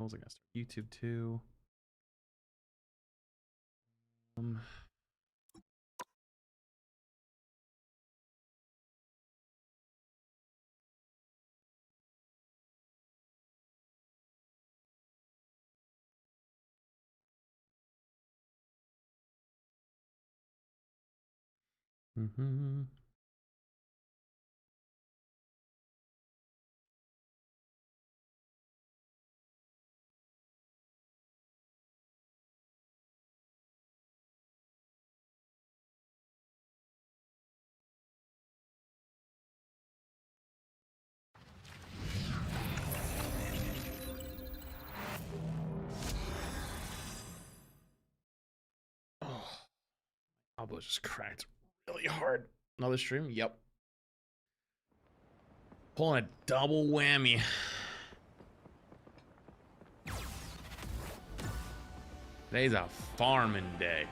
What was I gonna start? YouTube too. Mm-hmm. Oh, elbow just cracked really hard. Another stream? Yep. Pulling a double whammy. Today's a farming day.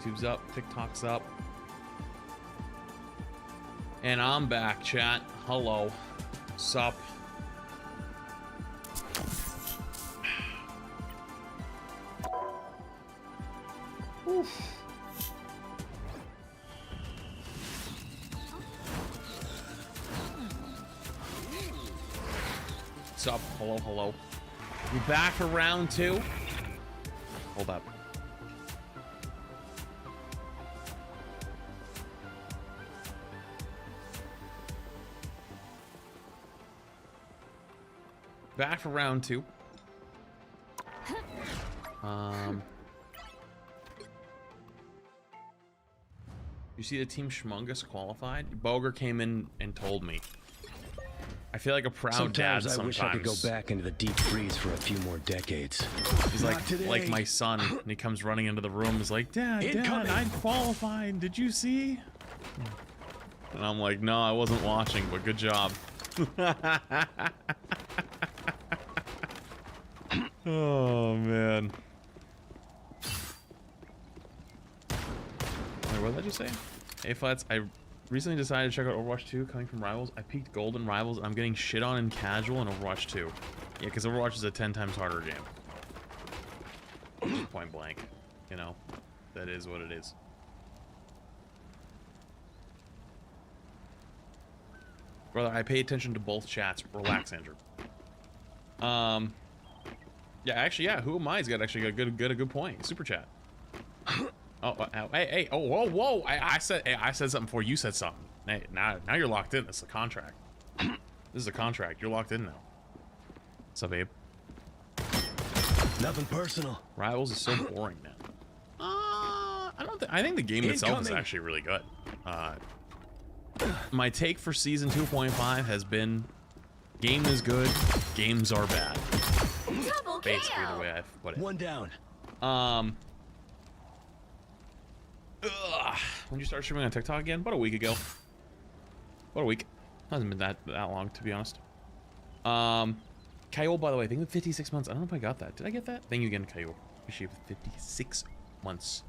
YouTube's up, TikTok's up. And I'm back, chat. Hello. Sup? Oof. Sup? Hello, hello. We back for round 2? Hold up. Back for round 2. You see the team Schmungus qualified? Boger came in and told me. I feel like a proud dad sometimes. I wish I could go back into the deep freeze for a few more decades. He's like my son, and he comes running into the room. He's like, Dad, I qualified. Did you see? And I'm like, no, I wasn't watching, but good job. Oh man. Wait, what did I just say? Hey Flats, I recently decided to check out Overwatch 2 coming from Rivals. I peaked gold in Rivals and I'm getting shit on in casual in Overwatch 2. Yeah, because Overwatch is a 10 times harder game. Just point blank. You know, that is what it is. Brother, I pay attention to both chats. Relax, Andrew. Yeah, actually, yeah. Who am I? He's got actually a good point. Super chat. Oh, hey, oh, whoa. I said something before you said something. Hey, now you're locked in. This is a contract. This is a contract. You're locked in now. What's up, babe? Nothing personal. Rivals is so boring now. I think the game itself is actually really good. My take for season 2.5 has been, game is good, games are bad. Basically the way I put it. One down. When you start streaming on TikTok again? About a week ago. About a week. Hasn't been that long, to be honest. Kyle, by the way, thank you for 56 months. I don't know if I got that. Did I get that? Thank you again, Kyle. Appreciate it. 56 months.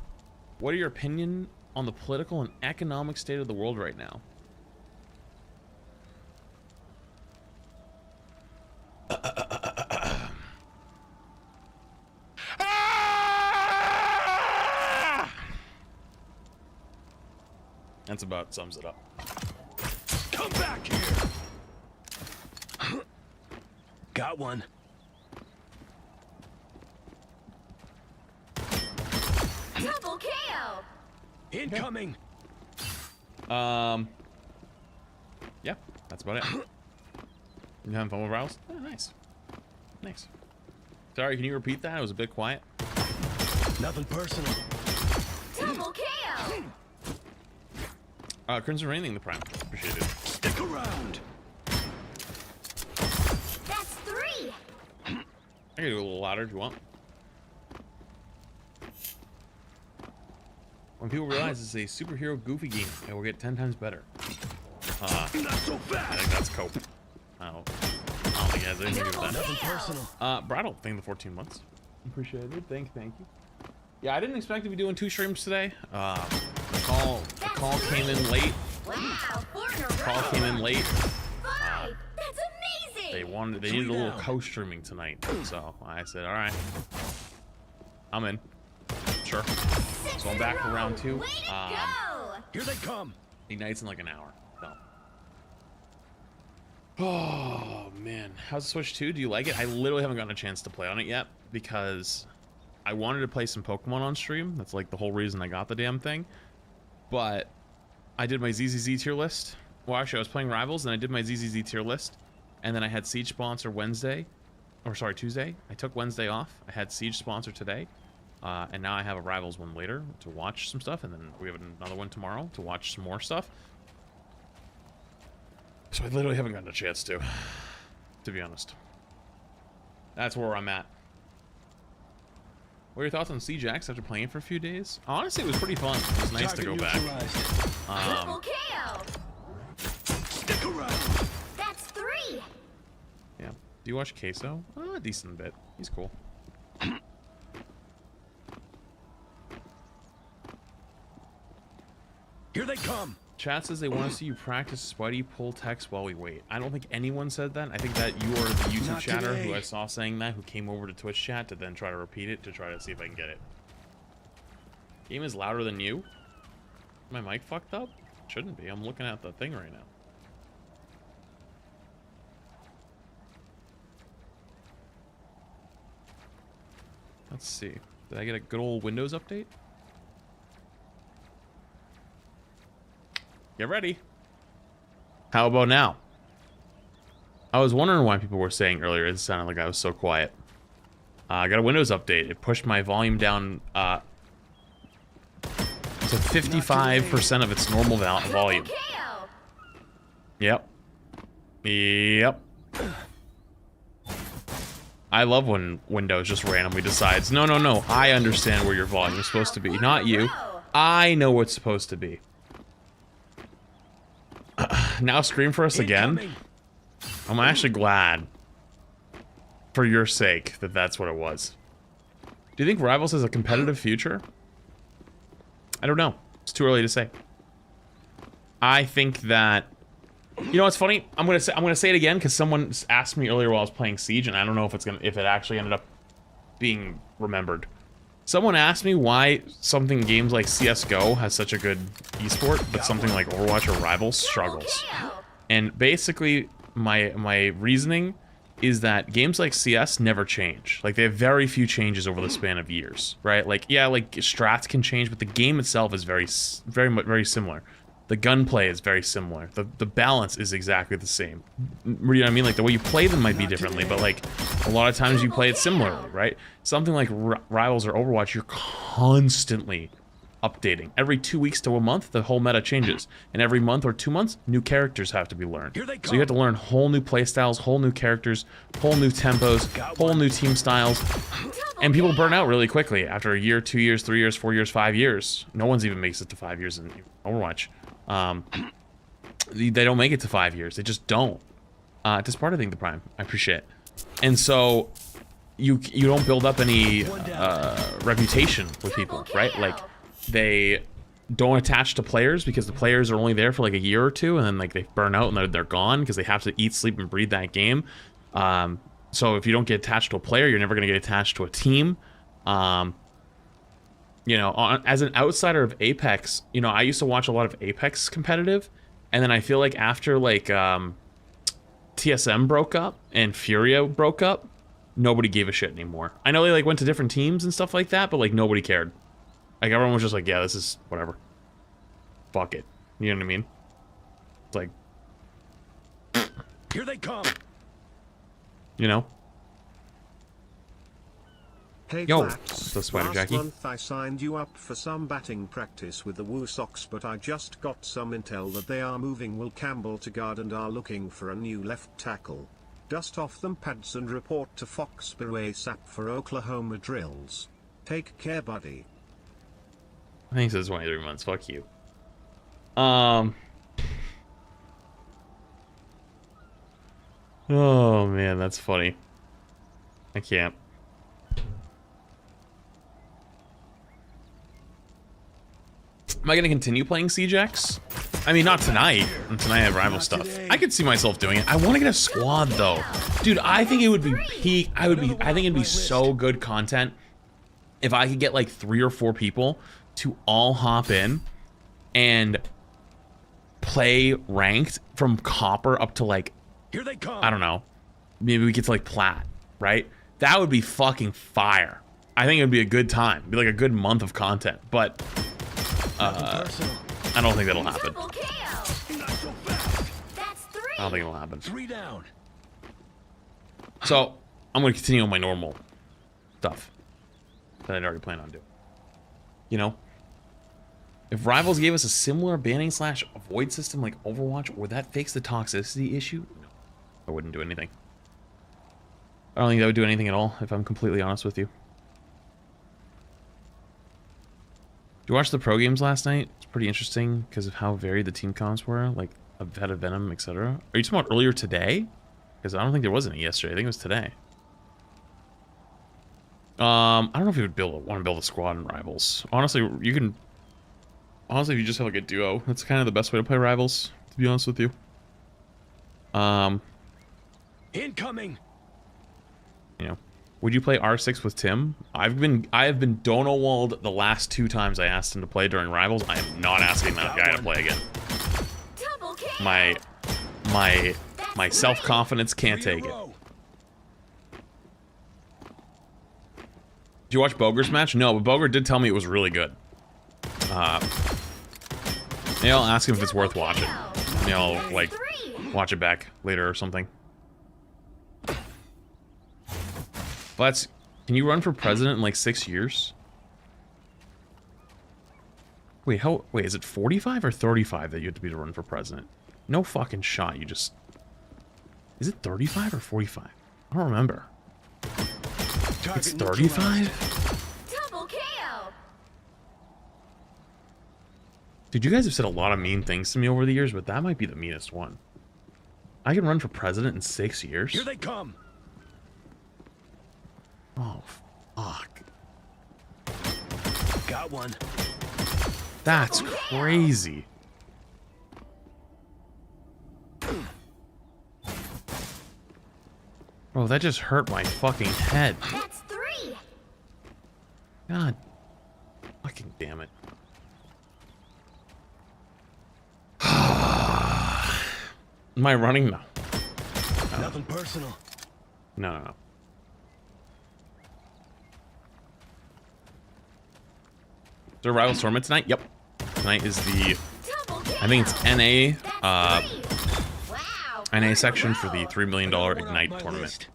What are your opinion on the political and economic state of the world right now? That's about sums it up. Come back here. Got one. Double KO. Incoming. Yeah, that's about it. You having fun with Rivals? Oh, nice. Nice. Sorry, can you repeat that? It was a bit quiet. Nothing personal. Double KO. Crimson Raining the Prime. Appreciate it. Stick around. That's 3. I can do a little louder if you want. When people realize it's a superhero goofy game, it will get 10 times better. Not so fast. I think that's cope. I don't think it has anything to do with that. Nothing personal. Brattle, thank you for the 14 months. Appreciate it. Thank you. Yeah, I didn't expect to be doing 2 streams today. The call came in late. Wow, 4 in a row. Call came in late. 5. That's amazing. They needed a little co-streaming tonight, so I said, all right, I'm in. Sure. So I'm back for round 2. Way to go. Here they come. Ignites in like an hour. So. Oh man, how's the Switch 2? Do you like it? I literally haven't gotten a chance to play on it yet because I wanted to play some Pokemon on stream. That's like the whole reason I got the damn thing. But I did my ZZZ tier list. Well, actually, I was playing Rivals, and I did my ZZZ tier list. And then I had Siege sponsor Wednesday. Or sorry, Tuesday. I took Wednesday off. I had Siege sponsor today. And now I have a Rivals one later to watch some stuff. And then we have another one tomorrow to watch some more stuff. So I literally haven't gotten a chance to be honest. That's where I'm at. What are your thoughts on Siege X after playing it for a few days? Honestly, it was pretty fun. It was nice to go back. Double KO. Stick around. That's 3. Yeah. Do you watch Queso? A decent bit. He's cool. Here they come. Chat says they want to see you practice Spidey pull text while we wait. I don't think anyone said that. I think that you are the YouTube Not chatter today. who I saw saying that, who came over to Twitch chat to then try to repeat it to try to see if I can get it. Game is louder than you? My mic fucked up? Shouldn't be. I'm looking at the thing right now. Let's see. Did I get a good old Windows update? Get ready. How about now? I was wondering why people were saying earlier it sounded like I was so quiet. I got a Windows update. It pushed my volume down to 55% of its normal volume. KO. Yep. Yep. I love when Windows just randomly decides, no, I understand where your volume is supposed to be, not you. I know what's supposed to be. Now scream for us again. I'm actually glad, for your sake, that that's what it was. Do you think Rivals has a competitive future? I don't know. It's too early to say. I think that, you know what's funny? I'm gonna say it again because someone asked me earlier while I was playing Siege, and I don't know if it actually ended up being remembered. Someone asked me why something in games like CS:GO has such a good esport, but something like Overwatch or Rivals struggles. And basically, my reasoning is that games like CS never change. Like, they have very few changes over the span of years, right? Like, yeah, like strats can change, but the game itself is very similar. The gunplay is very similar. The balance is exactly the same. You know what I mean? Like, the way you play them might be differently, but like a lot of times you play it similarly, right? Something like Rivals or Overwatch, you're constantly updating. Every 2 weeks to a month, the whole meta changes. And every month or 2 months, new characters have to be learned. So you have to learn whole new playstyles, whole new characters, whole new tempos, whole new team styles. And people burn out really quickly after a year, 2 years, 3 years, 4 years, 5 years. No one's even makes it to 5 years in Overwatch. They don't make it to 5 years. They just don't. It's part of the Prime. I appreciate it. And so you don't build up any reputation with people, right? Like, they don't attach to players because the players are only there for like a year or two, and then like they burn out and they're gone because they have to eat, sleep, and breathe that game. So if you don't get attached to a player, you're never going to get attached to a team. you know, as an outsider of Apex, you know, I used to watch a lot of Apex competitive, and then I feel like after like TSM broke up and Furia broke up, nobody gave a shit anymore. I know they like went to different teams and stuff like that, but like nobody cared. Like everyone was just like, yeah, this is whatever. Fuck it. You know what I mean? It's like, Here they come. you know? Hey Yo, Flaps, the Spider last Jackie. month I signed you up for some batting practice with the Woo Sox, but I just got some intel that they are moving Will Campbell to guard and are looking for a new left tackle. Dust off them pads and report to Foxborough ASAP for Oklahoma drills. Take care, buddy. I think it says 23 months. Fuck you. Oh man, that's funny. I can't. Am I gonna continue playing CJX? I mean, not tonight. Tonight I have rival stuff. I could see myself doing it. I want to get a squad though, dude. I think it would be peak. I think it'd be so good content if I could get like 3 or 4 people to all hop in and play ranked from copper up to like, Here they come. I don't know, maybe we get to like plat, right? That would be fucking fire. I think it would be a good time. It'd be like a good month of content, but I don't think that'll happen. Double KO. That's 3. I don't think it'll happen. 3 down. So I'm gonna continue on my normal stuff that I'd already planned on doing. You know, if Rivals gave us a similar banning / avoid system like Overwatch, would that fix the toxicity issue? No, I wouldn't do anything. I don't think that would do anything at all, if I'm completely honest with you. Did you watch the pro games last night? It's pretty interesting because of how varied the team comps were, like a Vet of Venom, etc. Are you talking about earlier today? Because I don't think there was any yesterday. I think it was today. I don't know if you would want to build a squad in Rivals. Honestly, you can. Honestly, if you just have like a duo, that's kind of the best way to play Rivals. To be honest with you. Incoming. You know, would you play R6 with Tim? I have been Donowalled the last 2 times I asked him to play during Rivals. I am not asking that guy to play again. Double KO. My self-confidence can't take it. Did you watch Boger's match? No, but Boger did tell me it was really good. Maybe I'll ask him if it's worth watching. Maybe I'll like watch it back later or something. But can you run for president in like 6 years? Wait, is it 45 or 35 that you have to be to run for president? No fucking shot. You just. Is it 35 or 45? I don't remember. It's 35? Double KO. Dude, you guys have said a lot of mean things to me over the years, but that might be the meanest one. I can run for president in 6 years? Here they come. Oh, fuck. Got one. That's crazy. Bro, that just hurt my fucking head. That's 3. God. Fucking damn it. Am I running? No. Nothing personal. No. Is there a Rivals tournament tonight? Yep. Tonight is the, Double KO. I think it's NA, That's 3. Wow. NA section for the $3 million Ignite tournament.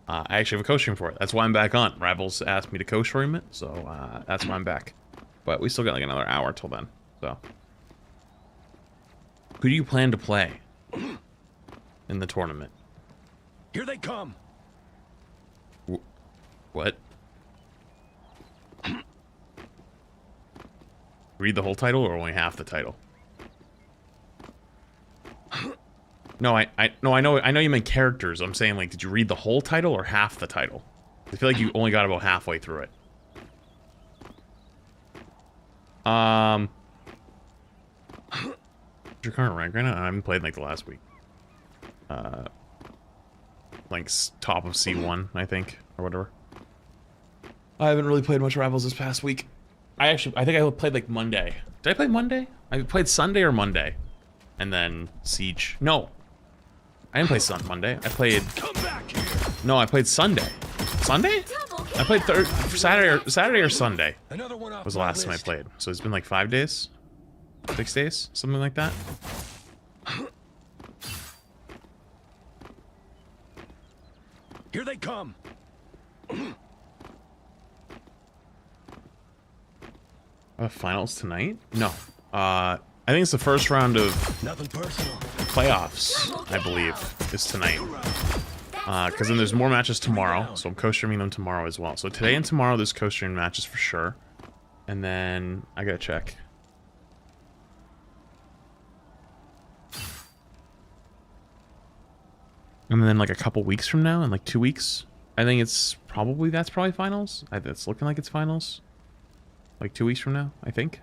I actually have a coach stream for it. That's why I'm back on. Rivals asked me to coach for him, so that's why I'm back. But we still got like another hour till then. So, who do you plan to play in the tournament? Here they come. What? Read the whole title or only half the title? No, I know you meant characters. I'm saying, like, did you read the whole title or half the title? I feel like you only got about halfway through it. What's your current rank right now? I haven't played like the last week. Like top of C1, I think, or whatever. I haven't really played much Rivals this past week. I think I played like Monday. Did I play Monday? I played Sunday or Monday, and then Siege. No, I didn't play Monday. I played. No, I played Sunday. Sunday? I played Saturday or Sunday. Was the last time I played. So it's been like 5 days, 6 days, something like that. Here they come. Finals tonight? No. I think it's the first round of Nothing personal. playoffs, I believe, is tonight. Because then there's more matches tomorrow, so I'm co-streaming them tomorrow as well. So today and tomorrow there's co-stream matches for sure. And then I gotta check. And then like a couple weeks from now, in like 2 weeks, I think that's probably finals. It's looking like it's finals. Like 2 weeks from now, I think.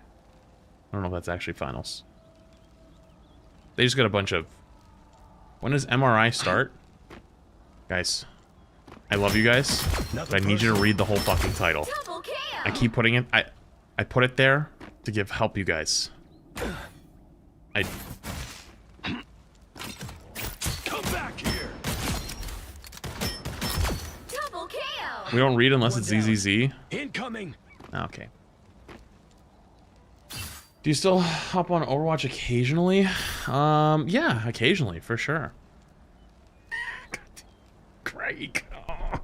I don't know if that's actually finals. They just got a bunch of... When does MRI start? Guys, I love you guys, but I need you to read the whole fucking title. I keep putting it... I put it there to help you guys. Come back here. We don't read unless it's ZZZ. Incoming. Okay. Do you still hop on Overwatch occasionally? Yeah, occasionally, for sure. Craig. Oh.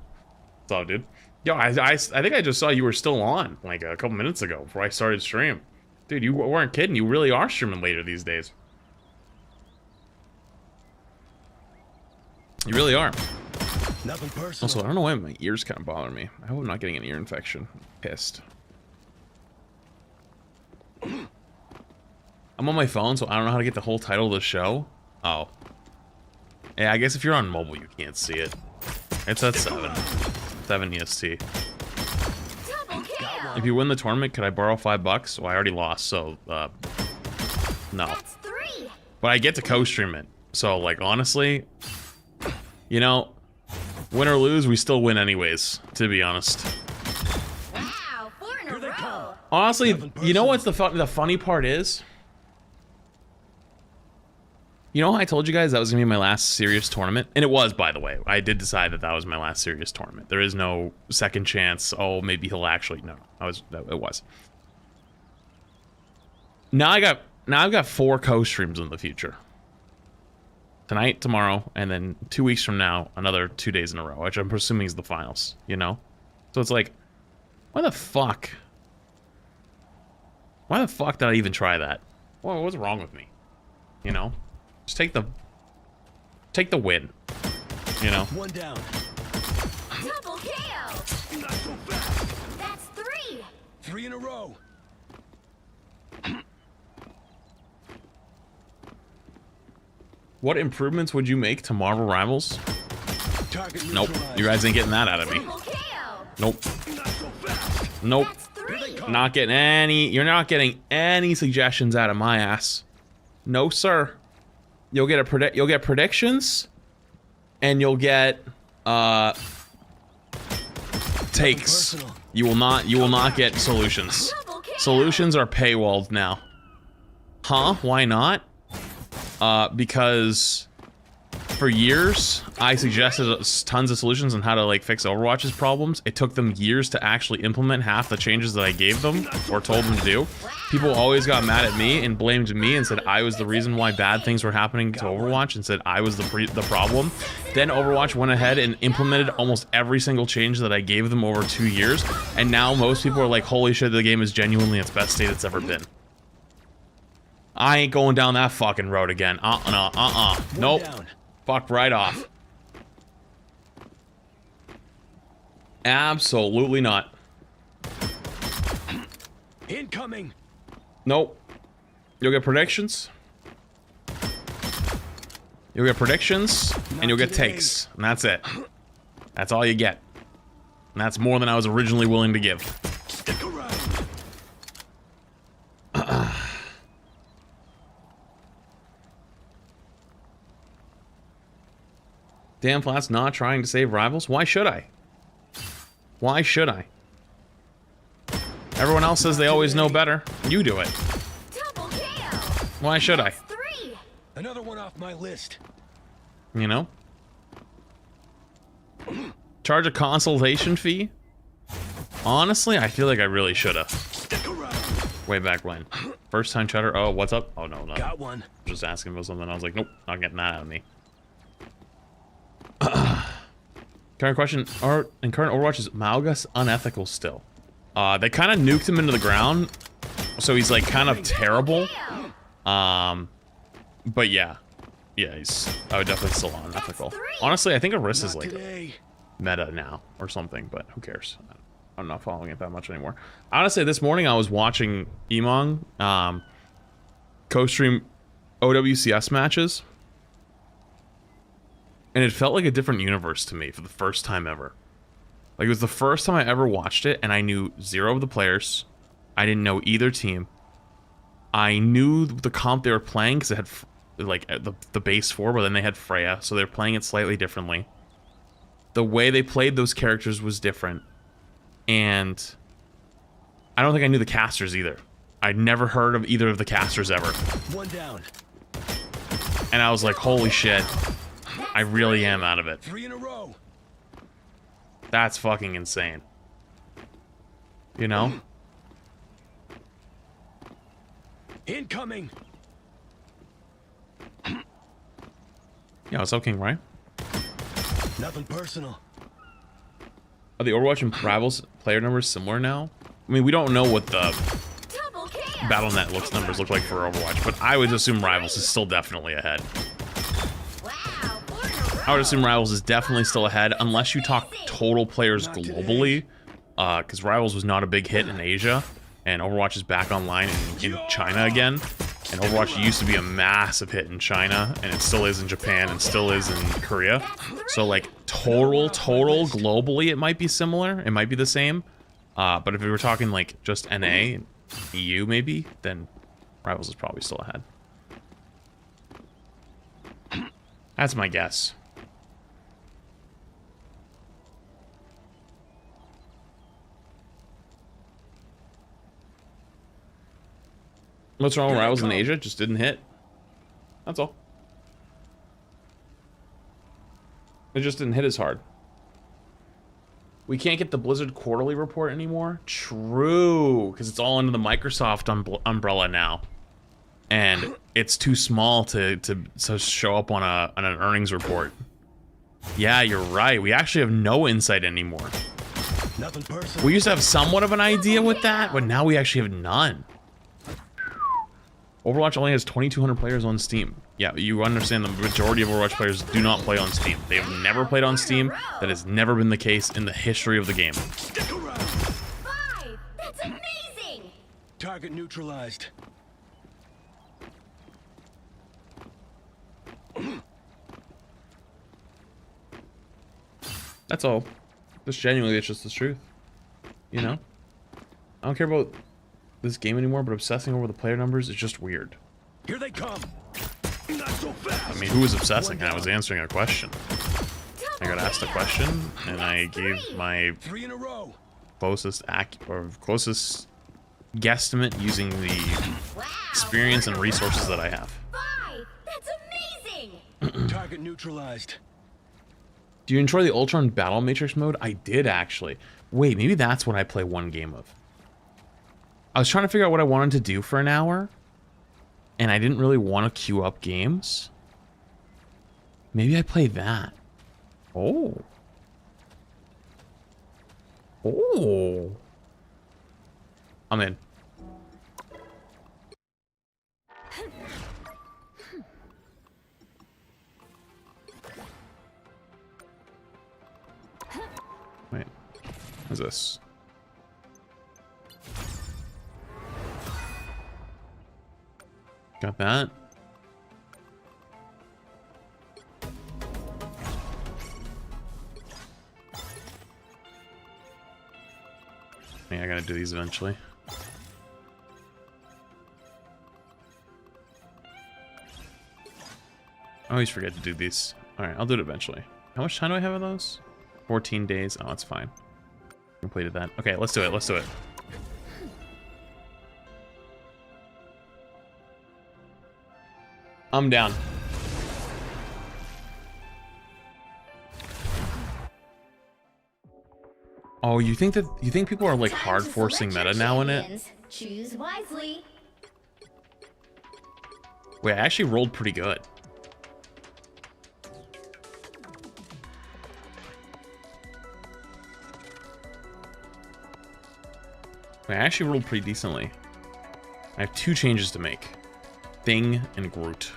What's up, dude? Yo, I think I just saw you were still on, like, a couple minutes ago, before I started stream. Dude, you weren't kidding. You really are streaming later these days. You really are. Nothing personal. Also, I don't know why my ears kind of bother me. I hope I'm not getting an ear infection. I'm pissed. I'm on my phone, so I don't know how to get the whole title of the show. Oh. Yeah, I guess if you're on mobile, you can't see it. It's at 7 EST. If you win the tournament, could I borrow $5? Well, I already lost, so, no. That's 3. But I get to co-stream it. So, like, honestly, you know, win or lose, we still win anyways, to be honest. Wow, 4 in a row. Honestly, you know what's the funny part is? You know how I told you guys that was going to be my last serious tournament? And it was, by the way. I did decide that was my last serious tournament. There is no second chance. Oh, maybe he'll actually... No, it was. Now I've got 4 co-streams in the future. Tonight, tomorrow, and then 2 weeks from now, another 2 days in a row, which I'm presuming is the finals, you know? So it's like, why the fuck? Why the fuck did I even try that? Well, what's wrong with me? You know? Just take the win. You know? One down. Double KO. Not so fast. That's 3. 3 in a row. What improvements would you make to Marvel Rivals? Target Nope. neutralized. You guys ain't getting that out of me. Double KO. Nope. Not so fast. Nope. That's 3. Not getting any... You're not getting any suggestions out of my ass. No, sir. You'll get you'll get predictions, and you'll get takes. You will not get solutions. Double KO. Solutions are paywalled now. Huh? Why not? Because for years I suggested tons of solutions on how to like fix Overwatch's problems. It took them years to actually implement half the changes that I gave them or told them to do. People always got mad at me and blamed me and said I was the reason why bad things were happening to Overwatch and said I was the problem. Then Overwatch went ahead and implemented almost every single change that I gave them over 2 years, and now most people are like, holy shit, the game is genuinely its best state it's ever been. I ain't going down that fucking road again. Nope. Fuck right off. Absolutely not. Incoming. Nope. You'll get predictions. You'll get predictions, and you'll get takes. And that's it. That's all you get. And that's more than I was originally willing to give. Stick around. Damn Flat's not trying to save Rivals? Why should I? Why should I? Everyone else says they always know better. You do it. Double KO. Why should I? That's 3. Another one off my list. You know? Charge a consultation fee? Honestly, I feel like I really should have. Stick around. Way back when. First time cheddar. Oh, what's up? Oh, no, no. Got one. Just asking about something. I was like, nope, not getting that out of me. Current question. In current Overwatch, is Malgus unethical still? They kind of nuked him into the ground. So he's like kind of terrible. But yeah. Yeah, I would definitely still unethical. Honestly, I think Arissa is like meta now or something, but who cares? I'm not following it that much anymore. Honestly, this morning I was watching Emong co-stream OWCS matches, and it felt like a different universe to me for the first time ever. Like, it was the first time I ever watched it, and I knew 0 of the players. I didn't know either team. I knew the comp they were playing because it had like the base 4, but then they had Freya, so they're playing it slightly differently. The way they played those characters was different. And I don't think I knew the casters either. I'd never heard of either of the casters ever. One down. And I was like, holy shit. I really am out of it. 3 in a row. That's fucking insane. You know? Incoming. Yeah, what's up, King Ryan? Nothing personal. Are the Overwatch and Rivals player numbers similar now? I mean, we don't know what the Battle.net numbers look like for Overwatch, but I would assume Rivals is still definitely ahead. I would assume Rivals is definitely still ahead, unless you talk total players globally, because Rivals was not a big hit in Asia, and Overwatch is back online in China again. And Overwatch used to be a massive hit in China, and it still is in Japan, and still is in Korea. So, like, total, globally, it might be similar. It might be the same. But if we were talking, like, just NA, EU maybe, then Rivals is probably still ahead. That's my guess. What's wrong with Rivals in Asia? Just didn't hit. That's all. It just didn't hit as hard. We can't get the Blizzard quarterly report anymore. True, because it's all under the Microsoft umbrella now, and it's too small to show up on an earnings report. Yeah, you're right. We actually have no insight anymore. Nothing personal. We used to have somewhat of an idea with that, but now we actually have none. Overwatch only has 2,200 players on Steam. Yeah, you understand the majority of Overwatch players do not play on Steam. They have never played on Steam. That has never been the case in the history of the game. Stick around. 5. That's amazing. Target neutralized. That's all. Just genuinely, it's just the truth. You know? I don't care about this game anymore, but obsessing over the player numbers is just weird. Here they come. Not so fast. I mean, who was obsessing? I was answering a question. I got asked a question, and I gave my 3 in a row. closest guesstimate using the experience and resources that I have. 5. That's amazing. Target neutralized. Do you enjoy the Ultron Battle Matrix mode? I did, actually. Wait, maybe that's what I play one game of. I was trying to figure out what I wanted to do for an hour, and I didn't really want to queue up games. Maybe I play that. Oh. Oh. I'm in. Wait. What's this? Got that. Yeah, I gotta do these eventually. I always forget to do these. Alright, I'll do it eventually. How much time do I have of those? 14 days. Oh, that's fine. Completed that. Okay, let's do it. Let's do it. I'm down. Oh, you think people are like hard forcing meta now in it? Choose wisely. Wait, I actually rolled pretty good. Wait, I actually rolled pretty decently. I have 2 changes to make. Thing and Groot.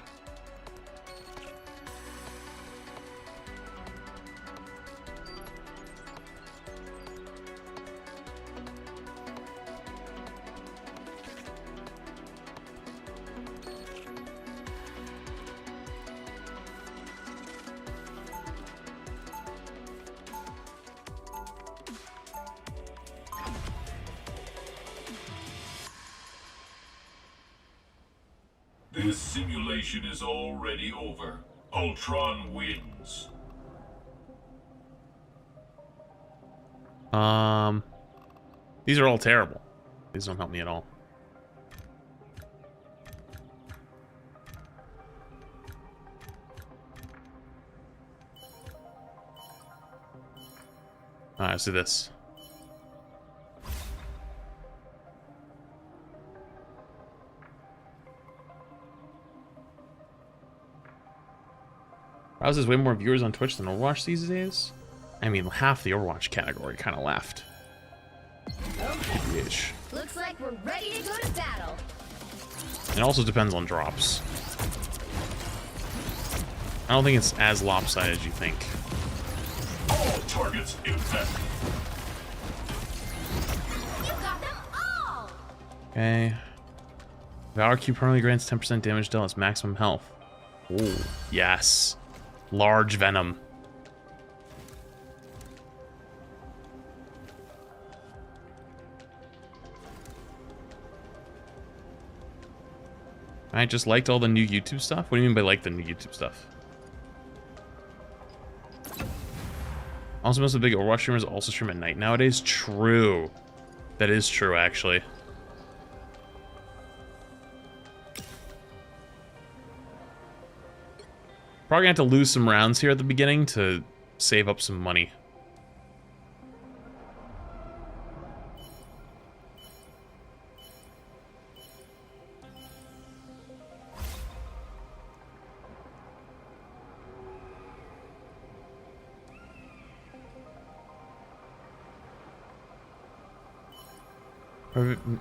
This simulation is already over. Ultron wins. These are all terrible. These don't help me at all. Alright, let's do this. Rouse has way more viewers on Twitch than Overwatch these days. I mean, half the Overwatch category kind of left. Okay. Looks like we're ready to go to battle. It also depends on drops. I don't think it's as lopsided as you think. All targets infected. You got them all. Okay. Valor Q permanently grants 10% damage dealt its maximum health. Ooh, yes. Large Venom. I just liked all the new YouTube stuff. What do you mean by like the new YouTube stuff? Also, most of the big Overwatch streamers also stream at night nowadays. True. That is true, actually. Probably gonna have to lose some rounds here at the beginning to save up some money.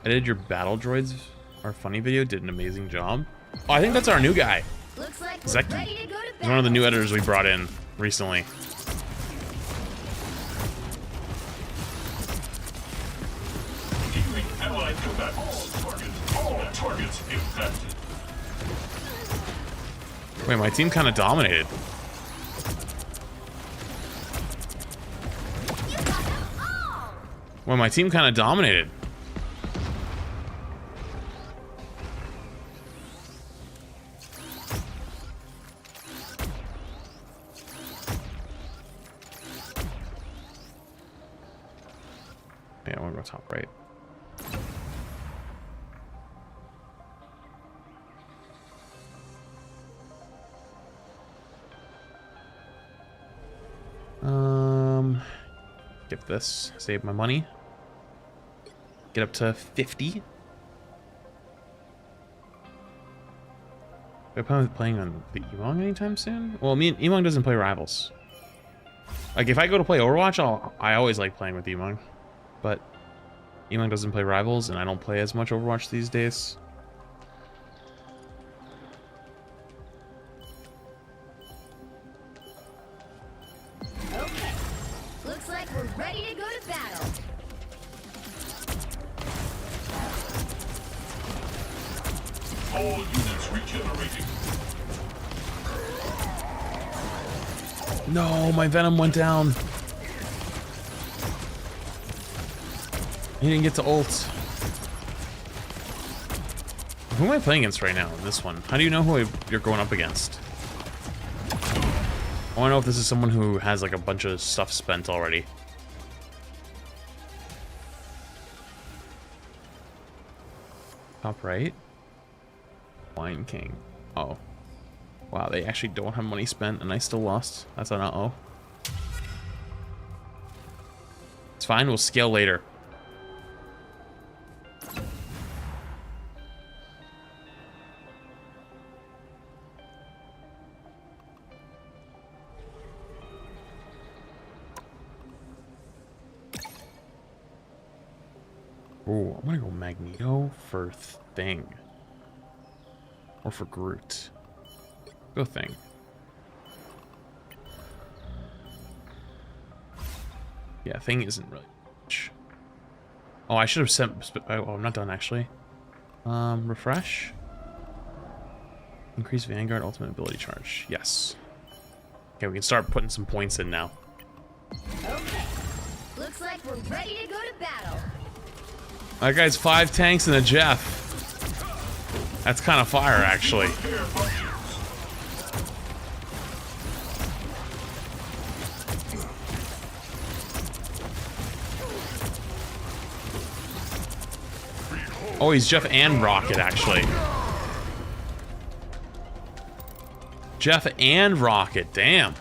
Edited your battle droids our funny video, did an amazing job. Oh, I think that's our new guy. Looks like we're Zeki. ready to go to He's one of the new editors we brought in recently. Healing allied combatants. All targets infected. Wait, my team kind of dominated. You got them all. Well, my team kind of dominated. Yeah, I want to go top right. Get this, save my money. Get up to 50. Are you playing on the Emong anytime soon? Well, Emong doesn't play Rivals. Like, if I go to play Overwatch, I always like playing with Emong. But Emong doesn't play Rivals, and I don't play as much Overwatch these days. Okay. Looks like we're ready to go to battle. All units regenerating. No, my Venom went down. He didn't get to ult. Who am I playing against right now in this one? How do you know who you're going up against? I want to know if this is someone who has like a bunch of stuff spent already. Top right? Wine King. Oh. Wow, they actually don't have money spent, and I still lost. That's an uh-oh. It's fine, we'll scale later. Ooh, I'm gonna go Magneto for Thing. Or for Groot. Go Thing. Yeah, Thing isn't really much. Oh, I should have sent... Oh, I'm not done, actually. Refresh. Increase Vanguard ultimate ability charge. Yes. Okay, we can start putting some points in now. Okay. Looks like we're ready to go to battle. That guy's 5 tanks and a Jeff. That's kind of fire, actually. Oh, he's Jeff and Rocket, actually. Jeff and Rocket, damn.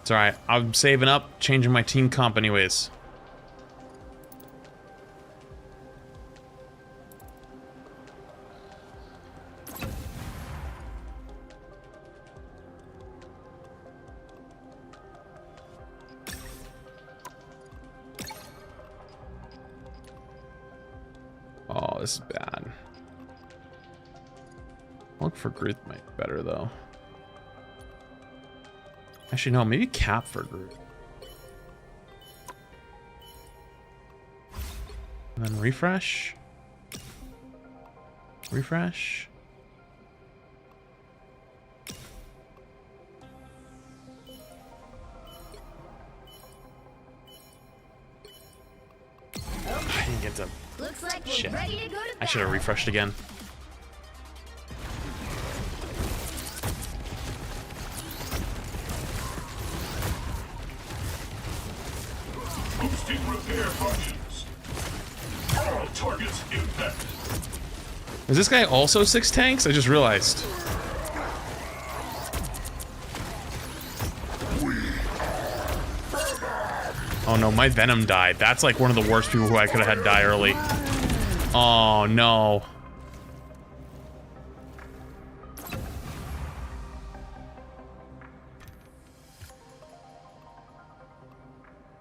It's alright, I'm saving up, changing my team comp anyways. Oh, this is bad. Look for Groot might be better though. Actually, no, maybe Cap for Groot. And then refresh. Refresh. I didn't get to. Looks like we're Shit. ready to go to battle. I should have refreshed again. Boosting repair functions. All targets impacted. Is this guy also 6 tanks? I just realized. Oh no, my Venom died. That's like one of the worst people who I could have had die early. Oh no.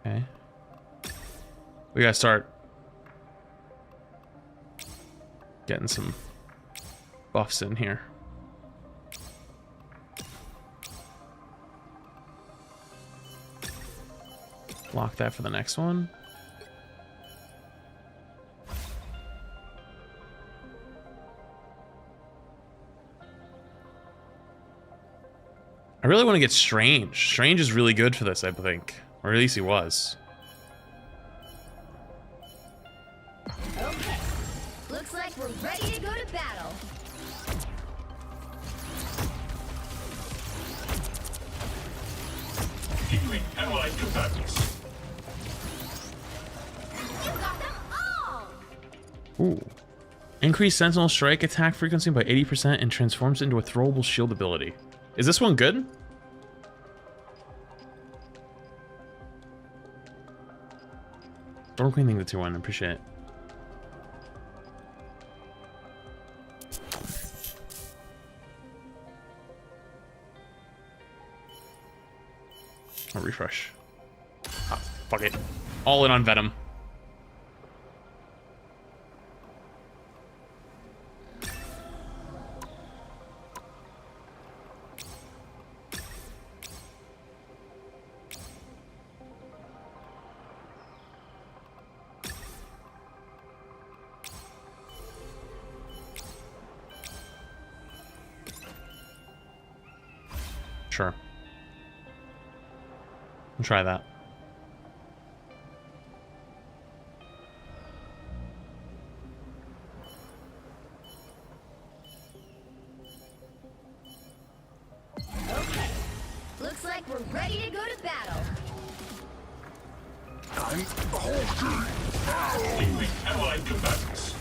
Okay. We gotta start getting some buffs in here. Lock that for the next one. I really want to get Strange. Strange is really good for this, I think. Or at least he was. Okay. Looks like we're ready to go to battle. Healing allied combatants. You got them all. Ooh. Increase Sentinel strike attack frequency by 80% and transforms into a throwable shield ability. Is this one good? Storm Queen thing the 2-1, appreciate it. I'll refresh. Ah, fuck it. All in on Venom. Sure. I'll try that. Okay. Looks like we're ready to go to battle. Healing allied combatants.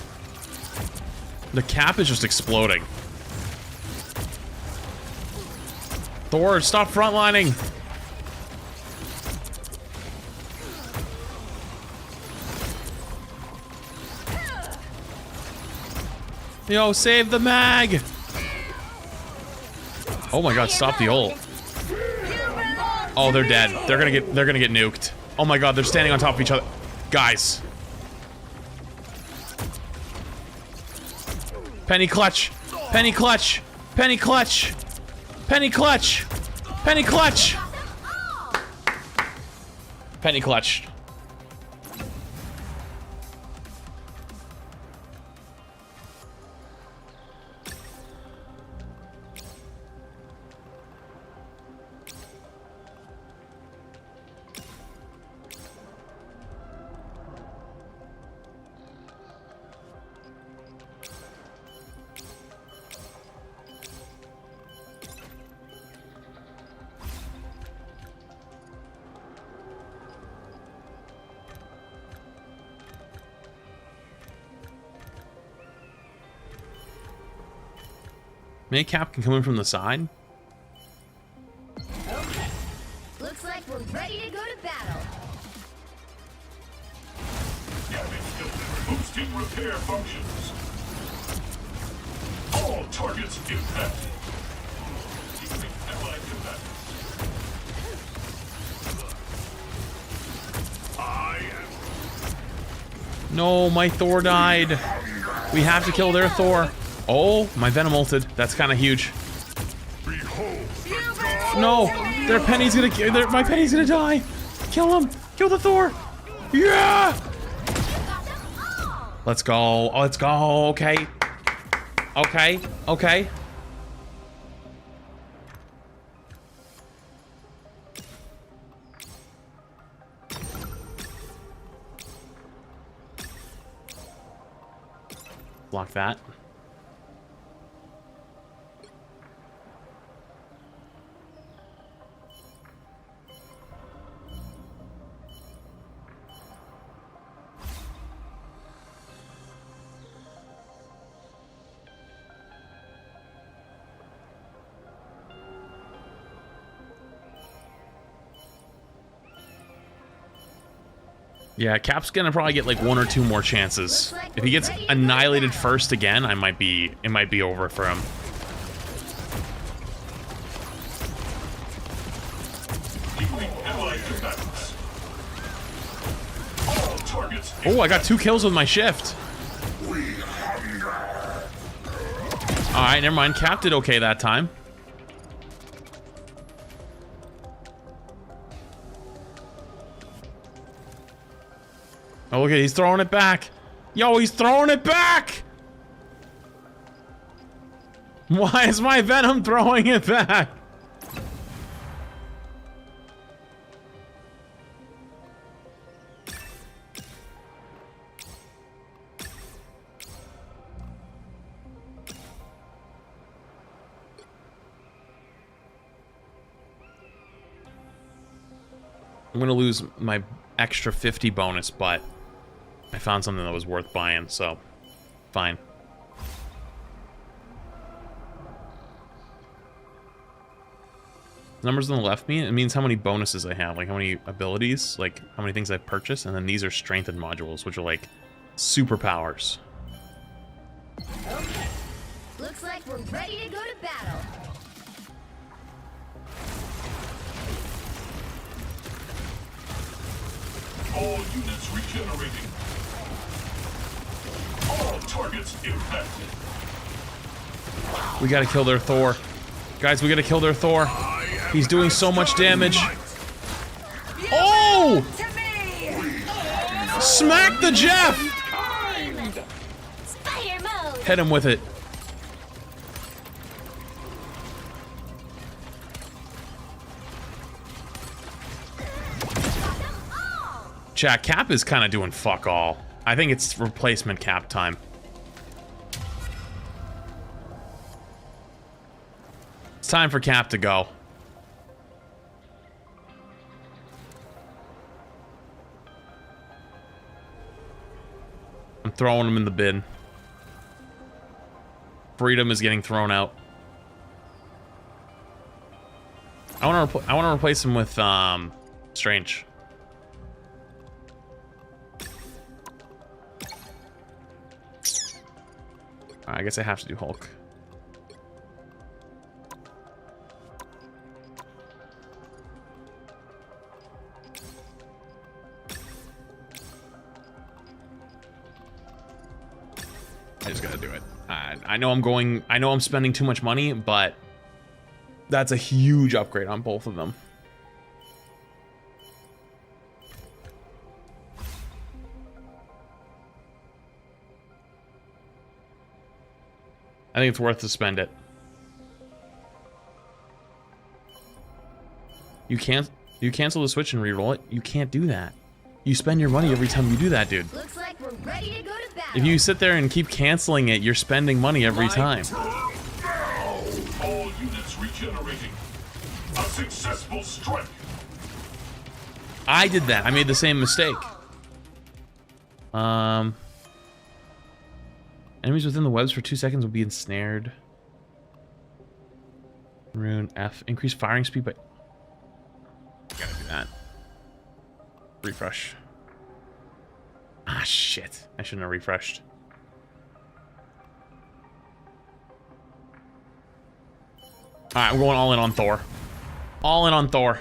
The cap is just exploding. Thor, stop frontlining. Yo, save the mag. Oh my god, stop the ult. Oh, they're dead. They're gonna get nuked. Oh my god, they're standing on top of each other. Guys. Penny clutch. Penny clutch. Penny clutch. Penny clutch. Penny clutch. Penny clutch. Maybe Cap can come in from the side. Okay. Looks like we're ready to go to battle. Damage filter boosting repair functions. All targets impacted. Keeping allied combatants. I am. No, my Thor died. We have to kill their Thor. Oh, my Venom ulted. That's kind of huge. No, their Penny's gonna. My Penny's gonna die. Kill him. Kill the Thor. Yeah. Let's go. Oh, let's go. Okay. Okay. Okay. Block that. Yeah, Cap's gonna probably get like 1 or 2 more chances. If he gets annihilated first again, it might be over for him. Oh, I got 2 kills with my shift. Alright, never mind. Cap did okay that time. Oh, look at, he's throwing it back. Yo, he's throwing it back. Why is my Venom throwing it back? I'm gonna lose my extra 50 bonus, but I found something that was worth buying, so fine. Numbers on the left mean it means how many bonuses I have, like how many abilities, like how many things I've purchased, and then these are strengthened modules, which are like superpowers. Okay. Looks like we're ready to go to battle. All units regenerating. All targets impacted. We gotta kill their Thor. Guys, we gotta kill their Thor. He's doing so much damage. Oh! Smack the Jeff! Spider mode. Hit him with it. Chat, Cap is kind of doing fuck all. I think it's replacement Cap time. It's time for Cap to go. I'm throwing him in the bin. Freedom is getting thrown out. want to replace him with Strange. I guess I have to do Hulk. I just gotta do it. I know I'm spending too much money, but that's a huge upgrade on both of them. I think it's worth to spend it. You cancel the Switch and re-roll it. You can't do that. You spend your money every time you do that, dude. Looks like we're ready to go to battle. If you sit there and keep canceling it, you're spending money every time. All units regenerating. A successful strike. I did that. I made the same mistake. Enemies within the webs for 2 seconds will be ensnared. Rune F. Increase firing speed by... Gotta do that. Refresh. Ah, shit. I shouldn't have refreshed. Alright, we're going all in on Thor. All in on Thor.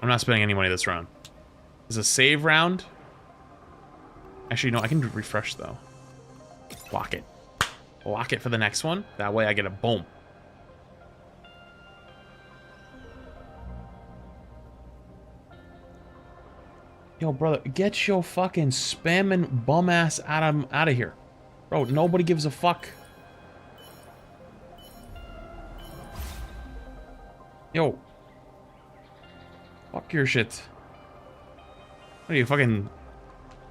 I'm not spending any money this round. Is a save round? Actually, no, I can refresh though. Lock it. Lock it for the next one. That way I get a boom. Yo, brother, get your fucking spamming bum ass out of here. Bro, nobody gives a fuck. Yo. Fuck your shit. What are you, fucking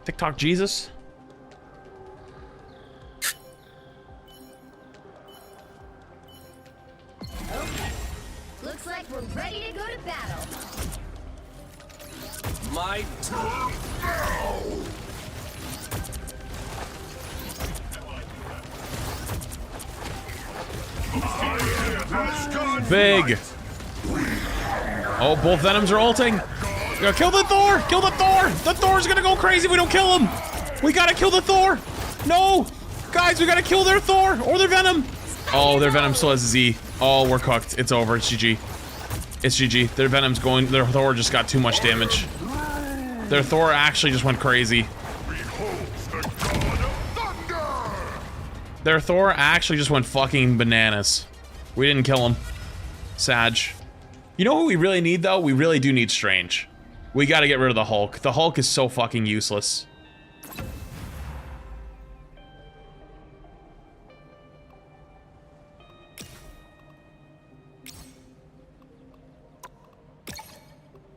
TikTok Jesus? Okay. Looks like we're ready to go to battle. My turn. Big. Oh, both Venoms are ulting. Kill the Thor! Kill the Thor! The Thor's gonna go crazy if we don't kill him! We gotta kill the Thor! No! Guys, we gotta kill their Thor or their Venom! Oh, their Venom still has a Z. Oh, we're cooked. It's over. It's GG. It's GG. Their Venom's going... Their Thor just got too much damage. Their Thor actually just went crazy. Their Thor actually just went fucking bananas. We didn't kill him. Sag. You know who we really need, though? We really do need Strange. We gotta get rid of the Hulk. The Hulk is so fucking useless.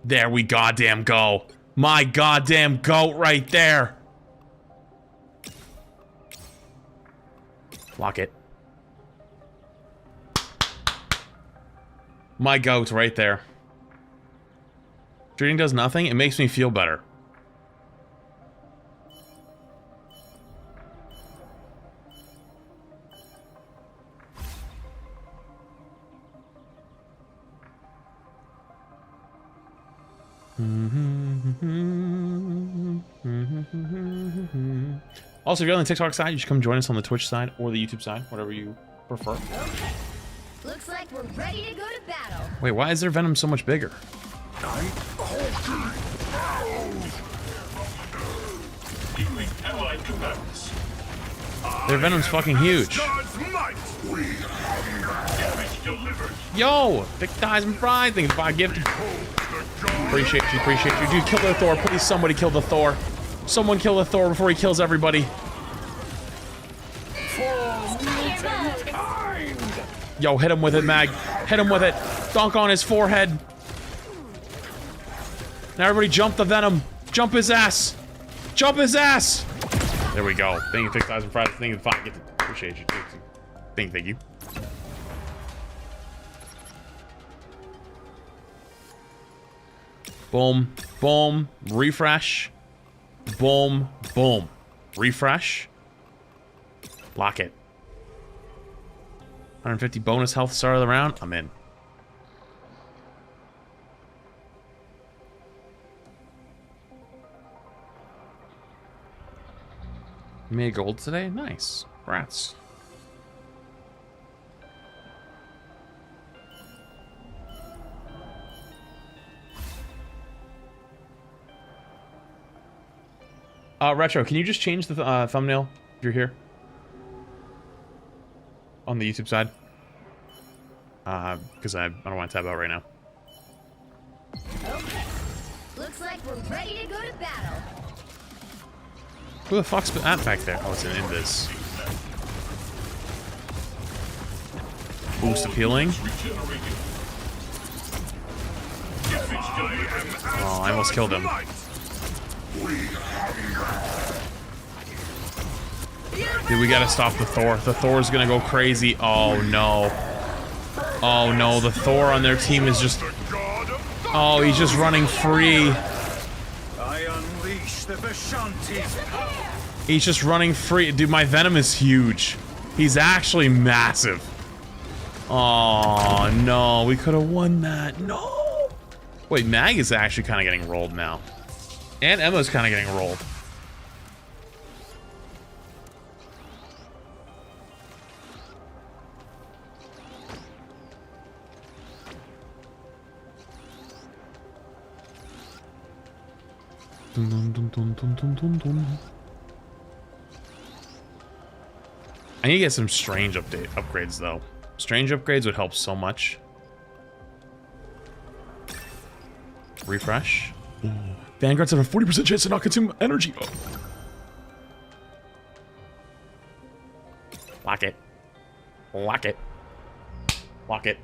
There we goddamn go. My goddamn goat right there. Lock it. My goat right there. Treating does nothing. It makes me feel better. Also, if you're on the TikTok side, you should come join us on the Twitch side or the YouTube side, whatever you prefer. Okay. Looks like we're ready to go to battle. Wait, why is their Venom so much bigger? Healing allied combatants. Their Venom's fucking huge. Damage delivered. Yo, Vic Dies and Fries, thank you for 5 gift. Appreciate you. Dude, kill the Thor. Please, somebody kill the Thor. Someone kill the Thor before he kills everybody. Yo, hit him with it, Mag. Hit him with it. Dunk on his forehead. Now everybody jump the Venom. Jump his ass. Jump his ass. There we go. Thank you, 6,000 Fridays. Thank you, 5 gift. Appreciate you. Thank you. Boom, boom, refresh. Boom, boom. Refresh. Lock it. 150 bonus health start of the round. I'm in. You made gold today? Nice. Rats. Retro, can you just change the thumbnail if you're here? On the YouTube side. Because I don't want to tab out right now. Okay. Looks like we're ready to go to battle. Who the fuck's that back there? Oh, it's an invis. Boost of healing. Oh, I almost killed him. Dude, we gotta stop the Thor. The Thor's gonna go crazy. Oh no. Oh no, the Thor on their team is just... Oh, he's just running free. He's just running free. Dude, my Venom is huge. He's actually massive. Oh no, we could have won that. No. Wait, Mag is actually kind of getting rolled now. And Emma's kind of getting rolled. Dun, dun, dun, dun, dun, dun, dun. I need to get some strange upgrades though. Strange upgrades would help so much. Refresh. Vanguards have a 40% chance to not consume energy. Oh. Lock it. Lock it. Lock it.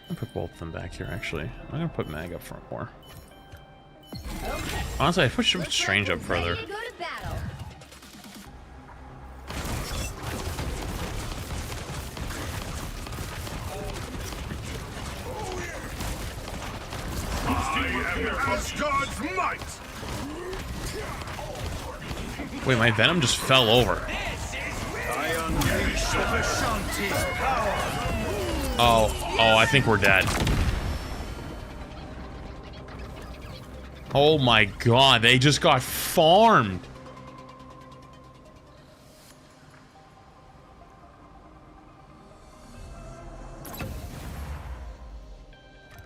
I'll put both of them back here, actually. I'm gonna put Mag up front more. Okay. Honestly, I pushed Strange up further. Ready to go to battle. Asgard's might. Wait, my Venom just fell over. Oh, I think we're dead. Oh my god, they just got farmed.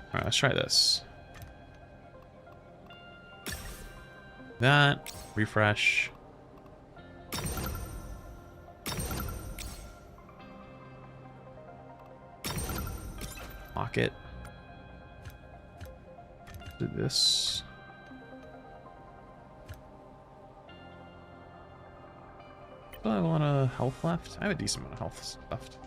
Alright, let's try this. That, refresh. Lock it. Do this. Do I have a lot of health left? I have a decent amount of health left.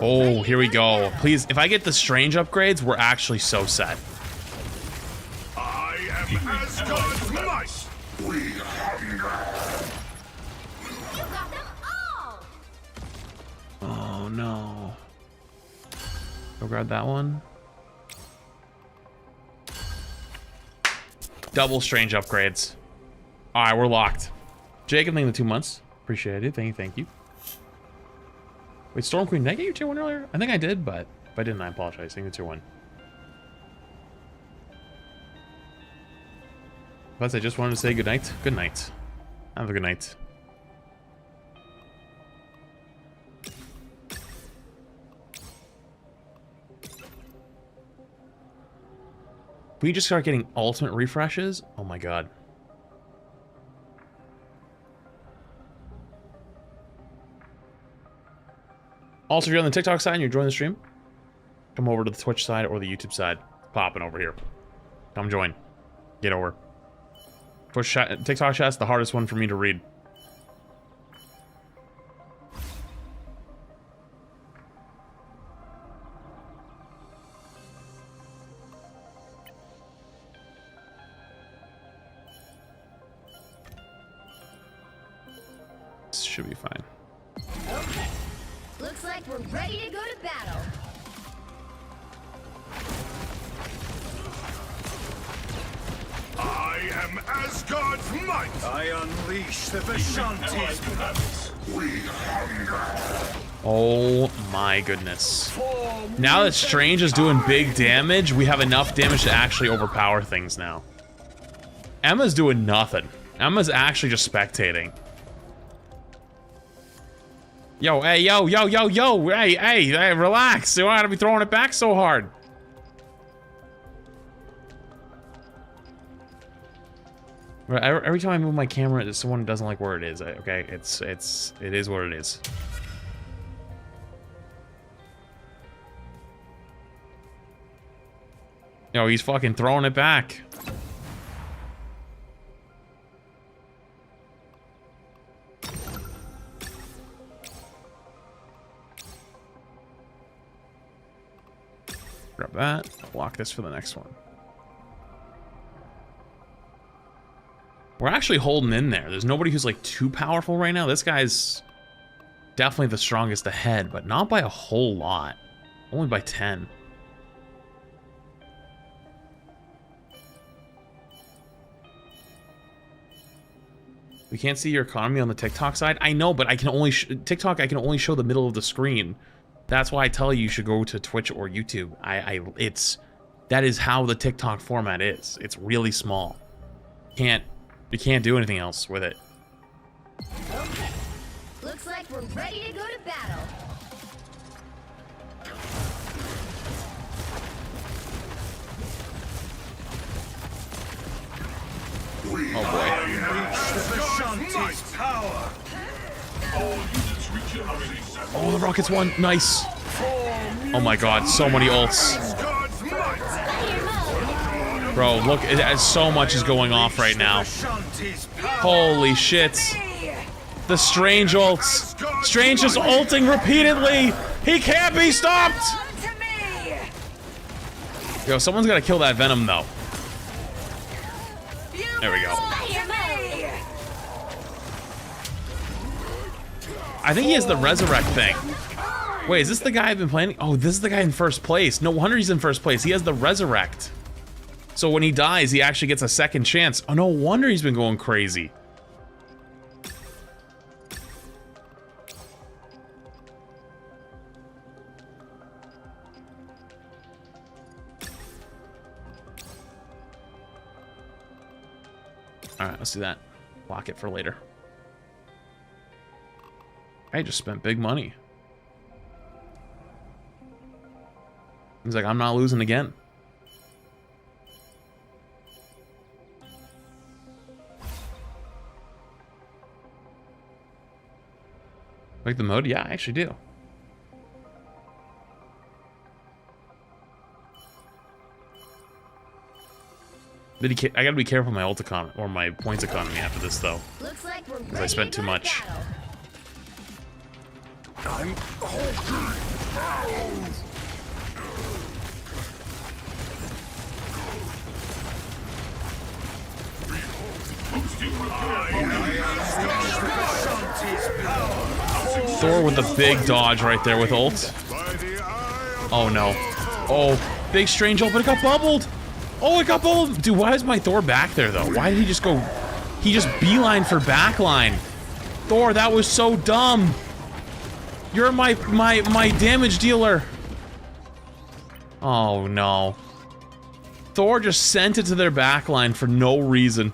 Oh, here we go. Please, if I get the strange upgrades, we're actually so set. I am Asgard's might. We hunger. You got them all. Oh no. Go grab that one. Double strange upgrades. All right, we're locked. Jacob, thank you the 2 months. Appreciate it. Thank you. Wait, Storm Queen, did I get your tier 1 earlier? I think I did, but if I didn't, I apologize. Thank you, tier 1. Plus, I just wanted to say good night. Good night. Have a good night. We just start getting ultimate refreshes. Oh my god. Also, if you're on the TikTok side and you're joining the stream, come over to the Twitch side or the YouTube side. Popping over here. Come join. Get over. Twitch chat, TikTok chat's the hardest one for me to read. This should be fine. Okay. Looks like we're ready to go to battle. I am Asgard's might. I unleash the Vishanti's. We hunger. Oh my goodness. Now that Strange is doing big damage, we have enough damage to actually overpower things now. Emma's doing nothing. Emma's actually just spectating. Yo, hey, yo, yo, yo, yo, hey, relax. You don't gotta be throwing it back so hard. Every time I move my camera, someone doesn't like where it is. Okay, it is what it is. Yo, he's fucking throwing it back. Grab that. Block this for the next one. We're actually holding in there. There's nobody who's like too powerful right now. This guy's definitely the strongest ahead, but not by a whole lot. Only by 10. We can't see your economy on the TikTok side. I know, but I can only TikTok. I can only show the middle of the screen. That's why I tell you should go to Twitch or YouTube. That is how the TikTok format is. It's really small. You can't do anything else with it. Okay. Looks like we're ready to go to battle. Oh boy. Oh, the Rockets won. Nice. Oh my god, so many ults. Bro, look, so much is going off right now. Holy shit. The Strange ults. Strange is ulting repeatedly. He can't be stopped. Yo, someone's got to kill that Venom, though. There we go. I think he has the Resurrect thing. Wait, is this the guy I've been playing? Oh, this is the guy in first place. No wonder he's in first place. He has the Resurrect. So when he dies, he actually gets a second chance. Oh, no wonder he's been going crazy. Alright, let's do that. Lock it for later. I just spent big money. He's like, I'm not losing again. Like the mode? Yeah, I actually do. I gotta be careful with my ult economy, or my points economy after this, though. Looks like we're because I spent too much. I'm Thor with the big dodge right there with ult. Oh no. Oh, big Strange ult, but it got bubbled. Oh, it got bubbled. Dude, why is my Thor back there though? Why did he just go? He just beeline for backline. Thor, that was so dumb. You're my damage dealer. Oh no. Thor just sent it to their backline for no reason.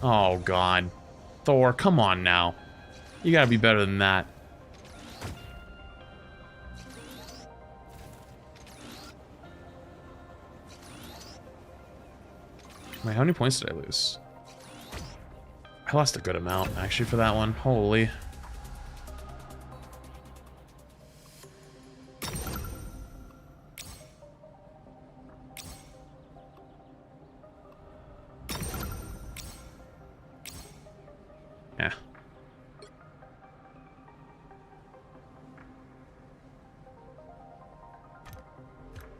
Oh god. Thor, come on now. You gotta be better than that. Wait, how many points did I lose? I lost a good amount, actually, for that one. Holy.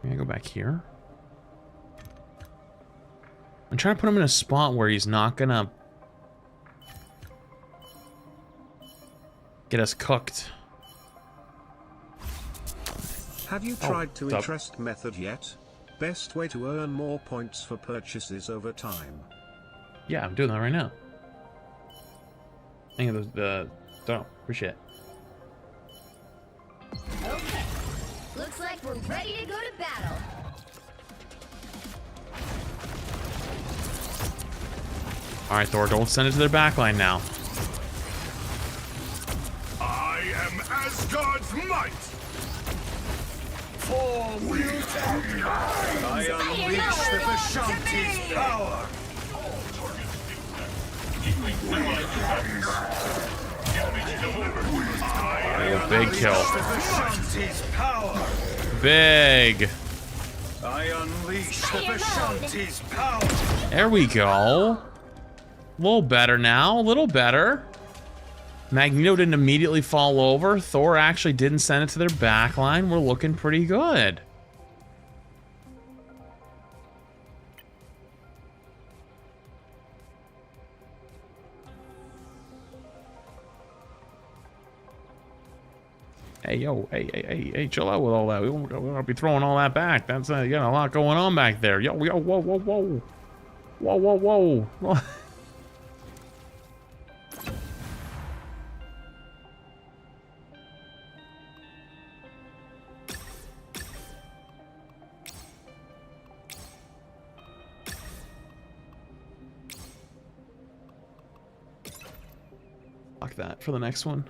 Can I go back here? I'm trying to put him in a spot where he's not gonna get us cooked. Have you tried to what's up? interest method yet? Best way to earn more points for purchases over time. Yeah, I'm doing that right now. Thank you, don't appreciate it. Okay. Looks like we're ready to go to battle. All right, Thor, don't send it to their backline now. I am Asgard's might. For mutant I unleash the Vishanti's power. Oh, big kill. The Vishanti's power. Big. I unleash the Vishanti's power. There we go. A little better now, a little better. Magneto didn't immediately fall over. Thor actually didn't send it to their backline. We're looking pretty good. Hey, yo, hey, chill out with all that. We won't be throwing all that back. That's, you got a lot going on back there. Yo, whoa. Whoa. Fuck that for the next one.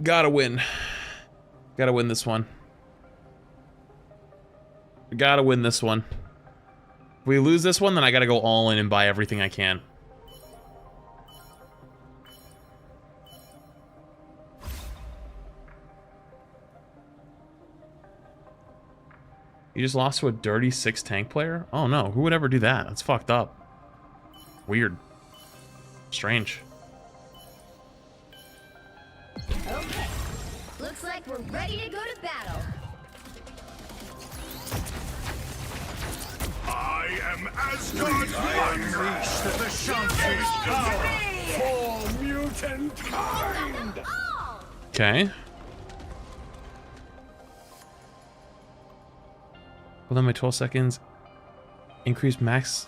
Gotta win. Gotta win this one. Gotta win this one. If we lose this one, then I gotta go all in and buy everything I can. You just lost to a dirty 6 tank player? Oh no, who would ever do that? That's fucked up. Weird. Strange. Okay. Looks like we're ready to go to battle. I am Asgard's might. I unleash the Vishanti's power. For mutant kind. Okay. Within my 12 seconds, increase max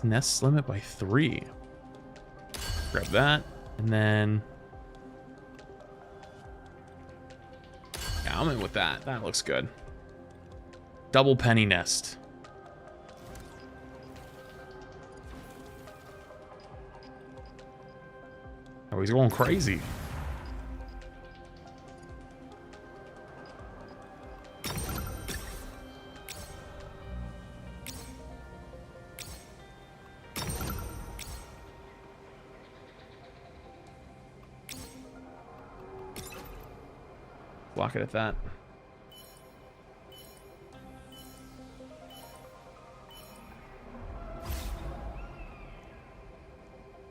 nest limit by 3. Grab that, and then yeah, I'm in with that. That looks good. Double penny nest. Oh, he's going crazy. Block it at that.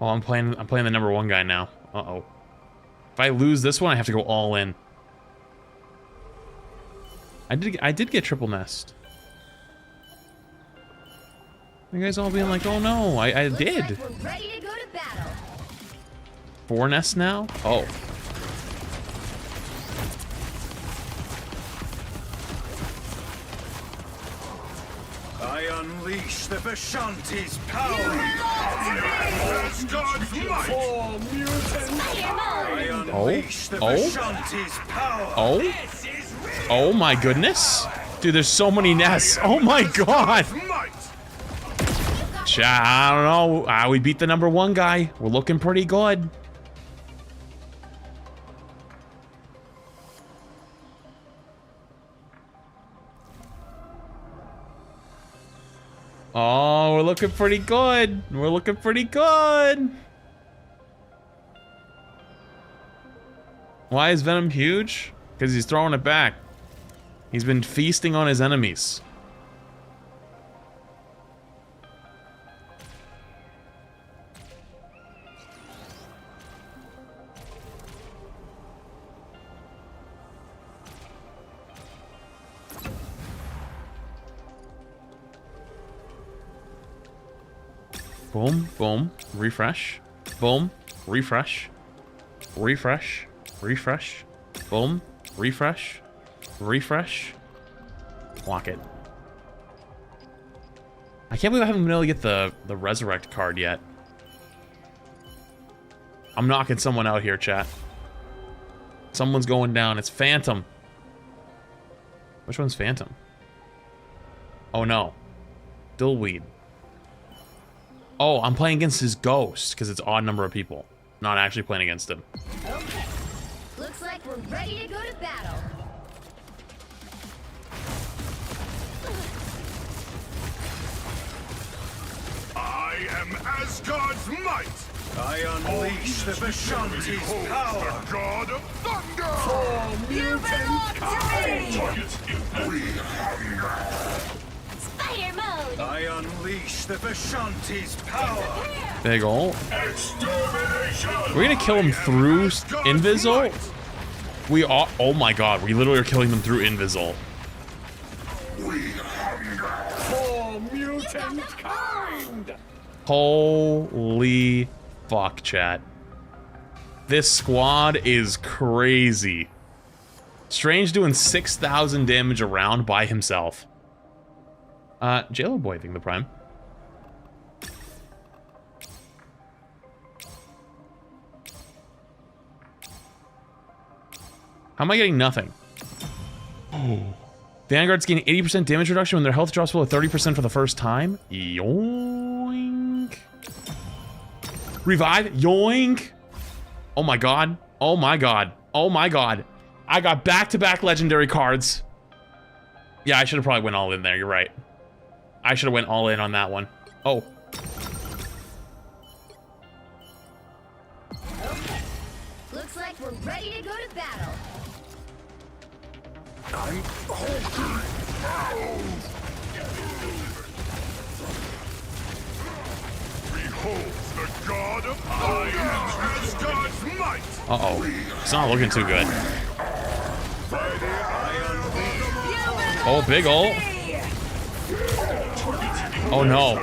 Oh, I'm playing the #1 guy now. Uh-oh. If I lose this one, I have to go all in. I did get triple nest. You guys all being like, oh no, I did. Like we're ready to go to battle. 4 nests now? Oh. I unleash the Vishanti's power. Asgard's might. For mutant I unleash the Vishanti's power. Oh? Oh my goodness. Dude, there's so many nests. Oh my god. I don't know. We beat the #1 guy. We're looking pretty good. Oh, we're looking pretty good. We're looking pretty good. Why is Venom huge? Because he's throwing it back. He's been feasting on his enemies. Boom, boom, refresh. Boom, refresh. Refresh, refresh. Boom, refresh. Refresh. Walk it. I can't believe I haven't been able to get the resurrect card yet. I'm knocking someone out here, chat. Someone's going down. It's Phantom. Which one's Phantom? Oh no. Dillweed. Oh, I'm playing against his ghost because it's odd number of people. Not actually playing against him. Okay. Looks like we're ready to go to battle. I am Asgard's might. I unleash the Vishanti's power. The god of thunder. For mutant Spider mode. I unleash the Vishanti's power. Big ol'. We're gonna kill him through Invisol? We are. Oh my god, we literally are killing them through Invisol. For mutant kind. Holy fuck, chat. This squad is crazy. Strange doing 6,000 damage a round by himself. JLo Boy, I think the prime. How am I getting nothing? Oh. Vanguards gain 80% damage reduction when their health drops below 30% for the first time. Yoink. Revive. Yoink. Oh my god. Oh my god. Oh my god. I got back-to-back legendary cards. Yeah, I should have probably went all in there. You're right. I should have went all in on that one. Oh. Okay. Looks like we're ready to go to battle. I'm Hulk. Behold the god of Asgard's might. Uh-oh. It's not looking too good. Oh, big ol'. Oh no.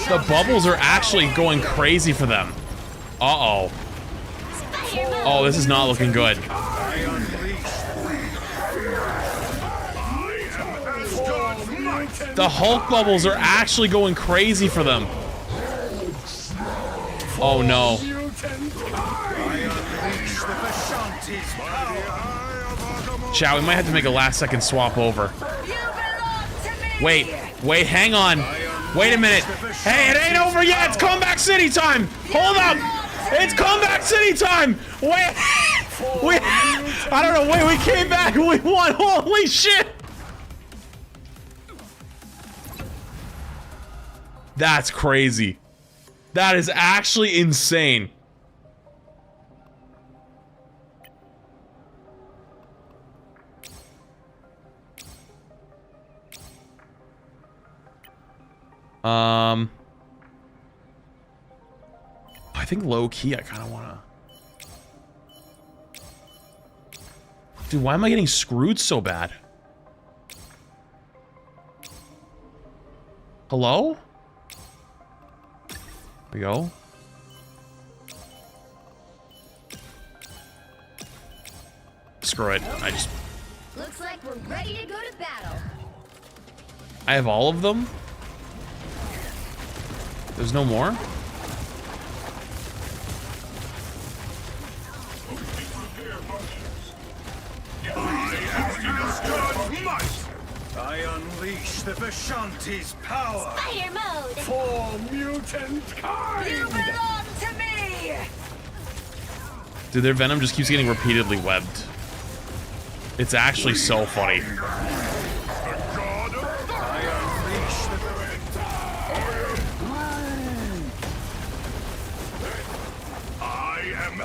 The bubbles are actually going crazy for them. Uh-oh. Oh, this is not looking good. The Hulk bubbles are actually going crazy for them. Oh no. Chow, we might have to make a last second swap over. Wait, hang on. Wait a minute. Hey, it ain't over yet. It's Comeback City time. Hold up. It's Comeback City time. Wait. I don't know. Wait, we came back and we won. Holy shit. That's crazy. That is actually insane. I think low key I kind of want to. Dude, why am I getting screwed so bad? Hello? There we go. Screw it. I just. Looks like we're ready to go to battle. I have all of them? There's no more? I unleash the Vishanti's power. Spider mode. For mutant kind. You belong to me. Dude, their venom just keeps getting repeatedly webbed. It's actually so funny.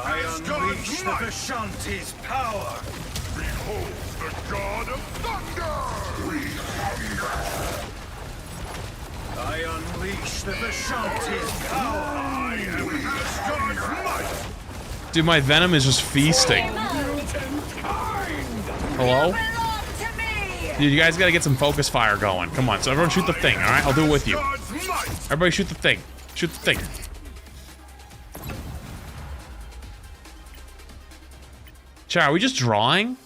I unleash the Vishanti's power. Behold the god of thunder. I unleash the Vishanti's power. I am Asgard's might. Dude, my venom is just feasting. Hello? Dude, you guys gotta get some focus fire going. Come on, so everyone shoot the thing, alright? I'll do it with you. Everybody shoot the thing. Shoot the thing. Chat, are we just drawing?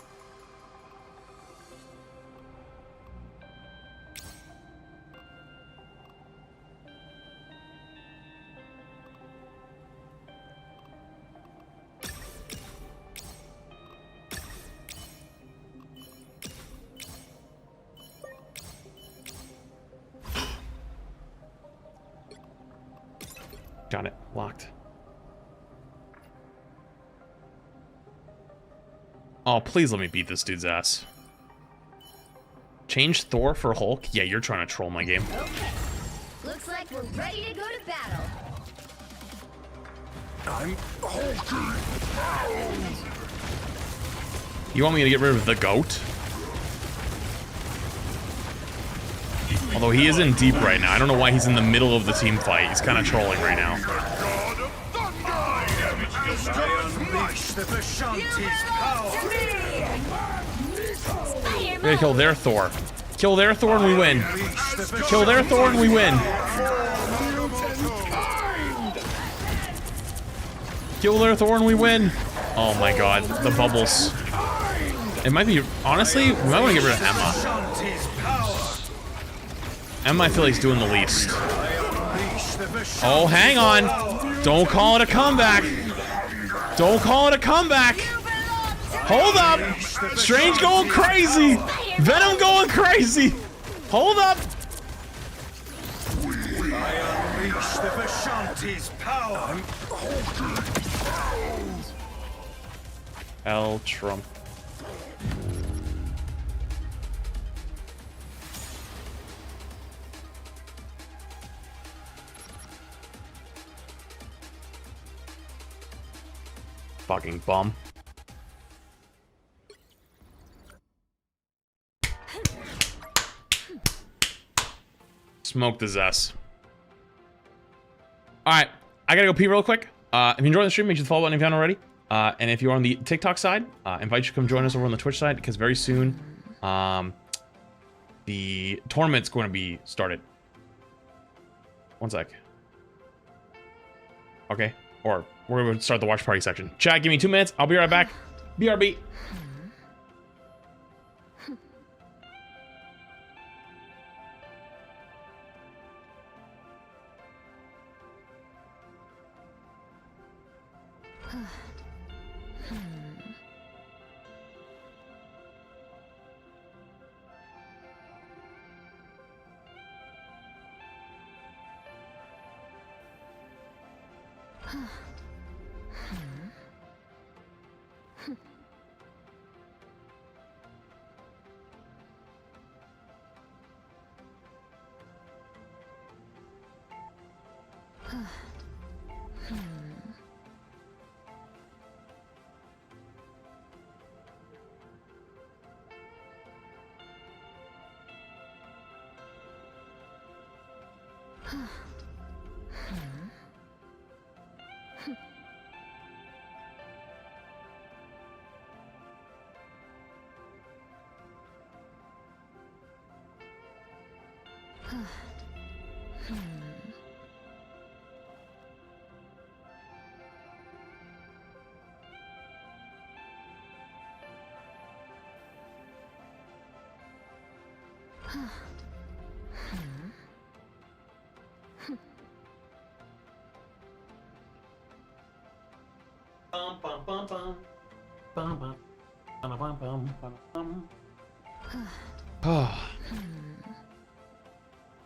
Got it. Locked. Oh, please let me beat this dude's ass. Change Thor for Hulk? Yeah, you're trying to troll my game. Okay. Looks like we're ready to go to battle. I'm hulking. You want me to get rid of the goat? Although he is in deep right now. I don't know why he's in the middle of the team fight. He's kind of trolling right now. God of thunder! I am Asgard's might. The Vishanti's power. We gotta kill their Thor. Kill their Thor and we win. Kill their Thor and we win. Kill their Thor and we win. Oh my god, the bubbles. It might be, honestly, we might want to get rid of Emma. Emma, I feel like he's doing the least. Oh, hang on. Don't call it a comeback. Don't call it a comeback. Hold up. Strange going crazy. Venom going crazy. Hold up. I unleash the Vishanti's power. L Trump. Fucking bum. Smoke the Zess. Alright, I gotta go pee real quick. If you enjoyed the stream, make sure to follow button if you haven't already. And if you're on the TikTok side, invite you to come join us over on the Twitch side, because very soon, the tournament's going to be started. One sec. Okay. Or we're going to start the watch party section. Chat, give me 2 minutes. I'll be right back. BRB.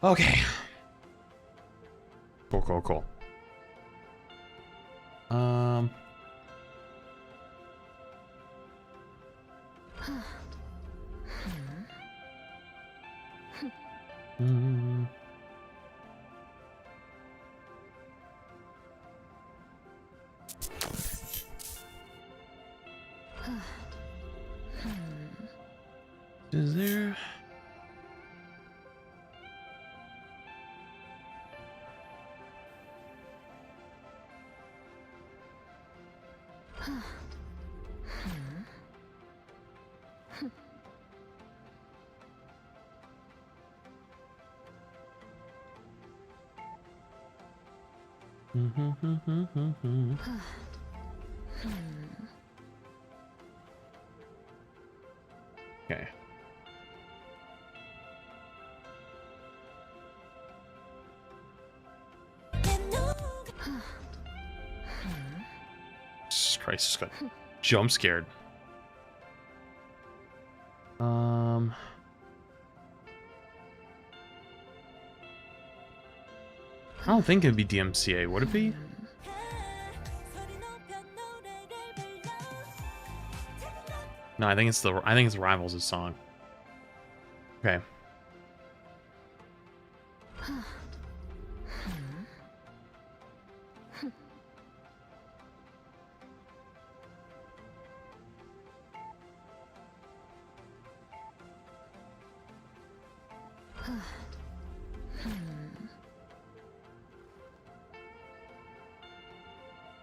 Okay. Cool. Is there? Okay. Jesus Christ, just got jump scared. I don't think it'd be DMCA, would it be? No, I think it's Rivals' song. Okay.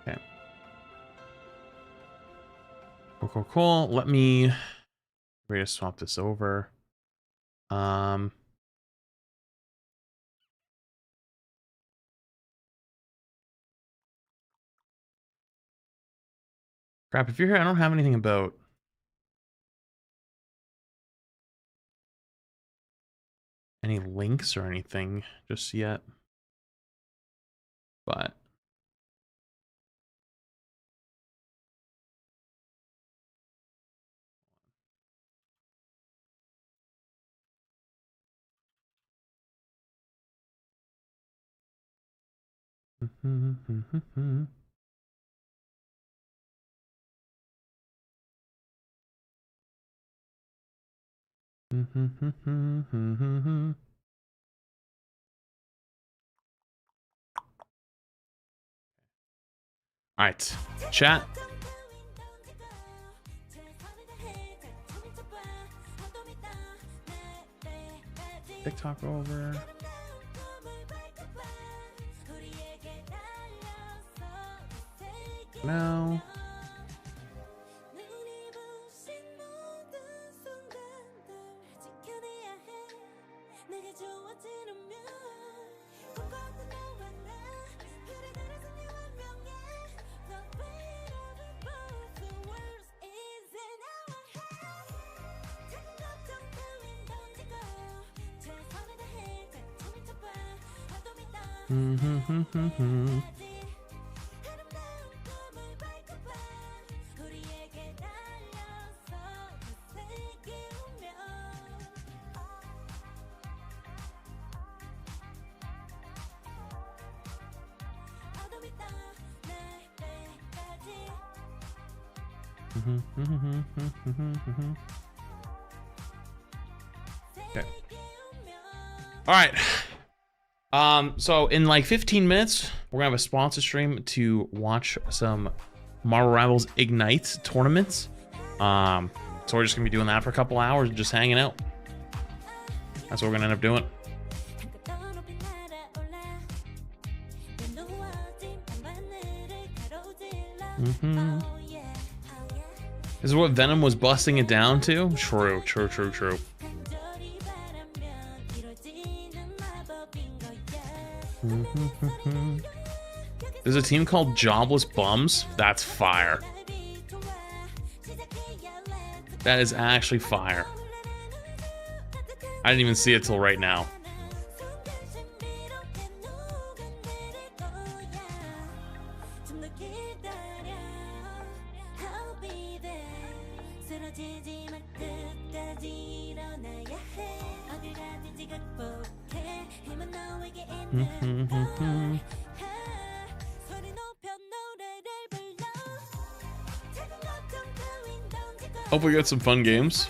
Okay. Cool. Let me ready to swap this over. Crap, if you're here, I don't have anything about any links or anything just yet. But all right, chat. TikTok over. Now. Okay. All right. So in like 15 minutes, we're gonna have a sponsor stream to watch some Marvel Rivals Ignite tournaments. So we're just gonna be doing that for a couple hours, just hanging out. That's what we're gonna end up doing. This is what Venom was busting it down to? True. There's a team called Jobless Bums. That's fire. That is actually fire. I didn't even see it till right now. Hope we got some fun games.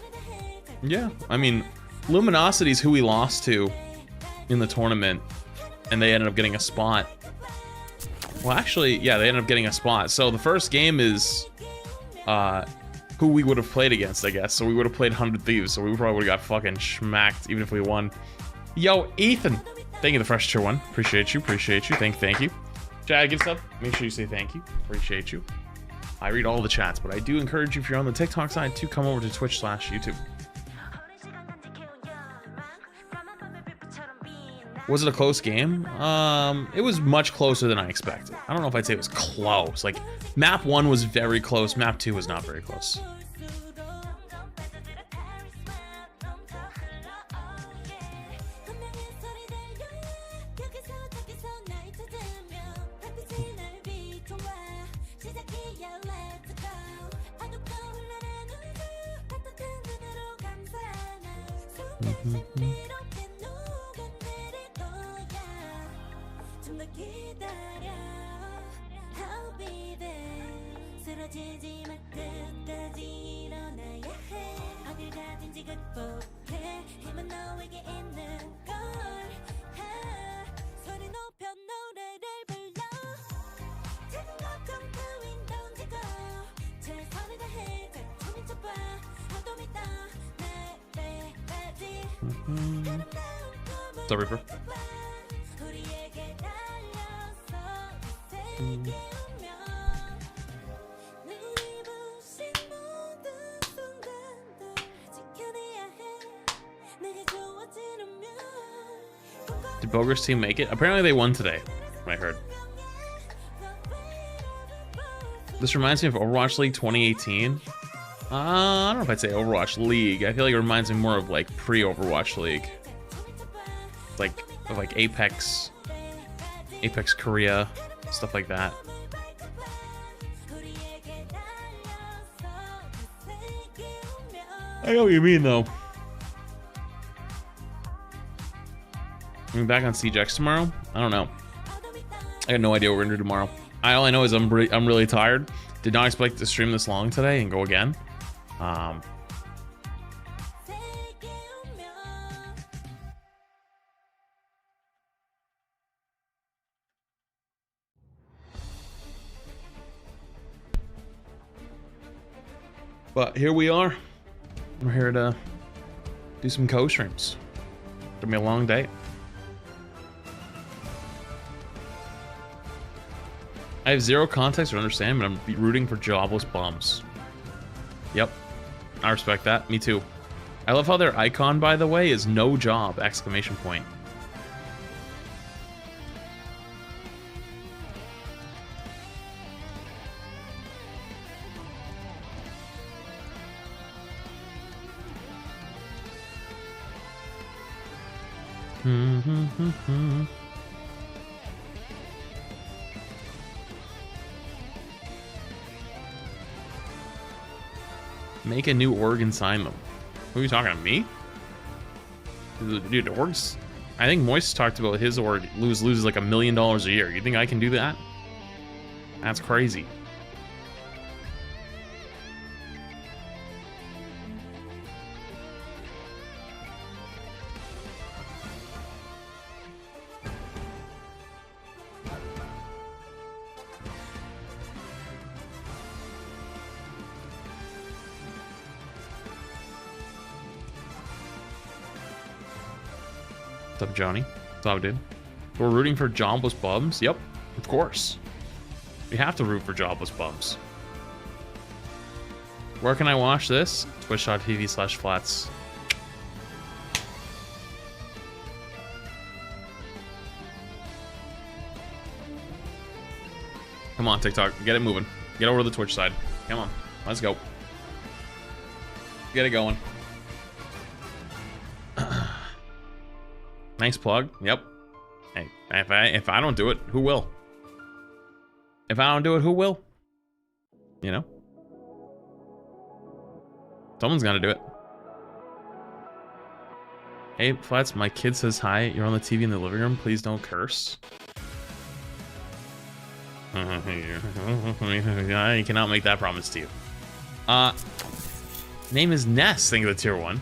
Yeah, I mean, Luminosity's who we lost to in the tournament, and they ended up getting a spot. Well, actually, yeah, they ended up getting a spot. So the first game is who we would have played against, I guess. So we would have played 100 Thieves, so we probably would have got fucking schmacked even if we won. Yo, Ethan, thank you the fresh tier 1. Appreciate you. Thank you. Chad, give us up. Make sure you say thank you. Appreciate you. I read all the chats, but I do encourage you, if you're on the TikTok side, to come over to Twitch/YouTube. Was it a close game? It was much closer than I expected. I don't know if I'd say it was close. Like, map 1 was very close. Map 2 was not very close. What's up, Reaper? Did Boger's team make it? Apparently they won today, I heard. This reminds me of Overwatch League 2018. I don't know if I'd say Overwatch League. I feel like it reminds me more of like pre-Overwatch League. Like Apex Korea, stuff like that. I know what you mean though. I'm back on CJX tomorrow. I don't know. I got no idea what we're gonna do tomorrow. All I know is I'm really tired. Did not expect to stream this long today and go again. But here we are. We're here to do some co-streams. It's gonna be a long day. I have zero context or understanding, but I'm rooting for jobless bums. Yep, I respect that. Me too. I love how their icon, by the way, is no job! Exclamation point. Make a new org and sign them. Who are you talking to, me? Dude, orgs. I think Moist talked about his org loses like $1 million a year. You think I can do that? That's crazy. What's up, Johnny? What's up, dude? We're rooting for jobless bums? Yep, of course. We have to root for jobless bums. Where can I watch this? Twitch.tv/flats. Come on, TikTok. Get it moving. Get over to the Twitch side. Come on. Let's go. Get it going. Nice plug. Yep. Hey, if I don't do it, who will? If I don't do it, who will? You know? Someone's gonna do it. Hey, Flats, my kid says hi. You're on the TV in the living room. Please don't curse. I cannot make that promise to you. Name is Ness. Think of the tier 1.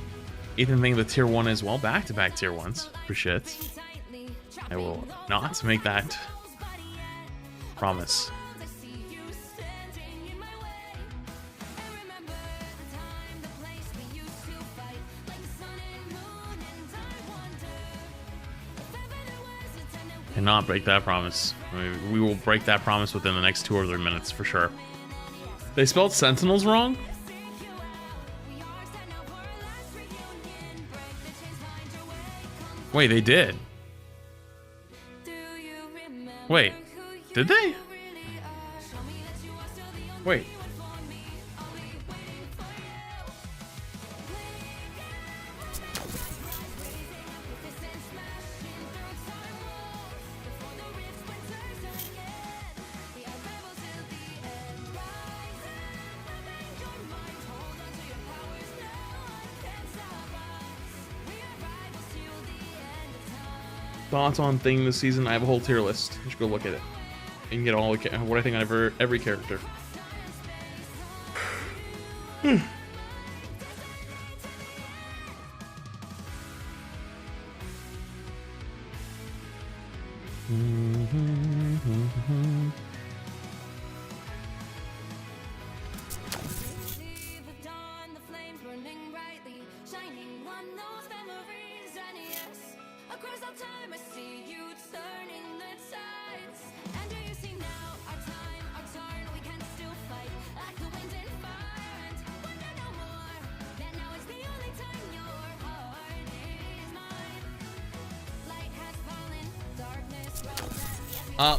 Ethan, think of the tier 1 as well. Back-to-back tier 1s. Appreciate it. I will not make that promise. Cannot break that promise. We will break that promise within the next 2 or 3 minutes for sure. They spelled Sentinels wrong? Wait, they did. Wait, did they? Wait. Thoughts on thing this season? I have a whole tier list. You should go look at it. You can get all the what I think on every character.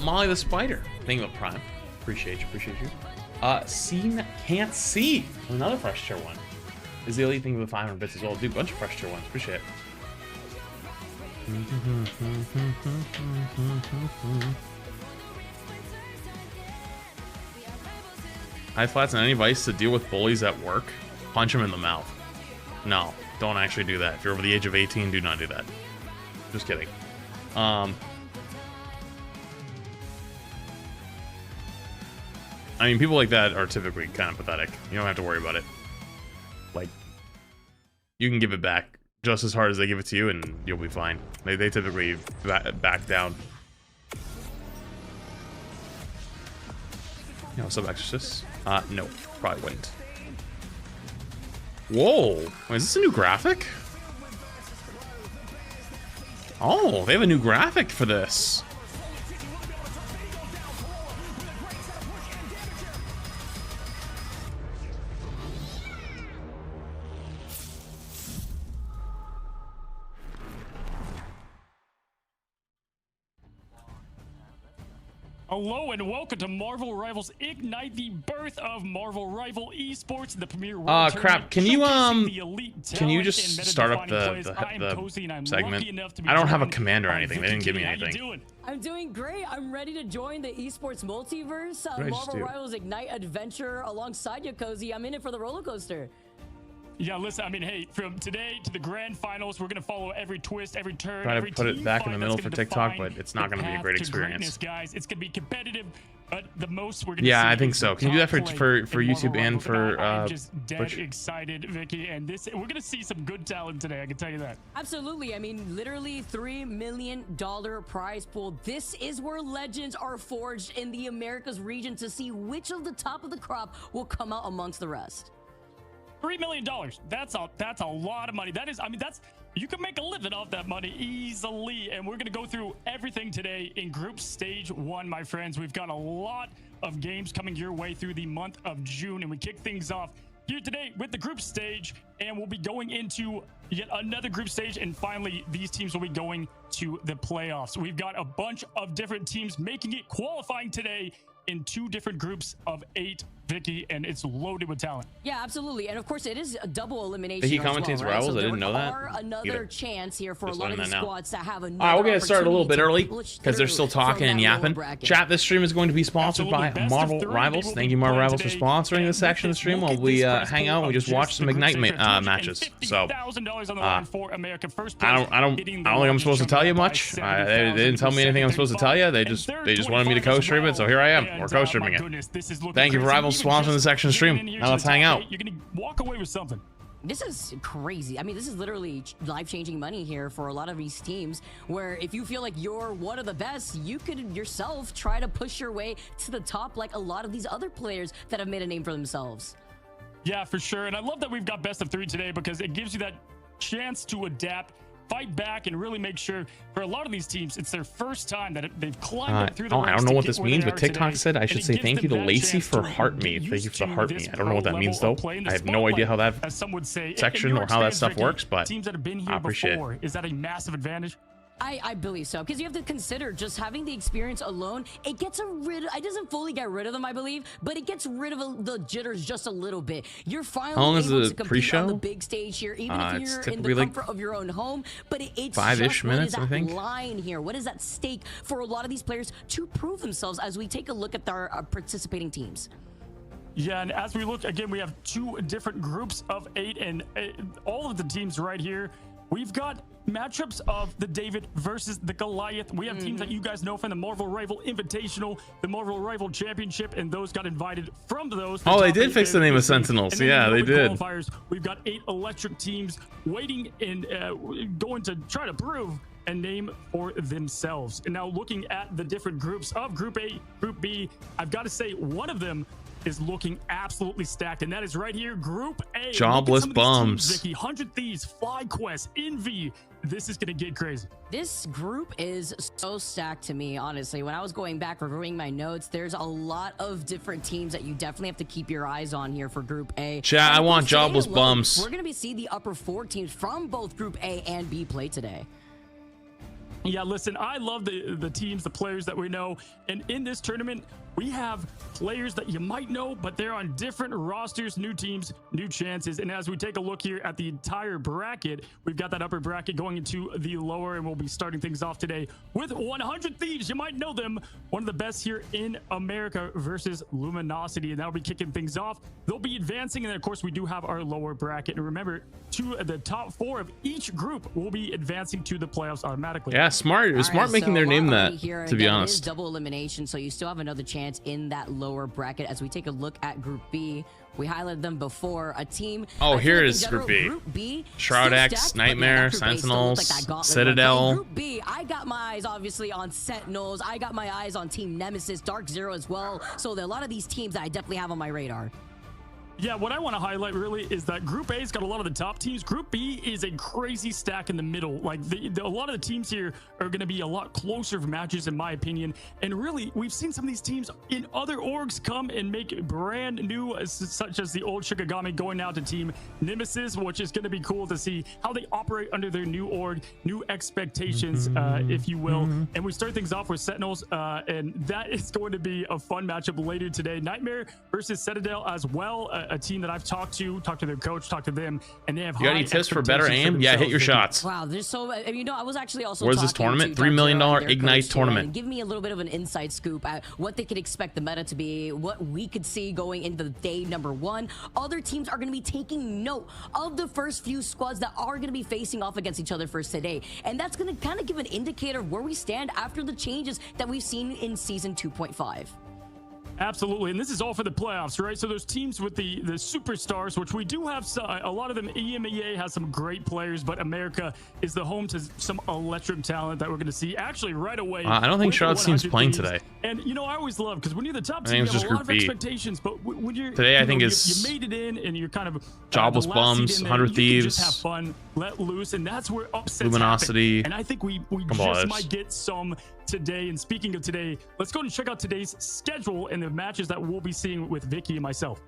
Molly the Spider. Thank you, Prime. Appreciate you. Seen Can't See. Another fresh tier one. Is the elite thing with 500 bits as well. Do a bunch of fresh tier ones. Appreciate it. High flats and any advice to deal with bullies at work? Punch them in the mouth. No, don't actually do that. If you're over the age of 18, do not do that. Just kidding. I mean, people like that are typically kind of pathetic. You don't have to worry about it. Like, you can give it back just as hard as they give it to you, and you'll be fine. They typically back down. You know, sub exorcists? No, probably wouldn't. Whoa, wait, is this a new graphic? Oh, they have a new graphic for this. Hello and welcome to Marvel Rivals Ignite, the birth of Marvel Rival Esports, the premier crap, can you just start up the segment? I don't have a command or anything. They didn't give me anything. I'm doing great. I'm ready to join the esports multiverse, Marvel Rivals Ignite adventure alongside you, Cozy. I'm in it for the roller coaster. Yeah, listen, I mean, hey, from today to the grand finals, we're going to follow every twist, every turn, Try to every put it back in the middle for TikTok, but it's not going to be a great experience. Guys, it's going to be competitive, but the most we're going to Yeah, I think so. Can you do that for YouTube and for I'm just dead excited, Vicky, and this we're going to see some good talent today, I can tell you that. Absolutely. I mean, literally $3 million prize pool. This is where legends are forged in the Americas region to see which of the top of the crop will come out amongst the rest. $3 million. That's a lot of money. That is, I mean, you can make a living off that money easily. And we're going to go through everything today in group stage 1, my friends. We've got a lot of games coming your way through the month of June, and we kick things off here today with the group stage, and we'll be going into yet another group stage, and finally these teams will be going to the playoffs. We've got a bunch of different teams making it qualifying today in 2 different groups of 8, Vicky, and it's loaded with talent. Yeah, absolutely. And of course, it is a double elimination. Vicky commentates Rivals. So I didn't know that. Another chance here for a lot of these squads to have another. All right, we're gonna start a little bit early because they're still talking and yapping. Chat, this stream is going to be sponsored by Marvel Rivals. Thank you, Marvel Rivals, for sponsoring this section of the stream while we hang out and we just watch some Ignite matches. So I don't think I'm supposed to tell you much. They didn't tell me anything I'm supposed to tell you. They just wanted me to co-stream it, so here I am. We're co-streaming it. Thank you for Rivals sponsoring the section stream. Now let's hang out. You're gonna walk away with something. This is crazy. I mean, this is literally life-changing money here for a lot of these teams, where if you feel like you're one of the best, you could yourself try to push your way to the top like a lot of these other players that have made a name for themselves. Yeah, for sure. And I love that we've got best of 3 today because it gives you that chance to adapt, fight back, and really make sure for a lot of these teams it's their first time that they've climbed up through the ranks. I don't know what this means, but TikTok said I should say thank you to Lacey for heart me. Thank you for the heart me. I don't know what that means though. I have no idea how that section or how that stuff works, but teams that have been here I appreciate before, it. is that a massive advantage? I believe so, because you have to consider just having the experience alone. It gets it doesn't fully get rid of them, I believe, but it gets rid of the jitters just a little bit. You're finally able to compete on the big stage here, even if you're in the comfort of your own home. But it's 5-ish minutes, I think. Line here. What is at stake for a lot of these players to prove themselves as we take a look at our participating teams? Yeah, and as we look again, we have 2 different groups of 8, and all of the teams right here. We've got matchups of the David versus the Goliath. We have teams that you guys know from the Marvel Rival Invitational, the Marvel Rival Championship, and those got invited from those. Oh, they did fix the name of Sentinels. Yeah, they did. Qualifiers, we've got 8 electric teams waiting and going to try to prove and name for themselves. And now looking at the different groups of Group A, Group B, I've got to say one of them is looking absolutely stacked, and that is right here, Group A. Jobless bums. Teams, Vicky, 100 Thieves, FlyQuest, Envy. This is gonna get crazy. This group is so stacked to me, honestly. When I was going back reviewing my notes, there's a lot of different teams that you definitely have to keep your eyes on here for Group A. Chat, I want jobless bums. We're gonna see the upper 4 teams from both Group A and B play today. Yeah, listen, I love the teams, the players that we know. And in this tournament, we have players that you might know, but they're on different rosters, new teams, new chances. And as we take a look here at the entire bracket, we've got that upper bracket going into the lower, and we'll be starting things off today with 100 Thieves. You might know them. One of the best here in America versus Luminosity, and that'll be kicking things off. They'll be advancing, and then, of course, we do have our lower bracket. And remember, the top 4 of each group will be advancing to the playoffs automatically. Yeah, smart. It was smart making their name that, to be honest. It is double elimination, so you still have another chance in that lower bracket. As we take a look at Group B, we highlighted them before. A team. Oh, here is Group B. Group B. Shroud X, Nightmare, Sentinels, Citadel. Group B, I got my eyes obviously on Sentinels. I got my eyes on Team Nemesis, Dark Zero as well. So there are a lot of these teams that I definitely have on my radar. Yeah, what I want to highlight really is that Group A's got a lot of the top teams. Group B is a crazy stack in the middle. Like a lot of the teams here are going to be a lot closer for matches, in my opinion. And really, we've seen some of these teams in other orgs come and make brand new, such as the old Shikigami going now to Team Nemesis, which is going to be cool to see how they operate under their new org, new expectations, if you will. And we start things off with Sentinels, and that is going to be a fun matchup later today. Nightmare versus Citadel as well. A team that I've talked to their coach, talked to them, and they have. You got any tips for better aim? Yeah, hit your shots. Wow, there's so. You know, I was actually also. Where's this tournament? $3 million Ignite tournament. Give me a little bit of an inside scoop at what they could expect the meta to be, what we could see going into day number 1. Other teams are going to be taking note of the first few squads that are going to be facing off against each other first today, and that's going to kind of give an indicator of where we stand after the changes that we've seen in season 2.5. Absolutely, and this is all for the playoffs, right? So those teams with the superstars, which we do have a lot of them. EMEA has some great players, but America is the home to some electric talent that we're going to see actually right away. I don't think Shroud Team's playing today. And you know, I always love, because when you're the top team, you have a lot of expectations, but when you're today, I think is you made it in, and you're kind of jobless bums, 100 Thieves, just have fun, let loose, and that's where upsets Luminosity, happen. And I think we just might get some today. And speaking of today, let's go and check out today's schedule and the matches that we'll be seeing with Vicky and myself.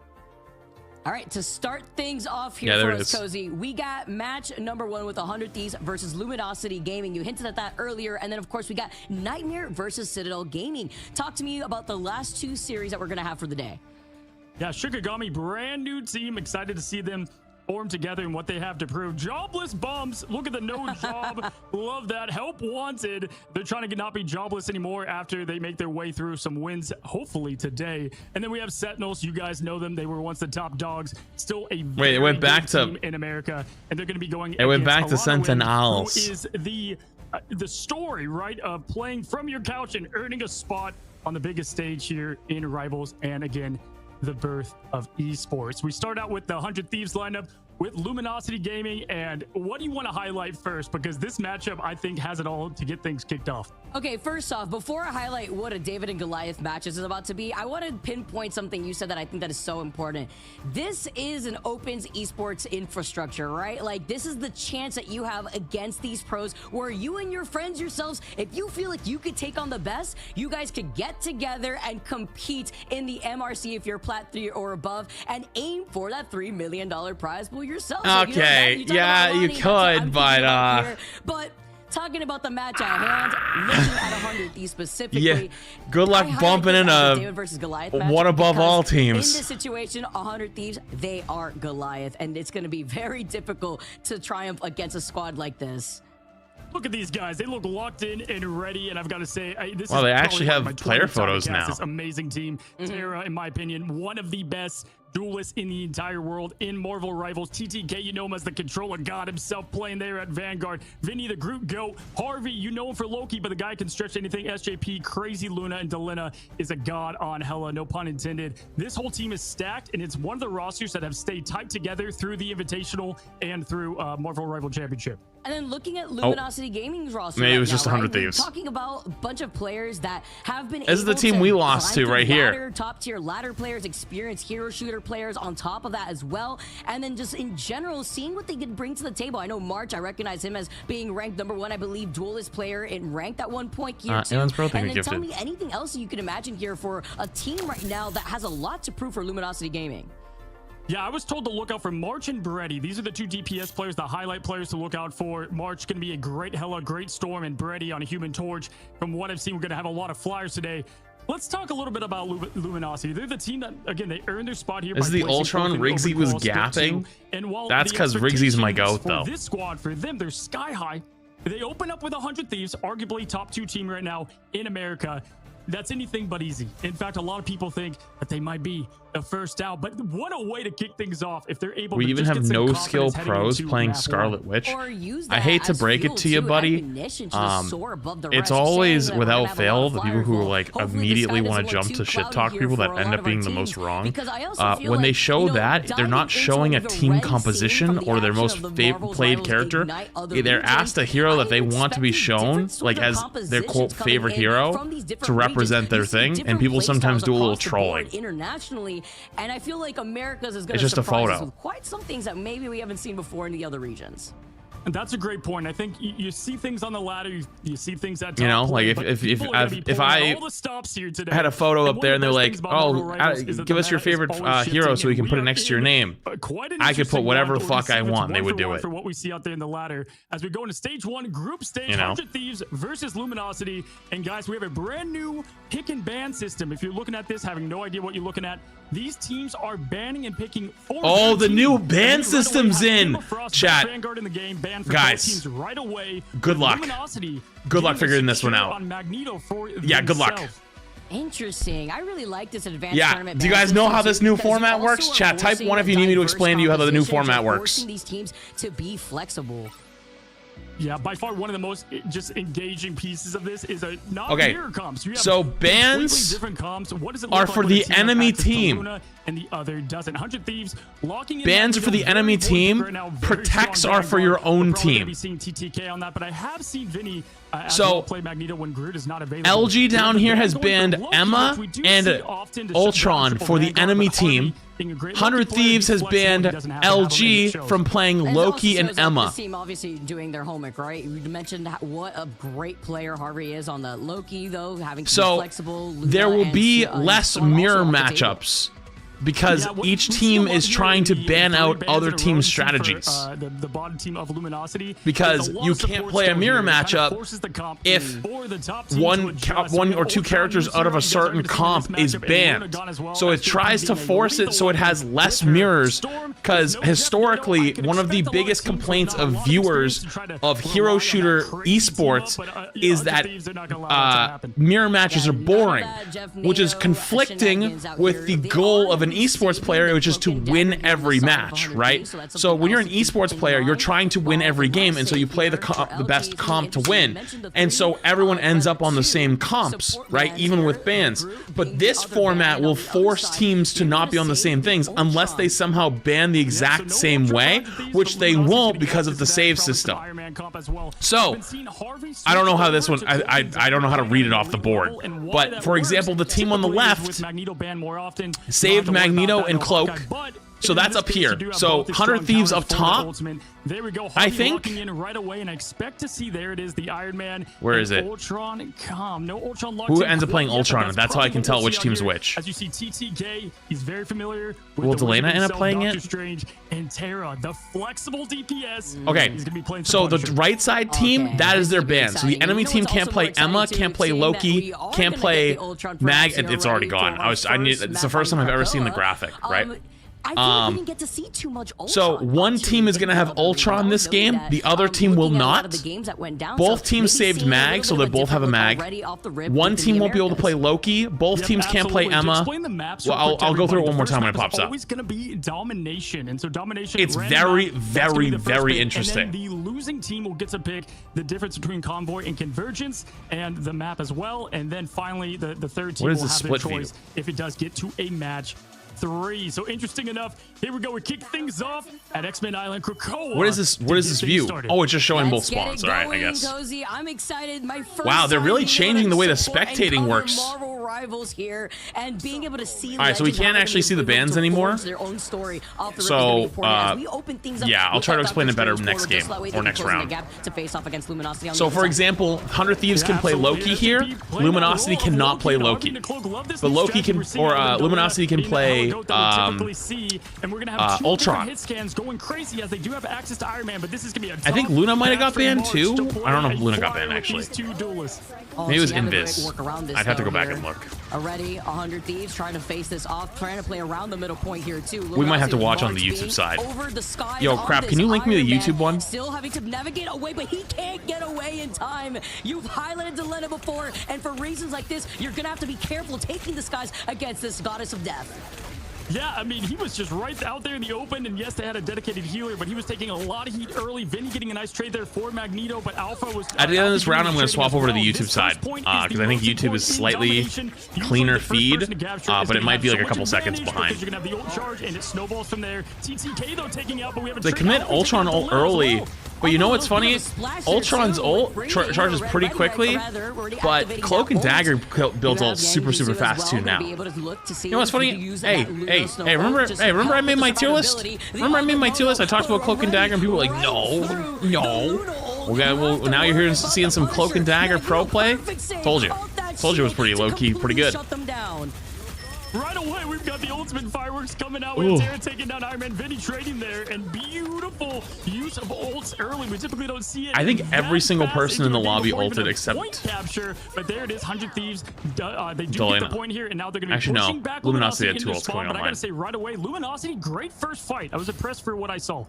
All right, to start things off here for us, Cozy, we got match number 1 with 100 Thieves versus Luminosity Gaming. You hinted at that earlier. And then, of course, we got Nightmare versus Citadel Gaming. Talk to me about the last 2 series that we're going to have for the day. Yeah, Shikigami, brand new team. Excited to see them form together and what they have to prove. Jobless bums. Look at the no job. Love that. Help wanted. They're trying to not be jobless anymore after they make their way through some wins, hopefully today. And then we have Sentinels. You guys know them. They were once the top dogs. Still a very it went back to team in America, and they're going to be going. It went back to Sentinels. Who is the story, right, of playing from your couch and earning a spot on the biggest stage here in Rivals, and again, the birth of esports. We start out with the 100 Thieves lineup with Luminosity Gaming. And what do you want to highlight first? Because this matchup, I think, has it all to get things kicked off. Okay, first off, before I highlight what a David and Goliath match is about to be, I want to pinpoint something you said that I think that is so important. This is an opens esports infrastructure, right? Like, this is the chance that you have against these pros where you and your friends yourselves, if you feel like you could take on the best, you guys could get together and compete in the MRC if you're Plat 3 or above and aim for that $3 million prize pool yourself. Okay, yeah, you could, but talking about the match at hand, looking at 100 Thieves specifically. Yeah, good luck bumping in David versus Goliath match one above all teams. In this situation, 100 Thieves, they are Goliath, and it's going to be very difficult to triumph against a squad like this. Look at these guys. They look locked in and ready. And I've got to say, this well, is they actually have my player photos now. This amazing team. Terra, in my opinion, one of the best duelists in the entire world in Marvel Rivals. TTK, you know him as the controller god himself, playing there at Vanguard. Vinny, the group goat. Harvey, you know him for Loki, but the guy can stretch anything. SJP, Crazy Luna, and Delina is a god on Hela, no pun intended. This whole team is stacked, and it's one of the rosters that have stayed tight together through the Invitational and through Marvel Rival Championship. And then looking at Luminosity Gaming's roster, maybe right it was just now, 100 right? Thieves. We're talking about a bunch of players that have been. This is the team we lost to right here. Top tier ladder players, experienced hero shooter players on top of that as well, and then just in general, seeing what they could bring to the table. I know March, I recognize him as being ranked #1, I believe, duelist player in ranked at one point here too. Ellen's Pro thing And then gifted. tell me anything else you can imagine here for a team right now that has a lot to prove for Luminosity Gaming. Yeah, I was told to look out for March and Brady. These are the two DPS players, the highlight players to look out for. March going to be a great Hela, great Storm, and Brady on a Human Torch. From what I've seen, we're going to have a lot of flyers today. Let's talk a little bit about Luminosity. They're the team that, again, they earned their spot here. Is the Ultron Riggsy was gapping? That's because Riggsy's my goat, though. This squad, for them, they're sky high. They open up with 100 Thieves, arguably top 2 team right now in America. That's anything but easy. In fact, a lot of people think that they might be the first out, but what a way to kick things off if they're able to. We even just have get some no skill confidence heading pros into playing map Scarlet one. Witch. Or use I that hate to as break fuel it to you, too, buddy. ammunition to just soar above the It's rest. Just always saying that we're gonna without have a lot fail of the people who fireballs. like Hopefully this immediately guy want to doesn't jump look to too shit cloudy talk here people for that a end lot up of our being the teams, most wrong. because I also feel When they like, show you know, that, they're not diving showing a into the team red composition scene from or the their action most of the Marvel's played Rivals character. Ignite other They're regions. asked a hero that they I'm want to be expecting shown, different like sort of as their quote compositions coming favorite in hero, from these to different represent their regions. You see thing, and different people play sometimes styles do a little across the board trolling. internationally, and I feel like America's is going It's to just a surprise us photo. with quite some things that maybe we haven't seen before in the other regions. And that's a great point. I think you see things on the ladder, you see things at top. You know, like play, if but if people are gonna be if pulling I all the stops here today. had a photo up one there of and the they're best like, things about Marvel oh, Rivals is that give the us your map is favorite always hero shifting, so we can and put it are next to your in name. Quite an I could put interesting whatever one, the but we're fuck I gonna see want, they one would for do one it. for what we see out there in the ladder as we go into stage 1, group stage, You know? 100 Thieves versus Luminosity. And guys, we have a brand new pick and ban system. If you're looking at this, having no idea what you're looking at, these teams are banning and picking 4. Oh, the new And ban we right away system's have in. Game of Frost, Chat. Vanguard in the game, ban for Guys, both teams right away. good luck. Luminosity Good luck getting figuring this one secure out. on Magneto for Yeah, good luck. themselves. Interesting. I really like this advanced Yeah. tournament. Do you guys know how this new format works? Chat, type 1 if you need me to explain to you how the new format works. Forcing these teams to be flexible. Yeah, by far one of the most just engaging pieces of this is a not Okay, mirror comps. You have so completely bans different comps. What does it are look for like when the a team has enemy access to team. Luna and the other doesn't? 100 Thieves locking in Bans Magneto, for the very enemy important team, right now, very protects strong are for your Vanguard. own We're probably gonna team. be seeing TTK on that, but I have seen Vinny as So, well play Magneto when Groot is not available. LG down here has Going for banned Loki, Emma which we do and see often to shut down Ultron triple for the Vanguard, enemy but Harvey team. being a great 100 Loki player, Thieves he's has flexible, banned he doesn't have to have them, and it LG shows. from playing And it Loki also and shows, like, Emma. this team obviously doing their homework, right? You mentioned what a great player Harvey is on the Loki, though, having to be So flexible. there Luna will and be Storm less also mirror off the table. matchups because Yeah, what- each we see a team lot is here trying in to the ban three out bans other in a row teams' you see for, strategies. the bottom team of Luminosity. Because There's a lot you of can't support play a still mirror here. It kind of matchup forces the comp if for the top team to one adjust. one We have or two Ultron characters Lucy out of a already does certain everything in comp this is matchup, and Luna banned. gone as well So it after tries to being a force it lethal so it has weapon less with her. mirrors Storm, because no Jeff historically Nadeau. I can one of the expect a lot biggest teams with complaints not a of lot viewers experience to try to of rely hero on that shooter crazy esports team up, but, is 100 that Thieves, they're not gonna allow that to happen. mirror matches Yeah, are none of boring, that Jeff which is Nadeau conflicting shenanigans out with here. the They goal are of an gonna be esports seeing player, which is to Cloak and win Dagger every being the match, side of 100 right? Thieves, so that's So something when you're an else to keep esports in player, you're mind. trying to win While every the game, and so you last play the safety for the best LG, comp to you win. mentioned the And so three, everyone ends up on the two same comps, support right? bans Even here, with bans. Groot being But the this other format ban will on the other force side. teams to You're not gonna be on the save same things Ultron. unless they somehow ban the exact so no same Ultron way, 100 Thieves, which but they Luminosity won't can because get of the to that, save probably system. Iron Man comp as well. So, I've been seeing Harvey I don't know how this switch one, over to I Tokens don't know how to and read it off the board. and why But that for works example, the team on the typically is left with Magneto ban more often. saved Don't have to worry Magneto about that and in Cloak Hawkeye, but So that's up here. So 100 Thieves up top. There we go. I think. Locking in right away, and I expect to see there it is, the Iron Man. Where is it? Ultron. No Ultron locked Who in ends up playing quite yet, but Ultron? That's how I can tell which team's which. As you see, TTK, he's very familiar with Will the Delana end up playing Doctor it? Strange and Terra, the flexible DPS. Okay, He's gonna be playing so the Punisher. right side team, Okay, that is this their is gonna be ban. So the exciting. enemy You know team what's can't also play more exciting Emma, too, can't play seeing that Loki, we are can't gonna play get the Ultron Mag. products, It's you know, already ready gone. for I our need. first It's the first time I've ever seen the graphic, right? I think we didn't get to see too much Ultron. So one team is gonna have Ultron this game. The other team will not. Both teams saved Mag, so they both have a Mag. One team won't be able to play Loki. Both teams can't play absolutely. To Emma. explain the maps Well, real quick to I'll go through it everybody, one more the time first when it map pops is up. always going to be domination, and so domination. It's random very, map, that's gonna be the first very pick, interesting. And then the losing team will get to pick the difference between Convoy and Convergence, and the map as well. And then finally, the third team What is will the have their split view? choice if it does get to a match 3. So interesting enough. Here we go. We kick things off at X-Men Island, Krakoa. What is this? What is this view? Oh, it's just showing both spawns. All right, I guess. Cozy. I'm excited. My first Wow, they're really time changing the way the support and spectating cover works. Marvel Rivals here, and being able to see. All right, so we Legends, can't how actually they're see the gonna be able bands to anymore. forge their own story off the rip is So, gonna be important as we open things up yeah, I'll with try to that explain it Doctor better Strange next portal, game just that way they or can next close the round. gap to face off against Luminosity on So, the for other side. example, 100 Thieves can play Absolutely. Loki here. SCP playing Luminosity the role of cannot play and Loki. Arvin the Cloak love this But new Loki strategy can, we're seeing or out of Luminosity can being the play Hell Goat that we typically see, and we're gonna have two Ultron. different hit scans going crazy as they do have access to Iron Man, but this is gonna be a I think tough Luna might have got match for banned March too. to I don't know if play Luna got fire banned with actually. these two duelists. Oh, Maybe it was so you have a great Invis. work around this I'd have to though go back here. and look. Already 100 Thieves trying to face this off, trying to play around the middle point here too. We might have to watch on the Luminosity YouTube side. over the skies Yo, on crap, this can you link me the Iron YouTube Man, one? Still having to navigate away, but he can't get away in time. You've highlighted Delena before, and for reasons like this, you're gonna have to be careful taking the skies against this goddess of death. Yeah, I mean, he was just right out there in the open, and yes, they had a dedicated healer, but he was taking a lot of heat early. Vinny getting a nice trade there for Magneto, but Alpha was... At the end of this Alpha round, I'm going to trading swap as over to the well. YouTube This side first point because the I think most YouTube is important in slightly domination. Usually cleaner the first feed, person to capture but is it gonna might have be so like a much couple seconds advantage behind. because you're going to have the ult charge, and it snowballs from there. TTK, though, taking out, but we have a They trade. commit Alpha taking Ultron out ult Delena as early, well. but you know what's Oh, funny? look at the splash there, Ultron's too. ult Bring it charges in, pretty ready, quickly, rather, we're already but activating Cloak that and ult. Dagger builds You ult have super Yang Yuzu as fast too well, gonna now. be able to look to see You know what's if we funny? can use Hey, that Ludo hey, Snow hey, remember, ult just hey, to remember I help made with my the tier list? survivability. The Remember I made my other tier list? I Ludo talked about Cloak and Dagger, and people were like, right no, through. no. Ludo ult. Okay, well, now you're here seeing some Cloak and Dagger pro play. Told you. Told you it was pretty low key, pretty good. Shut them down. Right away, we've got the ultimate fireworks coming out Ooh. with Terra taking down Iron Man, Vinny trading there, and beautiful use of ults early. We typically don't see it. I think every that single fast person in into the a game lobby before even ulted a except point capture, but there it is, 100 Thieves. They do Delena. get the point here, and now they're going to be Actually, no. pushing back Luminosity had into two the ults spawn, going but I online. gotta say right away, Luminosity, great first fight. I was impressed for what I saw.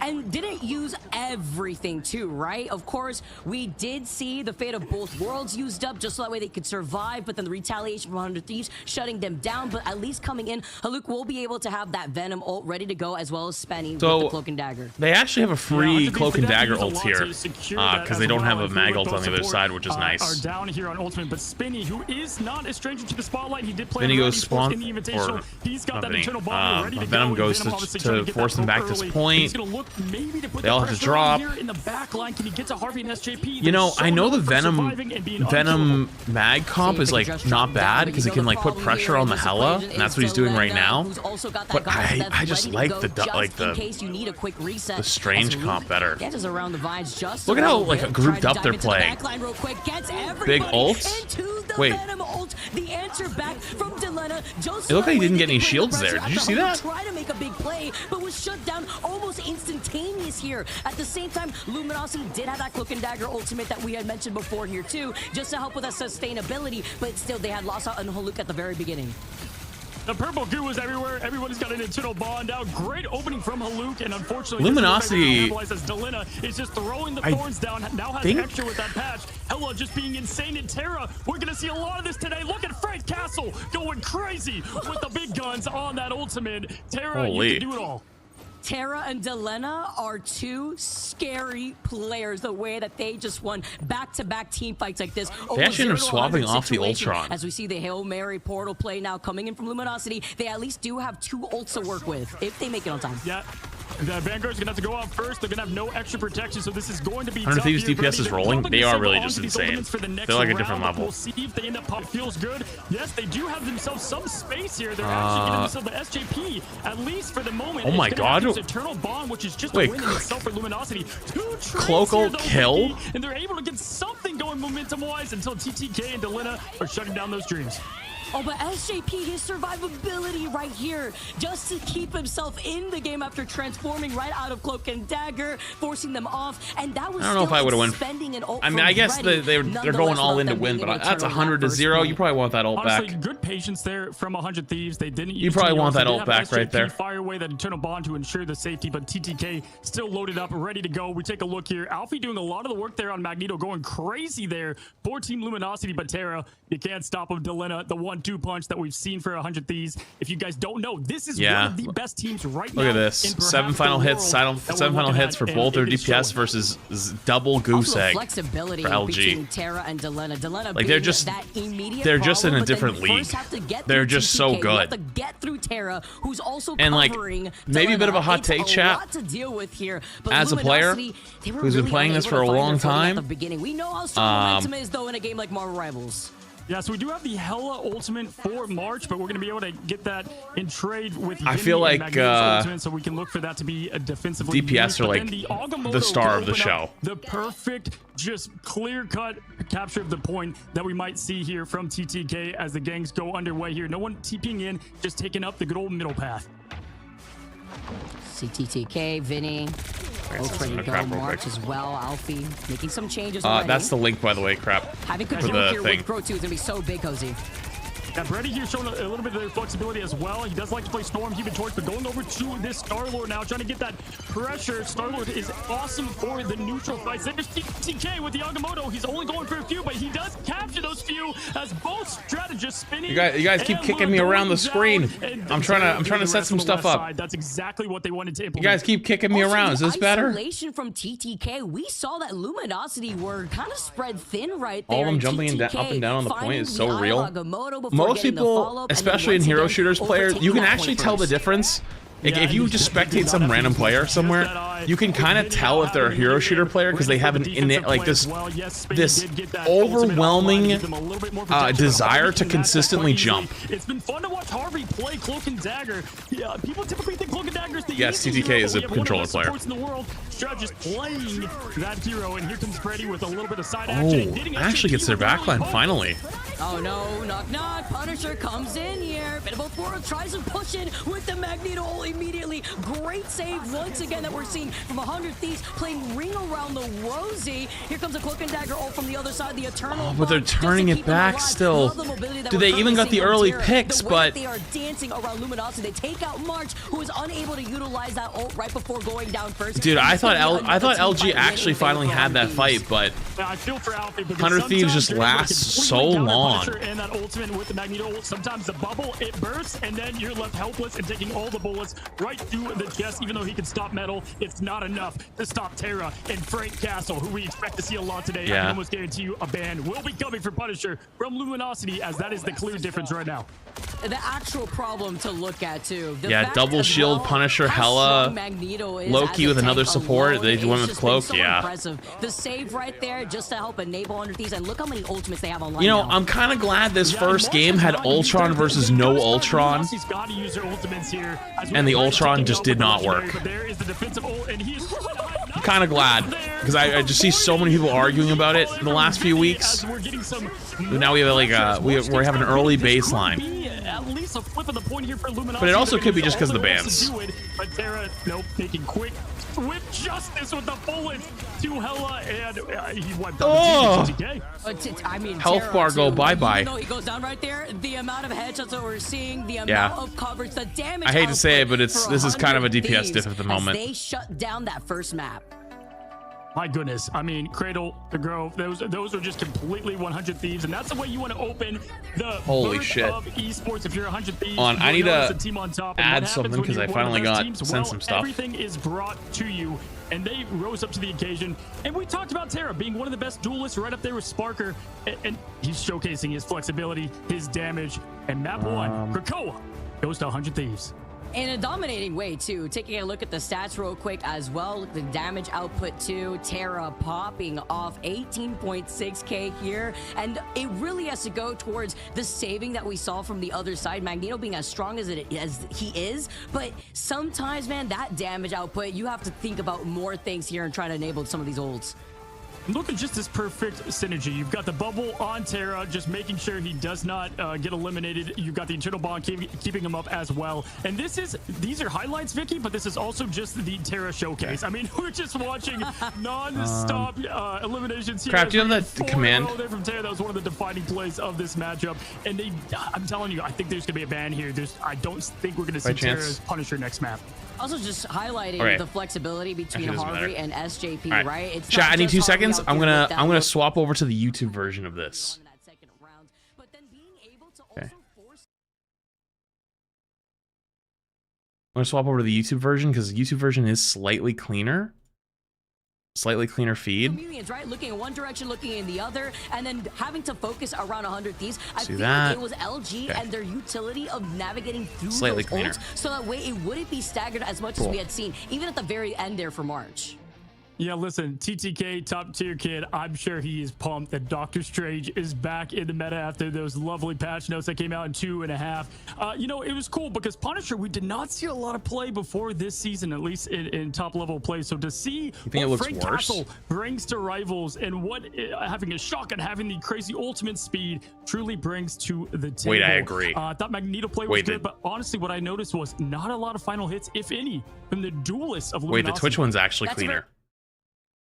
And didn't use everything too, right? Of course, we did see the fate of both worlds used up just so that way they could survive, but then the retaliation from 100 Thieves shutting them down, but at least coming in, Haluk will be able to have that Venom ult ready to go as well as Spenny with the Cloak and Dagger. They actually have a free Yeah, Cloak and they have to Dagger use a ult lot here to secure that because as they don't well. have a If we mag look, ult on both the other support, side, which is nice. Are down here on Ultimate, but Spinny, who is not a stranger to the spotlight, he did play Vinny in goes esports spawn, in the Invitational. or He's got not that Vinny. internal bomb ready to Venom go. goes Venom to obviously trying get force that them back poke to this early. point. He's gonna look maybe to put They the all have to pressure on drop. here in the back line. Can he get to Harvey and SJP? You know, They're so I know the known for surviving and being Venom mag comp See if is they like can just not drop down, bad but because you it know can the like put problem pressure here on in the this Hela, equation and that's is what he's doing right Delena, now. who's also got that But goddess I that's just ready to like go the just in case you need a quick reset. Strange As comp Luke better. Gets around the vines just Look a at how, little like, bit, grouped trying up to they're dive into the playing. back line real quick, gets Big everybody ults? into the Wait. Venom ult. The answer back from Delena. It looked like he didn't get any shields there. Did you see that? Try to make a big play, but was shut down almost instantaneous here. At the same time, Luminosity did have that Cloak and Dagger ultimate that we had mentioned before here too, just to help with that sustainability, but still they had lost out on Haluk at the very beginning. The purple goo is everywhere. Everybody's got an internal bond out. Great opening from Haluk, and unfortunately, Luminosity- as Delena is just throwing the I thorns down. Now has think- extra with that patch. Hella just being insane in Terra. We're gonna see a lot of this today. Look at Frank Castle going crazy with the big guns on that ultimate. Terra, Holy. you can do it all. Terra and Delena are two scary players, the way that they just won back-to-back team fights like this. They actually end up swapping off the situation. Ultron. As we see the Hail Mary portal play now coming in from Luminosity, they at least do have two ults to work with if they make it on time. Yeah. The Vanguard's gonna have to go out first. They're gonna have no extra protection, so this is going to be 100 tough Thieves here. DPS is rolling. They are really just insane. They're like a different level. We'll see if they end up feels good. Yes, they do have themselves some space here. They're actually getting themselves the SJP, at least for the moment. Oh my god. Eternal Bond, which is just a win in itself for Luminosity. Cloacal kill? And they're able to get something going momentum-wise until TTK and Delina are shutting down those dreams. Oh, but SJP, his survivability right here, just to keep himself in the game after transforming right out of Cloak and Dagger, forcing them off, and that was I don't know if I would have won. I mean, I guess they're going all in to win, but that's 100 to 0. You probably want that ult back. Honestly, good patience there from 100 Thieves. They didn't. You probably want that ult back right there. Fire away that Eternal Bond to ensure the safety, but TTK still loaded up, ready to go. We take a look here. Alfie doing a lot of the work there on Magneto, going crazy there for Team Luminosity, but Terra, you can't stop him. Delina, the 1-2 punch that we've seen for 100 Thieves. If you guys don't know, this is one of the best teams right now. Look at this. 7 final hits, 7 final hits for both their DPS versus double goose egg flexibility for LG. Between Terra and Delina. Like they're just in a different league. They're just so good. You have to get through Terra, who's also and like maybe a bit of a hot take, chat. To deal with here, as a player who's been playing this for a long time, we know how strong momentum is though in a game like Marvel Rivals. Yeah, so we do have the Hella ultimate for March, but we're going to be able to get that in trade with I feel like ultimate, so we can look for that to be a defensively DPS are like the star of the show. The perfect, just clear-cut capture of the point that we might see here from TTK as the gangs go underway here. No one TPing in, just taking up the good old middle path. CTTK, Vinny, March as well, Alfie, making some changes already. That's the link, by the way, crap. Having control here with Pro 2 is going to be so big, Cozy. Yeah, Brady here showing a little bit of their flexibility as well. He does like to play Storm, Human Torch, but going over to this Star-Lord now, trying to get that pressure. Star-Lord is awesome for the neutral fights. Then there's TK with the Agamotto. He's only going for a few, but he does capture those few as both strategists spinning. You guys keep kicking me around the screen. I'm trying to set some stuff up. That's exactly what they wanted to implement. You guys keep kicking me around. Is this better? Isolation from TTK, we saw that Luminosity were kind of spread thin right there. All of them jumping up and down on the point is so real. Most people, especially in hero shooters players, you can actually tell the difference. If you just spectate some random player somewhere, you can kind of tell if they're a hero shooter player because they have an innate, like this overwhelming desire to consistently jump. It's been fun to watch Harvey play Cloak and Dagger. Yeah, people typically think Cloak and Dagger is the yes, TTK is a controller player. In the world, just playing that hero, and here comes Freddy with a little bit of side action. Actually gets their backline finally. Oh no, knock knock. Punisher comes in here. Bit of a forward, tries to push in with the Magneto immediately. Great save once again that we're seeing from 100 Thieves playing ring around the Rosy. Here comes a Cloak and Dagger ult from the other side, the Eternal. But they're turning it back still. Do they even got the early picks? But they are dancing around Luminosity. They take out March, who is unable to utilize that ult right before going down first. Dude, I thought LG actually finally had that fight, but 100 Thieves just lasts so long. And that ultimate with the Magneto ult, sometimes the bubble, it bursts, and then you're left helpless and taking all the bullets right through the chest. Even though he can stop metal, it's not enough to stop Terra and Frank Castle, who we expect to see a lot today. I can almost guarantee you a ban will be coming for Punisher from Luminosity, as that is the clear difference right now. The actual problem to look at too. Double shield, Punisher, Hella, Loki with another support. They went with Cloak. So impressive. The save right there just to help enable 100 Thieves, and look how many ultimates they have online. You know, I'm kind of glad this first game had Ultron versus no Ultron, and the Ultron just did not work. I'm kind of glad because I just see so many people arguing about it in the last few weeks. Now we have like we have an early baseline. But it also could be just because of the bans. But Terra, nope, taking quick with justice with the bullet to Hella, and he wiped out the TTK. I mean, health bar go bye-bye. He goes down right there. The amount of headshots that we're seeing, the amount of coverage, the damage. I hate to say it, but this is kind of a DPS diff at the moment. They shut down that first map. My goodness, I mean, Cradle to Grove, those are just completely 100 Thieves, and that's the way you want to open the holy shit of esports. If you're 100 Thieves, I need to team on top. add something because I finally got sent some stuff. Everything is brought to you, and they rose up to the occasion. And we talked about Terra being one of the best duelists, right up there with Sparker, and he's showcasing his flexibility, his damage. And map one, Krakoa goes to 100 Thieves. In a dominating way too. Taking a look at the stats real quick as well, the damage output too. Terra popping off 18.6k here, and it really has to go towards the saving that we saw from the other side. Magneto being as strong as he is, but sometimes, man, that damage output, you have to think about more things here and try to enable some of these ults. Look at just this perfect synergy. You've got the bubble on Terra, just making sure he does not get eliminated. You've got the internal bond keeping him up as well. And these are highlights, Vicky, but this is also just the Terra showcase. I mean, we're just watching non-stop eliminations here. Crap, do you have that command? There from Terra. That was one of the defining plays of this matchup. And I'm telling you, I think there's going to be a ban here. I don't think we're going to see Terra's Punisher next map. Also, just highlighting the flexibility between Harvey and SJP, right? It's chat, I need 2 seconds. I'm gonna swap over to the YouTube version of this. Okay. I'm gonna swap over to the YouTube version because the YouTube version is slightly cleaner. Slightly cleaner feed. Chameleons, right? Looking in one direction, looking in the other, and then having to focus around 100 Thieves. I feel like it was LG and their utility of navigating through slightly those cleaner, ults, so that way it wouldn't be staggered as much as we had seen, even at the very end there for March. Yeah, listen, TTK, top tier kid, I'm sure he is pumped that Doctor Strange is back in the meta after those lovely patch notes that came out in 2.5. You know, it was cool because Punisher, we did not see a lot of play before this season, at least in top level play. So to see what Frank Castle brings to Rivals and what having a shock and having the crazy ultimate speed truly brings to the table. Wait, I agree. I thought Magneto play was good, but honestly, what I noticed was not a lot of final hits, if any, from the duelists of Luminosity. Wait, the Twitch one's actually cleaner.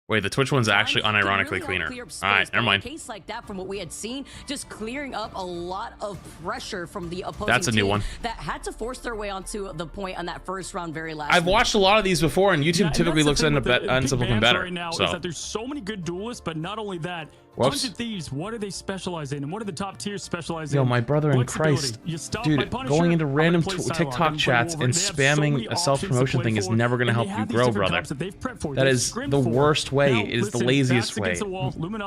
Wait, the Twitch one's actually unironically cleaner. All right, never mind. A case like that, from what we had seen, just clearing up a lot of pressure from the opposing That's a new one. that had to force their way onto the point on that first round very last I've watched a lot of these before, and YouTube typically ends up looking better. Right now is that there's so many good duelists, but not only that, 100 Thieves, what do they specialize in? And what do the top tiers specialize in? Yo, my brother in Christ. Dude, going into random TikTok chats and spamming a self-promotion thing is never going to help you grow, brother. That is the worst way. It is the laziest way.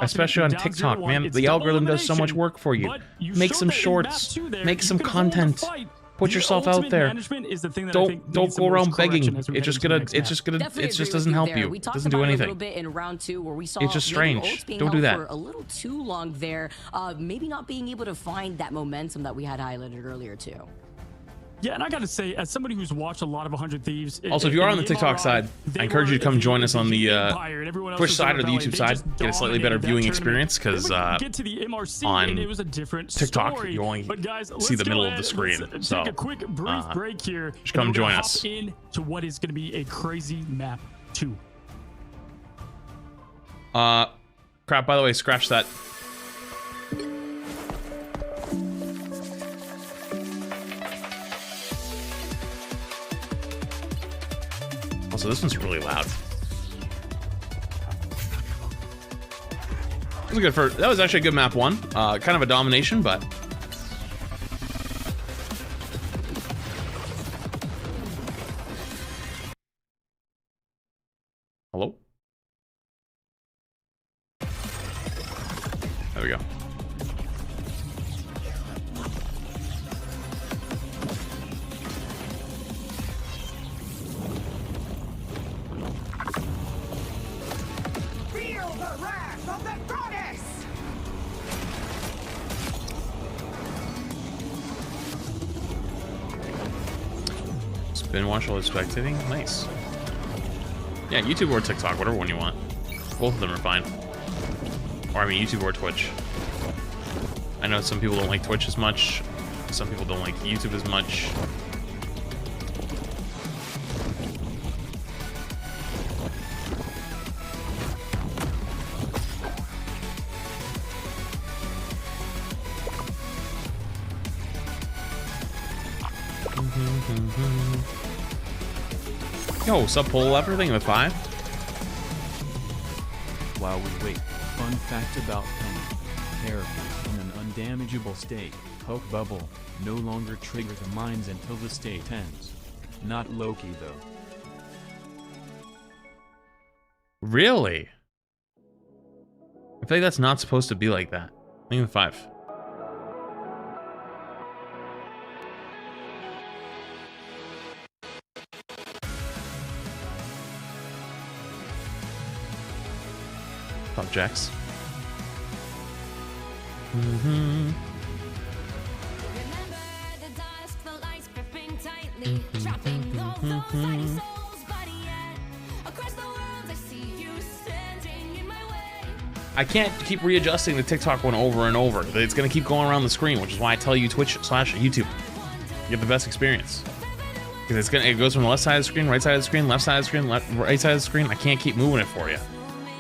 Especially on TikTok, man. The algorithm does so much work for you. Make some shorts. Make some content. Put yourself out there. Don't go around begging. It just doesn't help you. It doesn't do anything. It's just strange. Don't do that. For a little too long there. Maybe not being able to find that momentum that we had highlighted earlier too. Yeah, and I gotta say, as somebody who's watched a lot of 100 Thieves... Also, if you are on the TikTok side, I encourage you to come join us on the Twitch side or the YouTube side. Get a slightly better viewing experience, because on TikTok, you only see the middle of the screen. So, take a quick, brief break here. Just come join us. Hop into what is going to be a crazy map 2. Crap, by the way, scratch that. Also, this one's really loud. That was actually a good map 1. Kind of a domination, but hello? There we go. Spin watch while spectating? Nice. Yeah, YouTube or TikTok, whatever one you want. Both of them are fine. Or I mean YouTube or Twitch. I know some people don't like Twitch as much. Some people don't like YouTube as much. Yo, sub pull everything with 5. While we wait, fun fact about Penny. Therapy in an undamageable state. Poke bubble, no longer trigger the mines until the state ends. Not Loki though. Really? I feel like that's not supposed to be like that. I think with 5. Top Jax. I can't keep readjusting the TikTok one over and over. It's gonna keep going around the screen, which is why I tell you Twitch/YouTube. You get the best experience. Because it goes from the left side of the screen, right side of the screen, left side of the screen, right side of the screen. I can't keep moving it for you.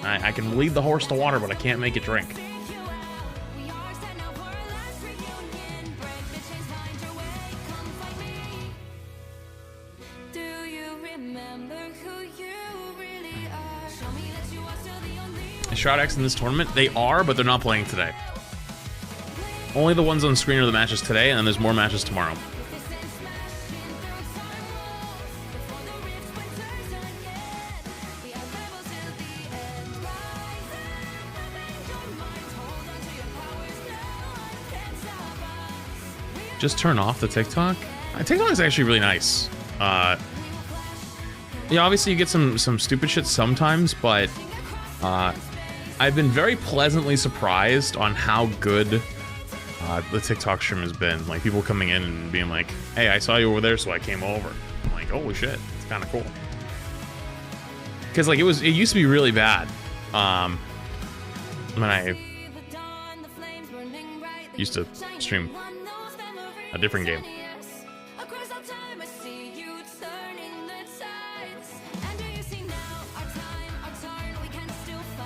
I can lead the horse to water, but I can't make it drink. Is Shroud X in this tournament? They are, but they're not playing today. Only the ones on screen are the matches today, and then there's more matches tomorrow. Just turn off the TikTok. TikTok is actually really nice. Yeah, obviously you get some stupid shit sometimes, but I've been very pleasantly surprised on how good the TikTok stream has been. Like people coming in and being like, "Hey, I saw you over there, so I came over." I'm like, "Holy shit, it's kind of cool." Because like it used to be really bad. When I used to stream a different game.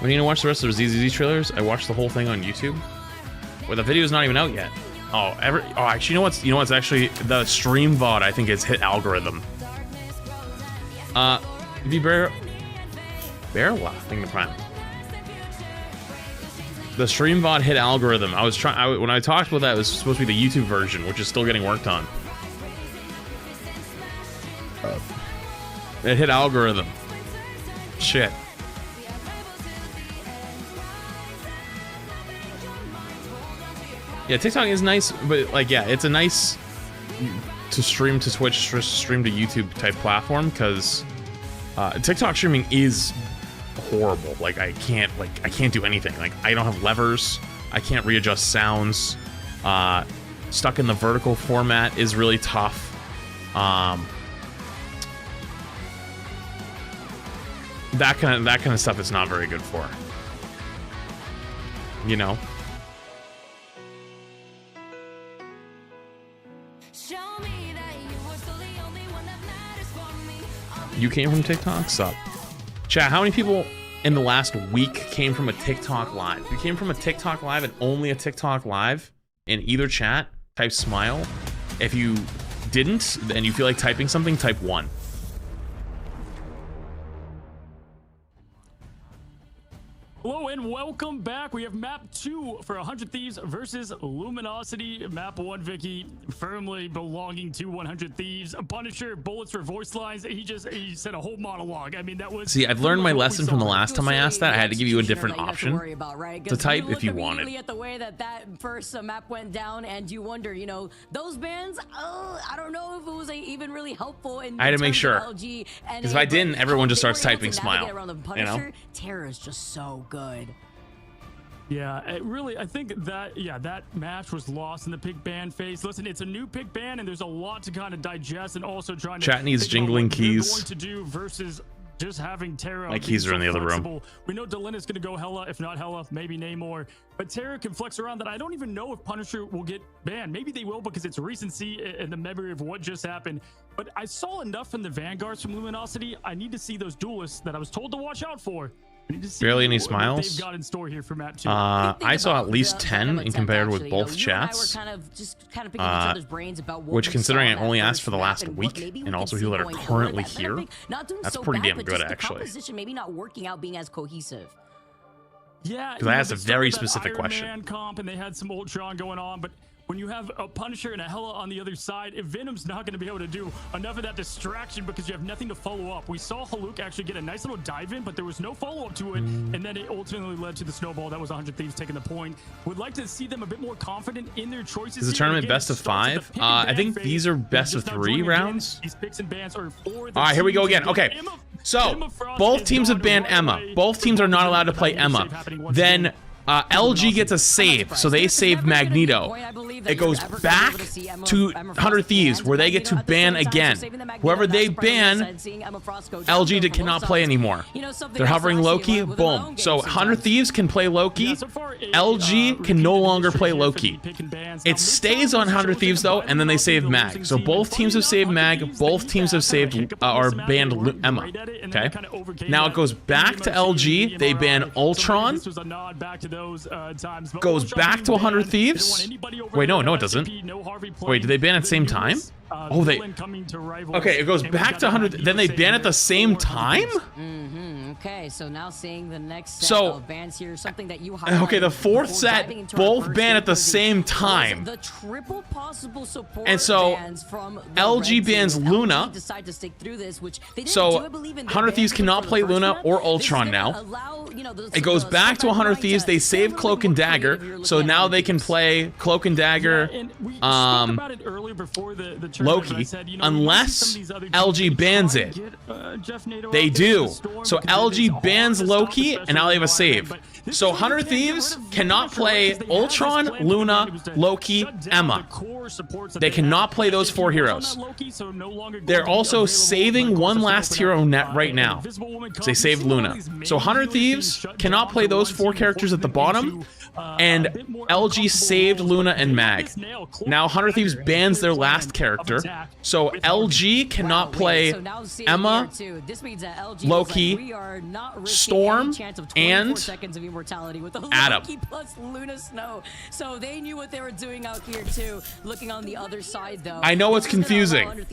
When you watch the rest of the ZZZ trailers, I watched the whole thing on YouTube. Well, the video's not even out yet. Actually, you know what's actually the stream VOD? I think it's hit algorithm. Barrel, I think the prime. The stream VOD hit algorithm. When I talked about that, it was supposed to be the YouTube version, which is still getting worked on. It hit algorithm. Shit. Yeah, TikTok is nice, but like, yeah, it's a nice to stream to Twitch, stream to YouTube type platform, because TikTok streaming is horrible. Like I can't do anything. Like I don't have levers. I can't readjust sounds. Stuck in the vertical format is really tough. That kind of stuff is not very good for. You know. You came from TikTok? Sup? Chat, how many people in the last week came from a TikTok live? If you came from a TikTok live and only a TikTok live in either chat, type smile. If you didn't and you feel like typing something, type 1. Hello and welcome back. We have map 2 for 100 Thieves versus Luminosity. Map 1, Vicky, firmly belonging to 100 Thieves. Punisher, bullets for voice lines. He said a whole monologue. I mean, that was... See, I've learned my lesson from the last time I asked that. I had to give you a different option to type if you wanted. At the way that first map went down, and you wonder, you know, those bans, I don't know if it was even really helpful. I had to make sure. Because if I didn't, everyone just starts typing smile. You know? Terror is just so good. Yeah, it really, I think that, yeah, that match was lost in the pick ban phase. Listen, it's a new pick ban, and there's a lot to kind of digest, and also trying to... Chat needs jingling keys. Going to do versus just having Terra... My keys are in the other room. We know Delina's going to go Hella, if not Hella, maybe Namor. But Terra can flex around that. I don't even know if Punisher will get banned. Maybe they will because it's recency and the memory of what just happened. But I saw enough in the Vanguards from Luminosity. I need to see those duelists that I was told to watch out for. Barely any smiles. They've got in store here for map 2. I saw at least 10 in compared with both chats. Which, considering I only asked for the last week, and also people that are currently here, that's pretty damn good, actually. Maybe not working out, being as cohesive. Yeah, because I asked a very specific question. Man comp, and they had some Ultron going on, but when you have a Punisher and a Hela on the other side, if Venom's not going to be able to do enough of that distraction because you have nothing to follow up. We saw Haluk actually get a nice little dive in, but there was no follow-up to it, and then it ultimately led to the snowball. That was 100 Thieves taking the point. Would like to see them a bit more confident in their choices. Is the tournament best of 5? I think these are best of 3 rounds. All right, here we go again. Okay, so both teams have banned Emma. Both teams are not allowed to play Emma. Then LG gets a save, so they save Magneto. It goes back to 100 Thieves, where they get to ban again. Whoever they ban, LG cannot play anymore. They're hovering Loki, boom. So 100 Thieves can play Loki. LG can no longer play Loki. It stays on 100 Thieves, though, and then they save Mag. So both teams have saved Mag. Both teams have saved or banned Emma. Okay. Now it goes back to LG. They ban Ultron. Goes back to 100 Thieves. Wait, no, it doesn't. Wait, did they ban at the same time? Oh, they... Okay, it goes back to 100... Then they ban at the same time? Okay, so now seeing the next set of bans here, something that you highlighted. Okay, the fourth set, both ban at the same time. The triple possible support and so, from LG bans Luna. Decide to stick through this, which they didn't so, do, I believe, in 100 Thieves cannot play Luna or Ultron now. It goes back to 100 Thieves. They save Cloak and Dagger, so now they can play Cloak and Dagger, Loki, unless LG bans it. They do. So LG bans Loki, and now they have a save. So 100 Thieves cannot play Ultron, Luna, Loki, Emma. They cannot play those 4 heroes. They're also saving one last hero net right now. They saved Luna. So 100 Thieves cannot play those 4 characters at the bottom. And LG saved Luna and Mag. Now 100 Thieves bans their last character. So LG cannot play Emma, Loki, Storm, and Adam. So they knew what they were doing out here too. Looking on the other side though. I know it's confusing,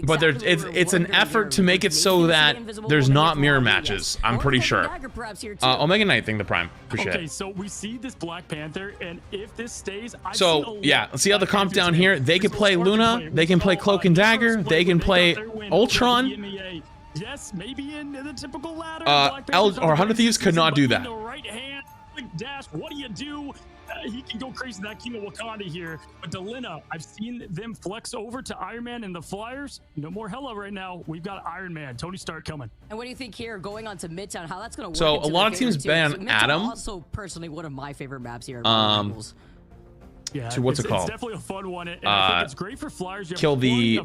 but it's an effort to make it so that there's not mirror matches. I'm pretty sure. Omega Knight thing, the Prime. Appreciate it. Okay, so we see this Black Panther, and if this stays, so yeah, see how the comp down here? They can play Luna, they can play Cloak and Dagger, they can play Ultron. Yes, maybe in the typical ladder. or 100 Thieves could not do that. Right hand, dash. What do you do? He can go crazy, that King of Wakanda here. But Delina, I've seen them flex over to Iron Man and the Flyers. No more Hela right now. We've got Iron Man, Tony Stark coming. And what do you think here, going on to Midtown, how that's going to work? So a lot of teams ban Adam. Also, personally, one of my favorite maps here. Yeah, so what's it called? It's definitely a fun one. And I think it's great for Flyers. You kill the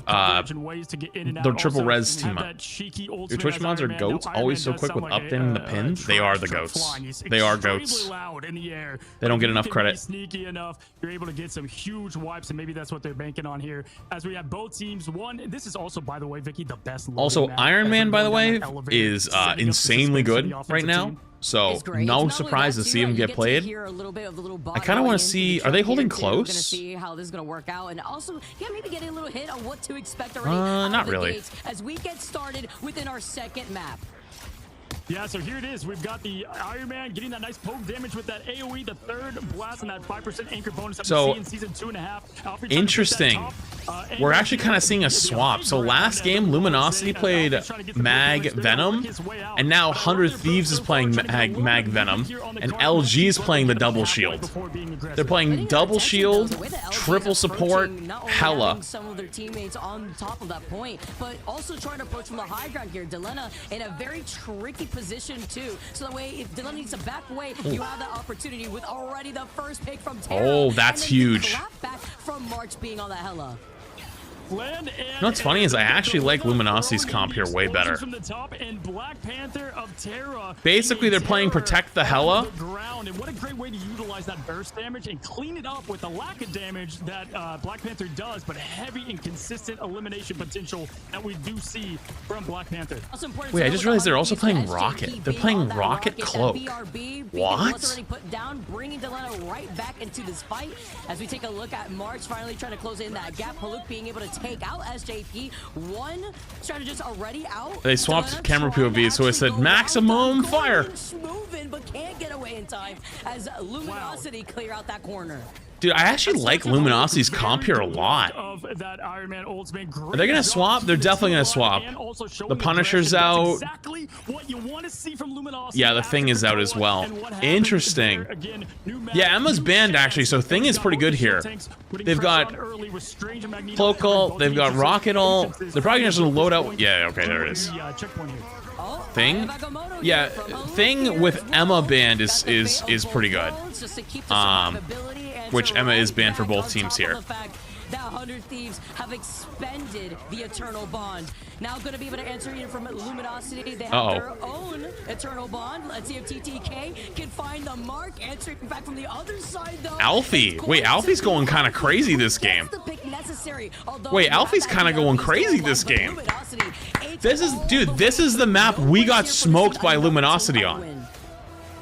ways to get in and out. The triple res team up. Your Twitch mods are goats, always so quick with updating the pins. They are the goats. They are goats. They don't get enough credit. Sneaky enough, you're able to get some huge wipes, and maybe that's what they're banking on here. As we have both teams. One, this is also, by the way, Vicky, the best. Also, Iron Man, by the way, is insanely good right now. So no surprise to see him get played. I kind of want to see, are they holding close? See how this is going to work out, and also, yeah, maybe getting a little hit on what to expect already. Not really. As we get started within our second map. Yeah, so here it is. We've got the Iron Man getting that nice poke damage with that AoE, the third blast, and that 5% anchor bonus that we see in season 2.5. Interesting. We're actually kind of seeing a swap. So last game, Luminosity played Mag Venom, and now 100 Thieves is playing Mag Venom, and LG is playing the double shield. They're playing double shield, triple support, Hela. Some of their teammates on top of that point, but also trying to approach from the high ground here. Delena in a very tricky position too. So that way, if Delena needs to back away, you have that opportunity with already the first pick from Terra. Oh, that's huge. Back from March being on that Hela. You know what's funny is I actually like Luminosity's comp here way better. Basically, they're playing Protect the Hela. And what a great way to utilize that burst damage and clean it up with the lack of damage that Black Panther does, but heavy and consistent elimination potential that we do see from Black Panther. Wait, I just realized they're also playing Rocket. They're playing Rocket Cloak. What? Put down, bringing Delena right back into this fight. As we take a look at March finally trying to close in that gap. Haluk being able to take out SJP. One strategist already out. They swapped camera POV, so I said maximum fire. Moving, but can't get away in time as Luminosity clear out that corner. Dude, I actually like Luminosity's comp here a lot. Are they gonna swap? They're definitely gonna swap. The Punisher's out. Yeah, the Thing is out as well. Interesting. Yeah, Emma's banned actually, so Thing is pretty good here. They've got Cloak Ult, they've got Rocket Ult. They're probably just gonna load out. Yeah, okay, there it is. Thing? Yeah, Thing with Emma banned is pretty good. Which Emma is banned for both teams here. That 100 Thieves have expended the Eternal Bond. Now going to be able to answer in from Luminosity. They have their own Eternal Bond. Let's see if TTK can find the mark. Answering back from the other side, though. Alfie. Wait, Alfie's going kind of crazy this game. Wait, Alfie's kind of going crazy this game. This is, dude, this is the map we got smoked by Luminosity on.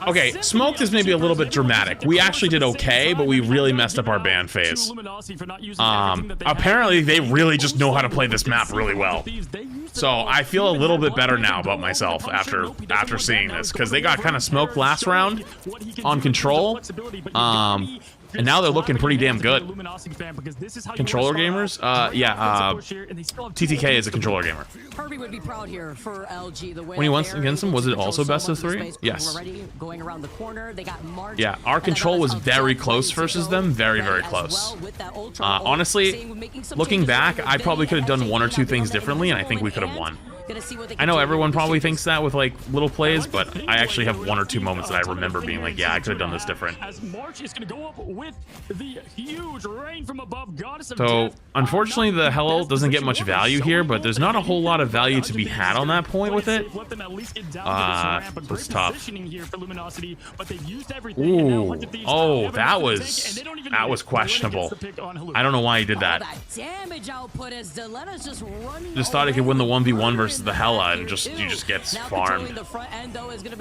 Okay, smoked is maybe a little bit dramatic. We actually did okay, but we really messed up our ban phase. Apparently, they really just know how to play this map really well. So I feel a little bit better now about myself after seeing this, because they got kind of smoked last round on Control. And now they're looking pretty damn good. Controller gamers? Yeah, TTK is a controller gamer. Would be proud here for LG. When he went against them, was it also best of 3? Yes. Yeah, our control was very close versus them. Very, very close. Honestly, looking back, I probably could have done 1 or 2 things differently, and I think we could have won. I know everyone probably thinks that with like little plays, but I actually have 1 or 2 moments that I remember being like, yeah, I could have done this different. So unfortunately, the Hello doesn't get much value here, but there's not a whole lot of value to be had on that point with it. It's tough. Ooh, oh, that was questionable. I don't know why he did that. Just thought he could win the 1v1 versus the Hella and you just get farmed.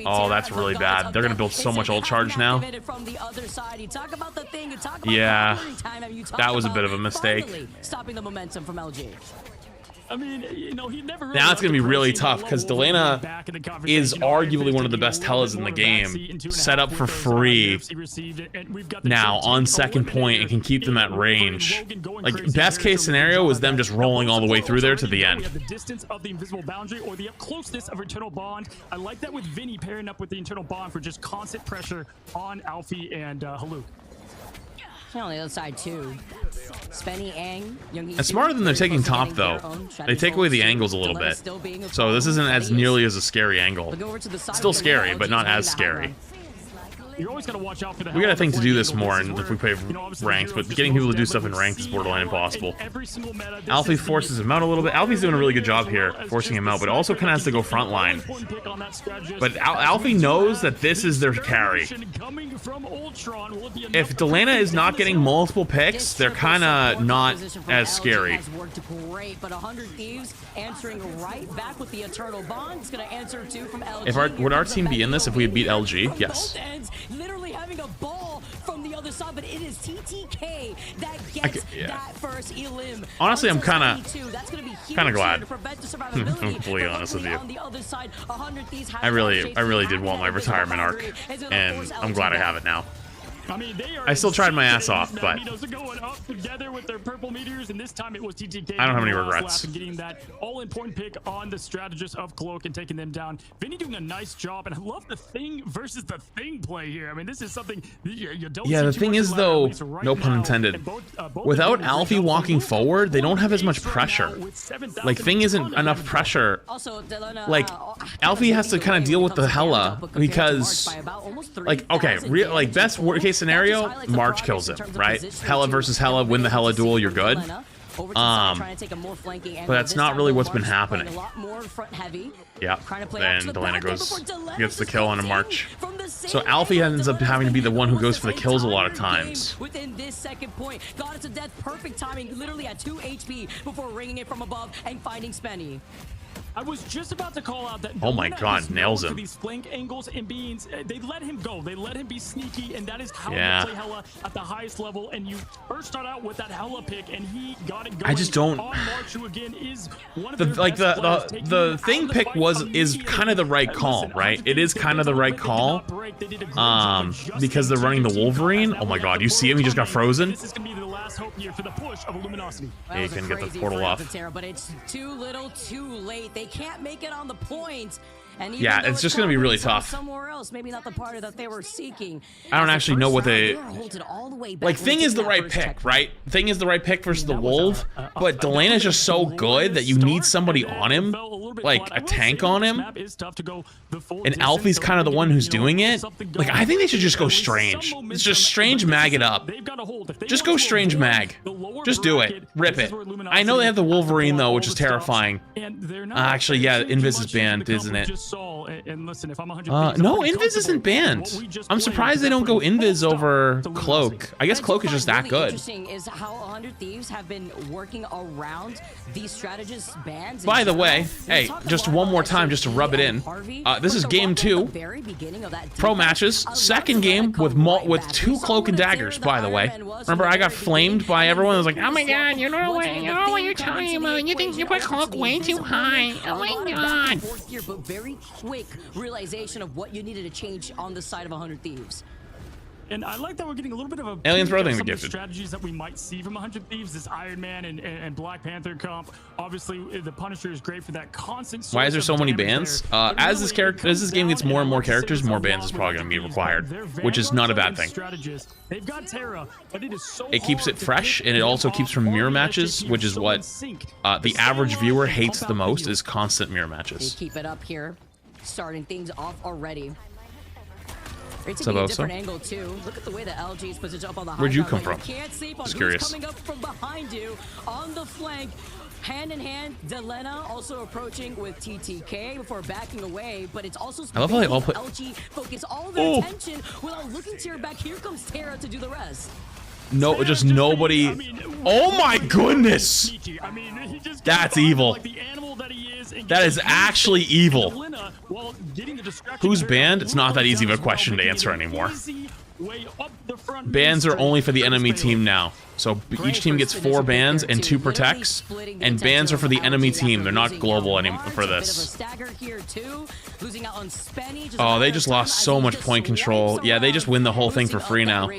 Oh, that's really bad. They're gonna build so much ult charge now. Yeah, that was a bit of a mistake. Stopping the momentum from LG. I mean, you know, he never now it's going to be really tough because Delana is arguably one of the best Hellas in the game, set up for free now on second point and can keep them at range. Like, best case scenario was them just rolling all the way through there to the end. The distance of the invisible boundary or the closeness of Eternal Bond. I like that with Vinny pairing up with the Eternal Bond for just constant pressure on Alfie and Haluk. On the other side too. Spenny, Ang, it's smarter than they're taking top though. They take away the angles a little bit. So this isn't as nearly as a scary angle. Still scary, but not as scary. You're always gotta watch out for the we got a thing to do this more and if we play ranked, but getting people to do stuff in ranked is borderline impossible. Alfie forces him out a little bit. Alfie's doing a really good job here, forcing him out, but also kind of has to go front line. But Alfie knows that this is their carry. If Delana is not getting multiple picks, they're kind of not as scary. Would our team be in this if we had beat LG? Yes. Literally having a ball from the other side, but it is TTK that gets that first elim. Honestly, I'm kind of glad. I'm completely honest with you. I really did want my retirement arc, and I'm glad I have it now. I mean, I still tried my ass off, but going up together with their purple meteors, and this time it was TTK. I don't have any regrets. Getting that all-important pick on the strategist of Cloak and taking them down. Vinny doing a nice job, and I love the Thing versus the Thing play here. I mean, this is something you don't. Yeah, the thing is though, no pun intended. Without Alfie walking forward, they don't have as much pressure. Like Thing isn't enough pressure. Like Alfie has to kind of deal with the Hella because, like, okay, like best case scenario, March kills him, right? Hella versus Hella, win the Hella duel, you're good. But that's not really what's been happening. Yeah, then Delana gets the kill on a March. So Alfie ends up having to be the one who goes for the kills a lot of times. Within this second point, Goddess of Death, perfect timing, literally at 2 HP before ringing it from above and finding Spenny. I was just about to call out that. Oh my Delena God, is nails known him. for these flank angles and beans. They let him go. They let him be sneaky, and that is how Yeah. you play Hella at the highest level. And you first start out with that Hella pick, and he got it going. I just don't. On March, who again is one of The their like best players, the taking the him out thing of the pick fight is immediately. kind of the right call, Listen, right? It is kind of the right call. Because Because they're running the Wolverine. Oh my God, you see him? He just got frozen. This is gonna be the last hope here for the push of Luminosity. Yeah, you can get the portal off. But it's too little, too late. They can't make it on the point. And Yeah, it's just gonna be really tough. Somewhere else, maybe not the party that they were seeking. I don't actually know what they like. like. Thing is the right pick, right? Thing is the right pick versus the Wolf, but Delena's just so good that you need somebody on him, like a tank on him. And Alfie's kind of the one who's doing it. Like, I think they should just go Strange. It's just Strange mag it up. Just go Strange mag. Just do it. Rip it. I know they have the Wolverine though, which is terrifying. Actually, yeah, Invis is banned, isn't it? No, Invis isn't banned. I'm surprised they don't go Invis over Cloak. I guess Cloak is just that good. Interesting is how 100 Thieves have been working around these strategist bans. By the way, hey, just one more time, just to rub it in. This is game 2. Pro matches. Second game with 2 Cloak and Daggers. By the way, remember I got flamed by everyone. I was like, oh my God, you know what you're talking about. You think you put Cloak way too high. Oh my God. But very quick realization of what you needed to change on the side of 100 Thieves. And I like that we're getting a little bit of a Aliens peek at Brother some of the gifted. strategies that we might see from 100 Thieves. This Iron Man and Black Panther comp. Obviously, the Punisher is great for that constant. Why is there so many bans? As this game gets more and more characters, more bans is probably going to be required, which is not a bad thing. They've got Terra, but it is so It keeps it fresh, and it also keeps from mirror matches, which is what the average viewer hates the most, is constant mirror They matches. keep it up here, starting things off already. It's What's up, a different Oso? angle too. Look at the way the LG's puts it up on the high Where'd you ground, come but from? You can't sleep on Just who's curious. coming up from behind you on the flank. Hand in hand, Delena also approaching with TTK before backing away, but it's also I love how they all put- LG focus all their attention without looking to your back. Here comes Terra to do the rest. No, just nobody. Oh my goodness! That's evil. That is actually evil. Who's banned? It's not that easy of a question to answer anymore. Bans are only for the enemy team now. So each team gets 4 bans and 2 protects, and bans are for the enemy team. They're not global anymore for this. Oh, they just lost so much point control. Yeah, they just win the whole thing for free now.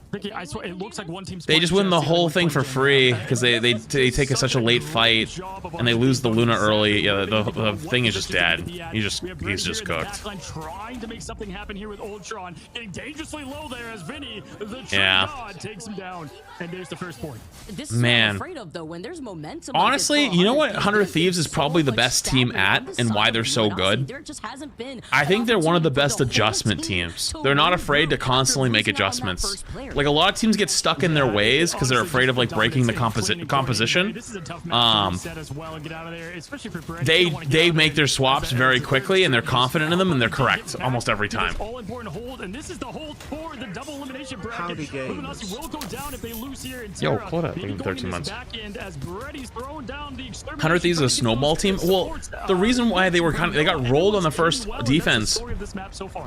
Ricky, I swear, it looks like one team's They just win the whole thing for free because they take such a late fight and they lose the Luna early. Yeah, the thing is just dead. He's just cooked. Trying to make something happen here with Ultron, getting dangerously low there as Vinny, the true god, takes him down. And there's the first point. This is Man. what I'm afraid of, though, when there's momentum. Honestly, like this, you know what 100 Thieves is probably the best team at and why they're so good? There just hasn't been I think they're one of the best adjustment teams. They're not afraid to constantly make adjustments. Like a lot of teams get stuck in their ways because they're afraid of like breaking the composition. This is a tough match to set as well and get out of there, especially for Brady. They make their swaps very quickly and they're confident in them and they're correct almost every time. All important hold, and this is the hold for the double elimination bracket. Howdy games. Luminosity will go down if they lose here. And Yo, Terra hold up, maybe in going 13 to months. this back end as Brady's throwing down the 100 Thieves is a snowball team. Well, the reason why they got rolled on the first defense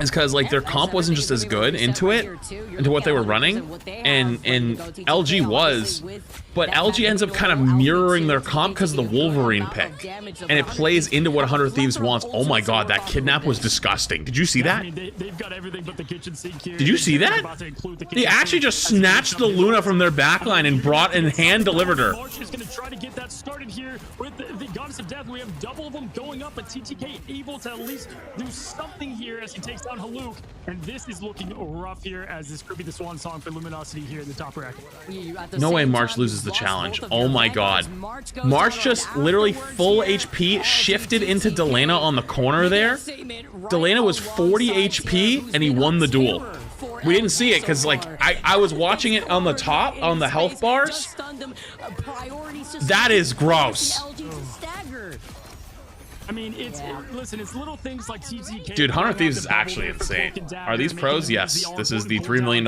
is because like their comp wasn't just as good into what they were running, and LG was, but LG ends up kind of mirroring their comp because of the Wolverine pick, and it plays into what 100 Thieves wants. Oh my God, that kidnap was disgusting. Did you see that? They've got everything but the kitchen sink here. Did you see that? They actually just snatched the Luna from their backline and brought and hand delivered her. March is going to try to get that started here with the Goddess of Death. We have double of them going up, but TTK able to at least do something here as he takes down Haluk. And this is looking rough here as this could be the swan song for Luminosity here in the top bracket. No way March loses the challenge. Oh my God. March just literally full HP shifted into Delena on the corner there. Delena was 40 HP and he won the duel. We didn't see it because like I was watching it on the top on the health bars. That is gross. I mean, it's listen, it's little things like TTK. Dude, 100 Thieves is actually insane. Are these pros? Yes. This is the $3 million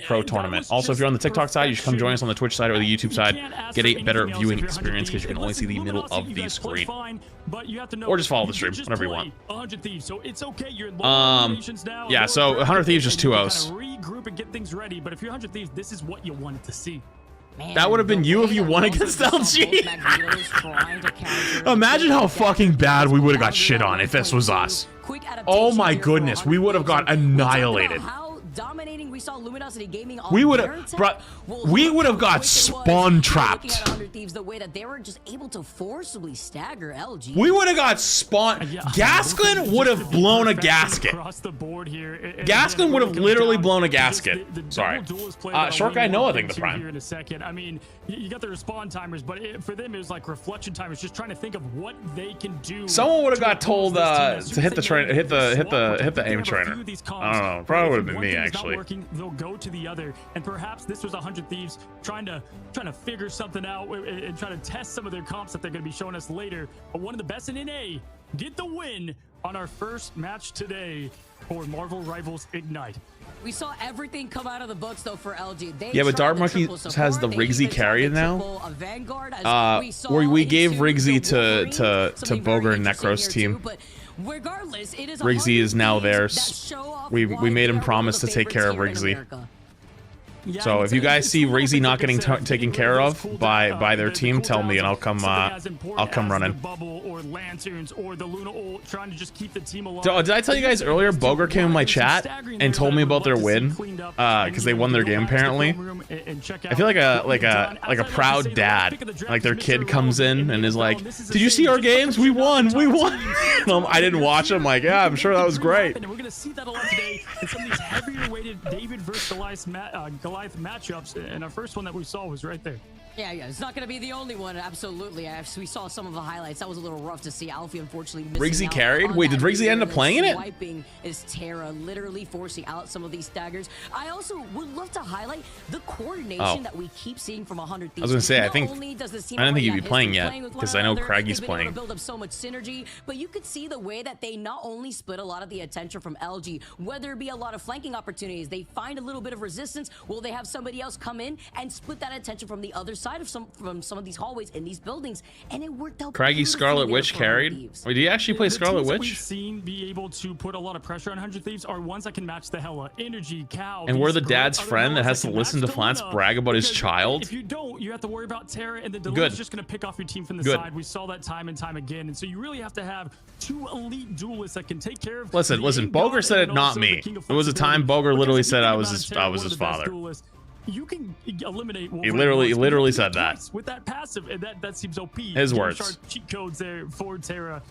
pro tournament. Also, if you're on the TikTok side, you should come join us on the Twitch side or the YouTube side. Get a better viewing experience because you can only see the middle of the screen. Or just follow the stream, whatever you want. 100 Thieves, so it's okay. You're in yeah, so 100 Thieves just 2-0s. Regroup and get things ready, but if you're 100 Thieves, this is what you wanted to see. Man, that would have been you if you won against LG. Imagine how fucking bad we would have got shit on if this was us. Oh my goodness, we would have got annihilated. Dominating, we saw Luminosity Gaming on we would have got spawn trapped. The way that they were just able to forcibly stagger LG. We would have got spawn. Gaskin would have blown a gasket. Gaskin would have literally blown a gasket. Sorry. Short guy Noah, I think the prime. In a second. I mean, you got the respawn timers, but for them it was like reflection timers, just trying to think of what they can do. Someone would have got told to hit the train, hit the aim trainer. I don't know. Probably would have been me actually. Working, they'll go to the other, and perhaps this was 100 Thieves trying to figure something out and try to test some of their comps that they're going to be showing us later. But one of the best in NA get the win on our first match today for Marvel Rivals Ignite. We saw everything come out of the books though for LG. Yeah, but Dark Monkey has the Rigsy carry now. We gave Rigsy to Boger and Necro's team. Regardless, it is Rigsy is now theirs. We made him promise to take care of Rigsy. So if you guys see Rigsy not getting taken care of by their team, tell me and I'll come running. Did I tell you guys earlier? Boger came in my chat and told me about their win because they won their game apparently. I feel like a proud dad. Like their kid comes in and is like, "Did you see our games? We won! We won!" I didn't watch. I'm like, "Yeah, I'm sure that was great." And we're gonna see that a lot today in some of these heavier weighted David versus Goliath matchups, and our first one that we saw was right there. Yeah, it's not going to be the only one. Absolutely. We saw some of the highlights. That was a little rough to see. Alfie, unfortunately, missing Rigsy carried? Wait, did Rigsy end up playing in it? Swiping is Terra, literally forcing out some of these staggers. I also would love to highlight the coordination that we keep seeing from 100 Thieves. I was going to say, I don't think he'd be playing yet, because I know Craigy's playing. Build up so much synergy, but you could see the way that they not only split a lot of the attention from LG, whether it be a lot of flanking opportunities, they find a little bit of resistance, will they have somebody else come in and split that attention from the other side of some of these hallways in these buildings, and it worked out. Craigy Scarlet Witch carried. Wait, did he actually play Scarlet Witch? We've seen be able to put a lot of pressure on 100 Thieves are ones that can match the Hella, Energy, Cow. And we're the dad's friend that has to listen to Flance brag about his child. If you don't, you have to worry about Terra, and the Delil's just going to pick off your team from the side. We saw that time and time again, and so you really have to have two elite duelists that can take care of. Listen. Boger said it, not me. It was a time Boger literally said I was his father. You can eliminate. He literally said that with that passive, and that seems OP. His words. Cheat codes there for Terra,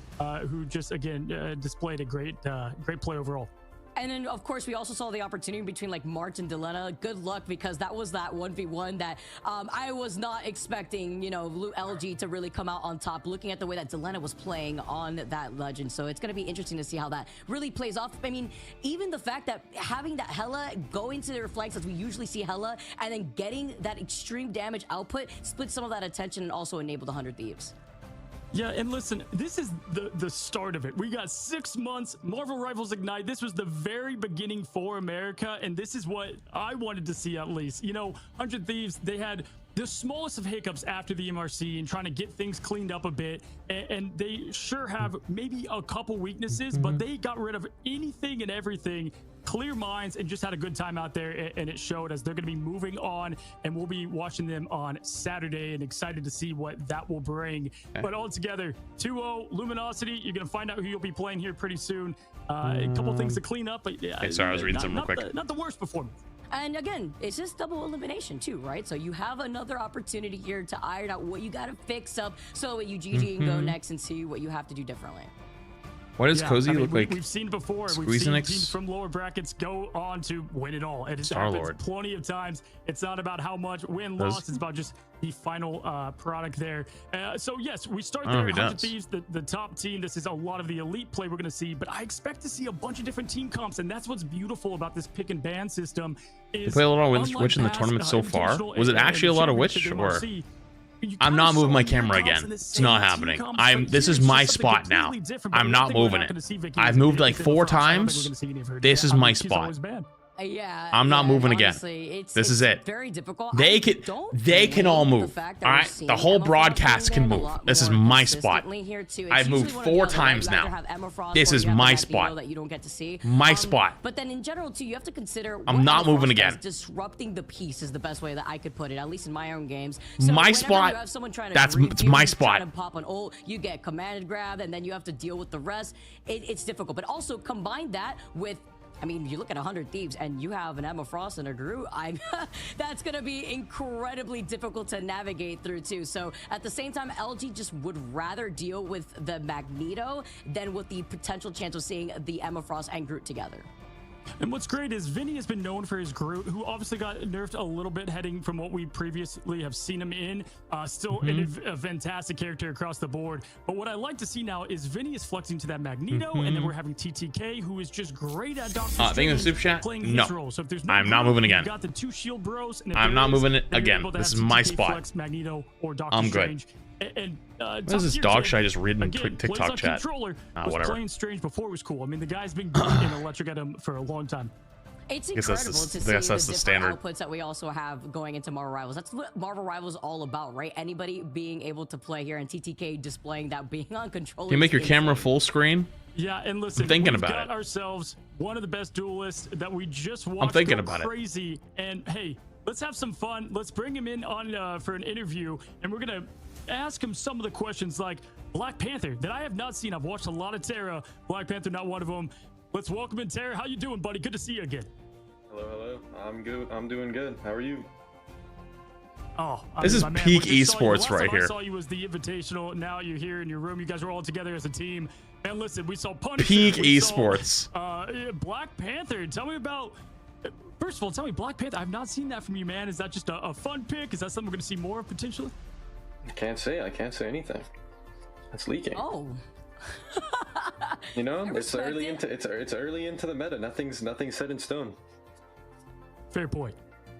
who just again displayed a great play overall. And then, of course, we also saw the opportunity between like March and Delena. Good luck, because that was that 1v1 that I was not expecting, LG to really come out on top, looking at the way that Delena was playing on that Legend. So it's going to be interesting to see how that really plays off. I mean, even the fact that having that Hella go into their flanks as we usually see Hella, and then getting that extreme damage output, split some of that attention and also enabled 100 Thieves. Yeah, and listen, this is the start of it. We got 6 months, Marvel Rivals Ignite. This was the very beginning for America, and this is what I wanted to see at least. 100 Thieves, they had the smallest of hiccups after the MRC and trying to get things cleaned up a bit, and they sure have maybe a couple weaknesses, but they got rid of anything and everything, clear minds, and just had a good time out there, and it showed as they're going to be moving on, and we'll be watching them on Saturday and excited to see what that will bring. But all together, 2-0 Luminosity. You're going to find out who you'll be playing here pretty soon. A couple things to clean up, but yeah. Hey, sorry, I was reading something real quick. Not the worst performance. And again, it's just double elimination too, right? So you have another opportunity here to iron out what you got to fix up so that you GG and go next and see what you have to do differently. What does Cozy look like? We've seen before. We've seen teams from lower brackets go on to win it all. It happens plenty of times. It's not about how much win-loss. It's about just the final product there. So yes, we start there. 100 Thieves, the top team. This is a lot of the elite play we're going to see, but I expect to see a bunch of different team comps, and that's what's beautiful about this pick and ban system. You play a lot of Witch in the tournament so far. Was it actually a lot of Witch, or? I'm not moving my camera again. It's not happening. This is my spot now. I'm not moving it. I've moved like 4 times. This is my spot. Yeah, I'm not moving again. This is it. Very difficult. They can all move. All right, the whole broadcast can move. This is my spot. I've moved 4 times now. This is my spot. That you don't get to see. My spot. But then in general too, you have to consider. I'm not moving again. Disrupting the peace is the best way that I could put it, at least in my own games. My spot. It's my spot. To pop an ult, you get commanded grab, and then you have to deal with the rest. It's difficult. But also combine that with, I mean, you look at 100 Thieves and you have an Emma Frost and a Groot. That's going to be incredibly difficult to navigate through too. So at the same time, LG just would rather deal with the Magneto than with the potential chance of seeing the Emma Frost and Groot together. And what's great is Vinny has been known for his Groot, who obviously got nerfed a little bit heading from what we previously have seen him in. Still a fantastic character across the board. But what I like to see now is Vinny is flexing to that Magneto, and then we're having TTK, who is just great at Doctor Strange, thank you, Super Chat. playing No. his role. So if there's no I'm not Groot, moving again. you've got the 2 shield bros, and if I'm there not is, moving it then you're again. able to This have is my TTK spot. Flex, Magneto, or Doctor I'm good. Strange. And What is this dog shit I just read in TikTok chat? Whatever. Playing Strange before was cool. I mean, the guy's been good in Electric at him for a long time. It's guess that's incredible the- to I see guess the that's the different standard. outputs that we also have going into Marvel Rivals. That's what Marvel Rivals is all about, right? Anybody being able to play here, and TTK displaying that being on controller. Can you make your camera full screen? Yeah, and listen, I'm thinking we've about got it. ourselves one of the best duelists that we just watched. thinking go about it. crazy. And hey, let's have some fun. Let's bring him in on for an interview, and we're gonna ask him some of the questions like Black Panther that I have not seen. I've watched a lot of Terra. Black Panther, not one of them. Let's welcome in Terra. How you doing, buddy? Good to see you again. Hello. I'm good. I'm doing good. How are you? Oh, This is my man, peak we just saw you. esports Last right time here. I saw you was the Invitational. Now you're here in your room. You guys are all together as a team. And listen, we saw Punisher. Peak we saw, esports. Black Panther. Tell me about. First of all, tell me Black Panther. I've not seen that from you, man. Is that just a fun pick? Is that something we're going to see more of potentially? I can't say anything. It's leaking. Oh. You know, I it's respect early it. into it's early into the meta. Nothing's set in stone. Fair point.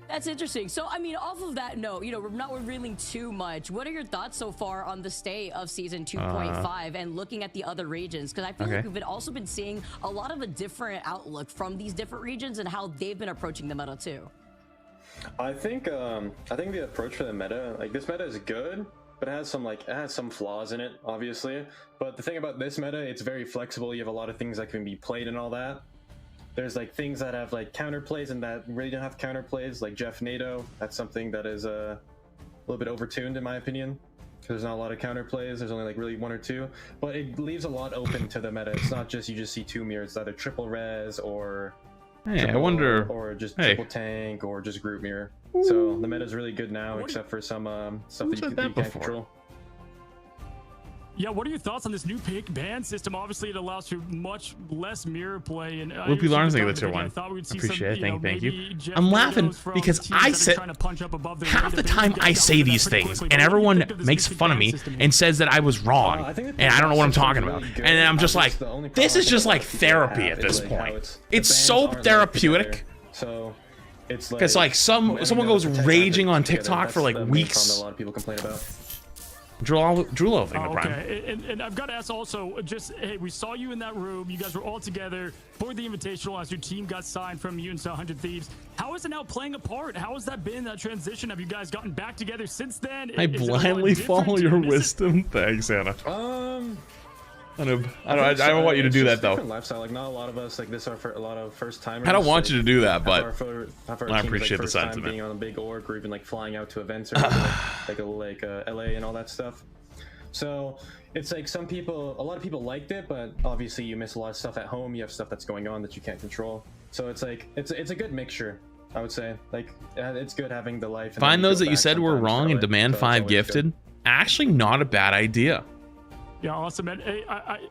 That's interesting. So, I mean, off of that note, you know, we're not revealing too much. What are your thoughts so far on the state of season 2.5 and looking at the other regions? Because I feel like we've also been seeing a lot of a different outlook from these different regions and how they've been approaching the meta too. I think the approach for the meta, like this meta is good, but it has some flaws in it, obviously. But the thing about this meta, it's very flexible. You have a lot of things that can be played and all that. There's like things that have like counterplays and that really don't have counterplays, like Jeff NATO. That's something that is a little bit overtuned in my opinion, because there's not a lot of counterplays. There's only like really 1 or 2, but it leaves a lot open to the meta. It's not just you just see 2 mirrors. It's either triple res or Hey, I wonder. or just Hey. triple tank or just group mirror. So the meta is really good now, except for some stuff that you can't control. Yeah, what are your thoughts on this new pick ban system? Obviously, it allows for much less mirror play. And Loopy Larn's the tier 1. Appreciate it. Thank you. I'm laughing because I said half the time I say these things and everyone makes fun of me and says that I was wrong and I don't know what I'm talking about. And then I'm just like, this is just like therapy at this point. It's so therapeutic. So it's Because like someone goes raging on TikTok for like weeks. A lot of people complain about. Drulo thing, the prime. Okay, and I've got to ask also, just, hey, we saw you in that room. You guys were all together for the Invitational as your team got signed from Mutants to 100 Thieves. How is it now playing a part? How has that been, that transition? Have you guys gotten back together since then? I blindly follow your wisdom. Thanks, Anna. I don't want you to do that though. Different lifestyle. Like not a lot of us like this are for a lot of first timers. I don't want you to do that, but I appreciate the first time sentiment. being on a big org or even like flying out to events or like LA and all that stuff. So it's like a lot of people liked it, but obviously you miss a lot of stuff at home. You have stuff that's going on that you can't control. So it's like it's a good mixture, I would say. Like it's good having the life. And Find then those go that you back said were sometimes wrong to and LA. demand So it's 5 always good. gifted. Actually, not a bad idea. Yeah, awesome, man. Hey,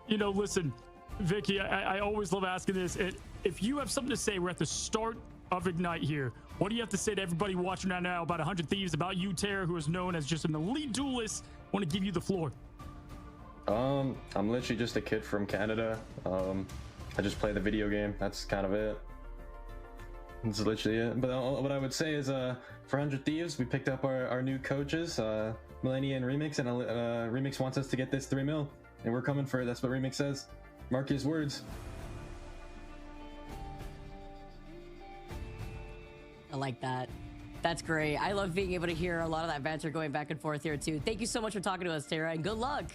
you know, listen, Vicky, I always love asking this. If you have something to say, we're at the start of Ignite here. What do you have to say to everybody watching right now about 100 Thieves, about you, Terra, who is known as just an elite duelist? I want to give you the floor. I'm literally just a kid from Canada. I just play the video game. That's kind of it. That's literally it. But what I would say is, for 100 Thieves, we picked up our new coaches, Millennia and Remix, and Remix wants us to get this 3 mil, and we're coming for it. That's what Remix says. Mark his words. I like that. That's great. I love being able to hear a lot of that banter going back and forth here too. Thank you so much for talking to us, Tara, and good luck.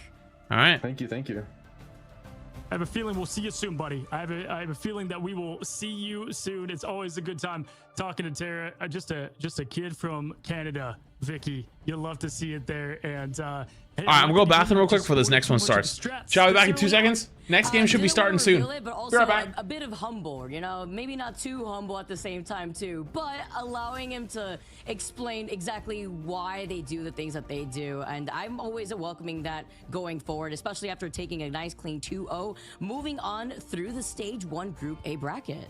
All right. Thank you. I have a feeling we'll see you soon, buddy. I have a feeling that we will see you soon. It's always a good time talking to Tara. Just a kid from Canada, Vicky. You'll love to see it there. And hey, all right, I'm gonna go bathroom real quick before this next one starts. Shall we be back in 2 seconds? Next game should be starting soon. But Be also right back. a bit of humble, you know, maybe not too humble at the same time too, but allowing him to explain exactly why they do the things that they do. And I'm always welcoming that going forward, especially after taking a nice clean 2-0, moving on through the stage 1 Group A bracket.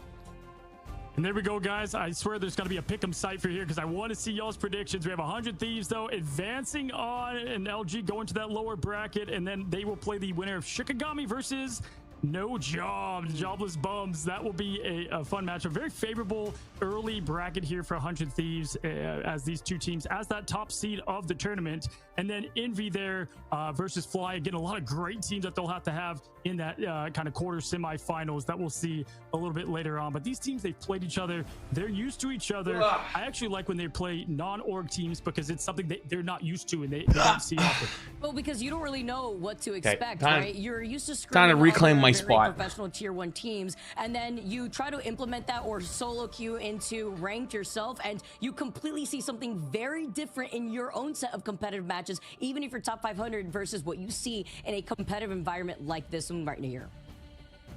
And there we go, guys. I swear there's going to be a pick'em site for here because I want to see y'all's predictions. We have 100 Thieves, though, advancing on, and LG going to that lower bracket, and then they will play the winner of Shikigami versus No Job, Jobless Bums. That will be a fun matchup. Very favorable early bracket here for 100 Thieves as these two teams as that top seed of the tournament. And then Envy there versus Fly. Again, a lot of great teams that they'll have to have in that kind of quarter semifinals that we'll see a little bit later on. But these teams, they've played each other. They're used to each other. I actually like when they play non-org teams because it's something that they're not used to and they don't see often. Well, because you don't really know what to expect, time- right? You're used to time to reclaim my very spot. professional tier 1 teams, and then you try to implement that or solo queue into ranked yourself, and you completely see something very different in your own set of competitive matches, even if you're top 500 versus what you see in a competitive environment like this one right here.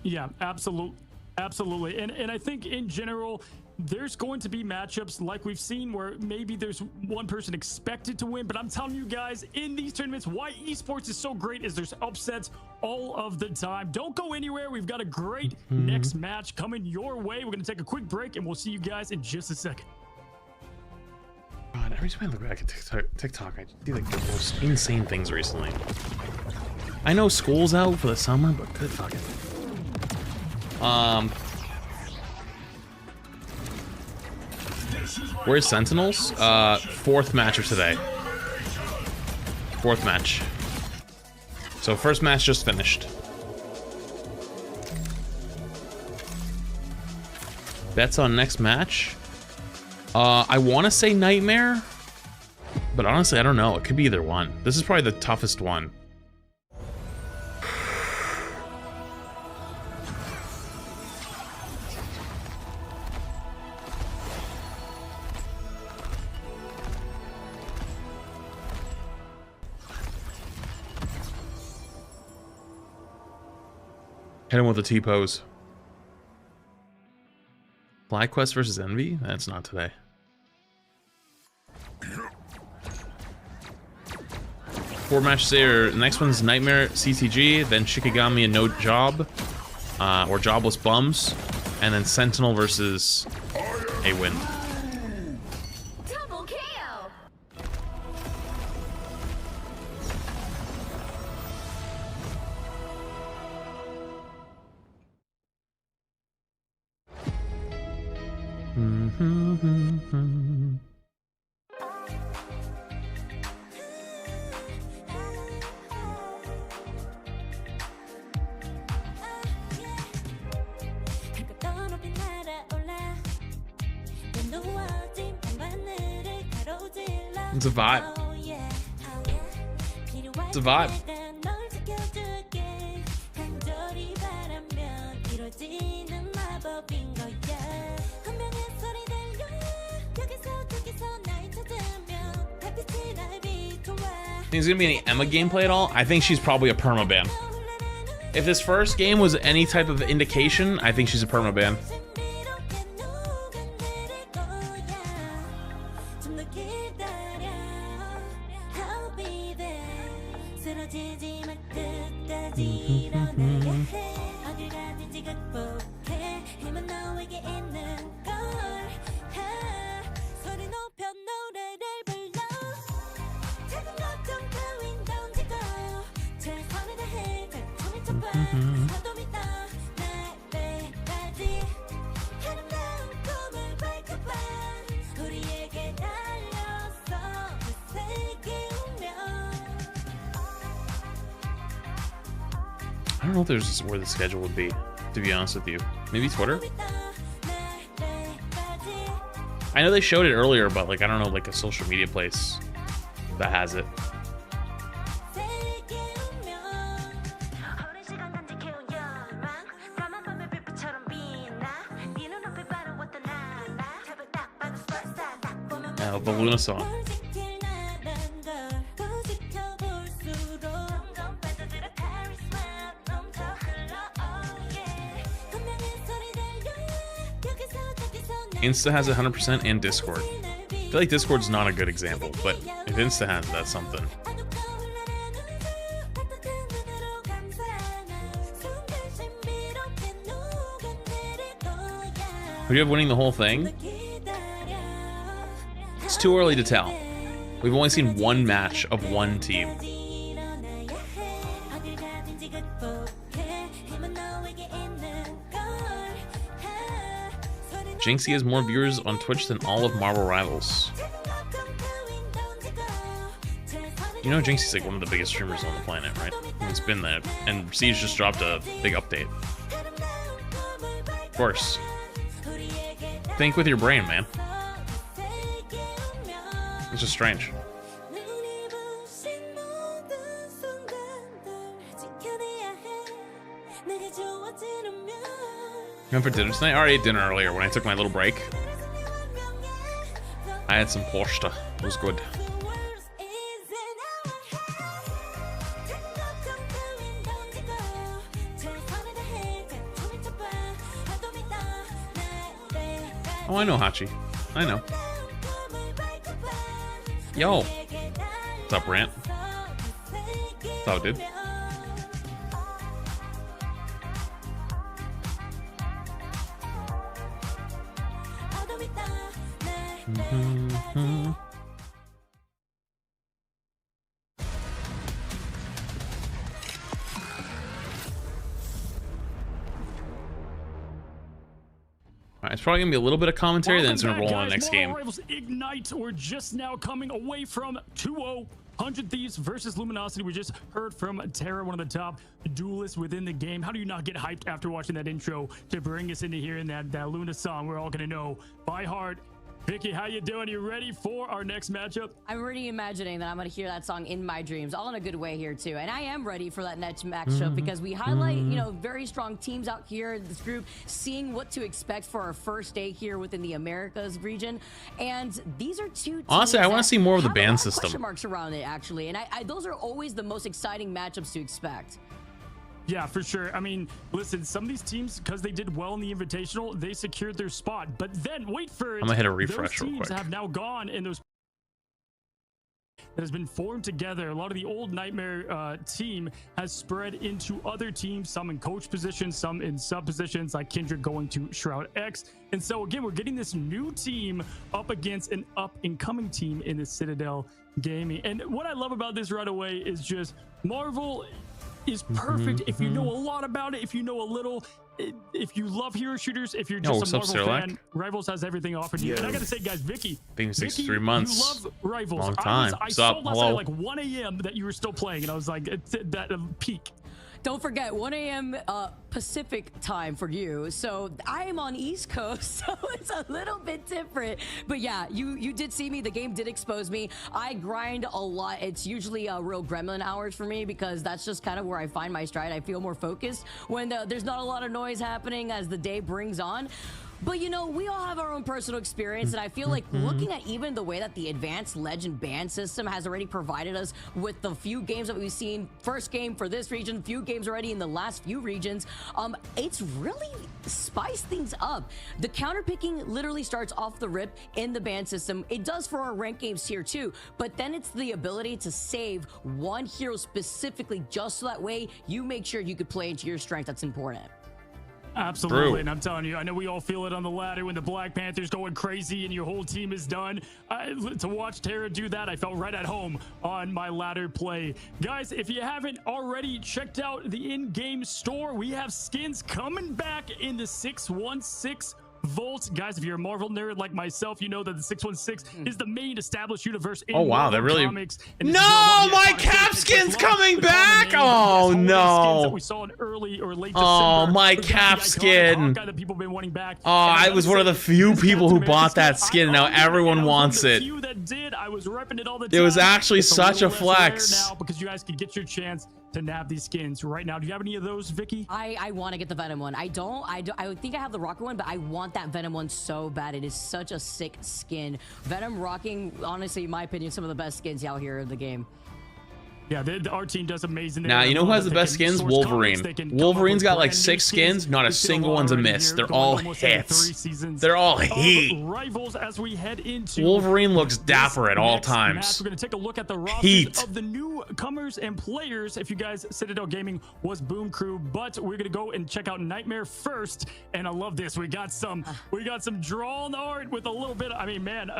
Yeah, absolutely. And I think in general, there's going to be matchups like we've seen where maybe there's one person expected to win, but I'm telling you guys, in these tournaments, why esports is so great is there's upsets all of the time. Don't go anywhere. We've got a great next match coming your way. We're going to take a quick break and we'll see you guys in just a second. God, every time I look back at TikTok, I do like the most insane things recently. I know school's out for the summer, but good fucking. Where's Sentinels? 4th match of today. 4th match. So 1st match just finished. Bets on next match. I want to say Nightmare, but honestly, I don't know. It could be either one. This is probably the toughest one. Hit him with a T-pose. FlyQuest versus Envy? That's not today. Four matches there. The next one's Nightmare, CTG, then Shikigami and No Job, or Jobless Bums, and then Sentinel versus a win. Double KO. It's a vibe. It's a vibe. There's gonna be any Emma gameplay at all? I think she's probably a permaban. If this first game was any type of indication, I think she's a permaban. I don't know if there's where the schedule would be, to be honest with you. Maybe Twitter? I know they showed it earlier, but like I don't know, like a social media place that has it. The Luna song. Insta has 100% and Discord. I feel like Discord's not a good example, but if Insta has, that's something. Who do you have winning the whole thing? It's too early to tell. We've only seen one match of one team. Jinxie has more viewers on Twitch than all of Marvel Rivals. You know Jinxie's like one of the biggest streamers on the planet, right? It's been there. And Siege just dropped a big update. Of course. Think with your brain, man. It's just strange. Going for dinner tonight? I already ate dinner earlier when I took my little break. I had some pasta. It was good. Oh, I know Hachi. I know. Yo. What's up, Rant? What's up, dude? It's probably gonna be a little bit of commentary, then it's gonna roll on the next game. Rivals Ignite. We're just now coming away from 2-0. 100 Thieves versus Luminosity. We just heard from Terra, one of the top duelists within the game. How do you not get hyped after watching that intro to bring us into hearing that Luna song we're all gonna know by heart? Vicky, how you doing? You ready for our next matchup? I'm already imagining that I'm going to hear that song in my dreams, all in a good way here too. And I am ready for that next matchup because we highlight, you know, very strong teams out here in this group, seeing what to expect for our first day here within the Americas region. And these are two teams. Honestly, I want to see more of the ban system. Question marks around it actually, and those are always the most exciting matchups to expect. Yeah, for sure. I mean, listen, some of these teams, because they did well in the Invitational, they secured their spot. But then, wait for it. I'm gonna hit a refresh those real teams quick. have now gone in those that has been formed together. A lot of the old Nightmare team has spread into other teams, some in coach positions, some in sub positions, like Kindred going to Shroud X. And so, again, we're getting this new team up against an up-and-coming team in the Citadel Gaming. And what I love about this right away is just Marvel is perfect if you know a lot about it, if you know a little, if you love hero shooters, if you're just a Marvel fan. Rivals has everything offered you. And I gotta say, guys, Vicky, been 63 months. You love Rivals. Long time. I What's saw up? last Hello. night like 1 a.m. that you were still playing, and I was like, it's at that peak. Don't forget, 1 a.m. Pacific time for you. So I am on East Coast, so it's a little bit different. But yeah, you did see me. The game did expose me. I grind a lot. It's usually real gremlin hours for me because that's just kind of where I find my stride. I feel more focused when there's not a lot of noise happening as the day brings on. But you know, we all have our own personal experience, and I feel like looking at even the way that the advanced legend ban system has already provided us with the few games that we've seen, first game for this region, few games already in the last few regions, it's really spiced things up. The counter picking literally starts off the rip in the ban system. It does for our ranked games here too, but then it's the ability to save one hero specifically just so that way you make sure you could play into your strength. That's important. Absolutely. True. And I'm telling you, I know we all feel it on the ladder when the Black Panther's going crazy and your whole team is done. To watch Terra do that, I felt right at home on my ladder play. Guys, if you haven't already checked out the in-game store, we have skins coming back in the 616 Volt. Guys, if you're a Marvel nerd like myself, you know that the 616 is the main established universe in Oh wow, Marvel they're really. comics. No, my cap skin's coming back. Oh no. We saw in early or late Oh, December. my cap skin. That people have been wanting back. Oh, I was one of the few people who bought that skin. Now everyone wants it. Few that did. I was repping it all the time. It was actually It's such a little less rare flex. now because you guys can get your chance to nab these skins right now. Do you have any of those, Vicky? I want to get the Venom one. I think I have the Rocker one, but I want that Venom one so bad. It is such a sick skin. Venom rocking, honestly, in my opinion, some of the best skins out here in the game. Yeah, our team does amazing. Now, you know who has the best skins? Wolverine. Wolverine's got like 6 skins. Not a single one's a miss. They're all hits. They're all heat. Rivals as we head into Wolverine looks dapper at all times. We're going to take a look at the rosters Heat. of the newcomers and players. If you guys, Citadel Gaming was Boom Crew, but we're going to go and check out Nightmare first. And I love this. We got some drawn art with a little bit. I mean, man,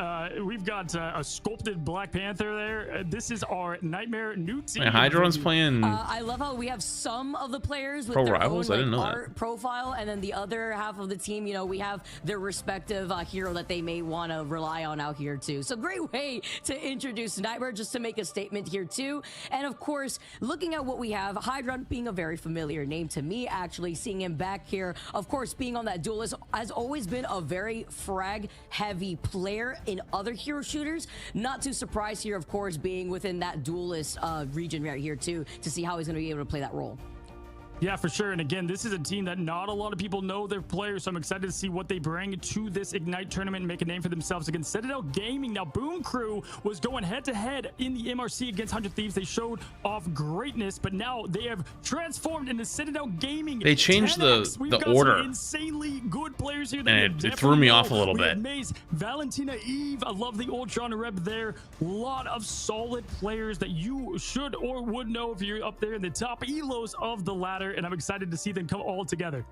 we've got a sculpted Black Panther there. This is our Nightmare new team. Man, Hydron's playing. I love how we have some of the players with Pro their Rivals? own I didn't know art that. profile, and then the other half of the team, you know, we have their respective hero that they may want to rely on out here too. So great way to introduce Nightmare, just to make a statement here too. And of course, looking at what we have, Hydron being a very familiar name to me, actually seeing him back here, of course, being on that duelist, has always been a very frag heavy player in other hero shooters. Not too surprised here, of course, being within that duelist region right here too, to see how he's going to be able to play that role. Yeah, for sure. And again, this is a team that not a lot of people know their players, so I'm excited to see what they bring to this Ignite tournament and make a name for themselves against Citadel Gaming. Now, Boom Crew was going head-to-head in the MRC against 100 Thieves. They showed off greatness, but now they have transformed into Citadel Gaming. They changed 10X. the order. Some insanely good players here. And it threw me off a little We bit. have Maze, Valentina Eve. I love the Ultron rep there. A lot of solid players that you should or would know if you're up there in the top elos of the ladder, and I'm excited to see them come all together.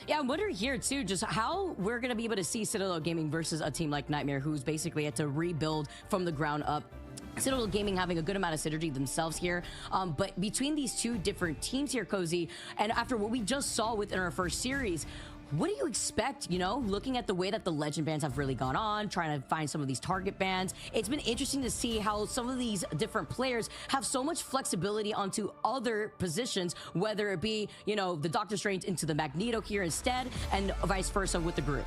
Yeah, I'm wondering here too, just how we're going to be able to see Citadel Gaming versus a team like Nightmare, who's basically had to rebuild from the ground up. Citadel Gaming having a good amount of synergy themselves here, but between these two different teams here, Cozy, and after what we just saw within our first series, what do you expect, you know, looking at the way that the legend bans have really gone on, trying to find some of these target bans? It's been interesting to see how some of these different players have so much flexibility onto other positions, whether it be, you know, the Doctor Strange into the Magneto here instead, and vice versa with the group.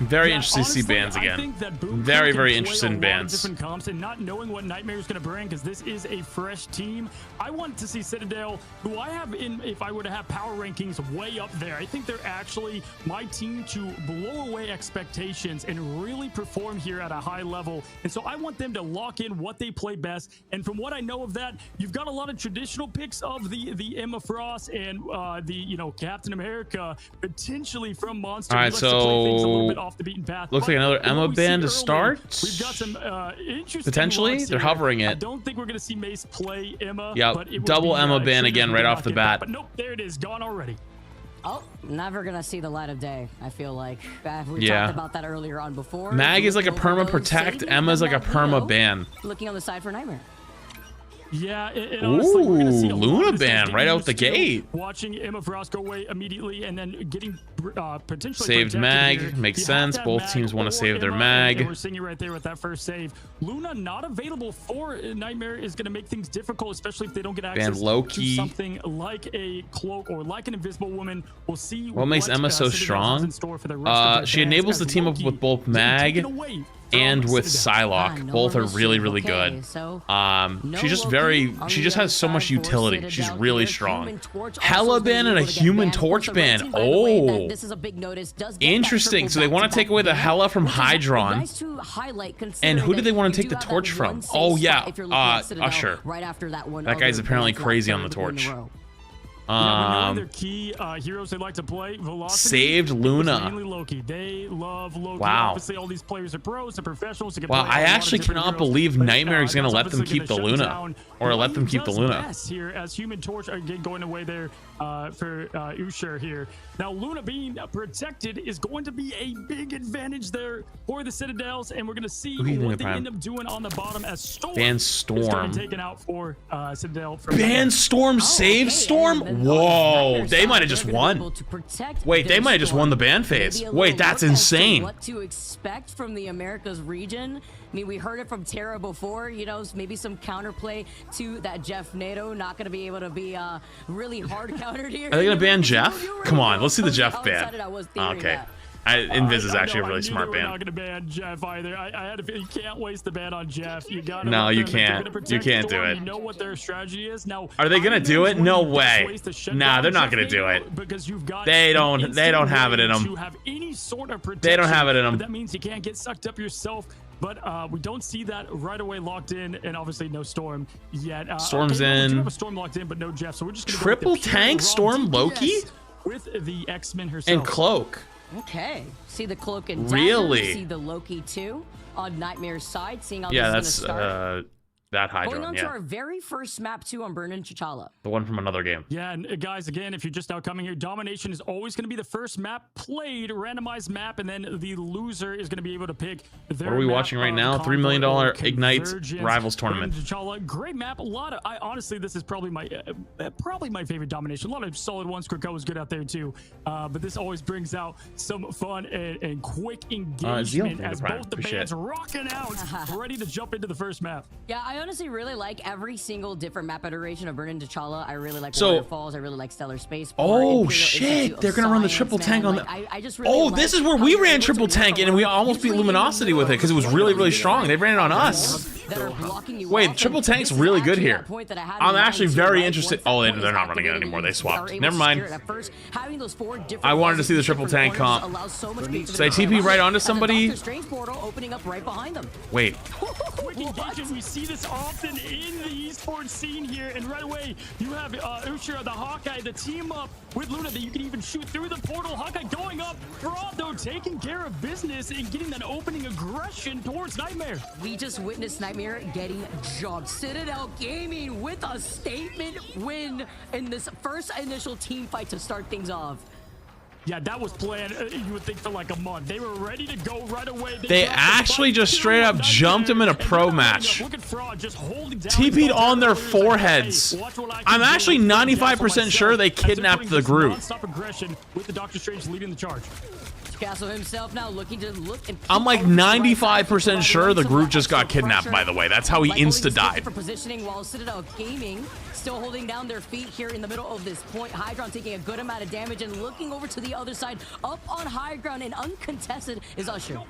Very interested to see bans again. Very interested in bans. Different comps and not knowing what Nightmare is going to bring, because this is a fresh team. I want to see Citadel, who I have in, if I were to have power rankings, way up there. I think they're actually my team to blow away expectations and really perform here at a high level. And so I want them to lock in what they play best. And from what I know of that, you've got a lot of traditional picks of the Emma Frost and the Captain America, potentially from Monster. All right, so off the beaten path. Looks like another Emma ban to start. We've got some interesting potentially. They're hovering it. I don't think we're going to see Mace play Emma. Yeah, double Emma ban again right off the bat. But nope, there it is, gone already. Oh, never gonna see the light of day, I feel like. We talked about that earlier on before. Mag is like a perma protect, Emma's like a perma ban. Looking on the side for Nightmare. Yeah, and honestly, we're gonna see a Luna lot of ban right out the gate. Watching Emma Frost go away immediately and then getting potentially saved mag here. Makes sense. Both teams want to save their mag. And we're seeing it right there with that first save. Luna not available for Nightmare is going to make things difficult, especially if they don't get access to something like a cloak or like an invisible woman. We'll see what makes Emma so strong. She enables the team up with both mag and with Psylocke. Both are really good. She's just she just has so much utility. She's really strong. Hella ban and a Human Torch ban. Oh, interesting. So they want to take away the Hella from Hydron. And who do they want to take the torch from? Oh yeah, Usher. That guy's apparently crazy on the torch. Their key heroes they like to play. Velocity, saved Luna. Loki. They love Loki. Wow. Obviously, all these players are pros, they're professionals. They Wow, I actually cannot believe Nightmare is going to let them keep the Luna. Or let them keep the Luna. Here as Human Torch again going away there. Usher here. Now, Luna being protected is going to be a big advantage there for the Citadels, and we're going to see what they end up doing on the bottom as Storm is going to be taken out for Citadel. Ban Storm, save Storm? Whoa, they might have just won. Wait, they might have just won the ban phase. Wait, that's insane. What to expect from the Americas region? I mean, we heard it from Terra before, you know, maybe some counterplay to that Jeff NATO, not going to be able to be really hard countered here. Are they going to ban Jeff? Come on, let's see the Jeff ban. Okay. Invis is actually a really smart ban. We're not going to ban Jeff either. I had to, you can't waste the ban on Jeff. You got No, you can't. You can't do it. You know what their strategy is. Now, are they going to do it? No way. Nah, they're not going to do it. Because you've got they don't have it in them. They don't have it in them. That means you can't get sucked up yourself. But we don't see that right away locked in, and obviously no Storm yet. Storm's okay, in. We do have a Storm locked in, but no Jeff. So we're just gonna triple tank Storm Loki with the X-Men herself and Cloak. Okay, see the Cloak and really see the Loki too on Nightmare's side. Seeing how yeah, this is gonna start. That Hydra. Going on to our very first map too on Burn and T'Challa. The one from another game. Yeah, and guys, again, if you're just now coming here, Domination is always going to be the first map played, randomized map, and then the loser is going to be able to pick their What are we watching right now? $3 million Ignite Rivals tournament. T'Challa, great map. A lot of, honestly, this is probably my favorite Domination. A lot of solid ones. Krakow was good out there too, but this always brings out some fun and quick engagement as both the bands rocking out, ready to jump into the first map. Yeah, I honestly really like every single different map iteration of Burn and T'Challa. I really like Waterfalls. I really like Stellar Space. Oh shit! They're gonna run the triple tank on the. I just really this is where we ran triple tank and we almost beat Luminosity with it because it was really strong. They ran it on us. Wait, triple tank's really good here. I'm actually very interested. Oh, they're not running it anymore. They swapped. Never mind. I wanted to see the triple tank comp. Did I TP right onto somebody? Wait. Quick engagement. We see this often in the esports scene here, and right away you have Usher, the Hawkeye, the team up with Luna that you can even shoot through the portal. Hawkeye going up, Fraud though taking care of business and getting that opening aggression towards Nightmare. We just witnessed Nightmare getting jogged. Citadel Gaming with a statement win in this first initial team fight to start things off. Yeah, that was planned, you would think, for like a month. They were ready to go right away. They actually just straight up jumped him in a pro match. TP'd on their foreheads. I'm actually 95% sure they kidnapped the group. With the Doctor Strange leading the charge. Castle himself now looking to look and I'm like 95% sure the group just got kidnapped, by the way. That's how he insta-died. For positioning while Citadel Gaming still holding down their feet here in the middle of this point. Hydron taking a good amount of damage and looking over to the other side. Up on high ground and uncontested is Usher.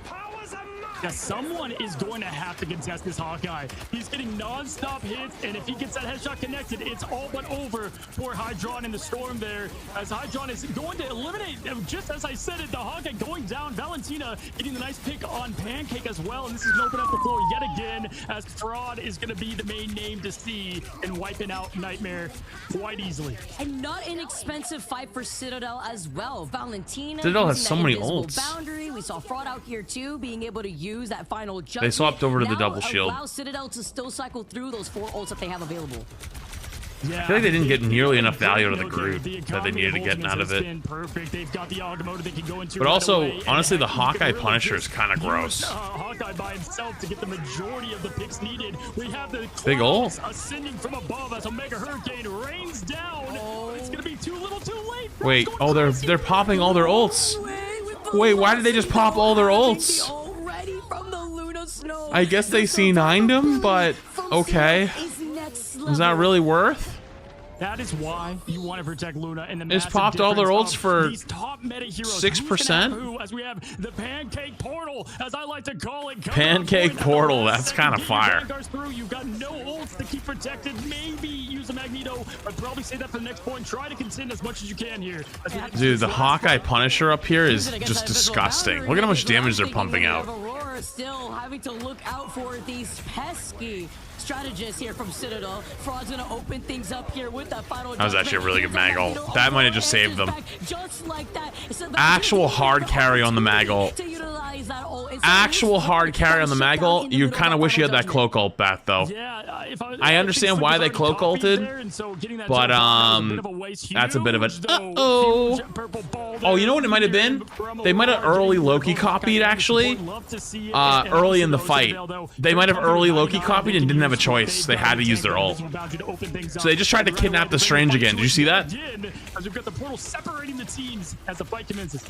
Yeah, someone is going to have to contest this Hawkeye. He's getting non-stop hits, and if he gets that headshot connected, it's all but over for Hydron in the Storm there. As Hydron is going to eliminate, just as I said it, the Hawkeye going down. Valentina getting the nice pick on Pancake as well, and this is going to open up the floor yet again, as Fraud is going to be the main name to see and wiping out Nightmare quite easily. And not an expensive fight for Citadel as well. Valentina Citadel has so many ults. Boundary. We saw Fraud out here too, being able to use that final jump. They swapped over to the double shield. Allow Citadel to still cycle through those 4 ults that they have available. Yeah, I feel like they didn't get nearly enough value out of the group that they needed to get out of it. But also, honestly, the Hawkeye Punisher is kind of gross. Hawkeye by himself to get the majority of the picks needed. We have the big ult ascending from above as Omega Hurricane rains down. It's gonna be too little, too late. Wait, oh, they're popping all their ults. Wait, why did they just pop all their ults? I guess they C9'd him, but okay. Is that really worth? That is why you want to protect Luna and the it's popped all their ults for 6%. As we have the Pancake Portal, as I like to call it. Pancake Portal, that's kind of fire. You've got no ults to keep protected. Maybe use a Magneto. I'd probably say that for the next point. Try to contend as much as you can here. Dude, the Hawkeye Punisher up here is just disgusting. Look at how much damage they're pumping out. Aurora still having to look out for these pesky strategists here from Citadel. Fraud's gonna open things up here with that final. That was actually a really good Maggle. That might have just saved them. Just like that. Actual hard carry on the Maggle. To utilize that ult actual hard carry on the mag ult, you kind of wish you had that cloak ult back though. I understand why they cloak ulted, but that's a bit of a oh, you know what it might have been? They might have early Loki copied actually. Early in the fight, they might have early Loki copied and didn't have a choice. They had to use their ult, so they just tried to kidnap the Strange again. Did you see that? As we've got the portal separating the teams as the fight commences.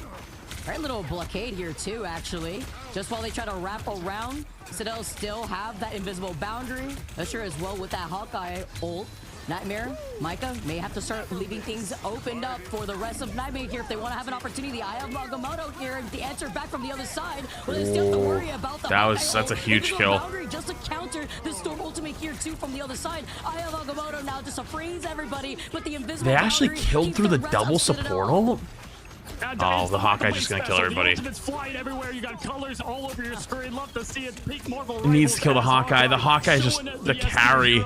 Right, little blockade here too, actually. Just while they try to wrap around, Citadel still have that invisible boundary. Usher as well with that Hawkeye ult. Nightmare, Micah may have to start leaving things opened up for the rest of Nightmare here if they want to have an opportunity. I have Agamotto here, the answer back from the other side. But they still have to worry about the that's a huge kill. Just to counter the Storm ultimate here too from the other side. I have Agamotto now just to freeze everybody, but the invisible They actually killed through the double support ult? Oh, the Hawkeye's just gonna kill everybody. It needs to kill the Hawkeye. The Hawkeye's just the carry.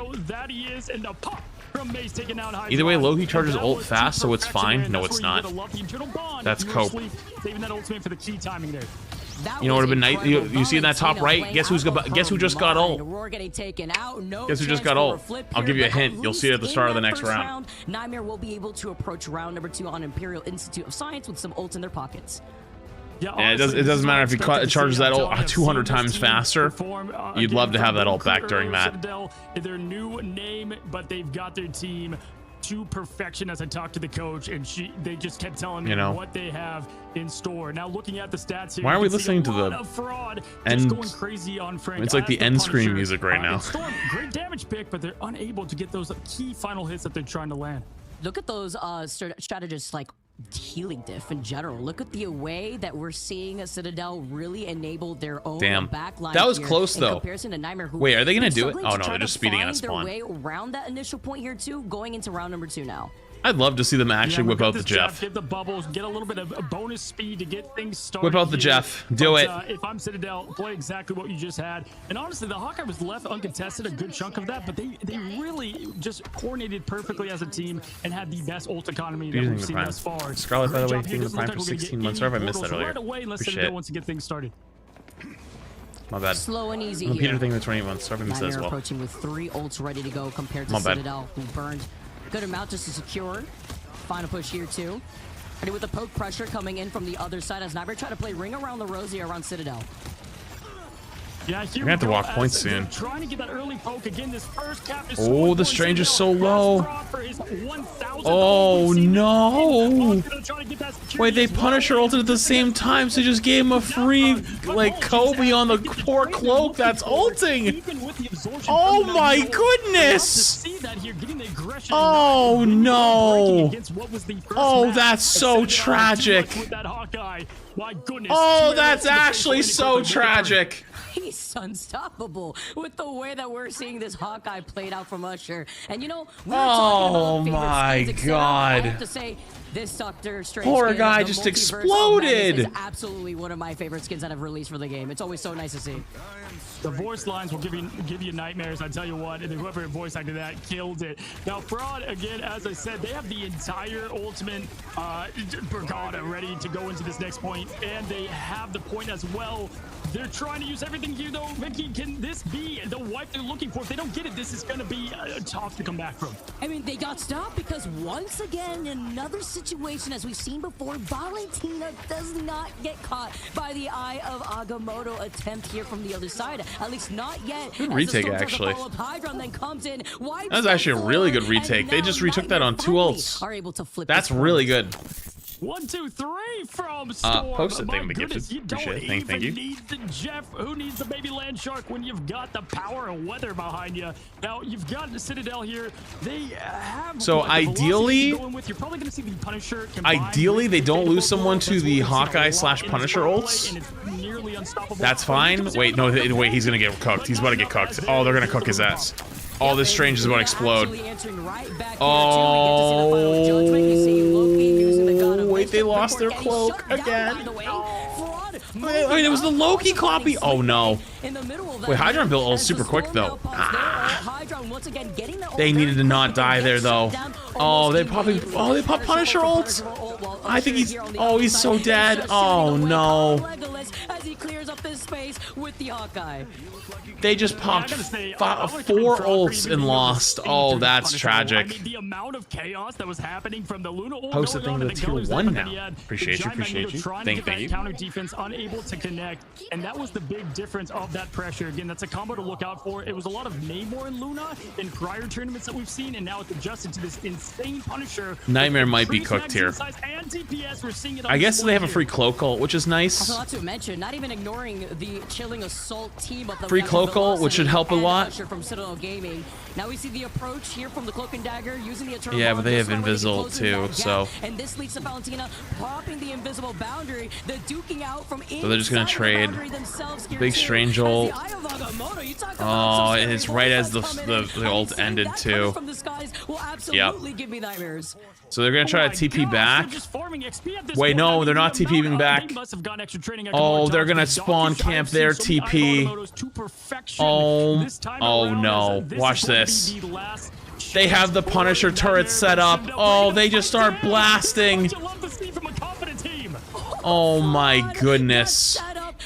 Either way, Loki charges ult fast, so it's fine. No, it's not. That's cope. You know what would have been nice? You see in that top right? Guess who just got ult? Guess who just got ult? I'll give you a hint. You'll see it at the start of the next round. Nightmare will be able to approach round number 2 on Imperial Institute of Science with some ults in their pockets. Yeah, it doesn't matter if he charges that ult 200 times faster. You'd love to have that ult back during that. Their new name, but they've got their team to perfection. As I talked to the coach, and they just kept telling me what they have in store. Now looking at the stats here, why are we listening to the end? Going crazy on Frank. It's like the end screen music right now. Storm, great damage pick, but they're unable to get those key final hits that they're trying to land. Look at those strategists like healing diff in general. Look at the way that we're seeing Citadel really enable their own backline. That was close though. Comparison to Nightmare, wait, are they gonna do it? Oh no, they're just speeding at a spawn. Their way around that initial point here too, going into round number 2 now. I'd love to see them actually whip out the Jeff. Get the bubbles, get a little bit of bonus speed to get things started. Whip out the Jeff. Do it. If I'm Citadel, play exactly what you just had. And honestly, the Hawkeye was left uncontested a good chunk of that, but they really just coordinated perfectly as a team and had the best ult economy that we've seen thus far. Scarlet, by the way, being the prime for 16 months. Sorry if I missed that earlier. Right away, unless Citadel wants to get things started. My bad. Slow and easy. Peter thing for 28 months. Sorry if I missed that as well. Approaching with 3 ults ready to go compared to Citadel, who burned good amount just to secure. Final push here too. Ready with the poke pressure coming in from the other side as Nightmare try to play ring around the Rosie around Citadel. Yeah, you're gonna have to walk points soon. Trying to get that early poke again. This first cap is the Strange is so low. Oh no! Wait, they Punisher ulted at the same time, so just gave him a free like Kobe on the poor cloak that's ulting. Oh my goodness! Oh no! Oh, that's so tragic. Oh, that's actually so tragic. He's unstoppable with the way that we're seeing this Hawkeye played out from Usher. And you know, oh my god. I have to say, this Doctor Strange poor guy just exploded. Is absolutely one of my favorite skins that I've released for the game. It's always so nice to see. The voice lines will give you nightmares. I tell you what, and whoever voice acted that killed it. Now, Fraud, again, as I said, they have the entire ultimate Brigada ready to go into this next point, and they have the point as well. They're trying to use everything here, though. Vicky, can this be the wipe they're looking for? If they don't get it, this is going to be tough to come back from. I mean, they got stopped because once again, in another situation, as we've seen before, Valentina does not get caught by the Eye of Agamotto attempt here from the other side. At least not yet. Good retake, actually. That was actually a really good retake. They just retook that on 2 ults. That's really good. 1, 2, 3 from Storm. Post it thing My to give goodness, to you don't appreciate it. Thank you. need the Jeff. Who needs the baby land shark when you've got the power of weather behind you? Now you've got the Citadel here. They have. So ideally, you're probably going to see the Punisher. Ideally, they don't lose someone to the Hawkeye / Punisher ults. That's fine. Wait, no, wait. He's gonna get cooked. He's about to get cooked. Oh, they're gonna cook his ass. Oh, this Strange is about to explode. Oh, wait, they lost their cloak again. Wait, it was the Loki copy. Oh no. Wait, Hydron built ult super quick though. They needed to not die there though. Oh, they pop Punisher ults. I think he's so dead. Oh no. as he clears up this space with the Hawkeye. They just popped 4 ults and lost. Oh, that's tragic. I mean, the amount of chaos that was happening from the Luna ult Post the going thing on to and the tier Gunners 1 that now. he had. Appreciate you, appreciate you. Trying to get that counter defense, unable to connect, and that was the big difference of that pressure. Again, that's a combo to look out for. It was a lot of Namor and Luna in prior tournaments that we've seen, and now it's adjusted to this insane Punisher. Nightmare might be cooked here. I guess they have a free cloak ult, which is nice. Also, not to mention, not even ignoring the chilling assault team of the free cloak ult, which should help a lot. From Citadel Gaming. Now we see the approach here from the Cloak and Dagger using the Eternal. Yeah, but they have invisible too, so. And this leads to Valentina popping the invisible boundary, the duking out from inside. So they're just gonna trade. Big strange ult. Oh, and it's right as the ult ended too. Yep. Give me nightmares. So they're gonna try to TP back. Wait, no, they're not TPing back. Oh, they're gonna spawn camp their TP. Oh no! Watch this. They have the Punisher turret set up. Oh, they just start blasting. Oh my goodness.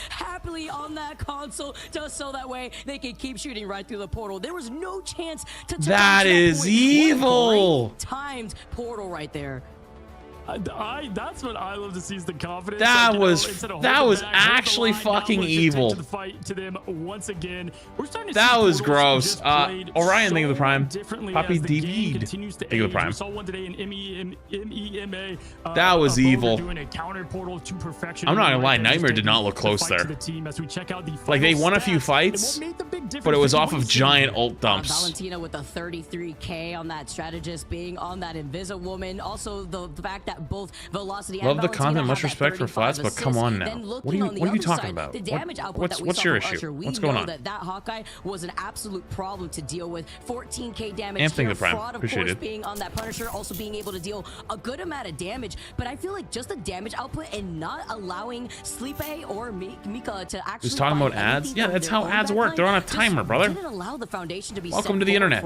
Happily on that console, just so that way they can keep shooting right through the portal. There was no chance to. That is evil. Timed portal right there. That's what I love to see is the confidence. That was actually fucking evil. That was gross. Orion, thank you for the Prime. Poppy DV'd. Thank you for the Prime. That was evil. I'm not gonna lie, Nightmare did not look close there. Like, they won a few fights, but it was off of giant ult dumps. Valentina with a 33k on that strategist being on that Invisiwoman. Also, the fact that both Velocity and love the Valentina content, much have respect for flats, but come on now. What are you talking about? What's your issue? What's going on? That Hawkeye was an absolute problem to deal with. 14k damage. Amp, the Prime. Fraud, of Appreciate course, it. being on that Punisher, also being able to deal a good amount of damage. But I feel like just the damage output and not allowing Sleepe or Mika to actually. Who's talking about ads? Yeah, that's how ads work. They're on a timer, brother. Didn't allow the foundation to be Welcome to the internet.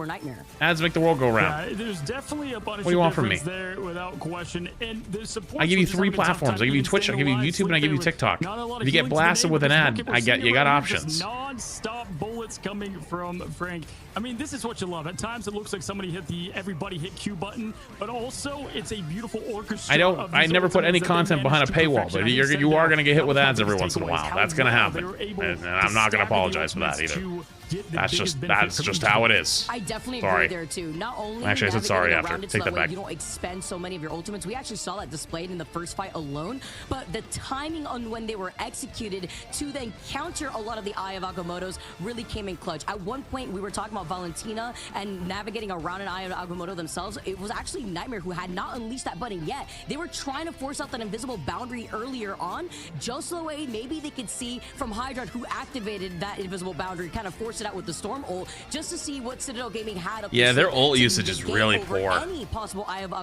Ads make the world go round. Yeah, there's definitely a bunch what do you want from me? There without question. And the support I give you 3 platforms. I give you Twitch, I give you YouTube, and I give you TikTok. If you get blasted with an ad, you got options. Non-stop bullets coming from Frank. I mean, this is what you love. At times, it looks like somebody hit the everybody hit Q button, but also it's a beautiful orchestra. I never put any content behind a paywall, but you are gonna get hit with ads every once in a while. That's gonna happen, and I'm not gonna apologize for that either. That's just how it is. I definitely agree there too. Not only actually I said sorry after. Take that back. You don't expend so many of your ultimates. We actually saw that displayed in the first fight alone, but the timing on when they were executed to then counter a lot of the Eye of Agamotto's really came in clutch. At one point, we were talking about Valentina and navigating around an Eye of Agamotto themselves. It was actually Nightmare who had not unleashed that button yet. They were trying to force out that invisible boundary earlier on, just so way maybe they could see from Hydra who activated that invisible boundary, kind of forced it out with the Storm ult, just to see what Citadel Gaming had up. Yeah, their ult usage is really poor.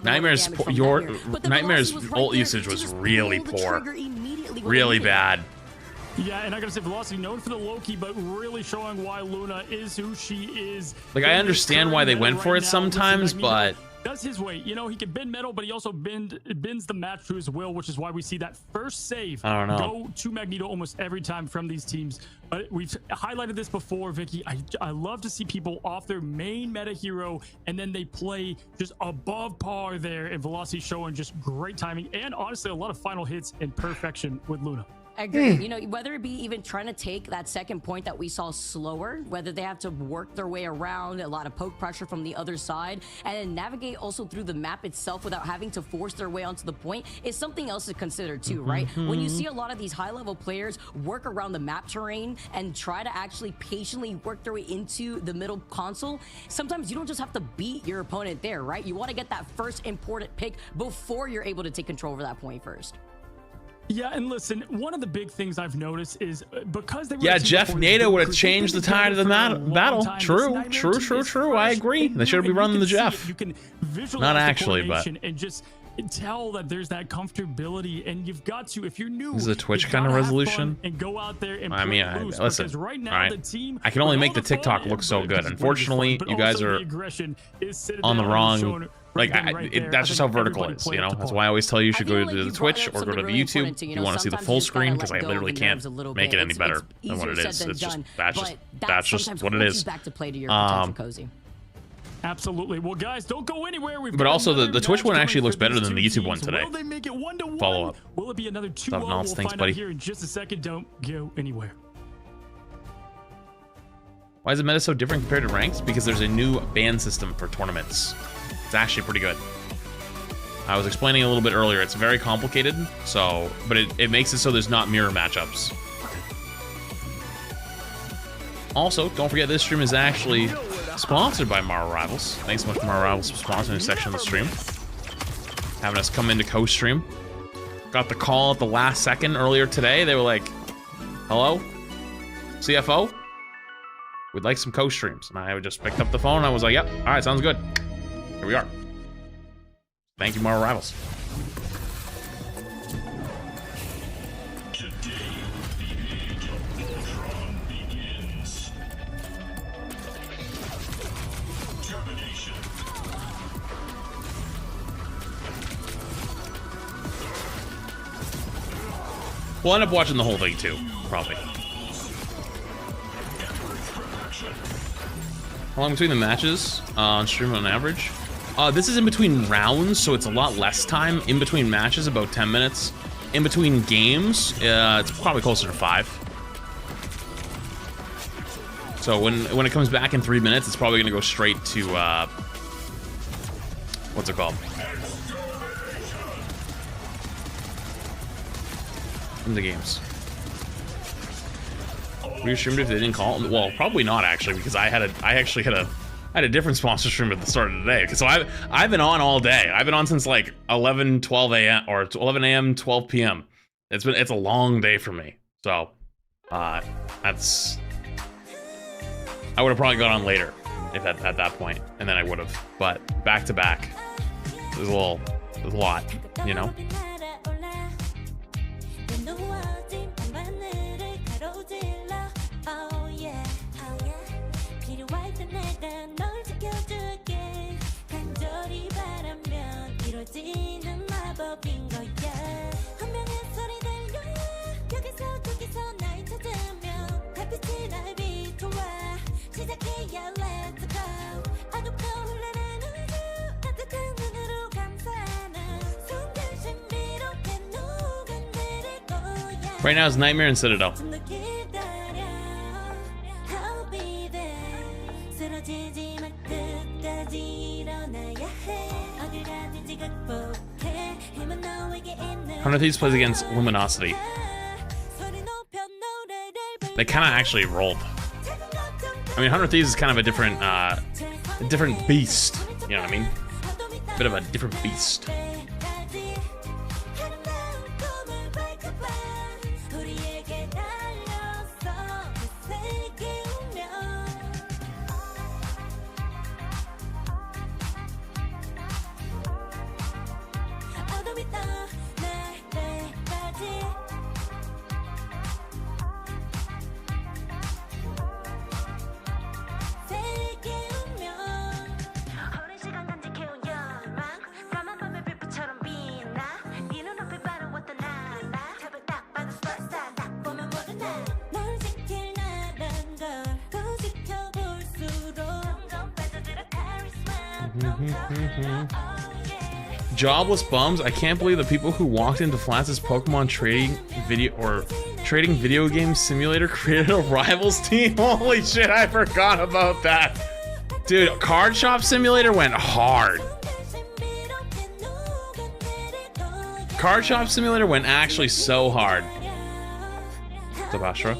Nightmare's ult usage was really poor, really bad. Yeah, and I gotta say, Velocity known for the Loki, but really showing why Luna is who she is. Like, I understand why they went for it sometimes, but does his way. You know, he can bend metal, but he also bends the match to his will, which is why we see that first save I don't know. go to Magneto almost every time from these teams. But we've highlighted this before, Vicky. I love to see people off their main meta hero, and then they play just above par there, and Velocity showing just great timing, and honestly, a lot of final hits and perfection with Luna. I agree. You know, whether it be even trying to take that second point that we saw slower, whether they have to work their way around, a lot of poke pressure from the other side, and then navigate also through the map itself without having to force their way onto the point is something else to consider too, right? When you see a lot of these high-level players work around the map terrain and try to actually patiently work their way into the middle console, sometimes you don't just have to beat your opponent there, right? You want to get that first important pick before you're able to take control over that point first. Yeah, and listen, one of the big things I've noticed is because they were Jeff NATO would have changed the tide of the battle. True. I agree. They should be running the Jeff. You can visualize not actually, but and just tell that there's that comfortability, and you've got to, if you're new, this is a Twitch kind of resolution, and go out there and I mean, listen, right now, all right, the team, I can only make the TikTok look so good. Unfortunately, you guys are on the wrong Like, that's just how vertical it is, you know? That's why I always tell you you should go to the Twitch or go to the YouTube if you want to see the full screen, because I literally can't make it any better than what it is. It's just, that's just what it is. Absolutely. Well, guys, don't go anywhere. But also, the Twitch one actually looks better than the YouTube one today. Will they make it 1-1? Follow up. Will it be another 2-0? We'll find out here in just a second. Don't go anywhere. Why is the meta so different compared to ranks? Because there's a new ban system for tournaments. It's actually pretty good. I was explaining a little bit earlier. It's very complicated, so but it makes it so there's not mirror matchups. Also, don't forget this stream is actually sponsored by Marvel Rivals. Thanks so much to Marvel Rivals for sponsoring this section of the stream. Having us come into co-stream. Got the call at the last second earlier today. They were like, hello, CFO? We'd like some co-streams. And I just picked up the phone and I was like, yep, all right, sounds good. Here we are. Thank you, Marvel Rivals. We'll end up watching the whole thing too, probably. How long between the matches on stream on average? This is in between rounds, so it's a lot less time. In between matches, about 10 minutes. In between games, it's probably closer to 5. So when it comes back in 3 minutes, it's probably gonna go straight to what's it called? In the games. Were you streamed if they didn't call? Well, probably not actually, because I actually had a different sponsor stream at the start of the day. So I've been on all day. I've been on since like 11, 12 a.m. or 11 a.m., 12 p.m. It's a long day for me. So that's I would have probably got on later if at that point, and then I would have. But back to back, there's a lot, you know. Right now it's Nightmare and Citadel. Hunter Thieves plays against Luminosity. They kind of actually rolled. I mean, Hunter Thieves is kind of a different beast. You know what I mean? Bit of a different beast. Jobless bums. I can't believe the people who walked into Flats' Pokemon trading video game simulator created a Rivals team. Holy shit, I forgot about that. Dude, Card Shop Simulator went hard. Card Shop Simulator went actually so hard. What's up, Astra?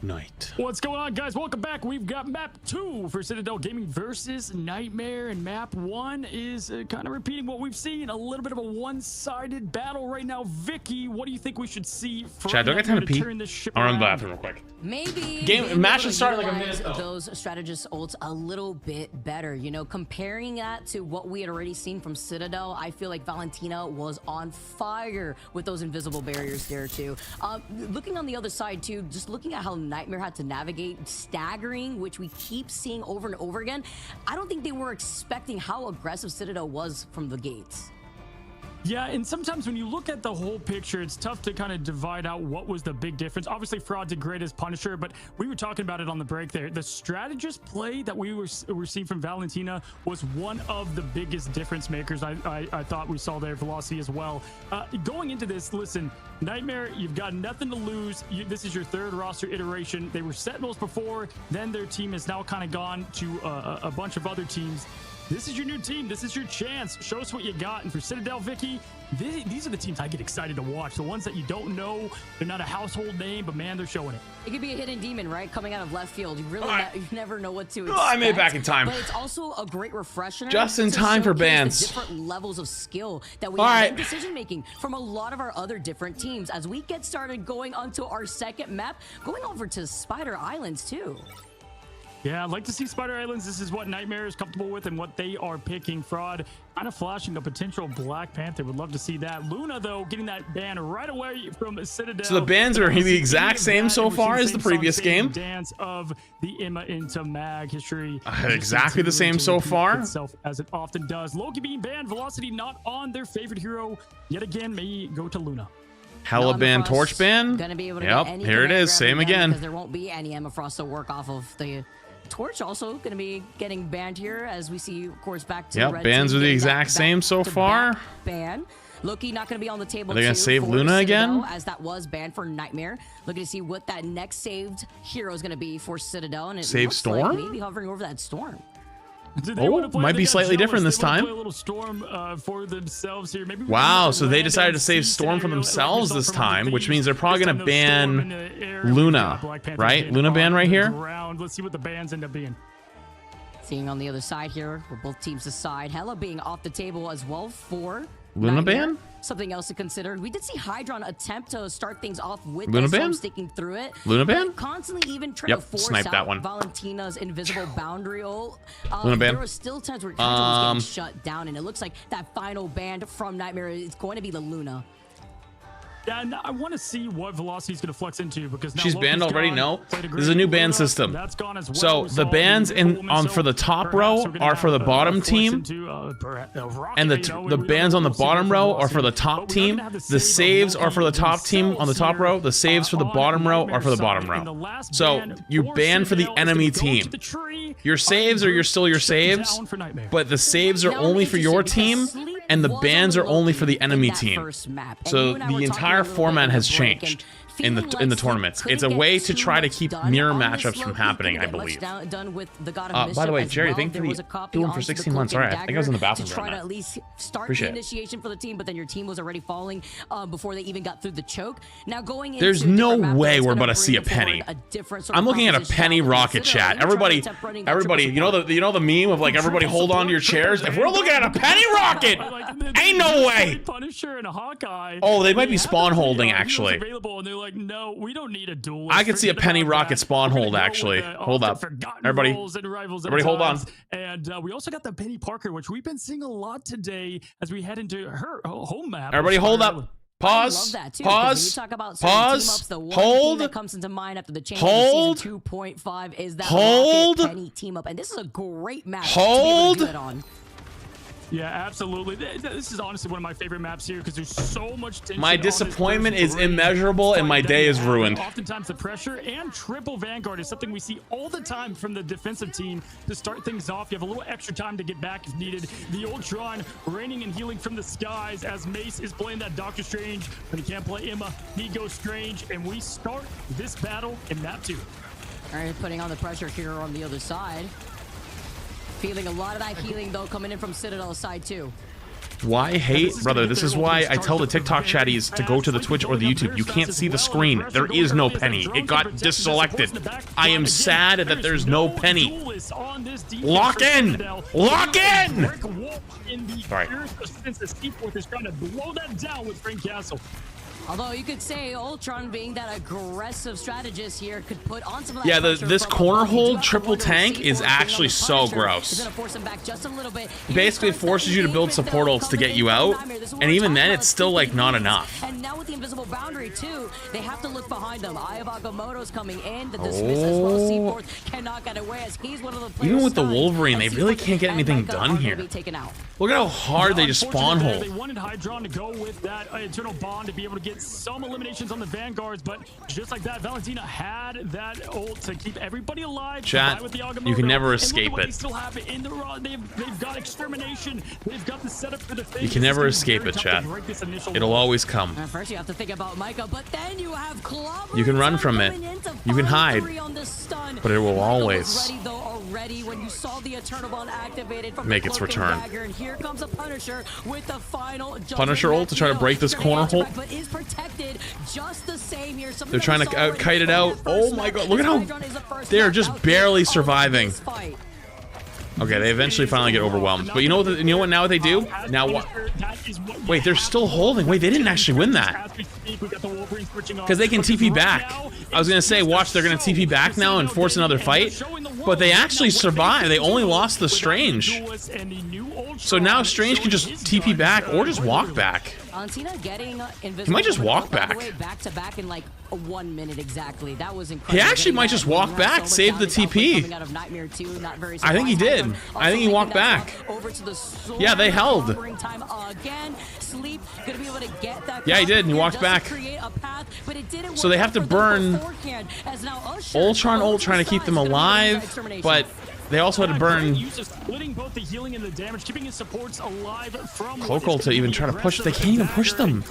Night. right. What's going on, guys? Welcome back. We've got map 2 for Citadel Gaming versus Nightmare, and map 1 is kind of repeating what we've seen. A little bit of a one-sided battle right now. Vicky, what do you think we should see from Chad, do I get time to pee? turn this ship I'll run to the around? bathroom real quick. Maybe match should start in like a minute. those strategist ults a little bit better. You know, comparing that to what we had already seen from Citadel, I feel like Valentina was on fire with those invisible barriers there too. Looking on the other side too, just looking at how Nightmare had to navigate staggering, which we keep seeing over and over again. I don't think they were expecting how aggressive Citadel was from the gates. Yeah, and sometimes when you look at the whole picture, it's tough to kind of divide out what was the big difference. Obviously, Fraud did great as Punisher, but we were talking about it on the break there. The strategist play that we were seeing from Valentina was one of the biggest difference makers I thought we saw there. Velocity as well. Going into this, listen, Nightmare, you've got nothing to lose. This is your third roster iteration. They were Sentinels before, then their team has now kind of gone to a bunch of other teams. This is your new team. This is your chance. Show us what you got. And for Citadel, Vicky, these are the teams I get excited to watch. The ones that you don't know, they're not a household name, but man, they're showing it. It could be a hidden demon, right? Coming out of left field. You really you never know what to expect. I made it back in time. But it's also a great refresher. Just in time for bans. The different levels of skill that we have in decision making from a lot of our other different teams. As we get started going onto our second map, going over to Spider Islands too. Yeah, I'd like to see Spider Islands. This is what Nightmare is comfortable with and what they are picking. Fraud kind of flashing a potential Black Panther. Would love to see that. Luna, though, getting that ban right away from Citadel. So the bans are the exact same so far as the previous game. Dance of the Emma into Mag history. Exactly the same so far. Itself as it often does. Loki being banned. Velocity not on their favorite hero. Yet again, may go to Luna. Hella ban, torch ban. Gonna be able to yep, get any here it is. Same again. Because there won't be any Emma Frost to work off of. The torch also going to be getting banned here, as we see, of course, back to the red bans team are the exact same so far. Ban. Loki not going to be on the table. Are they going to save Luna Citadel, again? As that was banned for Nightmare. Looking to see what that next saved hero is going to be for Citadel. And it Save looks Storm? Like maybe hovering over that Storm. Might be slightly different this time. Play a little Storm for themselves here. Maybe wow, so they decided to save Storm for themselves this time, which means they're probably going to ban Luna, right? Luna ban right here. Let's see what the bans end up being. Seeing on the other side here, where both teams decide. Hella being off the table as well for Luna Nightmare. ban? Something else to consider. We did see Hydron attempt to start things off with Luna Storm ban? sticking through it. Luna ban? Constantly even trying to force sniped out that one. Valentina's invisible boundary. Luna ban. There were still times where Hydron was getting shut down, and it looks like that final ban from Nightmare is going to be the Luna. Yeah, and I want to see what Velocity is going to flex into, because now She's banned Loki's gone, already. No, this is a new ban system. That's gone as well. So the bans for the top row are for the bottom team, and the bans on the bottom row are for the top team. The saves are for the top team on the top row. The saves for the bottom row are for the bottom row. So you ban for the enemy team. Your saves are still your saves, but the saves are only for your team, and the bans are only for the enemy team. So the entire format has changed in the tournaments. It's a way to try to keep mirror matchups from happening, I believe. By the way, Jerry, thank you for doing for 16 months. All right, I think I was in the bathroom. To try to at least start the initiation for the team, but then your team was already falling before they even got through the choke. Now going into there's no way we're about to see a penny. I'm looking at a penny rocket chat. Everybody, you know the meme of like everybody hold on to your chairs. If we're looking at a penny rocket, ain't no way. Punisher and Hawkeye. Oh, they might be spawn holding actually. Like, no, we don't need a duel. I could see a penny rocket spawn hold actually. Hold up, everybody hold on. And we also got the Penny Parker, which we've been seeing a lot today as we head into her home map. Everybody hold up. Pause. Pause. Pause. Hold. That comes into mind after the change hold. In season 2.5 is that hold. Penny team up, and this is a great match. Hold. To be able to do it on. Yeah, absolutely. This is honestly one of my favorite maps here because there's so much tension. My disappointment is immeasurable and my day is ruined. Oftentimes the pressure and triple Vanguard is something we see all the time from the defensive team to start things off. You have a little extra time to get back if needed. The Ultron raining and healing from the skies as Mace is playing that Doctor Strange, but he can't play Emma. He goes Strange, and we start this battle in map 2. All right, putting on the pressure here on the other side. Feeling a lot of that healing, though, coming in from Citadel's side, too. Why hate? Brother, this is why I tell the TikTok chatties to go to the Twitch or the YouTube. You can't see the screen. There is no penny. It got deselected. I am sad that there's no penny. Lock in! Lock in! Sorry. Although you could say Ultron, being that aggressive strategist here, could put on some of that Yeah, pressure this from corner above. hold triple tank is actually so gross. He's gonna force him back just a little bit. Basically, it forces you to build support ults to get you out, and even then, it's still like not enough. And now with the invisible boundary too, they have to look behind them. Eye of Agamotto's coming in. The dismiss as well. Seaforth cannot get away as he's one of the players. Even with the stunned. Wolverine, they And really Seaforth can't get and anything Micah done are gonna here. be taken out. Look at how hard they just spawn hold. They wanted Hydron to go with that internal bond to be able to get some eliminations on the Vanguards, but just like that, Valentina had that ult to keep everybody alive. Chat, with the you can never and escape look at what it. They still have it in the raw. They've got extermination. They've got the setup for the thing. You can never escape it, chat. It'll always come. First, you have to think about Micah, but then you have Clobber. You can run from it. You can hide, but it will always Already when you saw the eternal bond activated from make the its cloak and return. dagger, and here comes a Punisher with the final Punisher ult to try to break this corner hold. but is protected just the same here. They're trying to kite it out. Oh my god, look at how they're just barely surviving. Okay, they eventually finally get overwhelmed. But you know what? Now what they do? Now what? Wait, they're still holding. Wait, they didn't actually win that. Because they can TP back. I was gonna say, watch, they're gonna TP back now and force another fight. But they actually survived. They only lost the Strange. So now Strange can just TP back or just walk back. He might just walk back. Back to back in like 1 minute exactly. That was incredible. He actually might just walk back, save the TP. I think he did. I think he walked back. Yeah, they held. Yeah, he did, and he walked back. So they have to burn Ultron ult trying to keep them alive, but they also had to burn Cloak ult to even try to push. They can't even push them.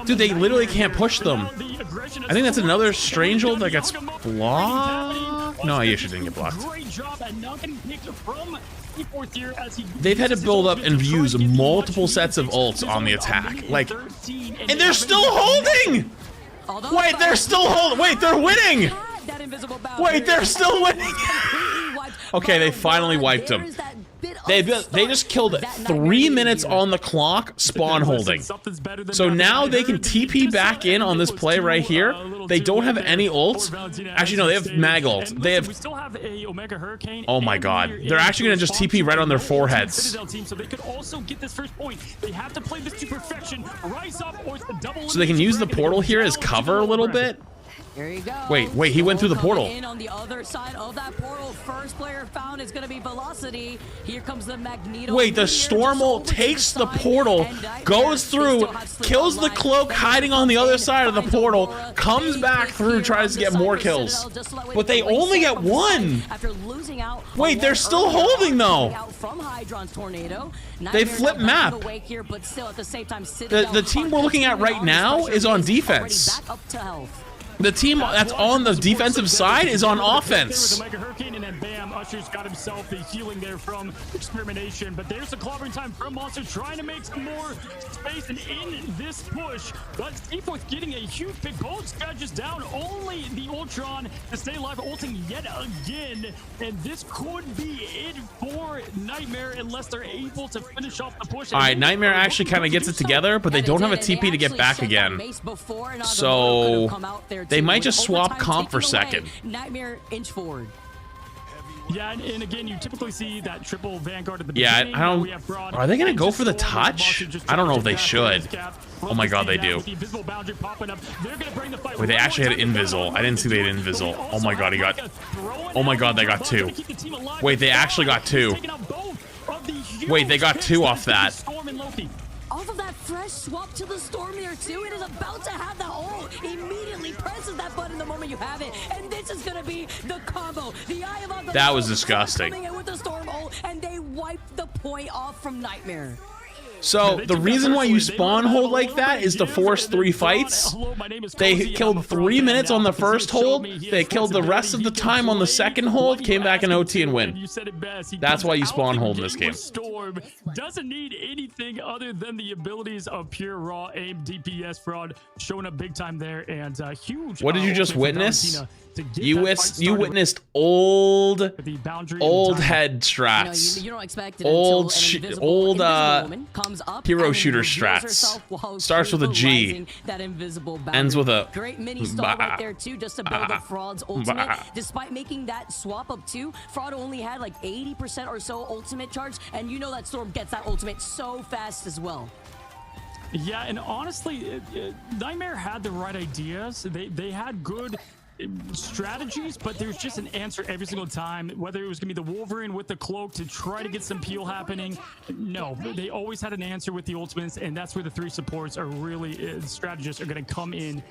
Dude, they literally can't push them. I think that's another Strange ult that gets blocked. No, he actually didn't get blocked. They've had to build up and use multiple sets of ults on the attack. Like, and they're still holding! Wait, they're still holding! Wait, they're winning! Wait, they're still winning! Okay, they finally wiped him. They just killed 3 minutes on the clock spawn holding. So now they can TP back in on this play right here. They don't have any ults. Actually, no, they have mag ult. They have... Oh my god. They're actually going to just TP right on their foreheads. So they can use the portal here as cover a little bit. Here you go. Wait, he went through the portal. In on the other side of that portal, first player found is going to be Velocity. Here comes the Magneto. Wait, the Storm ult takes the portal, goes through, kills the Cloak hiding on the other side of the portal, comes back through, tries to get more kills. But they only get one. Wait, they're still holding though. They flip map. The team we're looking at right now is on defense. The team that's on the defensive side is on offense. Usher's got himself the healing there from extermination, but there's the clobbering time from Monster trying to make some more space and in this push, but Seaforth getting a huge pick. Both Scudges down, only the Ultron to stay alive, ulting yet again, and this could be it for Nightmare unless they're able to finish off the push. All right, Nightmare actually kind of gets it together, but they don't have a TP to get back again. So they might just swap comp for second. Nightmare inch forward. Yeah, and again, you typically see that triple Vanguard at the yeah, beginning. I don't... Are they going to go for the touch? I don't know if they should. Oh my god, they do. Wait, they actually had Invisible. I didn't see they had Invisible. Oh my god, he got... Oh my god, they got 2. Wait, they actually got 2. Wait, they got 2 off that. Off of that fresh swap to the Storm here too, it is about to have the ult. Immediately presses that button the moment you have it, and this is gonna be the combo. The Eye of Agamotto that was disgusting. Coming in with the Storm ult, and they wipe the point off from Nightmare. So the reason why you spawn hold like that is to force 3 fights. They killed 3 minutes on the first hold. They killed the rest of the time on the second hold, came back in OT and win. That's why you spawn hold in this game. Storm doesn't need anything other than the abilities of pure raw aim. DPS Fraud showing up big time there, and huge. What did you just witness? You witnessed old head strats, you don't expect it old woman comes up hero and shooter reveals strats. herself while Starts with a G, stabilizing that invisible boundary. ends with a great mini stall right there too, just to build up Fraud's ultimate. Despite making that swap up too, Fraud only had like 80% or so ultimate charge, and you know that Storm gets that ultimate so fast as well. Yeah, and honestly, Nightmare had the right ideas. They had good strategies, but there's just an answer every single time, whether it was gonna be the Wolverine with the cloak to try to get some peel happening. No, they always had an answer with the ultimates, and that's where the 3 supports are really strategists are going to come in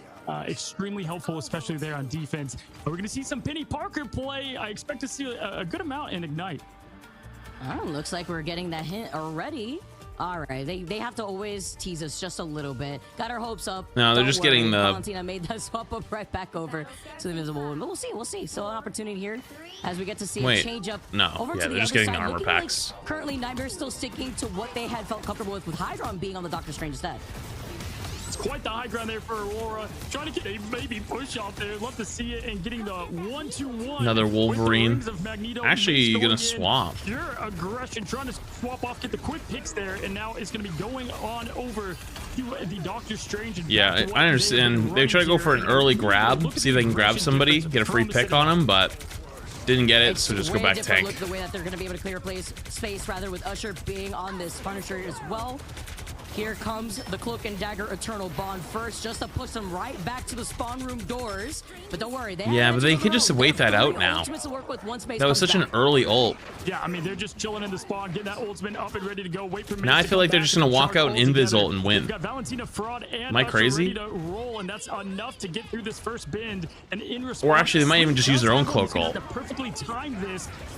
extremely helpful, especially there on defense. We're going to see some Penny Parker play. I expect to see a good amount in Ignite. Oh, looks like we're getting that hint already. All right, they have to always tease us just a little bit. Got our hopes up. No, they're just getting the... Valentina made that swap up right back over to the invisible one. But we'll see. So an opportunity here as we get to see a change up. No, over yeah, to they're the just other getting side. armor Looking packs. Like currently, Nightmare's still sticking to what they had felt comfortable with Hydron being on the Doctor Strange instead. It's quite the high ground there for Aurora. Trying to get a maybe push out there. Love to see it, and getting the 1-2-1. Another Wolverine. Actually, you're gonna swap. Pure aggression, trying to swap off, get the quick picks there, and now it's gonna be going on over to the Doctor Strange. And yeah, I understand. They try to go for an early grab, see if they can grab somebody, get a free pick on him, but didn't get it, so just go back tank. Look the way that they're gonna be able to clear space, rather, with Usher being on this Punisher as well. Here comes the Cloak and Dagger Eternal Bond first, just to push them right back to the spawn room doors. But don't worry, but they could just wait that out now. That was such an early ult. Yeah, I mean, they're just chilling in the spawn, getting that ultimate up and ready to go. Wait for now I feel like they're just gonna walk out and invis ult and win. Am I crazy? Roll, and that's enough to get through this first bend. And in response, or actually, they might even just use their own Cloak ult.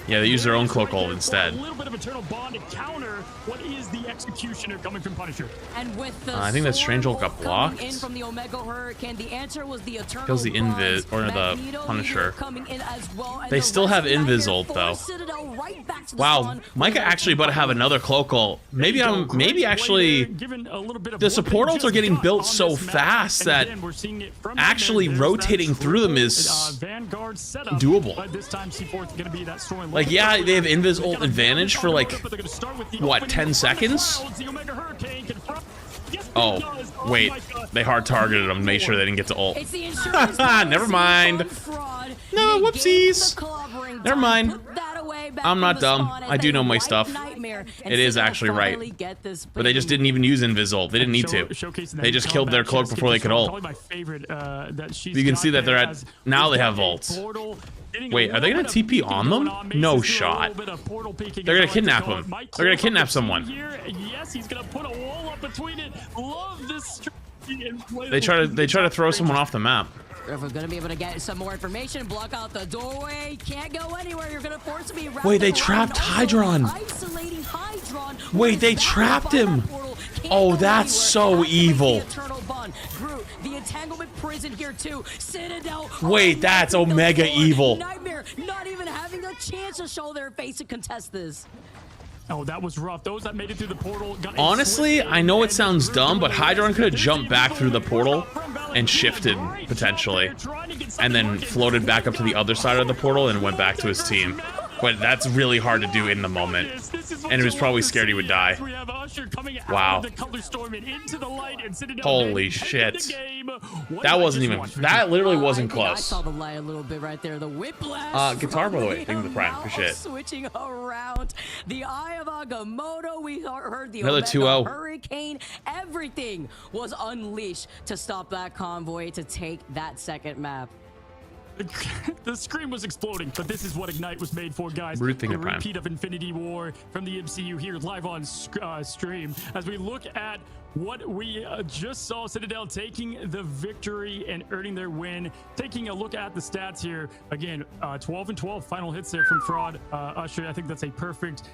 Yeah, they use their own Cloak ult instead. A little bit of Eternal Bond to counter what is the Executioner coming from Punisher. And with the I think that Strange ult got blocked. In from the Omega Hurricane, the answer was the Eternal kills the invis or the Punisher. They still have invis ult though. Wow, Micah actually about to have another Cloak ult. Maybe actually the support ults are getting built so fast that actually rotating through them is doable. Like, yeah, they have invis ult advantage for like what, 10 seconds? Oh, wait. They hard targeted them. Make sure they didn't get to ult. Never mind. No, whoopsies. Never mind. I'm not dumb. I do know my stuff. It is actually right. But they just didn't even use invis ult. They didn't need to. They just killed their cloak before they could ult. You can see that they're at... Now they have ults. Wait, are they gonna TP on them? No shot. They're gonna kidnap him. They're gonna kidnap someone. Yes, he's gonna put a wall up between it. Love this. They try to throw someone off the map. If we're gonna be able to get some more information, block out the doorway, can't go anywhere. You're gonna force me. Wait, they trapped Hydron. Wait, they trapped him. Oh, that's so evil. The entanglement prison here too. Citadel. Wait, that's Omega evil. Nightmare not even having a chance to show their face and contest this. Oh, that was rough. Those that made it through the portal got... Honestly, I know it sounds dumb, but Hydron could have jumped back through the portal and shifted, potentially, and then floated back up to the other side of the portal and went back to his team. But that's really hard to do in the moment, and he was probably scared he would die. Wow. Holy shit. That wasn't even... That literally wasn't close. I saw the light a little bit right there. The whiplash. Guitar, by the way. Thank you for the prime. Appreciate it. Switching around. The Eye of Agamotto. We heard the another 2-0 Hurricane. Everything was unleashed to stop that convoy to take that second map. The screen was exploding, but this is what Ignite was made for, guys. A the repeat of Infinity War from the MCU here live on stream. As we look at what we just saw, Citadel taking the victory and earning their win. Taking a look at the stats here. Again, 12 and 12 final hits there from Fraud. Usher, I think that's a perfect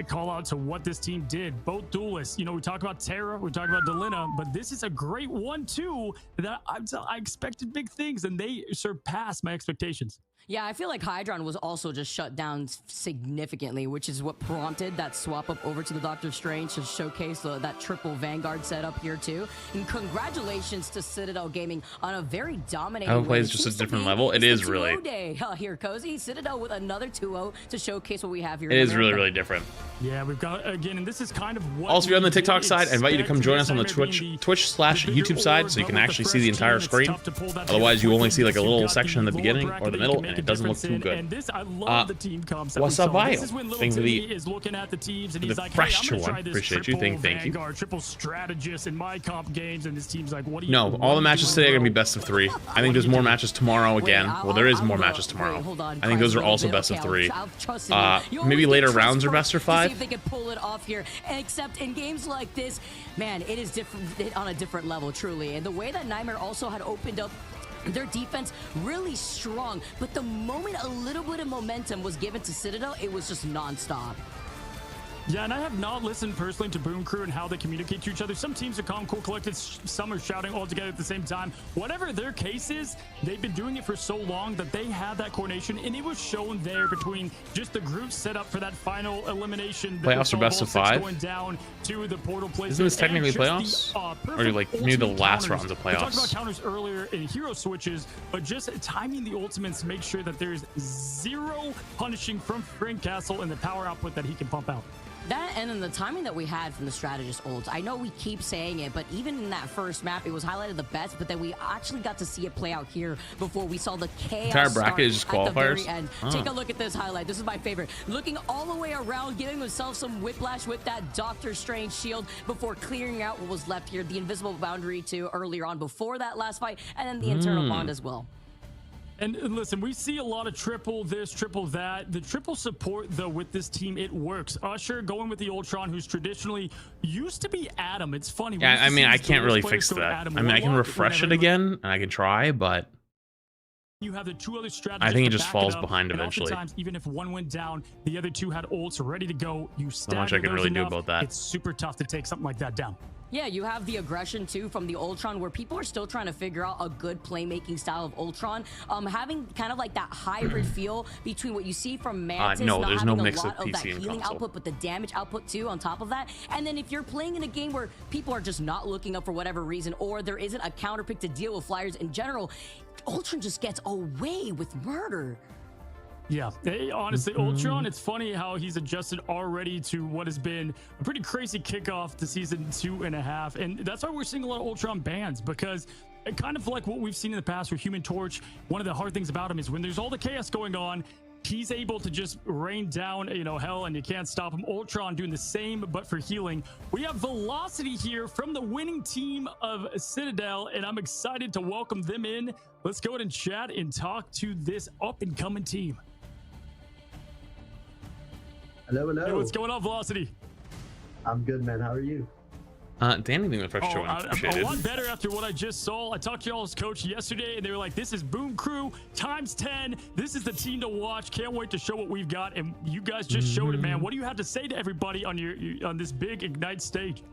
call out to what this team did. Both duelists, you know, we talk about Terra, we talk about Delina, but this is a great one too. That I expected big things, and they surpassed my expectations. Yeah, I feel like Hydron was also just shut down significantly, which is what prompted that swap up over to the Doctor Strange to showcase that triple Vanguard setup here too. And congratulations to Citadel Gaming on a very dominating How it win. plays just a different level. It is really. Day. Here, Cozy. Citadel with another 2-0 to showcase what we have here. It is really, really different. Yeah, we've got, again, and this is kind of what. Also, if you're on the TikTok side, I invite you to come join us on the Twitch/YouTube side so you can actually see the entire screen. Otherwise, you only see like a little section in the beginning or the middle, and it doesn't look too good. And this, I love the team concept. What's up, Bio? This is when Little Timmy is looking at the teams and he's like, hey, I'm gonna try this Appreciate you. Thank you. Triple strategist in my comp games, and his team's like, what do you? No, all the matches today are gonna be best of 3. I think there's more matches tomorrow again. Well, there is more matches tomorrow. I think those are also best of 3. Maybe later rounds are best of 5. See if they can pull it off here. Except in games like this, man, it is different on a different level, truly. And the way that Nightmare also had opened up their defense really strong, but the moment a little bit of momentum was given to Citadel, it was just non-stop. Yeah, and I have not listened personally to Boom Crew and how they communicate to each other. Some teams are calm, cool, collected. Some are shouting all together at the same time. Whatever their case is, they've been doing it for so long that they have that coordination, and it was shown there between just the group set up for that final elimination. Playoffs are best of 5. Going down to the portal place. Isn't this technically playoffs? Or like maybe the last rounds of playoffs? We talked about counters earlier in hero switches, but just timing the ultimates to make sure that there is 0 punishing from Frank Castle and the power output that he can pump out. That and then the timing that we had from the strategist ults. I know we keep saying it, but even in that first map, it was highlighted the best, but then we actually got to see it play out here before we saw the chaos entire bracket is just qualifiers. Take a look at this highlight. This is my favorite. Looking all the way around, giving himself some whiplash with that Doctor Strange shield before clearing out what was left here. The invisible boundary too earlier on before that last fight, and then the internal bond as well. And listen, we see a lot of triple this, triple that. The triple support, though, with this team, it works. Usher going with the Ultron, who's traditionally used to be Adam. It's funny. Yeah, I mean, I can't really fix that. I mean, I can refresh it again, and I can try, but you have the 2 other strategists. I think it just falls behind eventually. Oftentimes, even if one went down, the other 2 had ults ready to go. You not much I can really do about that. It's super tough to take something like that down. Yeah, you have the aggression too from the Ultron, where people are still trying to figure out a good playmaking style of Ultron. Having kind of like that hybrid feel between what you see from Mantis, no, not there's having no mix a lot of of that PC and healing console. output, but the damage output too on top of that. And then if you're playing in a game where people are just not looking up for whatever reason, or there isn't a counter pick to deal with flyers in general, Ultron just gets away with murder. Yeah, honestly, Ultron, it's funny how he's adjusted already to what has been a pretty crazy kickoff to season 2.5. And that's why we're seeing a lot of Ultron bans, because kind of like what we've seen in the past with Human Torch, one of the hard things about him is when there's all the chaos going on, he's able to just rain down, you know, hell, and you can't stop him. Ultron doing the same, but for healing. We have Velocity here from the winning team of Citadel, and I'm excited to welcome them in. Let's go ahead and chat and talk to this up-and-coming team. Hello, hello. Hey, what's going on, Velocity? I'm good, man. How are you? Danny, the first show, appreciated. A lot better after what I just saw. I talked to y'all's coach yesterday, and they were like, this is Boom Crew times 10. This is the team to watch. Can't wait to show what we've got. And you guys just showed it, man. What do you have to say to everybody on on this big Ignite stage?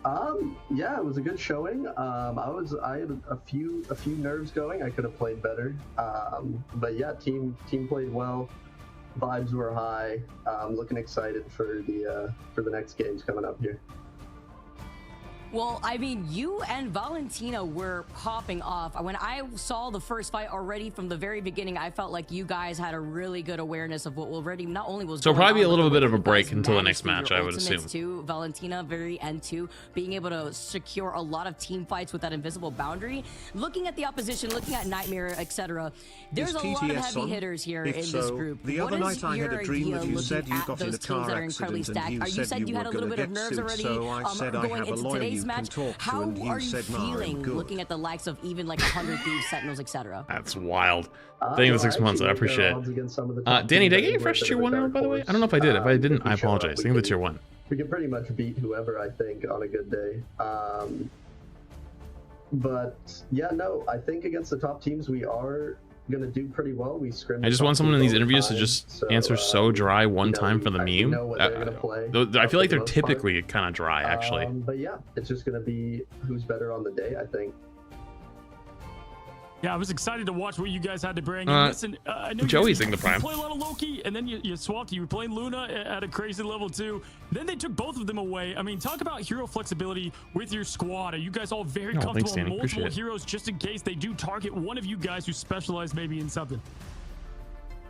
Yeah, it was a good showing. I had a few nerves going. I could have played better. But yeah, team played well. Vibes were high. I'm looking excited for the next games coming up here. Well, I mean, you and Valentina were popping off. When I saw the first fight already from the very beginning, I felt like you guys had a really good awareness of what already not only was. So going probably on, a little bit of a break guys until the managed next match, your I would assume. ultimates Too, Valentina, very end too, being able to secure a lot of team fights with that invisible boundary. Looking at the opposition, looking at Nightmare, etc. There's a lot of heavy hitters here in this group. The other night I had a dream that you said you got in a car accident and you said you had a little bit of nerves already so I said I have a lawyer you can talk to. How are you feeling looking at the likes of even like 100 Thieves, Sentinels, etc.? That's wild. Thank you for the 6 months. I appreciate it. Danny, did I get you fresh tier 1 now, by the way? I don't know if I did. If I didn't, I apologize. I think the tier 1. We can pretty much beat whoever, I think, on a good day. But yeah, no, I think against the top teams we are gonna do pretty well. We scrimmaged. I just want someone in these interviews to time, just so, answer so dry one you know, time for the we meme. know what they're gonna play, I feel like for they're the most typically kind of dry, actually. But yeah, it's just gonna be who's better on the day, I think. Yeah, I was excited to watch what you guys had to bring. And listen, I know Joey's you in the prime. play a lot of Loki, and then you swapped. You were playing Luna at a crazy level too. Then they took both of them away. I mean, talk about hero flexibility with your squad. Are you guys all very comfortable thanks, Danny. with multiple Appreciate it. heroes just in case they do target one of you guys who specialize maybe in something?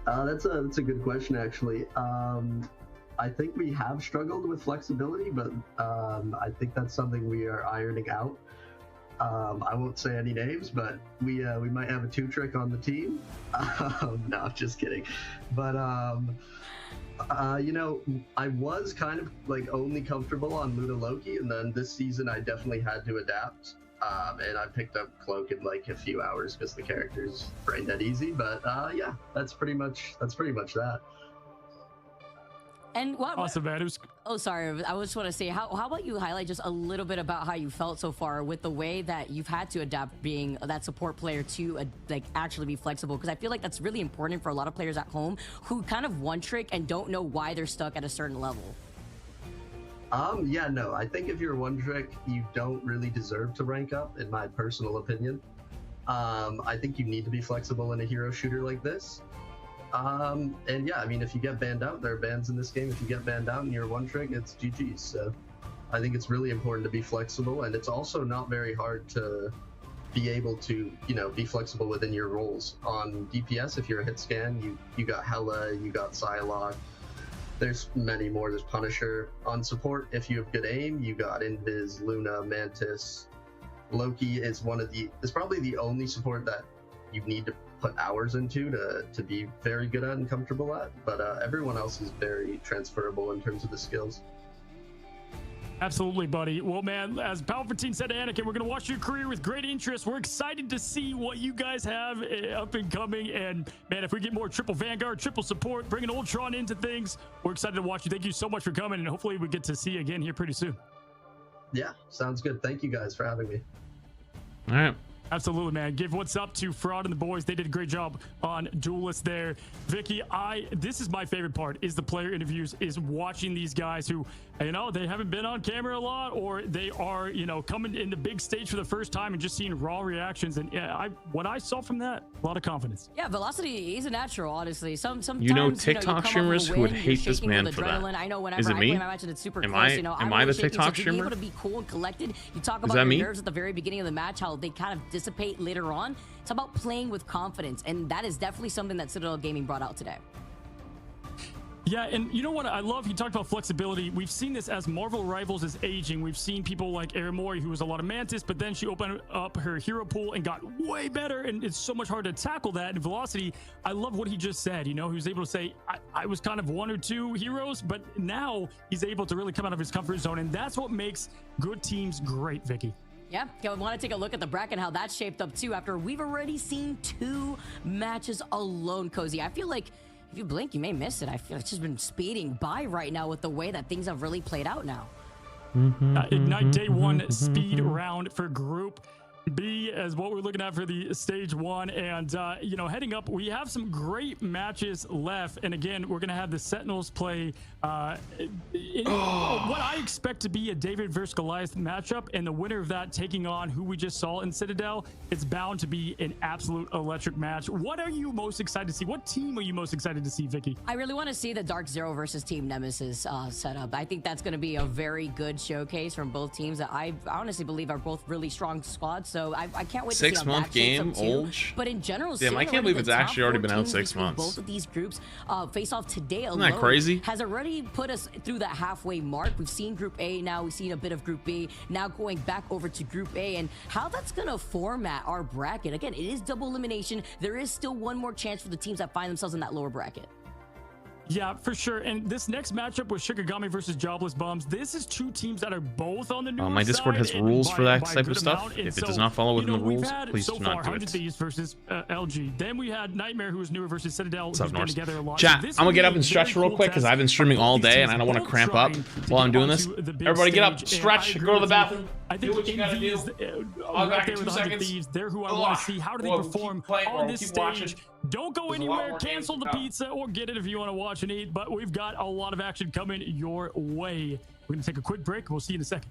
That's a good question, actually. I think we have struggled with flexibility, but I think that's something we are ironing out. I won't say any names, but we might have a 2-trick on the team. No, I'm just kidding. But you know, I was kind of like only comfortable on Luna Loki, and then this season I definitely had to adapt. And I picked up Cloak in like a few hours because the character's brain dead easy. But yeah, that's pretty much that. And what? Awesome, man. It was... Oh, sorry. I just want to say, how about you highlight just a little bit about how you felt so far with the way that you've had to adapt being that support player to like actually be flexible? Because I feel like that's really important for a lot of players at home who kind of one trick and don't know why they're stuck at a certain level. Yeah, no, I think if you're one trick, you don't really deserve to rank up, in my personal opinion. I think you need to be flexible in a hero shooter like this. And yeah, I mean, if you get banned out, there are bans in this game. If you get banned out and you're one trick, it's GG's. So I think it's really important to be flexible, and it's also not very hard to be able to, you know, be flexible within your roles. On DPS, if you're a hit scan, you got Hela, you got Psylocke. There's many more. There's Punisher. On support, if you have good aim, you got Invis, Luna, Mantis. Loki is probably the only support that you need to put hours into to be very good at and comfortable at, but everyone else is very transferable in terms of the skills. Absolutely, buddy. Well, man, as Palpatine said to Anakin, we're going to watch your career with great interest. We're excited to see what you guys have up and coming. And, man, if we get more triple Vanguard, triple support, bringing Ultron into things, we're excited to watch you. Thank you so much for coming, and hopefully we get to see you again here pretty soon. Yeah, sounds good. Thank you guys for having me. All right. Absolutely, man. Give what's up to Fraud and the boys. They did a great job on Duelist there. Vicky, this is my favorite part, is the player interviews, is watching these guys who, you know, they haven't been on camera a lot, or they are, you know, coming in the big stage for the first time and just seeing raw reactions. And yeah, what I saw from that, a lot of confidence. Yeah, Velocity, he's a natural, honestly. Sometimes, you know, TikTok streamers who would hate this man for that. I know whenever is it I me? play my match and it's super am close, you know, am I the shaking, TikTok so streamer? Being able to be cool and collected. You talk Is about that your me? nerves at the very beginning of the match, how they kind of dissipate later on. It's about playing with confidence, and that is definitely something that Citadel Gaming brought out today. Yeah, and you know what I love? He talked about flexibility. We've seen this as Marvel Rivals is aging. We've seen people like Aramori, who was a lot of Mantis, but then she opened up her hero pool and got way better, and it's so much harder to tackle that. And Velocity, I love what he just said. You know, he was able to say, I was kind of one or two heroes, but now he's able to really come out of his comfort zone, and that's what makes good teams great, Vicky. Yeah, I want to take a look at the bracket, how that's shaped up too, after we've already seen 2 matches alone, Cozy. I feel like if you blink, you may miss it. I feel it's just been speeding by right now with the way that things have really played out now. Ignite day 1 speed round for Group B as what we're looking at for the stage 1, and you know, heading up, we have some great matches left, and again, we're gonna have the Sentinels play what I expect to be a David versus Goliath matchup, and the winner of that taking on who we just saw in Citadel. It's bound to be an absolute electric match. What are you most excited to see? What team are you most excited to see, Vicky? I really want to see the Dark Zero versus Team Nemesis setup. I think that's going to be a very good showcase from both teams that I honestly believe are both really strong squads. So I can't wait to see how 6 month that shapes game, up too. old. But in general, Damn, I can't believe it's actually already been out 6 months. Both of these groups face off today alone. Isn't that crazy? Has already put us through that halfway mark. We've seen Group A now. We've seen a bit of Group B. Now going back over to Group A, and how that's going to format our bracket. Again, it is double elimination. There is still one more chance for the teams that find themselves in that lower bracket. Yeah, for sure. And this next matchup with Shikigami versus Jobless Bums, this is two teams that are both on the newer My Discord side has and rules by- for that by a type good of stuff. amount. If And it does so, not follow within the we've rules, had please so do not far do 100 it. Thieves versus LG. Then we had Nightmare, who was newer, versus Citadel, What's who's up, been Norse? together a lot. Chat, So this I'm gonna will get be up a and stretch very real cool quick because test I've been of streaming all both these day and teams I don't want to both cramp up trying to while I'm get doing this. onto the big Everybody get up, stage, and stretch, I agree go to the with bathroom. I think Do what you gotta do. I'll be right back there in 2 with 100 seconds. Thieves. They're who I want to see. How do they Well, we'll perform keep playing or on we'll this keep stage? watching. Don't go There's a lot anywhere. more games Cancel to the come. pizza or get it if you want to watch and eat. But we've got a lot of action coming your way. We're gonna take a quick break. We'll see you in a second.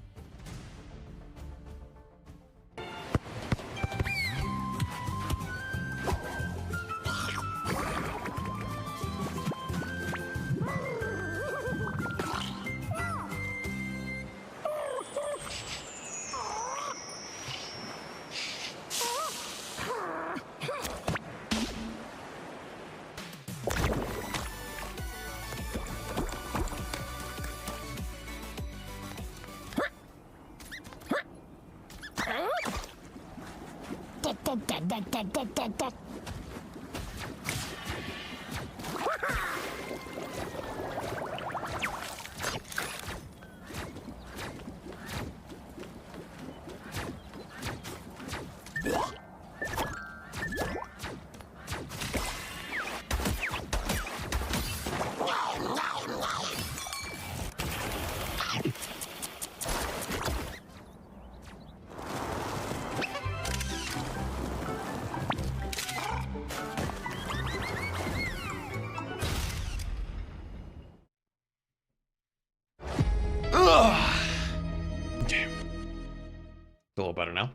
Okay. A little better now.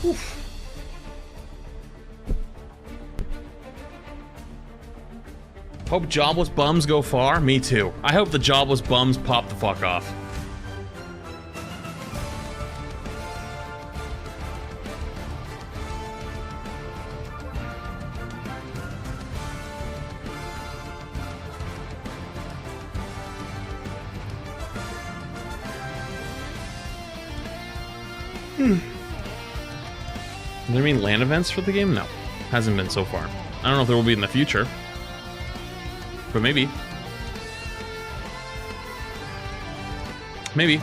Oof. Hope jobless bums go far. Me too. I hope the jobless bums pop the fuck off. Is there any LAN events for the game? No. Hasn't been so far. I don't know if there will be in the future. But maybe. Maybe.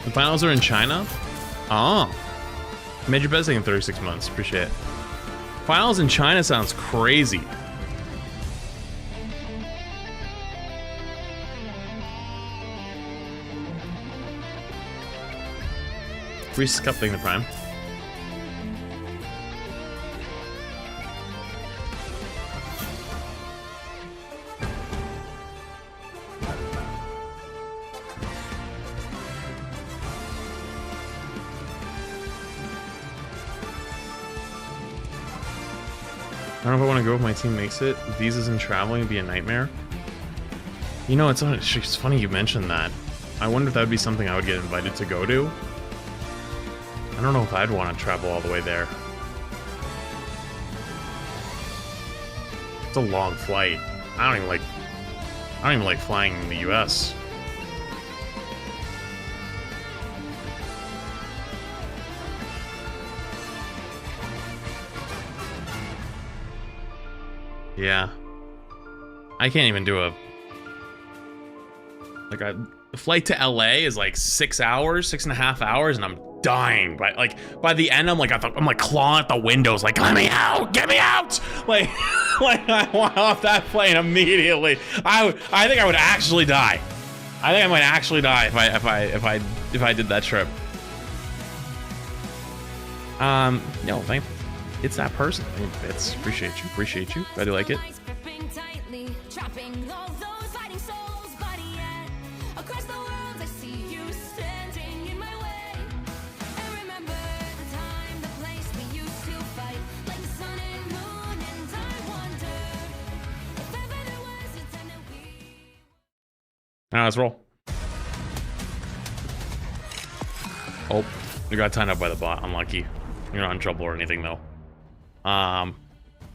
The finals are in China? Oh. Major Bezing in 36 months. Appreciate it. Finals in China sounds crazy. Reese's Cup thing the prime. I don't know if I want to go if my team makes it. Visas and traveling would be a nightmare. You know, it's funny you mentioned that. I wonder if that would be something I would get invited to go to. I don't know if I'd want to travel all the way there. It's a long flight. I don't even like flying in the US. Yeah. I can't even do a flight to LA is like 6 hours, 6.5 hours, and I'm dying. By the end, I'm like clawing at the windows, like, let me out, get me out! Like I want off that plane immediately. I think I would actually die. I think I might actually die if I did that trip. No, thank. It's that person. It's appreciate you. I do like it. Now let's roll. Oh, you got tied up by the bot. Unlucky. You're not in trouble or anything though.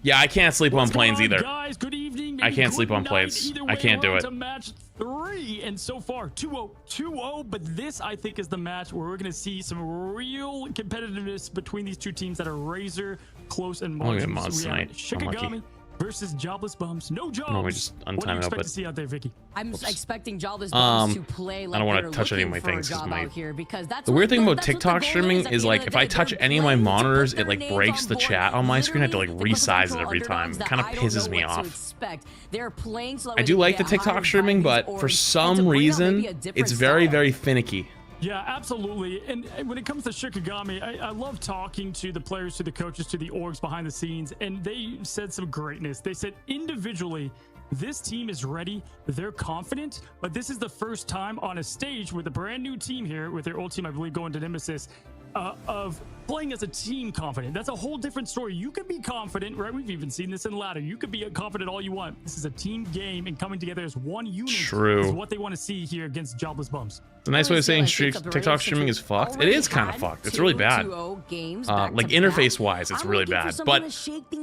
Yeah, I can't sleep on What's planes going on, either. guys? Good evening. I can't good sleep on night. planes. Either I way, can't do we're on it. to match 3, and so far 2-0, but this I think is the match where we're going to see some real competitiveness between these two teams that are razor close and I'm gonna get margins. mods We have tonight. Unlucky. Shikigami versus Jobless Bums. No jobs. Normally just What do you untime it up, expect but to see out there, Vicky? I'm expecting Jobless Bums to play like I don't want they're to touch any of looking my for a things because job my out here, because that's the weird what thing about that's what the TikTok goal streaming at is the like end of if the I day. touch They're any of my playing to put monitors, their it like names breaks on the board. chat on my screen. I have to like Literally, resize it the every time. underdogs It that kind of I don't pisses know me what to off. expect. They're playing so that I way do they like the can get TikTok hired streaming, by these but for orgs, and some to bring out reason, maybe a different it's very, style. very finicky. Yeah, absolutely. And when it comes to Shikigami, I love talking to the players, to the coaches, to the orgs behind the scenes, and they said some greatness. They said individually, this team is ready, they're confident, but this is the first time on a stage with a brand new team here, with their old team, I believe, going to Nemesis, of playing as a team confident. That's a whole different story. You could be confident, right? We've even seen this in ladder. You could be confident all you want. This is a team game, and coming together as one unit is what they want to see here against Jobless Bums. It's a nice way of saying TikTok streaming is fucked. It is kind of fucked. It's really bad. Like interface wise, it's really bad. But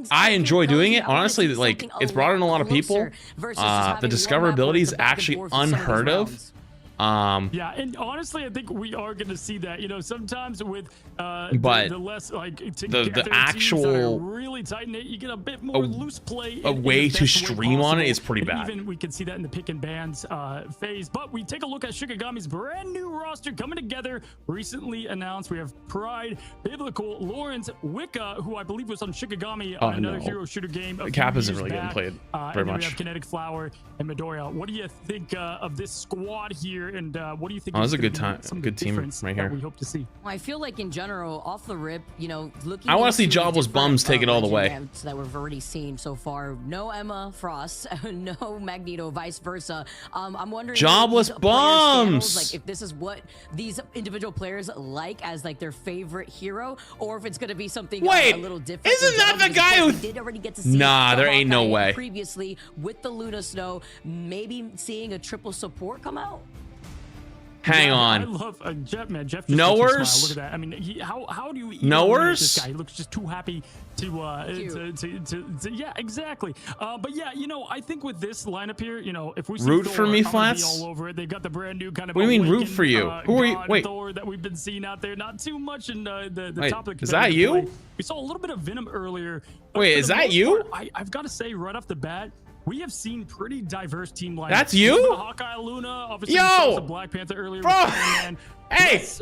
I enjoy doing it. Honestly, like it's brought in a lot of people. The discoverability is actually unheard of. Yeah, and honestly, I think we are going to see that. You know, sometimes with but the less like the actual really tight knit, you get a bit more loose play. A way to stream on it is pretty and bad. Even we can see that in the pick and bans phase. But we take a look at Shikigami's brand new roster coming together. Recently announced, we have Pride, Biblical, Lawrence, Wicca, who I believe was on Shikigami on another hero shooter game. Cap isn't really getting played very much. We have Kinetic Flower and Midoriya. What do you think of this squad here? And what do you think? Oh, that's a good time. Good team right here. We hope to see. Well, I feel like in general, off the rip, you know, looking. I want to see Jobless Bums take it all the way. That we've already seen so far. No Emma Frost, no Magneto, vice versa. I'm wondering. Jobless Bums. Like if this is what these individual players like as like their favorite hero, or if it's gonna be something a little different. Isn't that the guy who did already get to see? Nah, there ain't no way. Previously with the Luna Snow, maybe seeing a triple support come out. Hang on. I love Jeff, man. Jeff just Knowers? look at that. I mean, how do you Knowers? this guy? He looks just too happy to yeah, exactly. But yeah, you know, I think with this lineup here, you know, if we see Root Thor, for me, I'm gonna Flats? be all over it. They've got the brand new kind of. What do you mean root for you? Who are you? Wait. Thor that we've been seeing out there. Not too much in the Wait, top of the is that you? play. We saw a little bit of Venom earlier. Wait, is that you? Part, I've got to say right off the bat, we have seen pretty diverse team lineups. That's you? Hawkeye, Luna, obviously Yo! Black Panther earlier. Bro! Hey! Plus,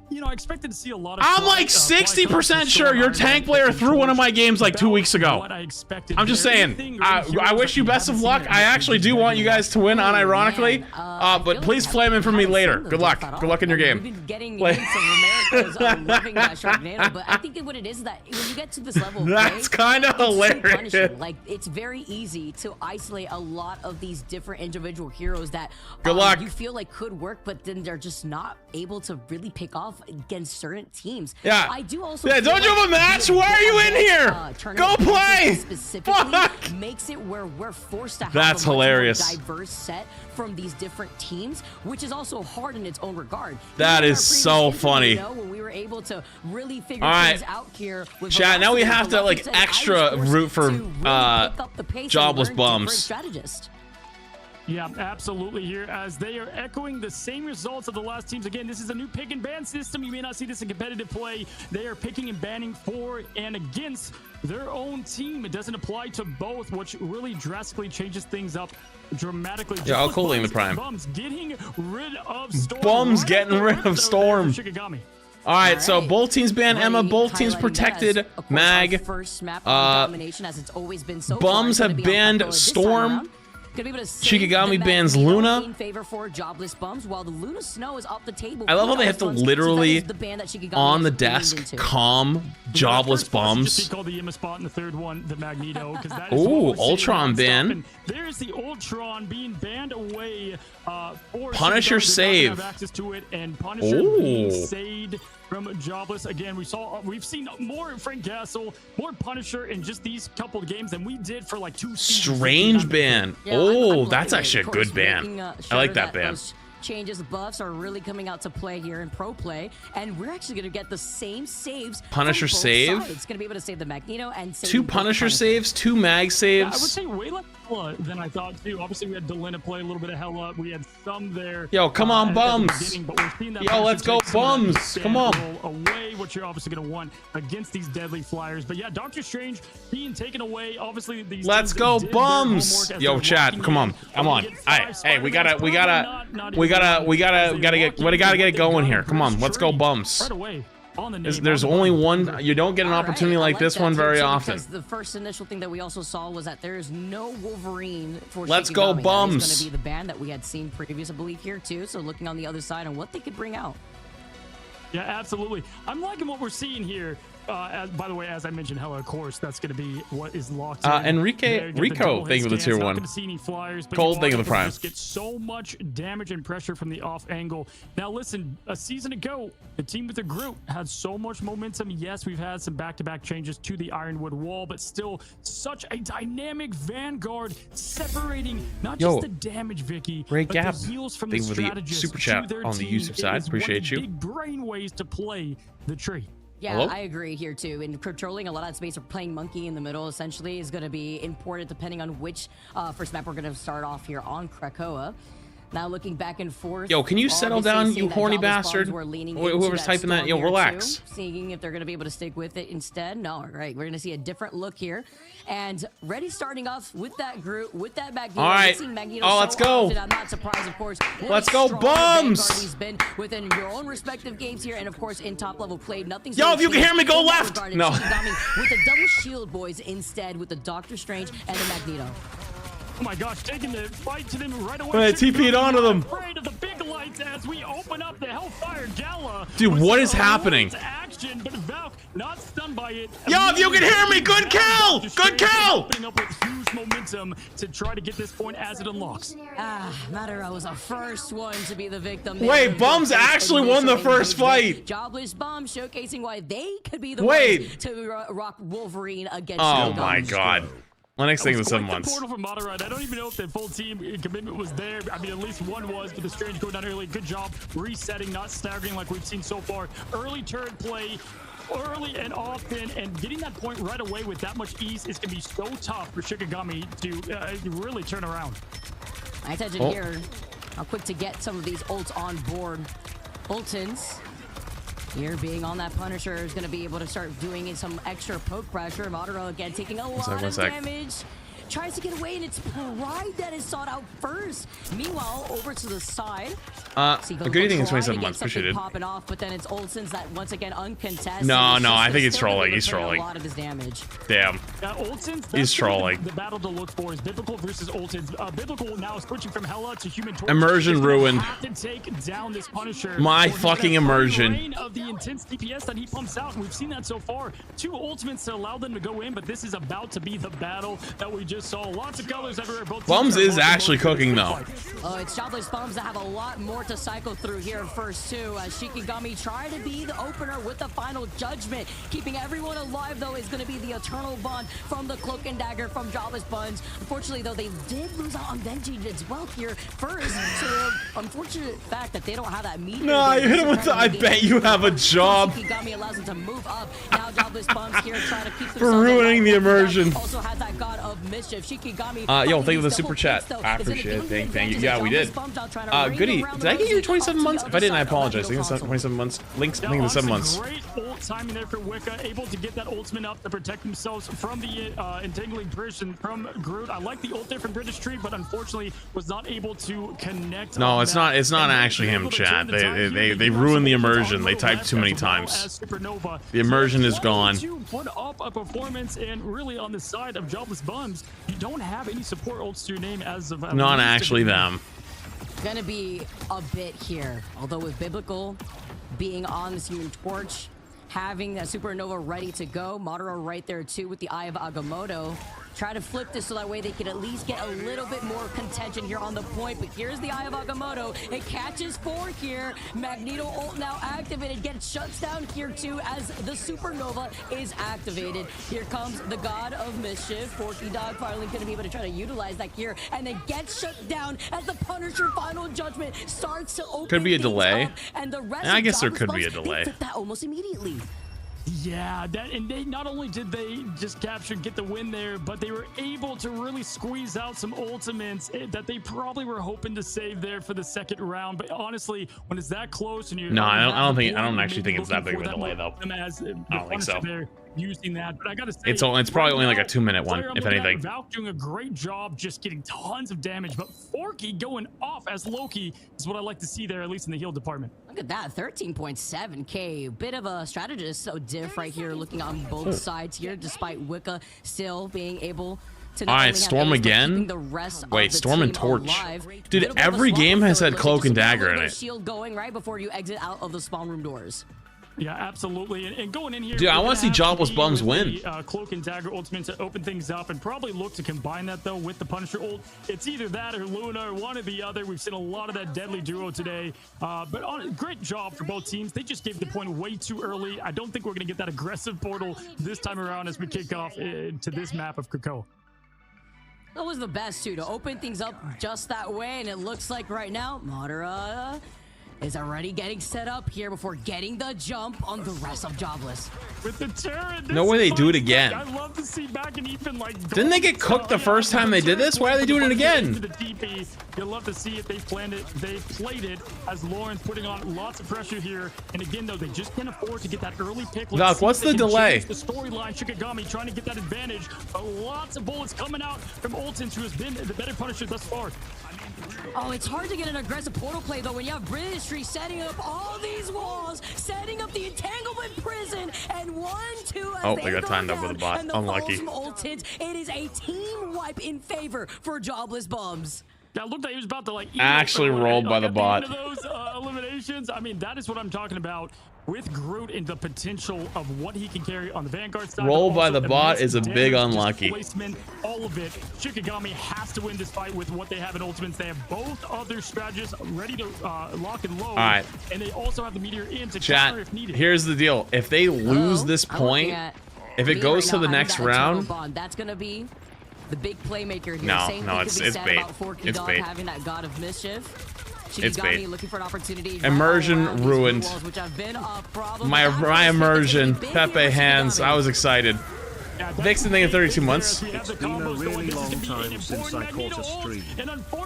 you know, I expected to see a lot of. I'm like 60% sure your tank player threw one of my games like 2 weeks ago. What I expected. I'm just saying. I wish you best of luck. I actually do want you guys to win, unironically. But please flame in for me later. Good luck. Good luck in your game. We've been getting hints of America's loving that Sharknado, but I think what it is that when you get to this level of That's play, kind of it's too hilarious. punishing. Like it's very easy to isolate a lot of these different individual heroes that Good luck. you feel like could work, but then they're just not able to really pick off against certain teams. Yeah. I do also. Yeah, don't you have a match? Why are you in here? Go play. Specifically makes it where we're forced to have That's a much more hilarious. diverse set from these different teams, which is also hard in its own regard. That Even is our so previous funny. interview, you know, when we were able to really figure All right. things out here with Chat, now we velocity, have to like velocity, I was extra forced root for to really pick up the pace and Jobless learn different Bums. strategists. Yeah, absolutely here as they are echoing the same results of the last teams. Again, this is a new pick and ban system. You may not see this in competitive play. They are picking and banning for and against their own team. It doesn't apply to both, which really drastically changes things up dramatically. Yeah, I'll call in the prime. Bums getting rid of Storm. Bums getting rid of Storm. Shikigami. All right, so both teams ban Emma, both teams protected Mag. First map on domination, as it's always been so Bums far. have banned Storm. Shikigami bans Luna. In favor for Jobless Bums, while the Luna Snow is off the table. I love how they have to literally on the desk into. calm Jobless Bums. Just called the Yima spot in the third one, the Magneto, because that is Ooh, what we're seeing Ultron nonstop. ban. And there's the Ultron being banned away. For Punisher Shikigami. They don't save. have access to it, and Punisher being saved from Jobless. Again, we've seen more Frank Castle, more Punisher in just these couple of games than we did for like 2 seasons. Strange ban. Yeah, Oh, I'm that's loving it. actually a Of course, good ban. making, I sure like that ban. those changes, buffs are really coming out to play here in pro play, and we're actually going to get the same saves. Punisher save? It's going to be able to save the Magneto and save 2 Punisher saves, 2 mag saves. Yeah, I would say way less Hella than I thought too. Obviously, we had Delina play a little bit of Hella. We had some there. Yo, come on, bums. Yo, let's go, bums. Come on. Away, what you're obviously going to want against these deadly flyers. But yeah, Doctor Strange being taken away. Obviously, these. Let's go, bums. Yo, chat, come on, come on. Hey, we gotta get it going here. Come on, let's go, bums. Right away. There's only one. You don't get an opportunity like this one very often. The first initial thing that we also saw was that there is no Wolverine for Let's go, bums. That is going to be the band that we had seen previous, I believe, here too. So looking on the other side on what they could bring out. Yeah, absolutely. I'm liking what we're seeing here. By the way, as I mentioned, Hella, of course, that's going to be what is locked in. Rico, thank you for the tier 1. Cold, thank you for the prime. Get so much damage and pressure from the off angle. Now, listen, a season ago, the team with the group had so much momentum. Yes, we've had some back-to-back changes to the Ironwood wall, but still such a dynamic vanguard separating not just the damage, Vicky, Great but gap. the heals from Thank the you for the strategists super chat to their on the team. YouTube side. It is Appreciate one of you. the big brain ways to play the tree. Yeah, Hello? I agree here too. And controlling a lot of that space or playing monkey in the middle essentially is going to be important depending on which first map we're going to start off here on Krakoa. Now looking back and forth. Yo, can you settle down, you horny bastard? Whoever's typing that, yo, relax. Seeing if they're going to be able to stick with it instead. No, all right. We're going to see a different look here. And Ready starting off with that group, with that Magneto. All right. Let's go. I'm not surprised, of course. Let's go, bums. He's been within your own respective games here, and of course in top level play. Nothing's Yo, if you can hear me, go left. No. With the double shield boys instead, with the Doctor Strange and the Magneto. Oh my gosh, taking the fight to them right away. Wait, TP'd onto them. Afraid of the big lights as we open up the Hellfire Gala. Dude, what is happening? Action, but Valk not stunned by it. Yo, if you can hear me, good kill! Good kill! Opening up with huge momentum to try to get this point as it unlocks. Madara was the first one to be the victim. Wait, Bums actually won the first fight. Jobless Bums showcasing why they could be the ones to rock Wolverine against. Oh my god. Lennox thing was 7 months. Portal from Moderate. I don't even know if the full team commitment was there. I mean, at least one was, but the Strange going down early. Good job resetting, not staggering like we've seen so far. Early turret play, early and often, and getting that point right away with that much ease is going to be so tough for Shikigami to really turn around. My attention here. How quick to get some of these ults on board. Ultins. Here, being on that Punisher is going to be able to start doing some extra poke pressure. Madara again taking a lot of damage. Tries to get away, and it's Pride that is sought out first. Meanwhile, over to the side. Good evening in 27 months. Appreciate it. Popping off, but then it's Olsen's that once again uncontested. No, I think he's trolling. He's trolling. A lot of his damage. Damn. Olsen's, he's trolling. The battle to look for is Biblical versus Olsen's. Biblical now switching from Hella to Human Torch. Immersion ruined. Have to take down this Punisher. My fucking immersion. Of the intense DPS that he pumps out, and we've seen that so far. 2 ultimates to allow them to go in, but this is about to be the battle that we just saw. Lots of colors everywhere. Both Bums is actually cooking though. It's Jobless Bums that have a lot more to cycle through here first too, as Shikigami try to be the opener with the final judgment. Keeping everyone alive though is going to be the eternal bond from the Cloak and Dagger from Jobless Buns. Unfortunately though, they did lose out on Benji as well here first, so unfortunate fact that they don't have that meter. No, you hit him with the I bet you have a job. Shikigami allows him to move up. Now Jobless Bums here trying to keep for ruining the immersion. Also has that God of Mischief. Shikigami yo, thank you for the super chat. I appreciate it. Thank you. Yeah, we did. Goody, did I get you 27 months? If I didn't, I apologize. I think it's 27 months. Links, I think it's 7 months. Great ult timing there for Wicca, able to get that ultimate up to protect themselves from the entangling prison from Groot. I like the ult there from British Tree, but unfortunately was not able to connect. No, it's not. It's not actually him, chat. They ruined the immersion. They typed too many times. The immersion is gone. To put up a performance, and really on the side of Jobless Buns, you don't have any support ults to your name as of not actually them. Gonna be a bit here, although with Biblical being on this Human Torch, having that Supernova ready to go, Madara right there too with the Eye of Agamotto. try to flip this so that way they can at least get a little bit more contention here on the point. But here's the Eye of Agamotto. It catches 4 here. Magneto ult now activated. Gets shuts down here too as the Supernova is activated. Here comes the God of Mischief. Forky Dog finally going to be able to try to utilize that here, and it gets shut down as the Punisher Final Judgment starts to open. Could be a delay. And the rest I guess there of could be a Bugs, delay. They flip that almost immediately. Yeah, and they not only did they just get the win there, but they were able to really squeeze out some ultimates that they probably were hoping to save there for the second round. But honestly, when it's that close and you No, I don't actually think it's that big of a delay though. I don't think so. Using that, but I gotta say, it's probably only like a 2-minute one, if anything. Valk doing a great job just getting tons of damage, but Forky going off as Loki is what I like to see there, at least in the heal department. Look at that, 13.7k. Bit of a strategist, so diff right here, looking on both sides here, despite Wicca still being able to. All right, Storm again. Wait, Storm and Torch. Dude, every game has had Cloak and Dagger in it. Shield going right before you exit out of the spawn room doors. Yeah, absolutely. And going in here, dude, I want to see Jobless Bums win. Cloak and Dagger ultimate to open things up, and probably look to combine that though with the Punisher ult. It's either that or Luna, or one or the other. We've seen a lot of that deadly duo today. But great job for both teams. They just gave the point way too early. I don't think we're going to get that aggressive portal this time around as we kick off to this map of Krakoa. That was the best too, to open things up just that way, and it looks like right now Madara is already getting set up here before getting the jump on the rest of Jobless. With the turret, no way they do it again. I love to see back and even like. Didn't they get cooked the first time they did this? Why are they doing it again? You'll love to see it. They planned it. They played it as Lawrence putting on lots of pressure here. And again, though, they just can't afford to get that early pick. Doc, what's the delay? The storyline, Shikigami trying to get that advantage. But lots of bullets coming out from Ultins, who has been the better Punisher thus far. Oh, it's hard to get an aggressive portal play though when you have Britishry setting up all these walls, setting up the entanglement prison, and 1-2 as they got timed up with a bot. Unlucky. It is a team wipe in favor for Jobless Bums. Yeah, looked like he was about to like actually rolled by the bot. Those eliminations. I mean, that is what I'm talking about with Groot and the potential of what he can carry on the Vanguard side. Roll by the bot is a big unlucky. Placement, all of it. Shikigami has to win this fight with what they have in ultimates. They have both other strategists ready to lock and load. All right. And they also have the meteor in to chat counter if needed. Here's the deal. If they lose this point, if it goes to the next round, that's gonna be the big playmaker here. No, Same no, thing it's could be said bait. about Forky It's Dog bait. having that God of Mischief. It's bait. Looking for an opportunity. Immersion ruined. Walls, which have been a problem. My immersion. Pepe hands. I was excited. Vixen thing in 32 months. It's been a really long time since I caught a stream.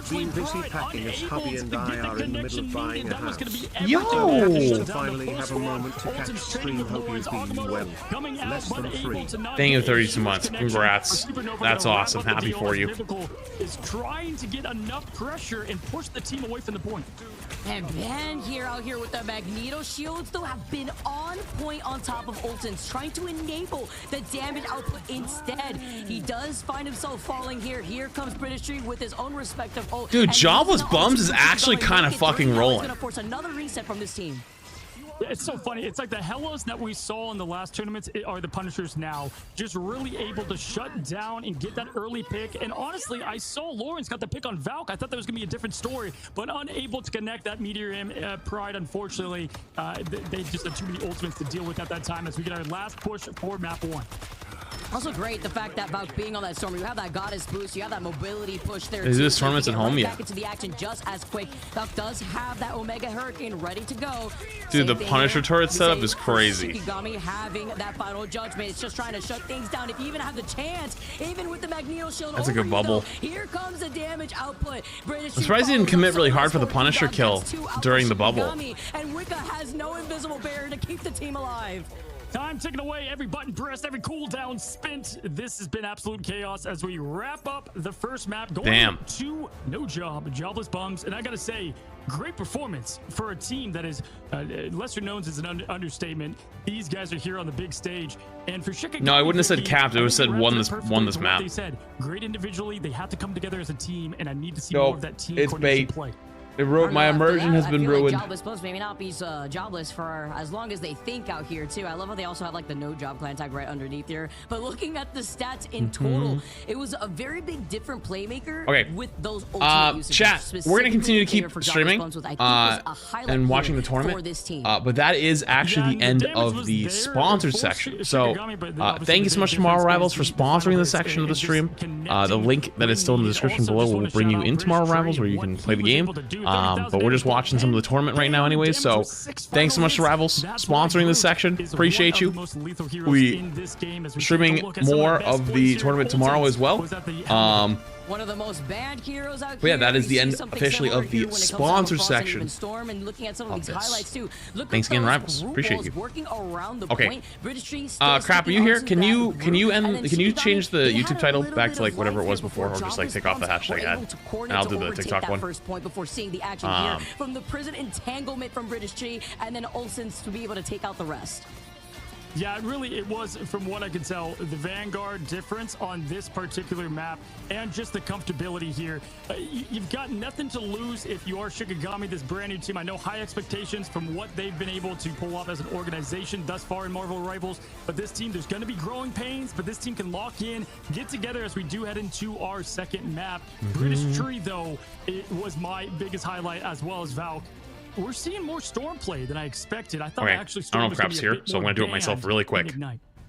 Been busy packing as hubby and I are in the middle of buying a house. Yo! Happy to finally have a moment to catch stream. Hope you've been well. Less than 3. Thing in 32 months. Congrats. That's awesome. Happy for you. Is trying to get enough pressure and push the team away from the point. And Ben here out here with the Magneto shields though have been on point on top of Ultins, trying to enable the damage output instead. He does find himself falling here. Here comes Britishry with his own respective ult. Dude, Jobless Bums is actually kind of fucking rolling. He's gonna force another reset from this team. Yeah, it's so funny. It's like the Hellas that we saw in the last tournaments are the Punishers now. Just really able to shut down and get that early pick. And honestly, I saw Lawrence got the pick on Valk. I thought that was going to be a different story, but unable to connect that Meteor M Pride, unfortunately. They just had too many ultimates to deal with at that time as we get our last push for map 1. Also great the fact that Valk being on that storm, you have that goddess boost, you have that mobility push there. Is this tournaments at home? Yeah. Back into the action just as quick. Valk does have that Omega Hurricane ready to go. Dude, the Punisher turret setup is crazy. Shikigami having that final judgment. It's just trying to shut things down. If you even have the chance, even with the Magneto shield. That's a good bubble. Here comes the damage output. I'm surprised he didn't commit really hard for the Punisher kill during the bubble. And Wicca has no invisible barrier to keep the team alive. Time ticking away, every button pressed, every cooldown spent. This has been absolute chaos as we wrap up the first map. Going to No Job, Jobless Bums. And I gotta say, great performance for a team that is lesser known as an understatement. These guys are here on the big stage. And for Shikigami, no, I wouldn't have said capped. It would have said won this map. They said great individually. They have to come together as a team, and I need to see more of that team coordination play. It wrote, my immersion has been ruined. Like jobless bumps maybe not be jobless for as long as they think out here too. I love how they also have like the no job clan tag right underneath here. But looking at the stats in total, it was a very big different playmaker. Okay. With those ultimate usage, chat, we're gonna continue to keep streaming and watching the tournament. But that is actually the end of the sponsor section. So thank you so much to Tomorrow Rivals for sponsoring this section of the stream. The link that is still in the description below will bring you in Tomorrow Rivals where you can play the game. But we're just watching some of the tournament right now anyways, so thanks so much to Rivals sponsoring this section. Appreciate you. We streaming more of the tournament tomorrow as well. One of the most banned heroes out here. Yeah, that is the end officially of the sponsor section. Storm and looking at some of these highlights too. Thanks again, Rivals. Appreciate you. Working around the okay. Crap, are you here? Can you change the YouTube title back to like whatever it was before, or just like take off the hashtag ad, and I'll do the TikTok one. First point before seeing the action here from the prison entanglement from British Tree, and then Olsen's to be able to take out the rest. Yeah, it was, from what I can tell, the Vanguard difference on this particular map and just the comfortability here. You've got nothing to lose if you are Shikigami, this brand new team. I know high expectations from what they've been able to pull off as an organization thus far in Marvel Rivals, but this team, there's going to be growing pains, but this team can lock in, get together as we do head into our second map. British Tree, though, it was my biggest highlight, as well as Valk. We're seeing more Storm play than I expected. I thought actually Storm I don't know if Crap's here, so I'm going to do it myself really quick.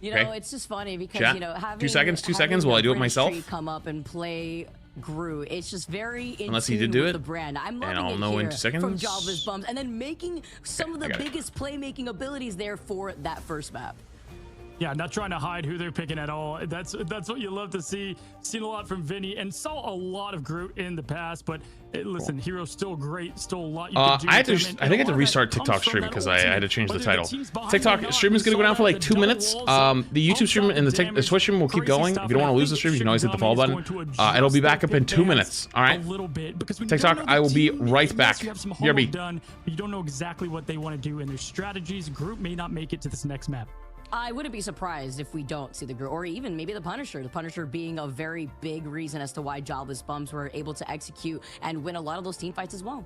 You know, it's just funny because, Chat. you know, having 2 seconds while I do it myself. Come up and play Gru. It's just very in unless he did do it, the brand. I'm loving and I'll it know here in 2 seconds. From Jobless Bums, and then making some of the biggest playmaking abilities there for that first map. Yeah, not trying to hide who they're picking at all. That's what you love to see. Seen a lot from Vinny and saw a lot of Groot in the past, but listen, Hero's still great, still a lot you can do. I think I had to restart TikTok stream because I had to change the title. TikTok stream is going to go down for like 2 minutes. The YouTube stream and the Twitch stream will keep going. If you don't want to lose the stream, you can always hit the follow button. It'll be back up in 2 minutes. All right. TikTok, I will be right back. BRB. You don't know exactly what they want to do in their strategies. Groot may not make it to this next map. I wouldn't be surprised if we don't see the Groot, or even maybe the Punisher. The Punisher being a very big reason as to why Jobless Bums were able to execute and win a lot of those team fights as well.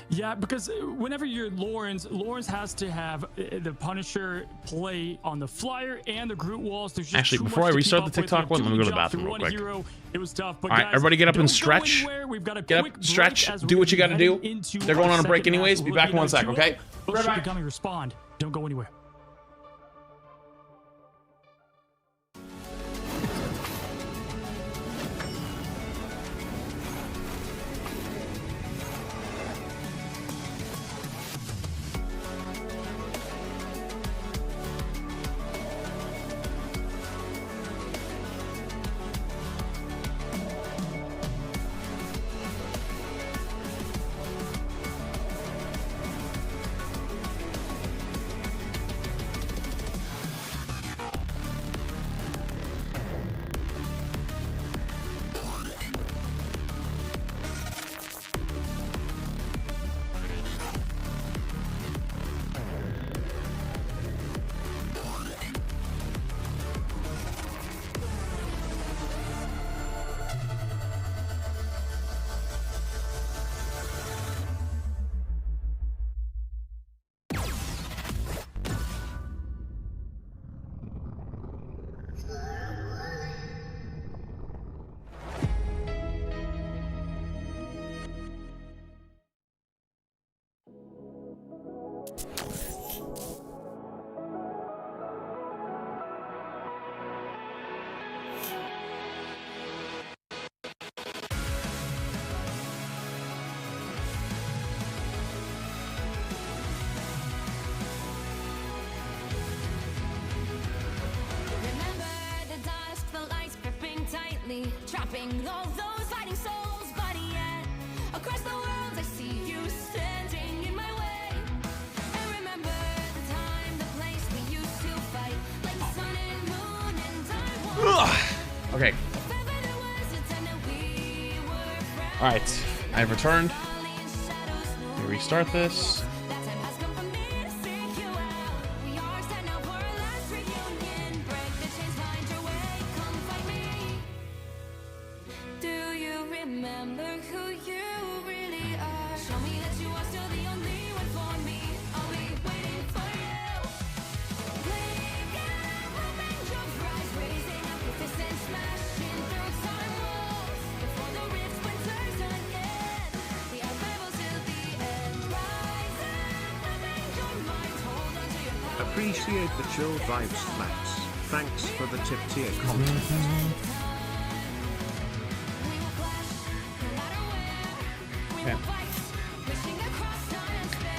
Yeah, because whenever you're Lawrence has to have the Punisher play on the flyer and the Groot walls. There's just actually, before I restart the TikTok one, let me go to the bathroom real quick. It was tough, but all right, everybody get up and stretch. Get up, stretch, do what you got to do. They're going on a break anyways. Be back in 1 sec, okay? Right back. Respond. Don't go anywhere. Trapping all those fighting souls, but yet across the world I see you standing in my way. And remember the time, the place we used to fight, like the sun and moon, and I won. Okay. All right, I've returned. Let me restart this. Appreciate the chill vibes, Max. Thanks for the tip tier content.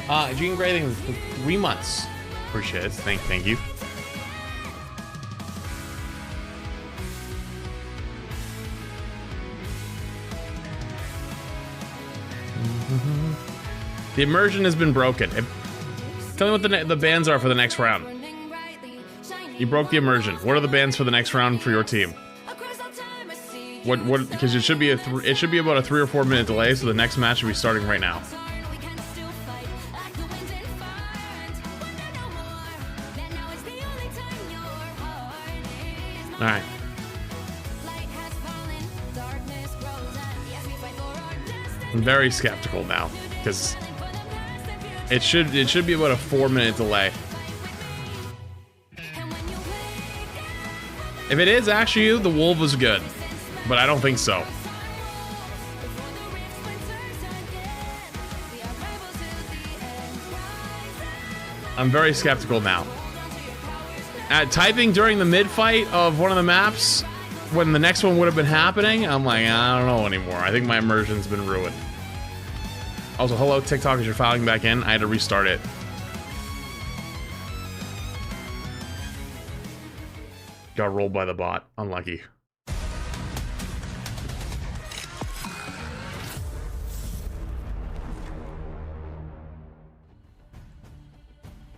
Okay. Gene Gray, thank you for 3 months. Appreciate it. Thank you. The immersion has been broken. Tell me what the bans are for the next round. You broke the immersion. What are the bans for the next round for your team? What? Because it should be about a 3 or 4 minute delay, so the next match should be starting right now. All right. I'm very skeptical now because it should be about a 4 minute delay. If it is actually you, the wolf was good, but I don't think so. I'm very skeptical now. Typing during the mid fight of one of the maps when the next one would have been happening, I'm like, I don't know anymore. I think my immersion's been ruined. Also, hello TikTok, as you're filing back in, I had to restart it. Got rolled by the bot. Unlucky.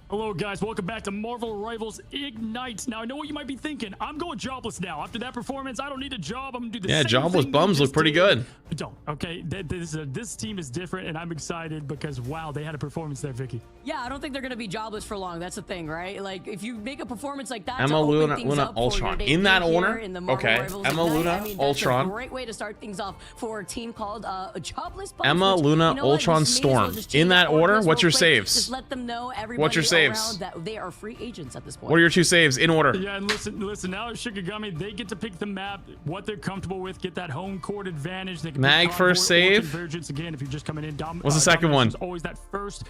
Hello guys, welcome back to Marvel Rivals Ignite. Now I know what you might be thinking. I'm going jobless now. After that performance, I don't need a job. I'm gonna do the same jobless thing bums look pretty good. Don't. Okay, this team is different, and I'm excited because wow, they had a performance there, Vicky. Yeah, I don't think they're gonna be jobless for long. That's the thing, right? Like if you make a performance like that, Emma, Luna, Ultron. In that order? Okay. Emma, Luna, Ultron. That's a great way to start things off for a team called Jobless Bums. Emma, Luna, Ultron, Storm. In that order? What's your saves? Just let them know everybody What's your saves? that they are free agents at this point. What are your 2 saves in order? Yeah, and listen. Now Shikigami, they get to pick the map, what they're comfortable with, get that home court advantage. They can Mag first save. Convergence again if you're just coming in. What's the second one? Always that first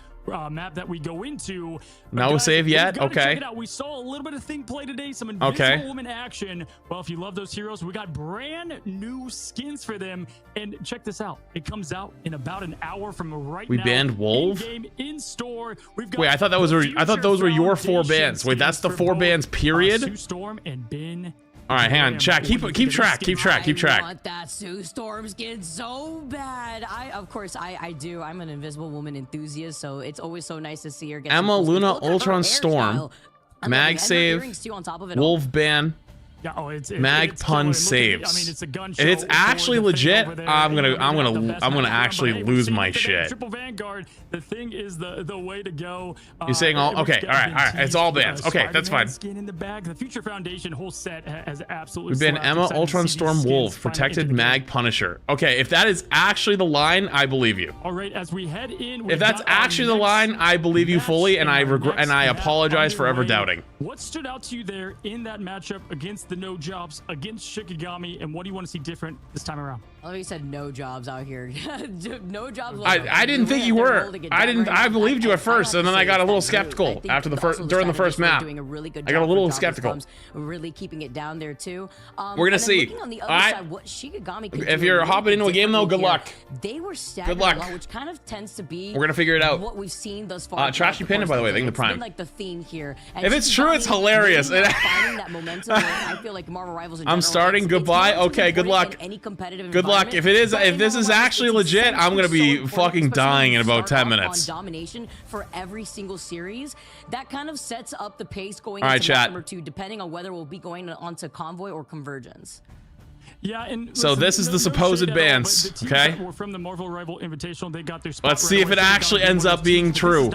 map that we go into. No guys, save yet? Okay. Check it out. We saw a little bit of thing play today. Some Invisible Woman action. Well, if you love those heroes, we got brand new skins for them. And check this out. It comes out in about an hour from right now. We banned Wolf? In-game, in-store. We've got Wait, I thought those were your 4 bans. Wait, that's the 4 bans, period? Sue Storm and Ben. All right, hang on. Chat, keep track. I want that Sue Storm skin so bad. Of course I do. I'm an Invisible Woman enthusiast, so it's always so nice to see her get Emma, Luna, Ultron, Storm. Mag save. Wolf ban. Yeah, Mag pun saves. I mean, it's a gun if it's actually legit, I'm gonna actually lose my shit. Triple Vanguard. The thing is the way to go. You're saying all okay? All right. It's all bans. Okay, that's fine. Skin in the bag. The Future Foundation whole set has absolutely. We've been Emma, Ultron, Storm, Wolf, Protected, Mag, Punisher. Okay, if that is actually the line, I believe you. All right, as we head in. If that's actually the line, I believe you fully, and I apologize for ever doubting. What stood out to you there in that matchup against the No Jobs against Shikigami, and what do you want to see different this time around? I love you said no jobs out here. No jobs. I didn't think you were. I believed you at first, and then I got a little skeptical after during the first map. Doing a really good I got a little skeptical. Really keeping it down there too. We're gonna see. On the other side, what Shikigami could if you're hopping into a game though, good luck. They were staggering a lot, which kind of tends to be. We're gonna figure it out. What we've seen thus far. Trashy Panda, by the way, thank you the prime. Like the theme here. If it's true, it's hilarious. Finding that momentum. I feel like Marvel Rivals. I'm starting. Goodbye. Okay. Good luck. Good luck. If this is actually legit, I'm gonna be fucking dying in about 10 minutes. Domination for every single series. That kind of sets up the pace going into match number 2, depending on whether we'll be going onto Convoy or Convergence. Yeah, and so this is the supposed bans, okay? From the Marvel Rival Invitational, they got their Let's see if it actually ends up being true.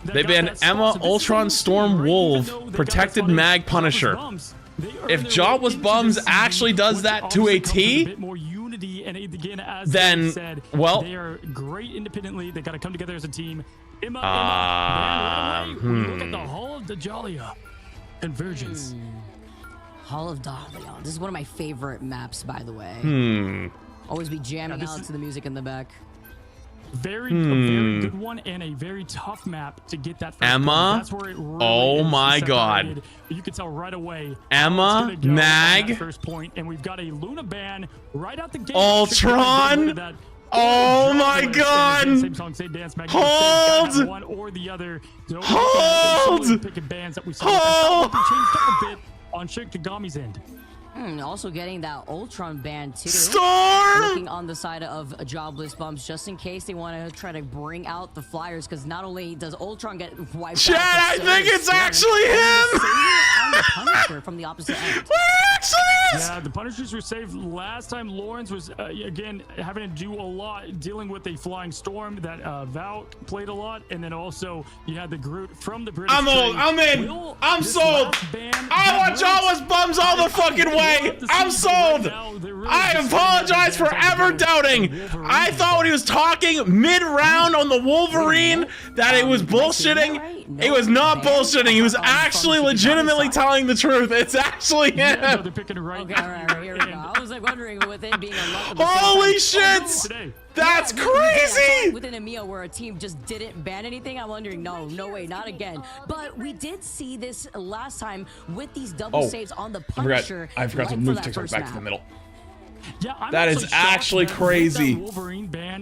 They banned Emma, Ultron, Storm, Wolf, Protected, Mag, Punisher. If Jobless Bums actually does that to a T, then, well, they are great independently. They got to come together as a team. Look at the Hall of Dajalia. Convergence. Hall of Dahlia. This is one of my favorite maps, by the way. Always be jamming out to the music in the back. A very good one and a very tough map to get that first Emma. point. That's where it really Oh is my God. separated. You can tell right away. Emma, Mag. First point, and we've got a Luna ban right out the gate. Ultron. Oh my God. Same song, same dance. Mag. Hold. One or the other. Hold. Picking bands that we saw. Hold. Changed up a bit on Shikigami's end. Also getting that Ultron ban too. Storm! Looking on the side of Jobless Bums just in case they want to try to bring out the Flyers, because not only does Ultron get wiped Chad, out, I think it's actually him! And the Punisher from the opposite end. Yeah, the Punishers were saved last time. Lawrence was, again, having to do a lot, dealing with a flying storm that Val played a lot. And then also, you had the Groot from the British. I'm old. I'm in. I'm sold. I want Jobless Bums all the fucking way. I'm sold. I apologize for ever doubting. I thought when he was talking mid-round on the Wolverine that it was bullshitting. It was not bullshitting. He was actually legitimately telling the truth. It's actually him. Yeah, they're picking it right. Okay, all right, here we go. I was like wondering with it being a lot of Holy shit! That's crazy! Within EMEA where a team just didn't ban anything, I'm wondering, no way, not again. But we did see this last time with these double saves on the Punisher. I forgot to move TikTok back to the middle. Yeah, that is actually crazy.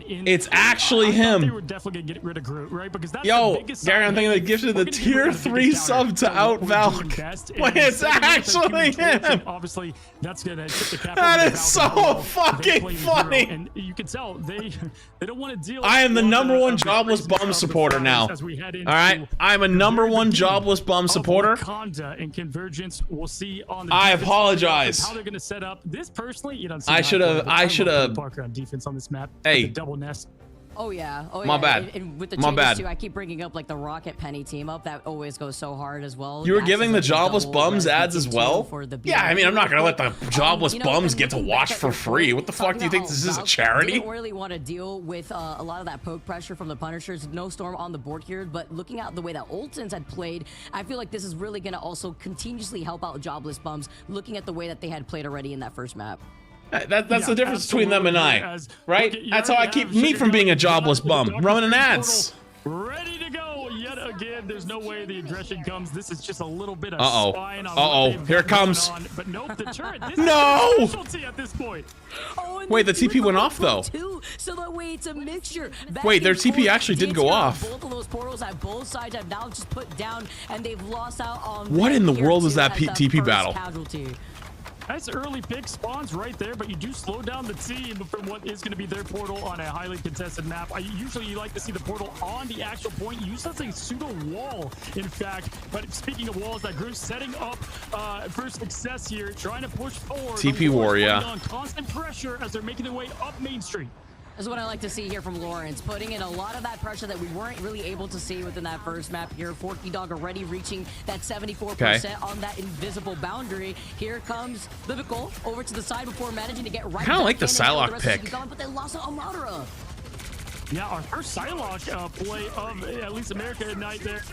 It's actually him. They were definitely gonna get rid of Groot, right? Because that's Yo, the biggest Gary, I'm thinking they gifted the tier 3 sub to out Valk. Wait, it's actually him. Obviously, that's gonna tip the cap. That is so fucking funny. And you can tell they don't want to deal. I am the #1 Jobless Bum supporter now. All right, I'm a #1 Jobless Bum supporter. And Convergence, we'll see on the I apologize. how they're gonna set up this. Personally, you know. I should have. Parker on defense on this map. Hey, double nest. Oh yeah. Oh yeah. My bad. And with the My bad. too, I keep bringing up like the Rocket Penny team up. That always goes so hard as well. You were giving the Jobless Bums ads as well? Yeah, I mean, I'm not gonna let the Jobless Bums get to watch for free. What the fuck do you think this is, a charity? Didn't really want to deal with a lot of that poke pressure from the Punishers. No Storm on the board here, but looking at the way that Oltons had played, I feel like this is really gonna also continuously help out Jobless Bums. Looking at the way that they had played already in that first map. That's the difference between them and I, right? That's how I keep me from being a jobless bum, running ads. Ready to go yet again. There's no way the aggression comes. This is just a little bit of spying on what they've here it comes. But nope, the turret. This no. is specialty at this point. Wait, the TP went off though. So that way it's a mixture. Wait, their TP actually did go off. Both of those portals at both sides have now just put down, and they've lost out on. What in the world is that TP battle? Casualty. Nice early pick spawns right there, but you do slow down the team from what is going to be their portal on a highly contested map. Usually you like to see the portal on the actual point. Use as a pseudo wall, in fact. But speaking of walls, that group's setting up for success here, trying to push forward. TP war, yeah. On constant pressure as they're making their way up Main Street. This is what I like to see here from Lawrence, putting in a lot of that pressure that we weren't really able to see within that first map here. Forky Dog already reaching that 74% on that invisible boundary. Here comes Livical over to the side before managing to get right. I kind of like the Psylocke pick. But they lost Amadra. Yeah, our first Psylocke play of at least America at night there.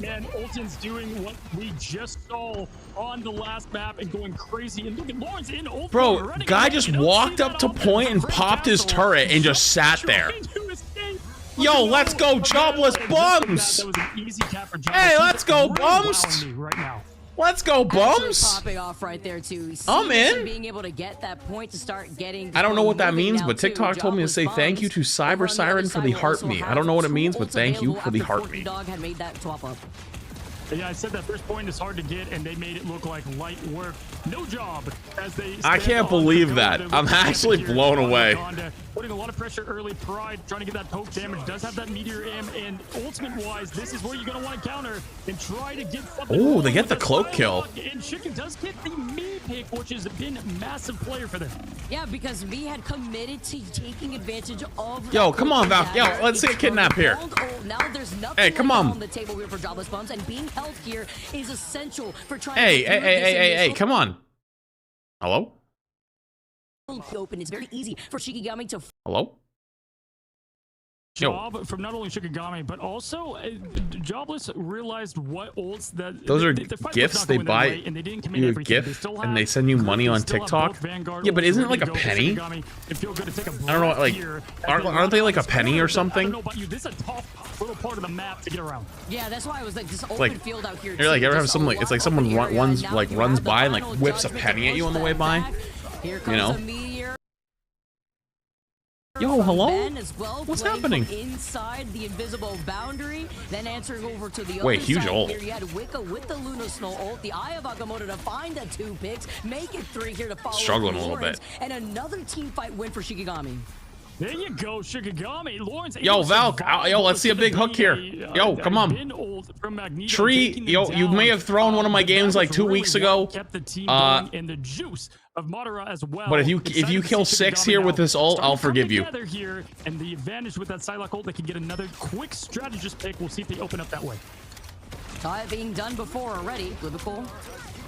And Olton's doing what we just saw on the last map and going crazy. And look at Lawrence in Olton. Bro, guy just walked up to point and popped his turret and just sat there. Yo, let's go, Jobless Bums! Hey, let's go, Bums! Let's go, Bums! Popping off right there too. I'm in. Being able to get that point to start getting. I don't know what that means, but TikTok told me to say thank you to Cyber Siren for the heart me. I don't know what it means, but thank you for the heart me. Dog had made that swap up. Yeah, I said that first point is hard to get, and they made it look like light work. No job as they. I can't believe that. I'm actually blown away. Putting a lot of pressure early. Pride trying to get that poke damage. Does have that meteor am, and ultimate-wise, this is where you're gonna want to counter and try to get something. Oh, they get the cloak kill. And Chicken does get the me pick, which has been a massive player for them. Yeah, because me had committed to taking advantage of. Yo, come on, Val. Yo, let's get kidnapped here. Now there's nothing. Hey, come on. The table here for Jobless Bums, and being held here is essential for trying. Hey, come on. Hello? Open. It's very easy for Shikigami to. Hello? job from not only Shikigami, but also Jobless realized what ults that those are the fight was gifts not they going their buy way, and they didn't commit you a everything. They gift still and have they send you Group, money they on still have TikTok. both Vanguard Yeah, but ults isn't it ready like to a go for penny? Shikigami and feel good to take a I don't know, breath like here as aren't they like a penny or I something? don't know about you. This is a tough little part of the map to get around. Yeah, that's why I was like this open Like, field out here. You're like, too, ever have just some a like, it's lot like someone open area, runs and now like you runs have the by and like final whips a judgment penny to at you push on the that way by. back. Here comes You know? a meteor. Yo, from hello? Ben as well, What's playing happening? from inside the invisible boundary, then answering over to the Wait, other huge side ult. here. You had Wicca with the Luna Snow ult, the Eye of Agamotto to find the 2 picks, make it 3 here to follow Struggling a little Lawrence, bit. and another team fight win for Shikigami. There you go, Shikigami. Lawrence. Yo, Valk, yo, let's see a big hook here. Yo, come on. Tree, yo, you may have thrown one of my games like 2 weeks ago. Kept the team going in the juice of Madara as well. But if you Excited to kill see 6 Shikigami here now with this ult, starting I'll to come forgive you. together here, and the advantage with that Psylocke ult, they can get another quick strategist pick. We'll see if they open up that way. Saw it being done before already. Liverpool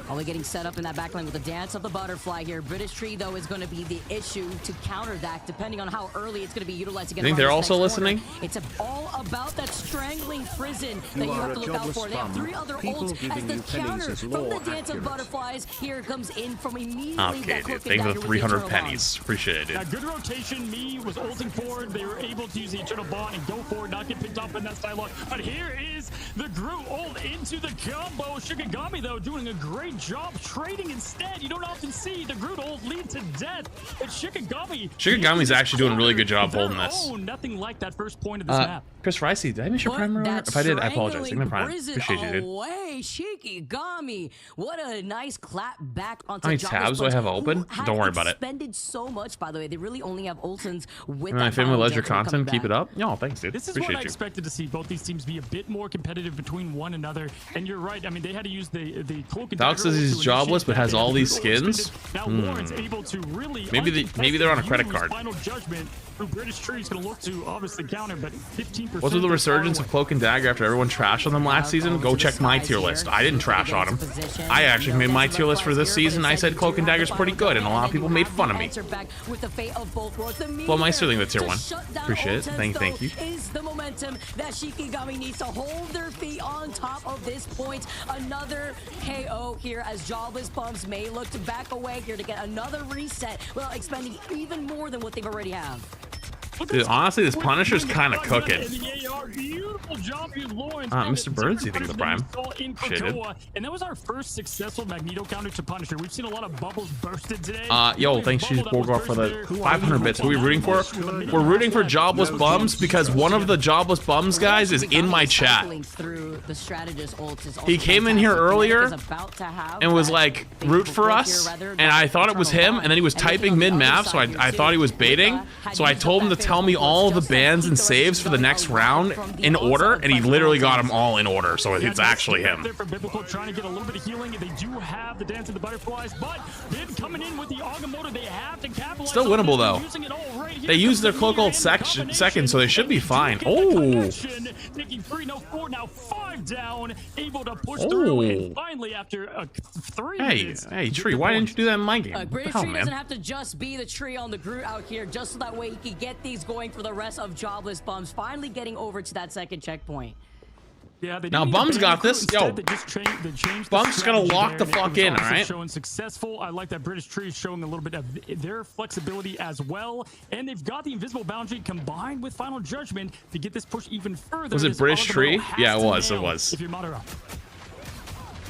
only getting set up in that backline with the dance of the butterfly here. British Tree, though, is going to be the issue to counter that, depending on how early it's going to be utilized again. Think they're also listening? It's all about that strangling prison that you have to look out for. They have 3 other ults as the counter from the dance of butterflies. Here it comes in from immediately. Okay, that dude. Cloak and Thank you for Dagger the with 300 Eternal pennies. Appreciate it, dude. Now, good rotation. Me was ulting forward. They were able to use the Eternal Bond and go forward, not get picked up in that style. But here is the Groot ult into the combo. Shikigami, though, doing a great job trading instead. You don't often see the Groot ult lead to death. But Shikigami's actually doing a really good job holding this. Nothing like that first point of this map. Chris Ricey, did I miss your prime earlier? If I did, I apologize. Take my prime. Appreciate you, dude. Away, Shikigami. What a nice clap back onto How many Jobless tabs do I Buds, have who open? have Don't worry about it. Expended so much, by the way. They really only have Ultons with My that family final loves your judgment coming content. Keep it back. up. Yo, thanks, dude. This is what I Appreciate you. expected to see both these teams be a bit more competitive between one another. And you're right. I mean, they had to use the cloak and Valk says dagger he's to jobless, but initiate has that. all The these Groot ult skins. extended. Now Lawrence able to really Maybe they're on a credit use card. Final judgment who British Tree is going to look to obviously counter, but 15%. What's with the resurgence of Cloak and Dagger after everyone trashed on them last season? Go check my tier list. I didn't trash on them. I actually made my tier list for this season. I said Cloak and Dagger's pretty good, and a lot of people made fun of me. Well, my Sterling the tier 1. Appreciate it. Thank you. Is the momentum that Shikigami needs to hold their feet on top of this point. Another KO here as Jobless Bums may look to back away here to get another reset without expending even more than what they've already have. Dude, honestly, this Punisher's kind of cooking. Mr. Birds, you think the prime? Shaded. And that was our first successful Magneto counter to Punisher. We've seen a lot of bubbles bursted today. Yo, thanks, Cheese Borgar, for the 500 bits. Who are we rooting for? We're rooting for Jobless Bums because one of the Jobless Bums guys is in my chat. He came in here earlier and was like, root for us, and I thought it was him, and then he was typing mid-map, so I thought he was baiting, so I told him to tell me all the bans and saves for the next round in order, and he literally got them all in order, so it's actually him. Trying to get a little bit of healing. They do have the Dance of the Butterflies, but they're coming in with the Agamotto. They have to capitalize. Still winnable though. They used their cloak ult second, so they should be fine. Oh. Taking 3, no 4, now 5 down, able to push through, and finally after 3 minutes. Hey, Tree, why didn't you do that in my game? British Tree doesn't have to just be the tree on the Groot out here, just so that way he can get these going for the rest of Jobless Bums, finally getting over to that second checkpoint. Yeah, now Bum's got this. Yo, Bum's gonna lock the fuck in, all right? Showing successful. I like that British Tree is showing a little bit of their flexibility as well, and they've got the invisible boundary combined with Final Judgment to get this push even further. Was it British Tree? Yeah, it was. It was. If you're Madara.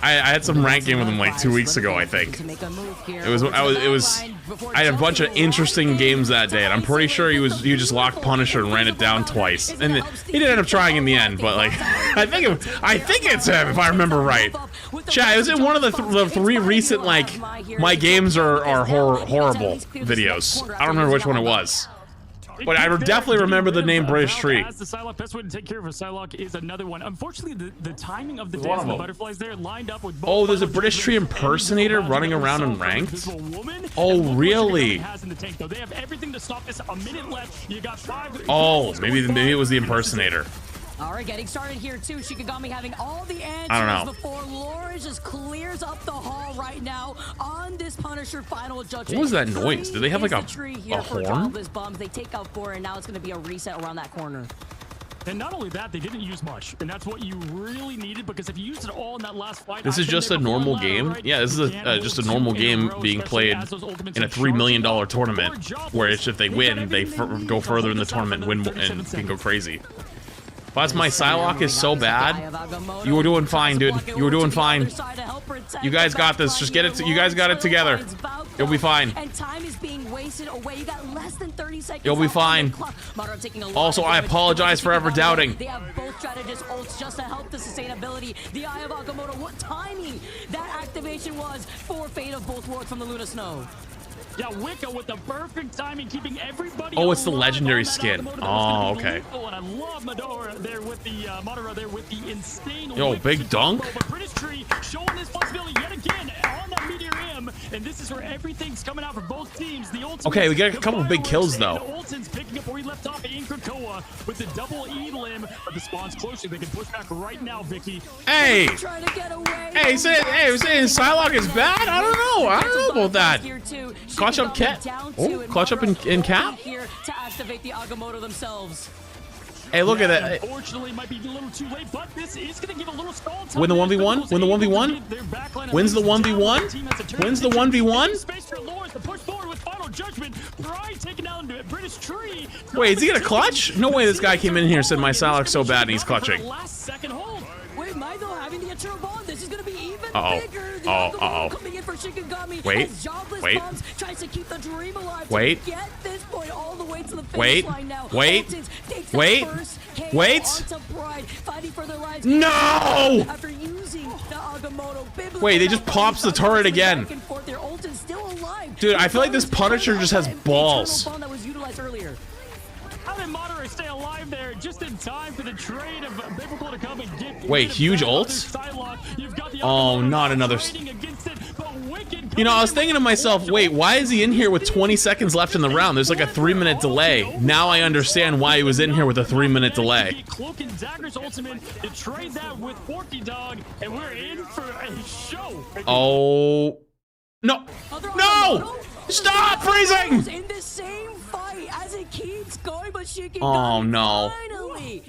I had some rank game with him like 2 weeks ago, I think. It was I had a bunch of interesting games that day, and I'm pretty sure he just locked Punisher and ran it down twice. And he did end up trying in the end, but like I think it's him if I remember right. Chat, it was in one of the 3 recent like my games are horrible videos. I don't remember which one it was. But I definitely remember the name British Tree. As the Psylocke, best way to take care of a Psylocke is another one. Unfortunately, the timing of the Dance of the Butterflies there lined up with both. Oh, there's a British Tree impersonator running around in ranked? Oh, really? They have everything to stop this. A minute left. You got 5. Oh, maybe it was the impersonator. All right, getting started here too. Shikigami having all the answers I don't know. before Lawrence just clears up the hall right now on this Punisher final judgment. What was that noise? Did they have like a horn? Bombs. They take out 4, and now it's going to be a reset around that corner. And not only that, they didn't use much, and that's what you really needed, because if you used it all in that last fight, this is just a normal game. Yeah, this is just a normal game being played in a $3 million tournament, where if they win, they go further in the tournament and can go crazy. But my Psylocke is so bad. You were doing fine, dude. You were doing fine. You guys got this. Just get it. You guys got it together. You'll be fine. And time is being wasted away. You got less than 30 seconds. You'll be fine. Also, I apologize for ever doubting. They have both strategist ults just to help the sustainability. The Eye of Agamotto. What timing that activation was for Fate of both worlds from the Luna Snow. Yeah, Wicca with the perfect timing, keeping everybody. Oh, it's the legendary skin. Oh, okay. And I love Madara there with the insane. Yo, big dunk. But British Tree showing this possibility yet again on that Meteor M, and this is where everything's coming out for both teams. The okay, we got a couple of big kills though. Ultim's picking up where he left off in Krakoa with the double E limb, but the spawn's closer. They can push back right now, Vicky. Hey, hey, saying Psylocke is bad? I don't know. I don't know about that. Clutch up Cat. Oh, clutch up in Cap. Here to activate the Agamotto themselves. Hey, look at that. Unfortunately, it might be a little too late, but this is going to give a little stall time. Win the 1v1? Win the 1v1? Wins the 1v1? Wins the 1v1? Space for Lawrence to push forward with final judgment. Pride taking down British Tree. Wait, is he gonna clutch? No way this guy came in here and said my Psylocke's so bad and he's clutching. Last second hold. Wait, Mido having the eternal bond. This is going to be even bigger. Coming in for Shikigami. Wait. Tries to keep the dream alive. Wait. Get this point all the way to the finish line now. Wait. No! After using the Agamotto, wait, they just pops the turret again. Dude, I feel like this Punisher just has balls. That was utilized earlier. How did Madara stay alive there just in time for the trade of Biblical to come and get? Wait, huge ult? Oh, not another. You know, I was thinking to myself, wait, why is he in here with 20 seconds left in the round? There's like a 3-minute delay. Now I understand why he was in here with a 3-minute delay. Cloak and Dagger's ultimate to trade that with Forky Dog, and we're in for a show. Oh. No. No! Stop freezing! In the same fight as it keeps going, but Shikigami oh no. Finally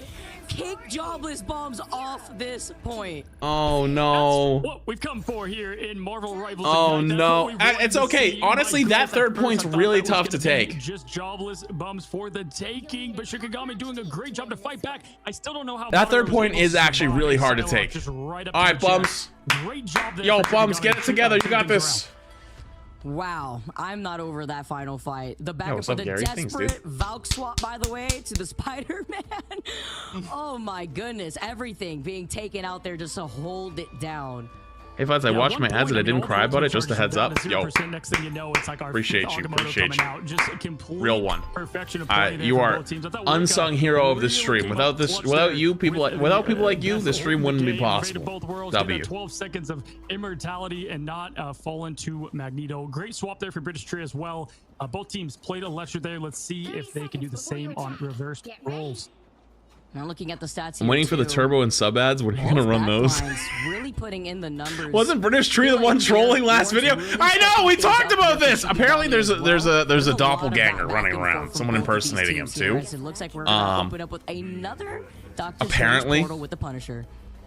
kick jobless bombs off this point. Oh no. That's what we've come for here in Marvel Rivals. Oh no. It's okay. Honestly, that third point's really tough to take. Just jobless bombs for the taking, but Shikigami doing a great job to fight back. I still don't know how that third point is actually really hard to take. All right, Bums. Great job there. Yo, Bums, get it together. You got this. Wow, I'm not over that final fight. The back for the desperate Valk swap, by the way, to the Spider-Man. Oh my goodness, everything being taken out there just to hold it down. Hey, Fuzz, I watched my ads and I didn't cry about it. Just a heads up. Yo, next thing you know, it's like our appreciate you. Real one. Perfection of you are unsung hero of this stream. Without people like you, the stream wouldn't be possible. W. 12 seconds of immortality and not fallen to Magneto. Great swap there for British Tree as well. Both teams played a lecture there. Let's see if they can do the same on reversed roles. Now looking at the stats, I'm waiting for the turbo and sub ads. When are you gonna run those? Really putting in the numbers. Wasn't British Tree the one trolling last video? I know, we talked about this. Apparently, there's a doppelganger running around. Someone impersonating him too. It looks like we're gonna open up with another Doctor apparently portal with the Punisher.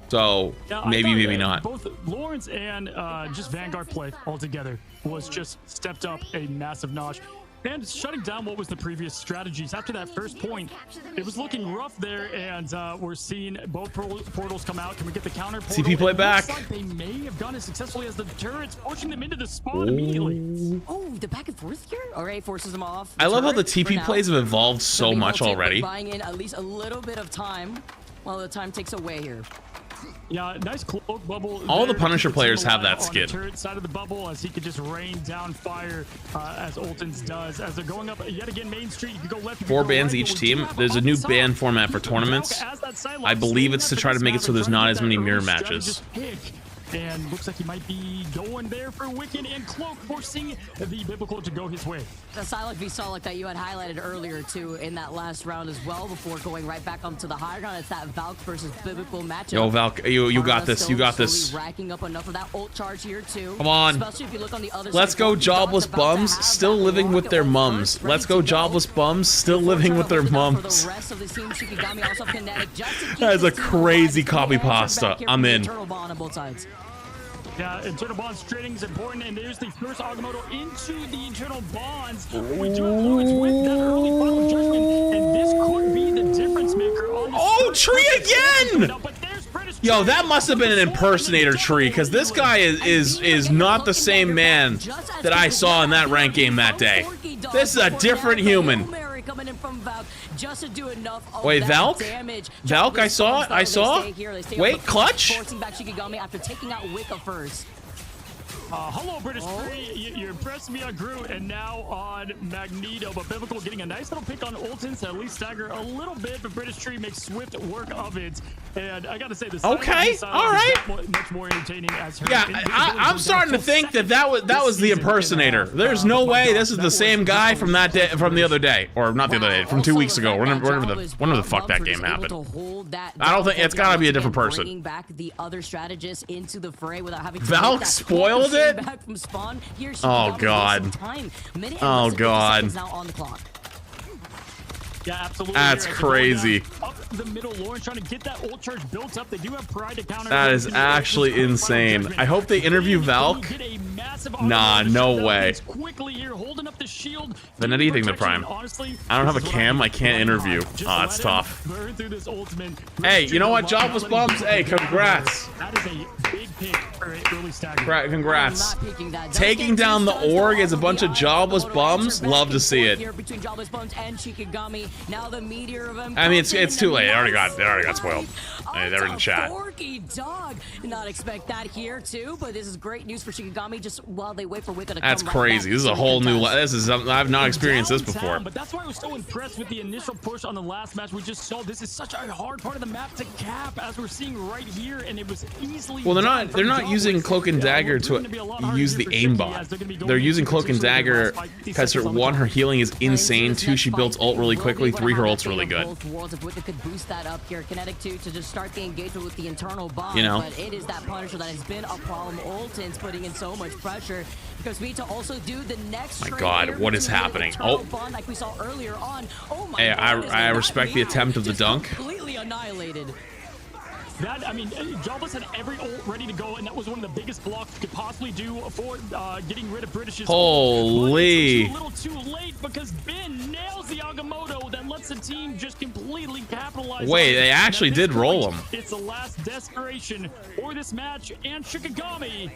So maybe not. Both Lawrence and just Vanguard play altogether was just stepped up a massive notch. And shutting down what was the previous strategies. After that first point, it was looking rough there, and we're seeing both portals come out. Can we get the counter portal? CP play back. Like they may have done as successfully as the turrets, pushing them into the spawn immediately. Oh, the back and forth here? All right, forces them off. I love how the TP plays have evolved so much already. Buying in at least a little bit of time while the time takes away here. Yeah, nice cloak bubble. All the Punisher players have that skin. On the turret side of the bubble, as he could just rain down fire as Ultons does. As they're going up yet again Main Street, you can go left. 4 bans each team. There's a new ban format for tournaments. I believe it's to try to make it so there's not as many mirror matches. and looks like he might be going there for Wicked and Cloak, forcing the Biblical to go his way. The Psylocke v Solak that you had highlighted earlier too in that last round as well, before going right back onto the high ground. It's that Valk versus Biblical matchup. Yo, Valk, you got this. You got this. Racking up enough of that ult charge here too. Come on. Especially if you look on the other Let's side, go, jobless bums, still living with their mums. Let's go, jobless bums, still living with their mums. That is a crazy copy pasta. I'm in. Yeah, internal bonds trading is important, and there's the first Agamotto into the internal bonds. We do have Lewis with that early final judgment, and this could be the difference maker on the Tree again! Yo, that must have been an impersonator Tree, because this guy is not the same man that I saw in that rank game that day. This is a different human. Just to do enough of Wait, Valk? damage. Valk, I saw. Wait, clutch? Forcing back Shikigami after taking out Wicca first. Hello, British Tree. You're impressing me on Groot and now on Magneto, but Biblical getting a nice little pick on Ultins to at least stagger a little bit, but British Tree makes swift work of it. And I gotta say, this okay, all right, much more entertaining as her. Yeah, I'm starting to think that was the impersonator. There's no way this is the same guy from that day, from the other day, or not the other day, from 2 weeks ago. Whenever the fuck that game happened. I don't think it's gotta be a different person. Bringing back the other strategists into the fray without having to Valk spoiled it. back from spawn. Here Oh god. Oh god. Now on the clock. Yeah, absolutely. That's crazy. Up the middle, Lauren trying to get that ult charge built up. They do have pride to counter. That is actually insane. I hope they interview Valk. Nah, no way. Quickly here, holding up the shield. Then anything to Prime. I don't have a cam. I can't interview. Oh, it's tough. Hey, you know what? Jobless bums. Hey, congrats. That is a big pick for an early stagger. Congrats. Taking down the org as a bunch of jobless bums. Love to see it. I mean, it's too late. They already got spoiled. Hey, they're in the chat. Dog. Not expect that here too, but this is great news for Shikigami just while they wait for Wicca to That's come crazy. Right this is a whole new. I've not experienced this before. But that's why I was so impressed with the initial push on the last match we just saw. This is such a hard part of the map to cap, as we're seeing right here, and it was easily. Well, they're not using Cloak and Dagger to use the aimbot. They're using Cloak and Dagger because her healing is insane. 2, she builds ult really quickly. 3, her ult's really good. Could boost that up here. Kinetic 2 to just start the engagement with the internal bomb. You know, but it is that Punisher that has been a problem. Ultin's putting in so much pressure because we need to also do the next. My God, what is happening? Oh, bond like we saw earlier on. Oh my hey, I respect the attempt of the dunk. Completely annihilated. That, I mean, Jobless had every ult ready to go, and that was one of the biggest blocks you could possibly do for getting rid of British's. Holy! It's a little too late because Ben nails the Agamotto that lets the team just completely capitalize. Wait, they actually did roll him. It's the last desperation for this match, and Shikigami,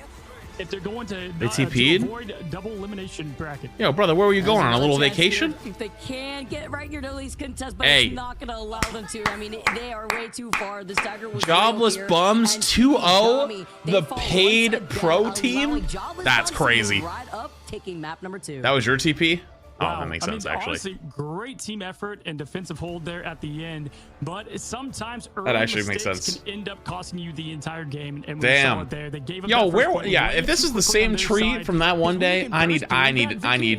if they're going to, TP'd? to avoid double elimination bracket. Yo, brother, where were you going on a little vacation? If they can get right here to at least contest, but hey, it's not going to allow them to. I mean, they are way too far. The stagger was Jobless Bums 2-0, the paid pro team? That's crazy. Right up, taking map number 2. That was your TP? Wow. Oh, that makes sense, actually. Honestly, great team effort and defensive hold there at the end, but sometimes that actually makes sense. Can end up costing you the entire game. And damn. We saw it there. They gave yo, where? Yeah, if this is the same tree from that one day, I need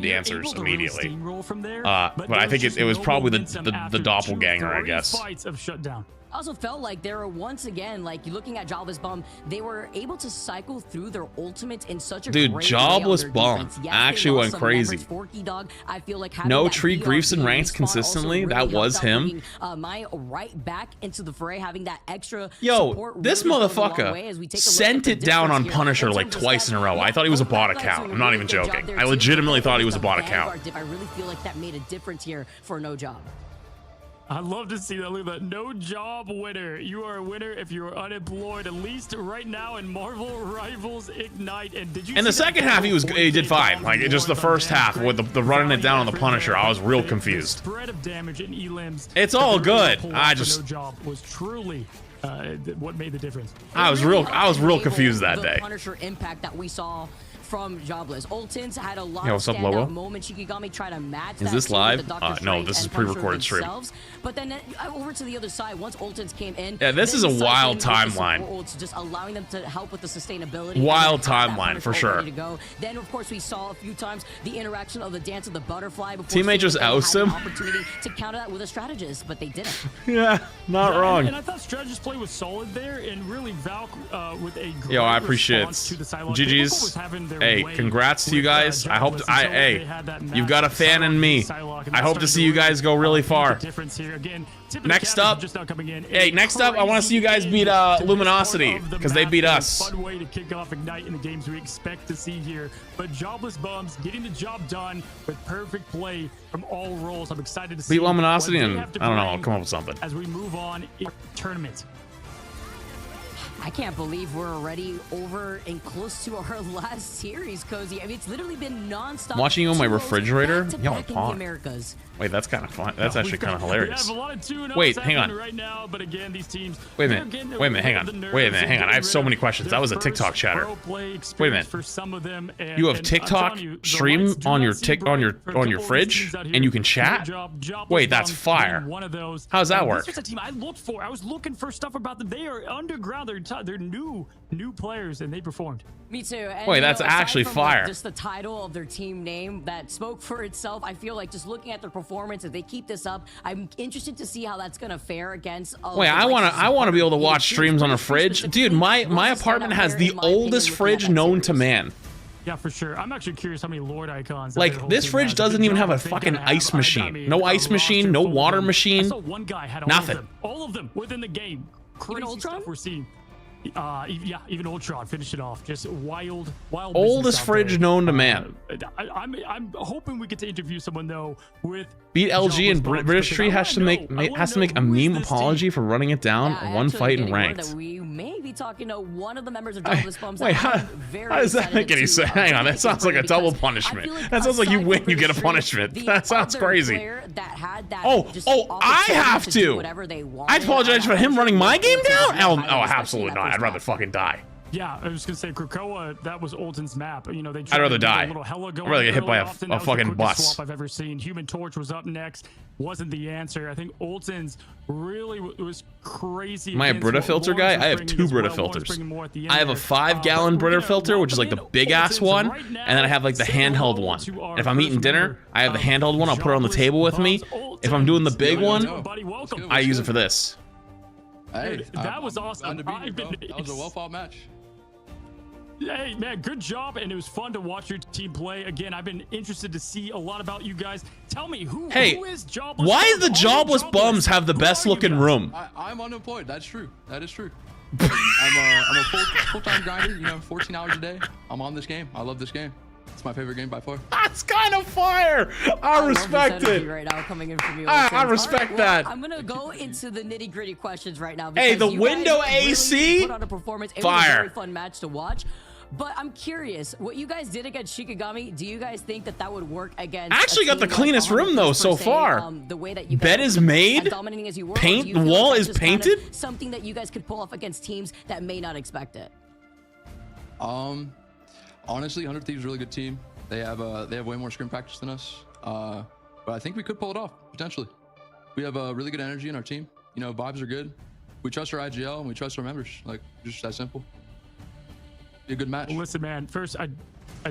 answers immediately. But I think it was probably the doppelganger, I guess. Fights of shutdown. I also felt like they were once again, like looking at Jobless Bum, they were able to cycle through their ultimate in such a dude, great Jobless way on Bum defense. Yes, actually went crazy. Dog, I feel like no Tree griefs and ranks consistently. That was him. My right back into the fray, having that extra. Yo, this motherfucker sent it down on Punisher like twice in a row. I thought he was a bot account. I'm not even joking. I legitimately thought he was a bot account. I really feel like that made a difference here for No Job. I love to see that. Look at that. No job winner. You are a winner if you are unemployed, at least right now in Marvel Rivals Ignite. And did you? In the second half, he did fine. Like just the first half with the running it down on the Punisher, I was real confused. Spread of damage in elims. It's all good. I just No job was truly what made the difference. I was real confused that day. The Punisher impact that we saw from Jobless. Ultins had a lot Yo, of what's up, Lobo? standout moments. Shikigami tried to match Is that this too with live? the Dr. No, Strange this is and Punisher pre-recorded stream. themselves. But then over to the other side, once Ultins came in, Yeah, this they is a recycling wild with the timeline. support ults, just allowing them to help with the sustainability. Wild and have that timeline, for Punisher sure. ready to go. Then, of course, we saw a few times the interaction of the dance of the butterfly. Before Teammate just Citadel ousts had an him? opportunity to counter that with a strategist, but they didn't. Yeah, not wrong. And I thought strategist play was solid there, and really Valk with a great Yo, I appreciate it. response to the Psylocke. GG's. Hey, way congrats to you with, guys. I hope Jobless I until they hey, had that you've match got a with fan in Psylocke me. and Psylocke, and I that hope to started see you guys go really make a far. difference here. Again, Tip of the Next cap up, is just now coming in. hey, A next up, I want to see you guys beat crazy game to Luminosity this part of the because they map beat and a us. Fun way to kick off Ignite in the games we expect to see here. But Jobless Bums getting the job done with perfect play from all roles. I'm excited to see Beat Luminosity what they and have to I don't know, I'll bring come up with something. as we move on in tournament. I can't believe we're already over and close to our last series, Cozy. I mean, it's literally been nonstop. Watching you on my 2-0s refrigerator? back-to-back Yo, in the pause. Americas. Wait, that's kind of fun. That's actually kind of hilarious. We have a lot of 2-0s Wait, hang on. happening right now, but again, these teams. Wait a minute. Wait a minute. Hang on. Wait a minute. Hang on. I have so many questions. That was a TikTok chatter. Wait a minute. For some of them, and, You have and I'm TikTok telling you, the stream lights do on not your seem bright for a on your couple of these fridge, teams out and here. you can chat. Jobless Wait, that's Bums fire. being one of those. How does that And work? This was a team I looked for. I was looking for stuff about them. They are underground. They're new players, and they performed. Me too. And, Wait, you that's know, aside actually from, fire. Like, just the title of their team name that spoke for itself. I feel like just looking at their performance, if they keep this up, I'm interested to see how that's gonna fare against. Wait, I want to be able to watch streams on a fridge, dude. My apartment has the oldest fridge known to man. Yeah, for sure. I'm actually curious how many Lord icons. Like, this fridge doesn't even have a fucking ice machine. No ice machine, no water machine. I saw one guy had Nothing. all of them within the game. Crazy stuff we're seeing. Yeah, even Ultron finished it off. Just wild. Oldest business out fridge there. known to man. I'm hoping we get to interview someone though with Beat LG and Jobless Bums, British because Tree I has to wanna make know- I wanna has to make a know who is meme this team. apology for running it down Yeah, one actually fight in getting word ranked. that we may be talking to one of the members of Jobless Bums. Wait, that how I'm very does that excited make any to, sense? Hang on, that take sounds like a because double I punishment. feel like That sounds like you aside win, from you get a British Tree, punishment. the That sounds other crazy. player that had that just I opportunity have do to. whatever they I wanted, apologize for him I'm running my game sure down. Oh, especially absolutely that not. first I'd rather match. fucking die. Yeah, I was gonna say Krakoa. That was Ultin's map. You know, they. I'd rather tried to get die. a little hella I'd going rather get hit by early, a often. That was the fucking quickest bus. swap I've ever seen. Human Torch was up next. Wasn't the answer. I think Ultin's really was crazy. Am I a against Brita what filter Lawrence guy? was I have bringing 2 as Brita well. Lawrence filters. bringing more at the end I have a there. 5-gallon But we're Brita gonna filter, which is like the welcome big in ass Ultin's one, right now. and then I have like the Say handheld hello one. to our If I'm eating first dinner, member I have the of handheld one. I'll put it on the Jobless table with me. Bums If I'm doing the Ultins. big Yo, one, buddy, welcome. I use it for this. Hey, Dude, that was awesome. Glad to be here, I've bro. been- That was a well-fought match. Hey man, good job, and it was fun to watch your team play. Again, I've been interested to see a lot about you guys. Tell me who is Jobless? Why Bums? the Are you jobless bums have the Who best are you looking guys? room? I'm unemployed. That's true. That is true. I'm a full-time grinder. You know, 14 hours a day. I'm on this game. I love this game. It's my favorite game by far. That's kind of fire. I love respect this energy it. right now coming in from you. I Ultins. respect All right, that. well, I'm gonna go into the nitty gritty questions right now. Hey, because the you window guys really AC? put on a performance. It was a Fire. very fun match to watch. But I'm curious, what you guys did against Shikigami, do you guys think that that would work against? I actually a got the team cleanest like room, though, 100% so far. The way that you Bed guys is are made. as dominating as you were, Paint- or do you the feel wall like is that's just kind of painted? something that you guys could pull off against teams that may not expect it. Honestly, 100 Thieves is a really good team. They have way more scrim practice than us. But I think we could pull it off potentially. We have a really good energy in our team. You know, vibes are good. We trust our IGL and we trust our members. Like, just that simple. Be a good match. Listen, man. First, I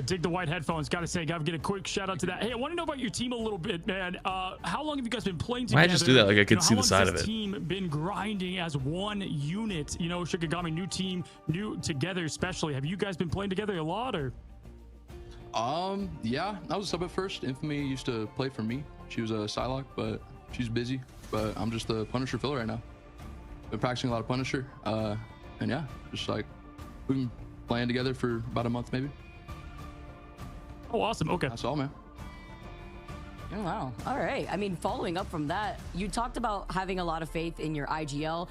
dig the white headphones. Gotta say, gotta get a quick shout out to that. Hey, I want to know about your team a little bit, man. How long have you guys been playing together? Why'd I just do that? Like I could see how the long side has of this it. team been grinding as one unit? You know, Shikigami, new team, new together, especially. Have you guys been playing together a lot, or? Yeah, I was a sub at first. Infamy used to play for me. She was a Psylocke, but she's busy. But I'm just the Punisher filler right now. Been practicing a lot of Punisher. And yeah, just like we've been playing together for about a month maybe. Oh, awesome. Okay. That's all, man. Oh, wow. All right. I mean, following up from that, you talked about having a lot of faith in your IGL.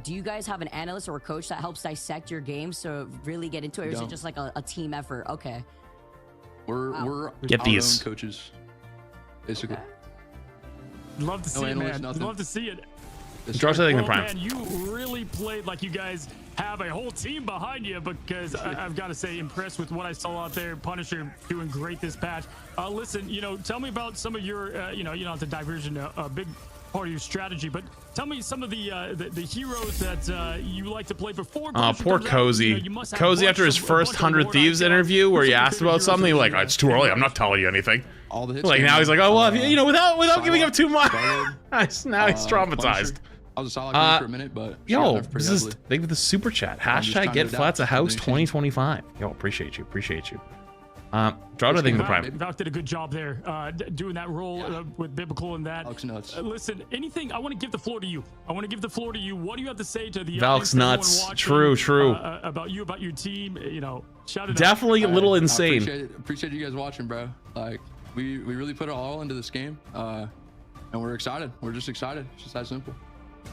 Do you guys have an analyst or a coach that helps dissect your games to really get into it, or is it just like a team effort? Okay. We're Get our these. own coaches, basically. Okay. Love to see No it, analyst, man. nothing. Love to see it. Draw something in the Well, prime. man, you really played like you guys have a whole team behind you, because I've got to say, impressed with what I saw out there. Punisher doing great this patch. Listen, tell me about some of your, you don't have to diverge into a big part of your strategy, but tell me some of the heroes that you like to play before. Poor Cozy. Cozy, after his first 100 Thieves interview where he asked about something, like, oh, it's too early, I'm not telling you anything. All the hits. Like, now he's like, oh, well, without giving up too much. Now he's traumatized. I was a solid guy for a minute, but yo, this is thank you for the super chat. Hashtag get flats a house 2025. Yo, appreciate you. Draw to the prime. Valk did a good job there, doing that role with biblical and that. Valk's nuts. Listen, anything, I want to give the floor to you. What do you have to say to the Valk's nuts. True. About you, about your team? Shout it Definitely out. a little insane. Appreciate you guys watching, bro. Like, we really put it all into this game, and we're excited. We're just excited. It's just that simple.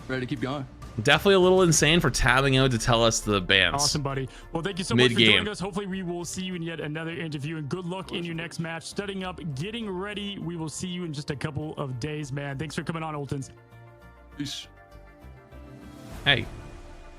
Ready to keep going. Definitely a little insane for tabbing out to tell us the bans. Awesome, buddy. Well, thank you so much for joining us. Hopefully we will see you in yet another interview, and good luck in your next match. Studying up, getting ready. We will see you in just a couple of days, man. Thanks for coming on, Oltons. Peace. Hey,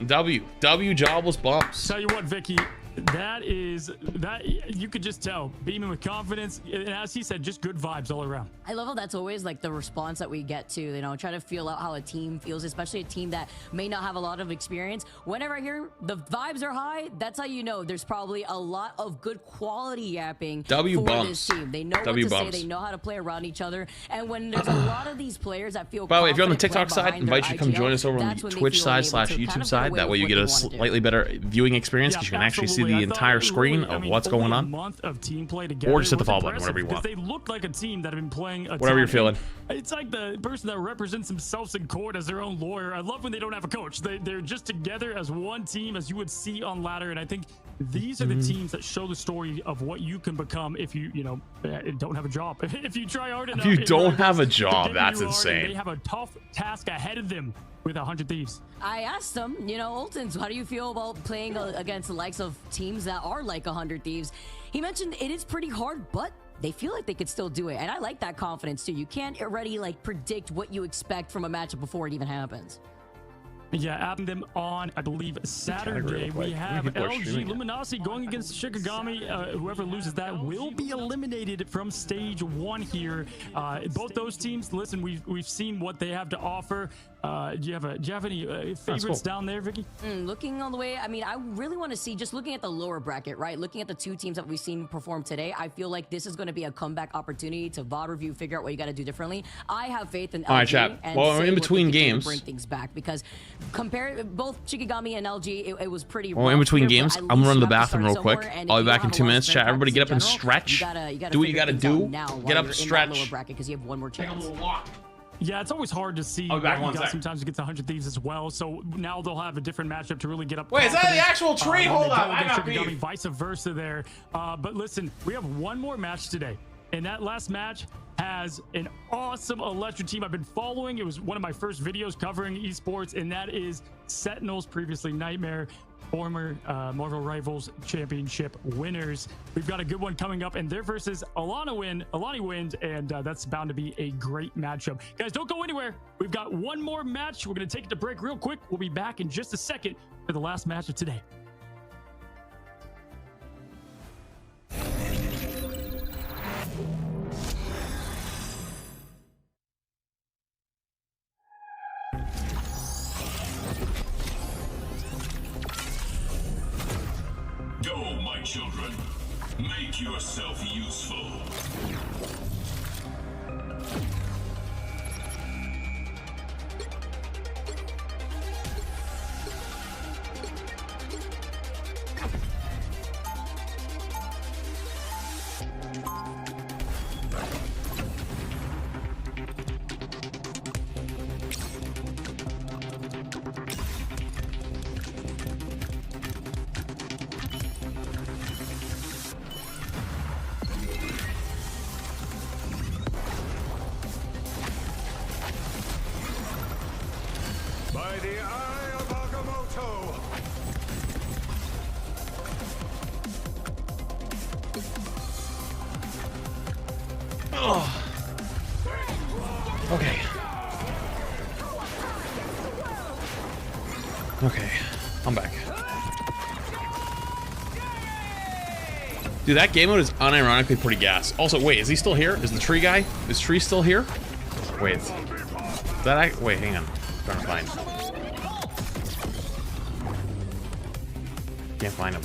jobless bumps. Tell you what, Vicky, that you could just tell, beaming with confidence, and as he said, just good vibes all around. I love how that's always like the response that we get to, try to feel out how a team feels, especially a team that may not have a lot of experience. Whenever I hear the vibes are high, that's how you know there's probably a lot of good quality yapping for this team. They know what to say, they know how to play around each other, and when there's a lot of these players that feel by the way, if you're on the TikTok side, invite you to come join us over on the Twitch side / YouTube side. That way you get a slightly better viewing experience, because you can actually see the entire screen of what's going on. Month of team play together, or just hit the follow button, whatever you want. They look like a team that have been playing whatever you're feeling. It's like the person that represents themselves in court as their own lawyer. I love when they don't have a coach. They're just together as one team, as you would see on Ladder. And I think these are the teams that show the story of what you can become if you don't have a job. If you try hard enough. If you don't have a job, that's insane. They have a tough task ahead of them with 100 Thieves. I asked them, Oltons, how do you feel about playing against the likes of teams that are like 100 Thieves? He mentioned it is pretty hard, but they feel like they could still do it. And I like that confidence too. You can't already predict what you expect from a matchup before it even happens. Yeah, adding them on, I believe, Saturday. We have LG Luminosity going against Shikigami. Whoever loses that will be eliminated from stage 1 here. Both those teams, listen, we've seen what they have to offer. Do you have any favorites down there, Vicky? Looking all the way, I really want to see, just looking at the lower bracket, right? Looking at the two teams that we've seen perform today, I feel like this is going to be a comeback opportunity to VOD review, figure out what you got to do differently. I have faith in LG. All right, chat. Well, we're in between games. Bring things back, because compare both Shikigami and LG, it was pretty. Well, in between games, I'm gonna run to the bathroom real quick. I'll be back in 2 minutes. Chat. Everybody, get up and stretch. Do what you gotta do. Get up, stretch. Because you have one more chance. Yeah, it's always hard to see. Sometimes it gets 100 Thieves as well. So now they'll have a different matchup to really get up. Wait, is that the actual tree? Hold on, I got beef. Vice versa there. But listen, we have one more match today. And that last match has an awesome Electra team I've been following. It was one of my first videos covering esports, and that is Sentinels, previously Nightmare, former Marvel Rivals Championship winners. We've got a good one coming up, and they're versus Alani wins, and that's bound to be a great matchup. Guys, don't go anywhere. We've got one more match. We're going to take it to break real quick. We'll be back in just a second for the last match of today. Go, my children. Make yourself useful. By the eye of Agamotto! Oh. Okay. Okay, I'm back. Dude, that game mode is unironically pretty gas. Also, wait, is he still here? Is the tree guy? Is Tree still here? Wait. Wait, hang on. I'm trying to find. Can't find him.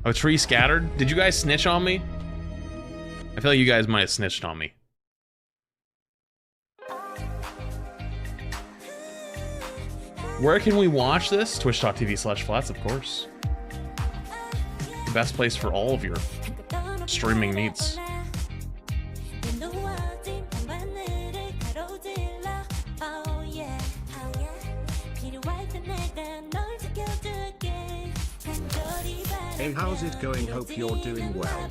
Oh, Tree scattered? Did you guys snitch on me? I feel like you guys might have snitched on me. Where can we watch this? Twitch.tv/flats, of course. The best place for all of your streaming needs. Hey, how's it going? Hope you're doing well.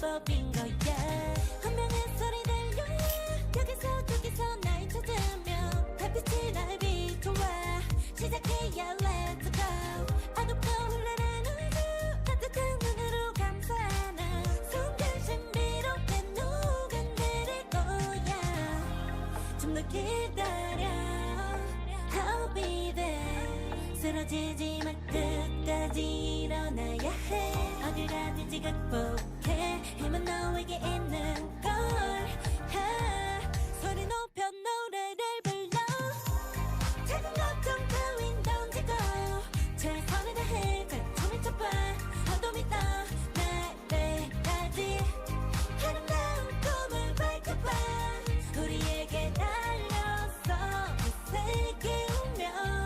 쓰러지지 마 끝까지 일어나야 해 어딜 가든지 극복해 힘은 너에게 있는 걸 소리 높여 노래를 불러 작은 걱정 따윈 던지고 최선을 다해 가슴을 쳐봐 어둠이 떠 날래까지 아름다운 꿈을 밝혀봐 우리에게 달려서 그 세계 오면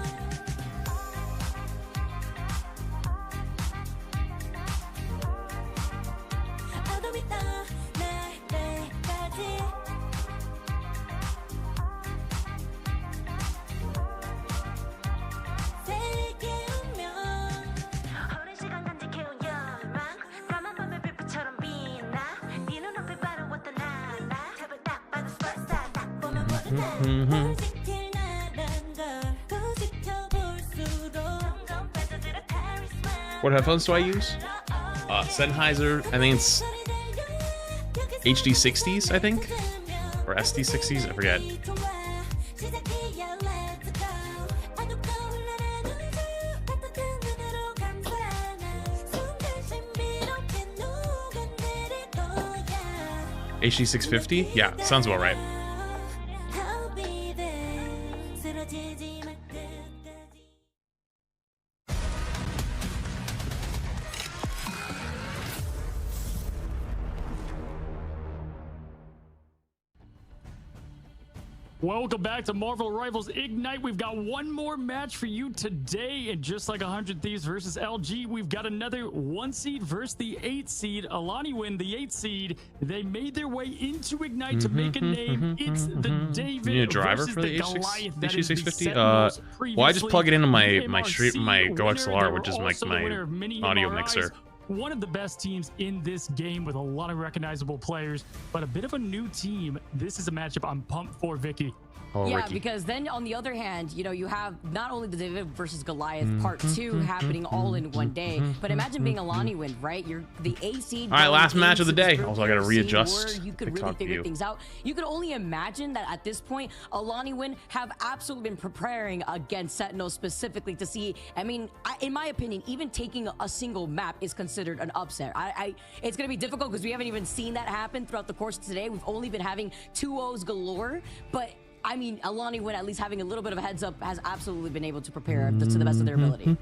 What headphones do I use? Sennheiser, I think it's HD60s, I think? Or SD60s, I forget. HD650? Yeah, sounds about right. Welcome back to Marvel Rivals Ignite. We've got one more match for you today, and just like 100 Thieves versus LG, we've got another 1 seed versus the 8 seed. Alani win the 8 seed. They made their way into Ignite to make a name. It's the David You need a driver versus for the Goliath. That is the HD650? Sentinels Well, I just plug it into my MRC my Go winner. XLR, They which is were my also the winner of Mini audio MRIs. mixer. One of the best teams in this game with a lot of recognizable players, but a bit of a new team. This is a matchup I'm pumped for, Vicky. Oh, yeah, Ricky. because then on the other hand, you know, you have not only the David versus Goliath part 2 happening all in one day, but imagine being Alani win, right? You're the A seed. All right, last going match of the into day. this Also, I gotta group scene readjust where you could really TikTok figure view. things out. You could only imagine that at this point, Alani win have absolutely been preparing against Sentinel specifically to see. I mean, in my opinion, even taking a single map is considered an upset. It's going to be difficult because we haven't even seen that happen throughout the course of today. We've only been having 2-0s galore, but I mean, Alani win, at least having a little bit of a heads up, has absolutely been able to prepare to the best of their ability.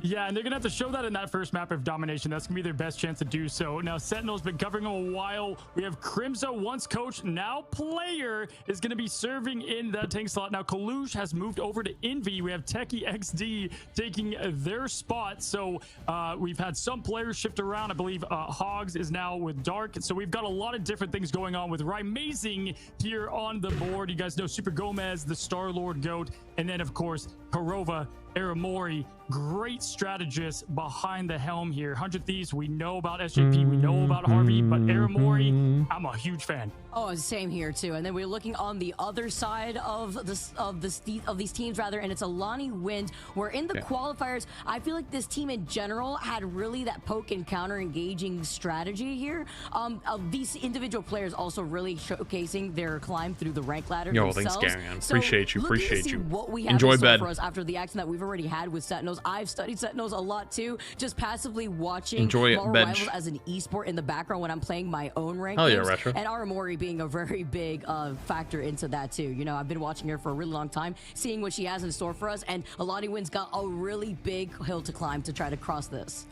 Yeah, and they're going to have to show that in that first map of domination. That's going to be their best chance to do so. Now, Sentinel's been covering them a while. We have Crimzo, once coach, now player, is going to be serving in that tank slot. Now, Kalush has moved over to Envy. We have Techie XD taking their spot. So we've had some players shift around. I believe Hogs is now with Dark. So we've got a lot of different things going on with Rymazing here on the board. You guys know Super Gomez, the Star-Lord GOAT, and then, of course, Karova, Aramori, great strategist behind the helm here. 100 Thieves, we know about SJP, we know about Harvey, but Aramori, I'm a huge fan. Oh, same here too. And then we're looking on the other side of these teams rather, and it's Alani Wind. Where in the qualifiers, I feel like this team in general had really that poke and counter engaging strategy here. These individual players also really showcasing their climb through the rank ladder. Yo, themselves. thanks, gang. So Appreciate you. looking to Appreciate see you. What we have Enjoy in store bed. for us after the action that we've we've already had with Sentinels. I've studied Sentinels a lot too, just passively watching Enjoy it, Marvel bench. Rivals as an esport in the background when I'm playing my own ranked Oh, yeah, games. Retro. And Aramori being a very big factor into that too. You know, I've been watching her for a really long time, seeing what she has in store for us, and Alani Win's got a really big hill to climb to try to cross this.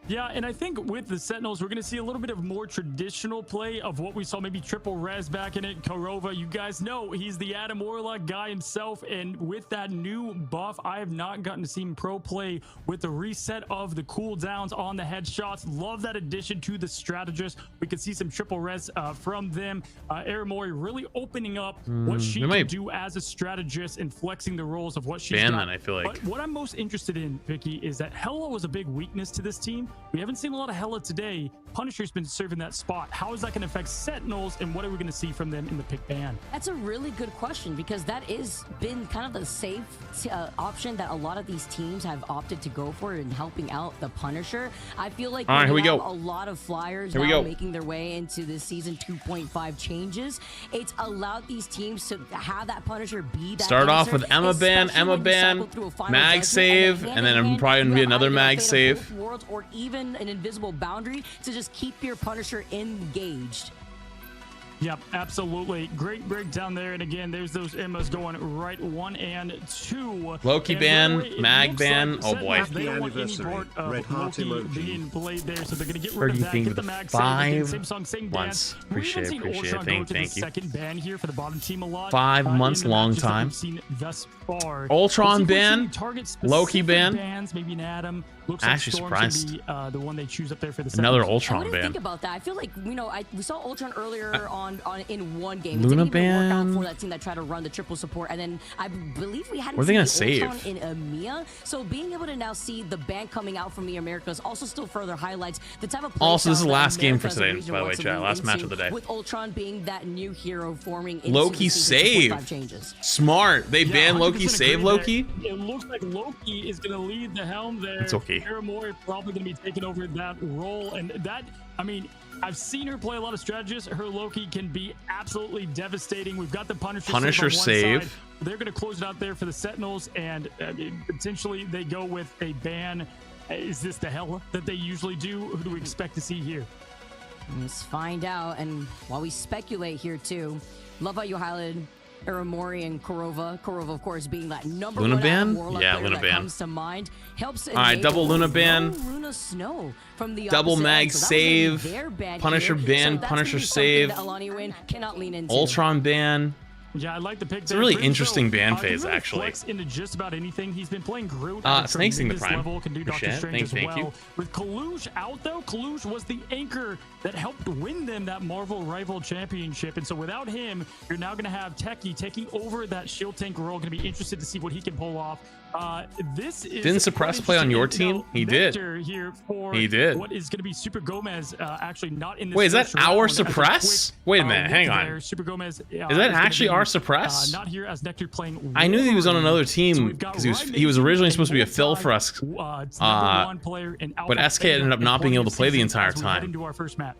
Yeah, and I think with the Sentinels, we're going to see a little bit of more traditional play of what we saw, maybe Triple Res back in it. Korova, you guys know he's the Adam Warlock guy himself, and with that new buff, I have not gotten to see him pro play with the reset of the cooldowns on the headshots. Love that addition to the strategist. We could see some Triple Res from them. Aramori really opening up what she can do as a strategist and flexing the roles of what she's got. Then, I feel like. But what I'm most interested in, Vicky, is that Hella was a big weakness to this team. We haven't seen a lot of Hella today. Punisher's been serving that spot. How is that going to affect Sentinels, and what are we going to see from them in the pick ban? That's a really good question, because that is been kind of the safe option that a lot of these teams have opted to go for in helping out the Punisher. I feel like here we go. A lot of flyers here we now go. making their way into this season 2.5 changes. It's allowed these teams to have that Punisher be that Start off answer, with Emma ban, mag save, and then probably gonna be another mag save. Worlds, or even an invisible boundary to just keep your Punisher engaged. Yep, absolutely. Great breakdown there. And again, there's those Emmas going right 1 and 2. Loki ban, mag ban. Oh boy. Happy anniversary. Red heart emoji. Being played there, so they're going to get Where rid do of you that. think Get the the mag 5 save. Same song, same months? dance. Appreciate We've even seen it. Ultron go to Thank the you. second ban here for the bottom team a lot. 5 months, in the long matches that time. we've seen thus far. Ultron We'll see if we see ban, any target-specific Loki ban. Bans, maybe an Adam. Looks Actually like Storm's surprised. gonna be the one they choose up there for the Another Sentinels. Ultron What do you ban. think about that? I feel like, you know, we saw Ultron earlier on in one game. Luna it didn't even work ban. out for that team that tried to run the triple support, and then I believe we hadn't What are they seen gonna Ultron save? in EMEA. So being able to now see the ban coming out from the Americas also still further highlights the type of play Also, this is the style that last game for America as a today, region by the way, wants to chat. lean Last match into, of the day. with Ultron being that new hero forming into Loki the season save. 2.5 changes. Smart. They banned Loki, 100% save agree Loki. there. It looks like Loki is going to lead the helm there. It's okay. Aramori probably going to be taking over that role. And that, I mean, I've seen her play a lot of strategists. Her Loki can be absolutely devastating. We've got the Punisher save. Side. They're going to close it out there for the Sentinels, and potentially they go with a ban. Is this the hell that they usually do? Who do we expect to see here? Let's find out. And while we speculate here too, love how you highlighted Aramori and Korova. Korova, of course, being that number Luna one ban? Warlock Yeah, player Luna that ban. comes to mind. Helps. All right, double Luna ban. Luna Snow from the Double opposite mag end. So that was gonna be save. their ban Punisher here. ban, So that's Punisher gonna be something save. that Alani Win cannot lean into. Ultron ban. Yeah, I like the pick. It's a really interesting ban phase, really actually. Flex into just about anything. He's been playing Groot. Snake's in the prime. Level, can do Appreciate Doctor it. Strange Thank as you. well. With Kalush out though, Kalush was the anchor that helped win them that Marvel Rival Championship. And so without him, you're now going to have Techie taking over that shield tank role. Going to be interested to see what he can pull off. This is Didn't Suppress play on your team? He did. Here for He did. What is going to be Super Gomez? Actually, not in this. Wait, is that first our round. As a Suppress? quick, Wait a minute, hang look on. there, Super Gomez. Is that actually our Suppress? Not here as Nectar playing. I knew he was on another So team we've got because he was Ryan originally Mason supposed to be a and fill for us. it's number one player in but Alpha SK Beta ended up not being able to play the season entire as we head time. into our first map.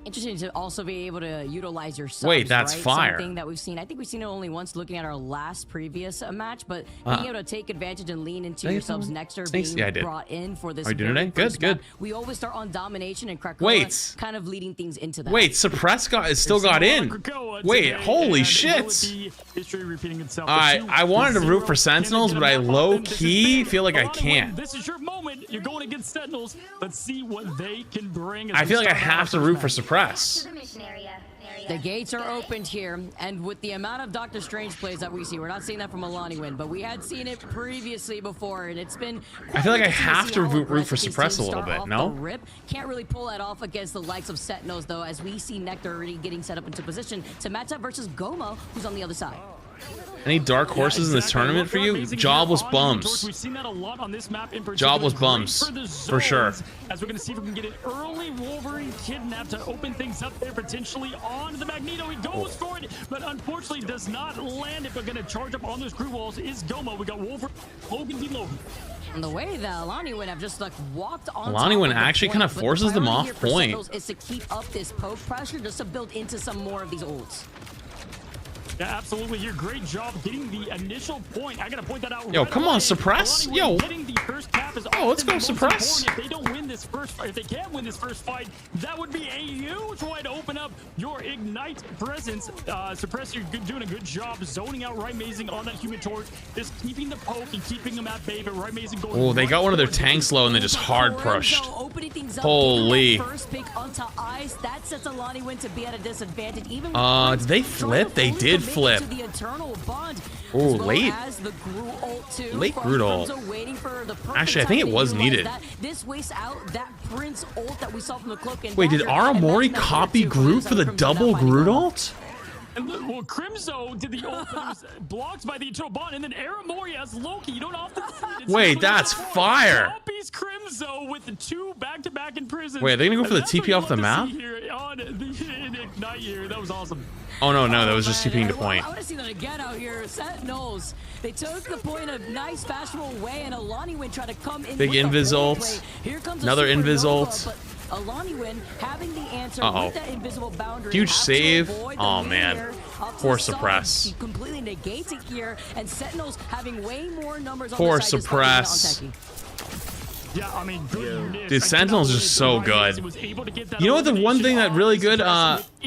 Interesting to also be able to utilize your subs. Wait, that's right? fire. Something that we've seen. I think we've seen it only once looking at our last previous match, but being able to take advantage and lean into Did I your get subs that one? next are Snakes? being Yeah, I did. brought in for this. Are you doing very it? Good, first good. map. We always start on domination and Krakoa, Wait. kind of leading things into that. Wait, Suppress still got in. Wait, holy shit. History repeating itself. I wanted to root for Sentinels, but I low-key feel like I can't. This is your moment. You're going against Sentinels. Let's see what they can bring. I feel like I have to root for Suppress. The gates are opened here, and with the amount of Doctor Strange plays that we see, we're not seeing that from Alani Win, but we had seen it previously before, and it's been. I feel like I interesting have see to how root for aggressive these Suppress a teams little start bit, off no? the rip. Can't really pull that off against the likes of Sentinels, though, as we see Nectar already getting set up into position to match up versus Goma, who's on the other side. Any dark horses in this tournament for you? Jobless bums. We've seen that a lot on this map in particular. Jobless Great bums, for the for sure. zones, as we're going to see if we can get an early Wolverine kidnap to open things up there potentially on the Magneto. He goes for it, but unfortunately does not land it. But going to charge up on those crew walls is Goma. We got Wolverine, Logan v. Logan. And the way that Alani Win have just like walked on Alani top Win of the actually point, kind of but the forces them priority off here for point. Sentinels is to keep up this poke pressure just to build into some more of these ults. Yeah, absolutely. Here, great job getting the initial point. I gotta point that out. Yo, right come away. on, suppress. Alani Yo. getting the first cap is Oh, let's often go, the most suppress. important. If they don't win this first fight, if they can't win this first fight, that would be a huge way to open up your ignite presence. Suppress, you're doing a good job zoning out Right Mazing on that human torch, just keeping the poke and keeping him at bay. But Right Mazing going. Oh, they got one of their tanks low and they just hard pushed. Holy. First pick onto ice. That sets Alani win to be at a disadvantage. Even Did they flip? They did flip. to the eternal bond. Oh, late. Late Groot ult. Actually, I think it was needed. This wastes out that Prince ult that we saw from the cloak. And Wait, did Aramori copy Groot for the double Groot ult? And look, well, Crimzo did the ult, but it was blocked by the eternal bond, and then Aramori as Loki. You don't often see it. Wait, that's fire. Copies Crimzo with the 2 back-to-back in prison. Wait, are they gonna go for the And that's what TP you off the love to map? see here on the Ignite here. That was awesome. Oh no, that was just TPing to point. I want to see that again out here. Sentinels. They took the point a nice, fashionable way, and Alani Win tried to come in. Big with the invis ult. play. Here comes Another invis supernova, ult. but Alani Win having the answer Uh-oh. with that invisible boundary. Huge have to save. avoid the Oh, mid man. air up to Poor the side. suppress. He completely negates it here, and Sentinels having way more numbers on Poor the side. suppress. Yeah, I mean, good miss. Dude, Sentinel's just so good. You know what? The one thing that really good,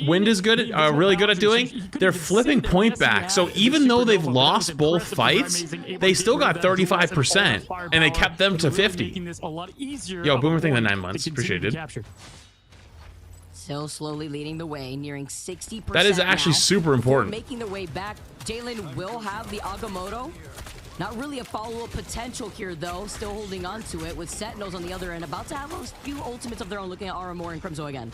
Wind is good, really good at doing. They're flipping point back. So even though they've lost both fights, they still got 35%, and they kept them to 50. Yo, Boomer thing the 9 months, appreciated. Still slowly leading the way, nearing 60%. That is actually now. super important. Making their way back, Jalen will have the Agamotto. Not really a follow-up potential here, though. Still holding on to it with Sentinels on the other end. About to have a few ultimates of their own, looking at Aramor and Crimzo again.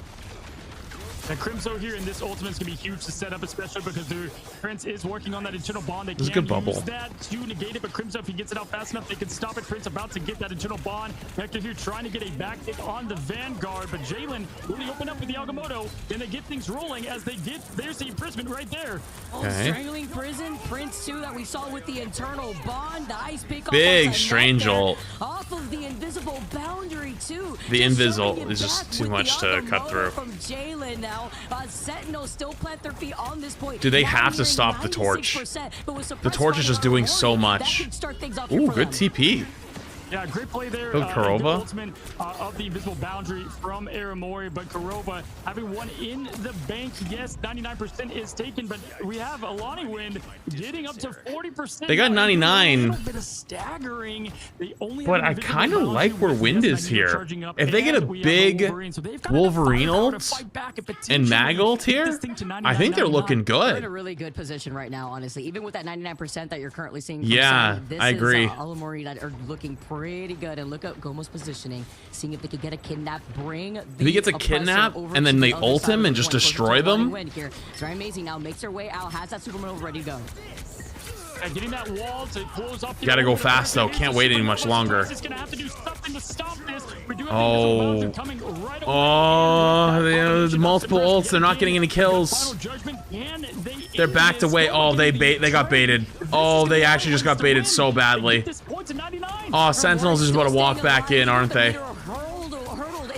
And Crimzo here in this ultimate is going to be huge to set up, especially because their Prince is working on that internal bond. They This is can a good bubble. use that to negate it, but Crimzo, if he gets it out fast enough, they can stop it. Prince about to get that internal bond. Vector here trying to get a back kick on the Vanguard, but Jalen really open up with the Agamotto, and they get things rolling as they get, there's the imprisonment right there. Oh, strangling prison, Prince 2 that we saw with the internal bond. The ice pick Big off strange ult. off of the invisible boundary too. The Just invis showing ult it is just back too with much the to cut Agamotto through. From Jalen now, Sentinels still plant their feet on this point. Do they Now have to nearing stop the torch? 96%, but with The suppressed torch is by just doing Aramori, so that much. could start things off here Ooh, for good them. TP. Yeah, great play there. Good Kurova. Good ultimate of the invisible boundary from Aramori, but Kurova having one in the bank. Yes, 99% is taken, but we have Alani Wind getting up to 40%. They got 99. A little bit of staggering. They only But have I invisible kind of boundary like where with Wind yes, is 90 here. charging up, If they get a and we have big Wolverine, so they've got Wolverine enough firepower to ult fight back and and potentially Mag ult take here, this thing to I think they're 99. looking They're in a good. really good position right now, honestly. Even with that 99% that you're currently seeing. From Yeah, Sunny, this I agree. Is, Alamori that are looking pretty good. And look at Gomo's positioning, seeing if they could get a kidnap, bring. If he gets a kidnap and then they ult him and just destroy them. Here. It's very amazing now. Makes their way out. Has that Supernova ready to go. Getting that wall to close off the Gotta go ult. fast though. Can't wait any much longer. Is gonna have to do something to stop this. We do have Oh. the coming right away. Oh, the multiple ults. They're not getting any kills. Final judgment. Can they They're backed away. Oh, they got baited. Oh, they actually just got baited so badly. This point to 99. Oh, Sentinels is about to walk back in, aren't they?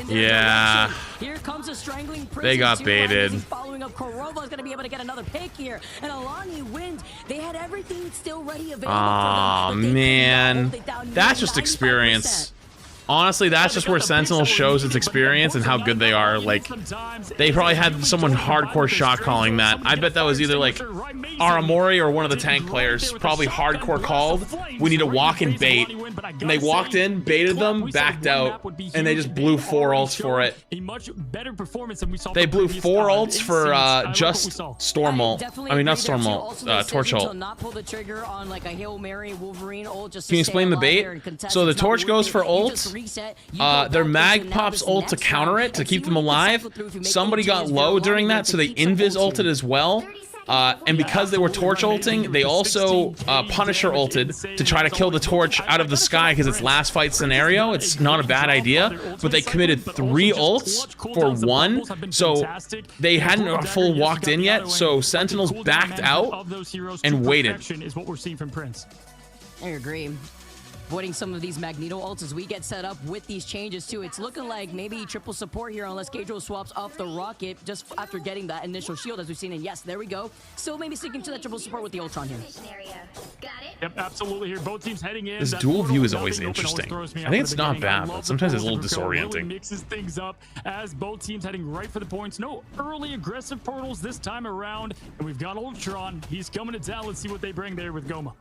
Yeah. Here comes a strangling They got baited. Following up, Kurova is going to be able to get another pick here, and Alani Wind. They had everything still ready available Aw, for them. But they man. could not hold it down. That's just 95%. experience. Honestly, that's just where Sentinel shows its experience and how good they are. Like, they probably had someone hardcore shot calling that. I bet that was either like Aramori or one of the tank players. Probably hardcore called, we need to walk and bait. And they walked in, baited them, backed out, and they just blew 4 ults for it. A much better performance than we saw. They blew 4 ults for just Storm ult. I mean, not Storm ult, Torch ult. Not pull the trigger on like a Hail Mary Wolverine ult. Just Can you explain the bait? So the torch goes for ult. Their mag pops ult to counter it, to keep them alive. Somebody got low during that, so they invis ulted as well. And because they were torch ulting, they also Punisher ulted to try to kill the torch out of the sky because it's last fight scenario. It's not a bad idea, but they committed 3 ults for 1, so they hadn't full walked in yet. So Sentinels backed out and waited. Is what we're seeing from Prince. I agree. avoiding some of these Magneto ults as we get set up with these changes too. It's looking like maybe triple support here unless Gaedro swaps off the rocket just after getting that initial shield as we've seen. And yes, there we go. Still maybe sticking to that triple support with the Ultron here. Yep, absolutely. Here, both teams heading in. This That dual portal view is now always being open interesting. throws me I out think at it's the not beginning. I bad, but love the sometimes it's a portal little Really disorienting. mixes things up as both teams heading right for the points. No early aggressive portals this time around. And we've got Ultron. He's coming to town. Let's see what they bring there with Goma.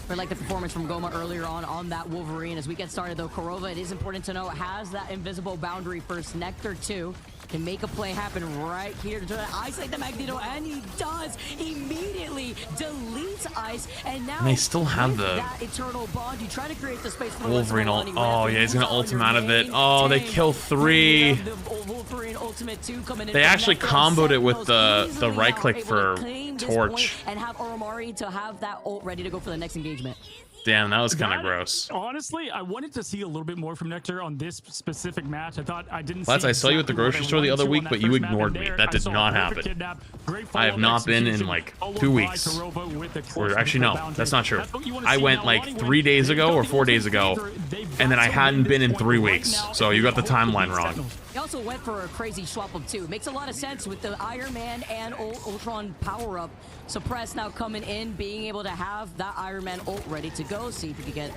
I like the performance from Goma earlier on that Wolverine. As we get started though, Korova, it is important to know, has that invisible boundary first. Nectar too can make a play happen right here to try to isolate the Magneto, and he does. Immediately deletes Ice, and now And they still have the that eternal bond. You try to create the space for the Wolverine ult. Wolverine. Oh yeah, he's gonna ult him out of it. Oh, they kill 3. Wolverine ultimate 2 coming in. They actually comboed it with the Easily right now click able for to claim this torch. point and have Oromari to have that ult ready to go for the next engagement. Damn, that was kind of That- gross. Honestly, I wanted to see a little bit more from Nectar on this specific match. I thought I didn't Lads, see I saw you at the exactly what grocery I store the wanted other to week, on that but you first map, ignored and me. there That I did saw a not perfect happen. kidnap, great I have follow-up not been in execution, like followed 2 by weeks. Korova with the Or clutch actually, no, boundary. that's not true. That's what you wanna I see went now. like Lonnie 3 went- days they've ago got or the 4 days ultimate ago, favor. They've and then got I some hadn't win been this in point 3 right weeks. now, So and you got the hope to timeline beat wrong. Sentinels. He also went for a crazy swap of 2. Makes a lot of sense with the Iron Man and Ultron power-up. Suppress now coming in, being able to have that Iron Man ult ready to go. See if we can get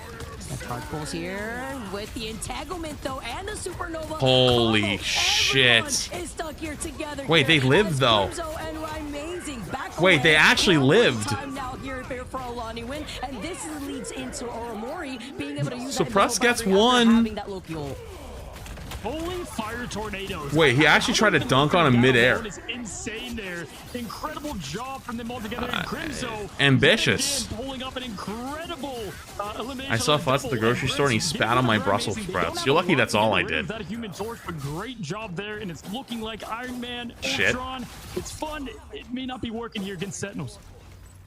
a charge pulse here with the entanglement though, and the supernova. Holy combo. shit. Everyone is stuck here together. Wait, they here lived, as though. Crimzo and Amazing back Wait, they away. actually One more lived. time now here for Alani win, and this leads into Oromori being able to use Suppress that gets invisible boundary after one. having that Loki ult. Holy fire tornadoes. Wait, he actually tried to dunk on him midair. It's insane there. Incredible job from them all together. And Crimzo, ambitious. yet again, pulling up an incredible elimination. I saw on the Flats at the double. grocery store and he Crimzo spat did on my look Brussels amazing. They don't sprouts. have You're a lucky lot that's to all get I rid of did. That Human Torch, but great job there, and it's looking like Iron Man, Shit. Ultron. It's fun. It may not be working here against Sentinels.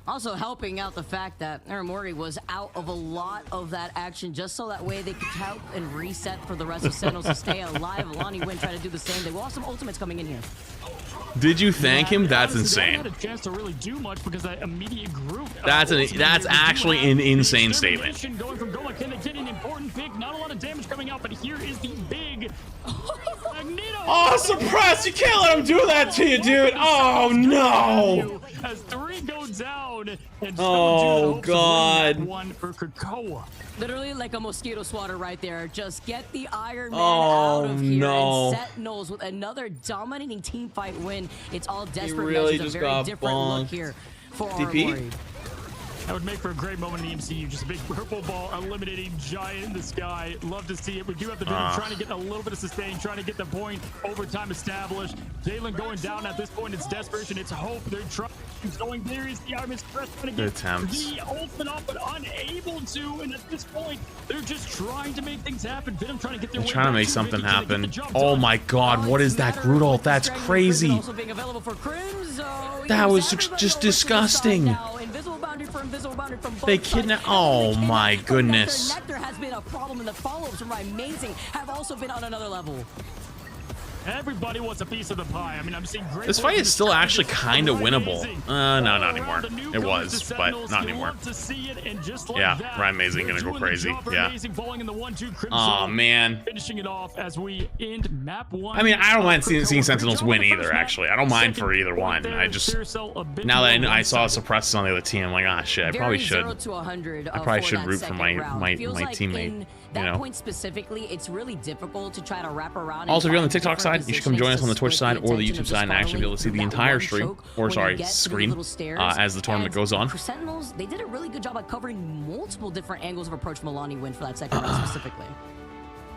Also helping out the fact that Oromori was out of a lot of that action just so that way they could count and reset for the rest of Sentinels to stay alive. Alani Win try to do the same. They lost some ultimates coming in here. Did you thank him? That's Honestly, they insane. haven't had a chance to really do much because that immediate group. That's actually an insane statement. Extermination going from Goma. Can they get an important pick? Not a lot of damage coming out, but here is the big Magneto. Oh, Suppress! You can't let him do that to you, dude! Oh, no! As 3 go down, and Oh, June God. hopes to win that one for Krakoa. Literally like a mosquito swatter right there. Just get the Iron Man Oh, out of here. no. And Sentinels with another dominating team fight win. It's all desperate really measures. just A very got different look bonked. here for DP? Oromori. That would make for a great moment in the MCU. Just a big purple ball eliminating Giant in the sky. Love to see it. We do have the Doom trying to get a little bit of sustain, trying to get the point, overtime established. Jalen going down at this point. It's desperation. It's hope. They're trying. He's going there. Is the Army's press trying to get attempts. the ultimate off, but unable to. And at this point, they're just trying to make things happen. Venom trying to get their They're way trying to back make to something Ricky. Can they get the happen. job Oh done? my god, what is that Groot? That's crazy. Also being available for Crimzo. That He was everybody just over to the side disgusting. now. Invisible boundary for invisible boundary from both They sides. kidnap- And oh they kidnap my from goodness. Nectar. Nectar has been a problem, and the follow-ups from Amazing have also been on another level. Everybody wants a piece of the pie. I mean, I'm seeing great. This play fight from is the still start. actually It's kind of winnable. amazing. No, not All anymore. around the It newcomers was, to but Sentinels. not You anymore. love to see it, and just like Yeah, that, Ryan Amazing they're gonna go doing the crazy. job for Yeah. Amazing, falling in the 1-2 Crimson. Oh man. Finishing it off as we end map 1. I mean, I don't mind seeing Krakoa. Sentinels Great win job on the either. first map. Actually, I don't mind for Second either point one. there, I just Carousel a bit now that more I saw one-sided. Suppresses on the other team, I'm like, ah, shit. I probably Very should. 0 to 100, I probably for should that root for second my round. my Feels my like teammate. in You that know. point specifically, it's really difficult to try to wrap around. and Also, if you're on the find TikTok different side, you should come join us on the positionings to Twitch split side or the attention YouTube of side and actually be able to see the that entire one stream, choke or when sorry, you get to the screen, little stairs. as the tournament And goes on. For Sentinels, they did a really good job at covering multiple different angles of approach from Alani Win for that second round specifically.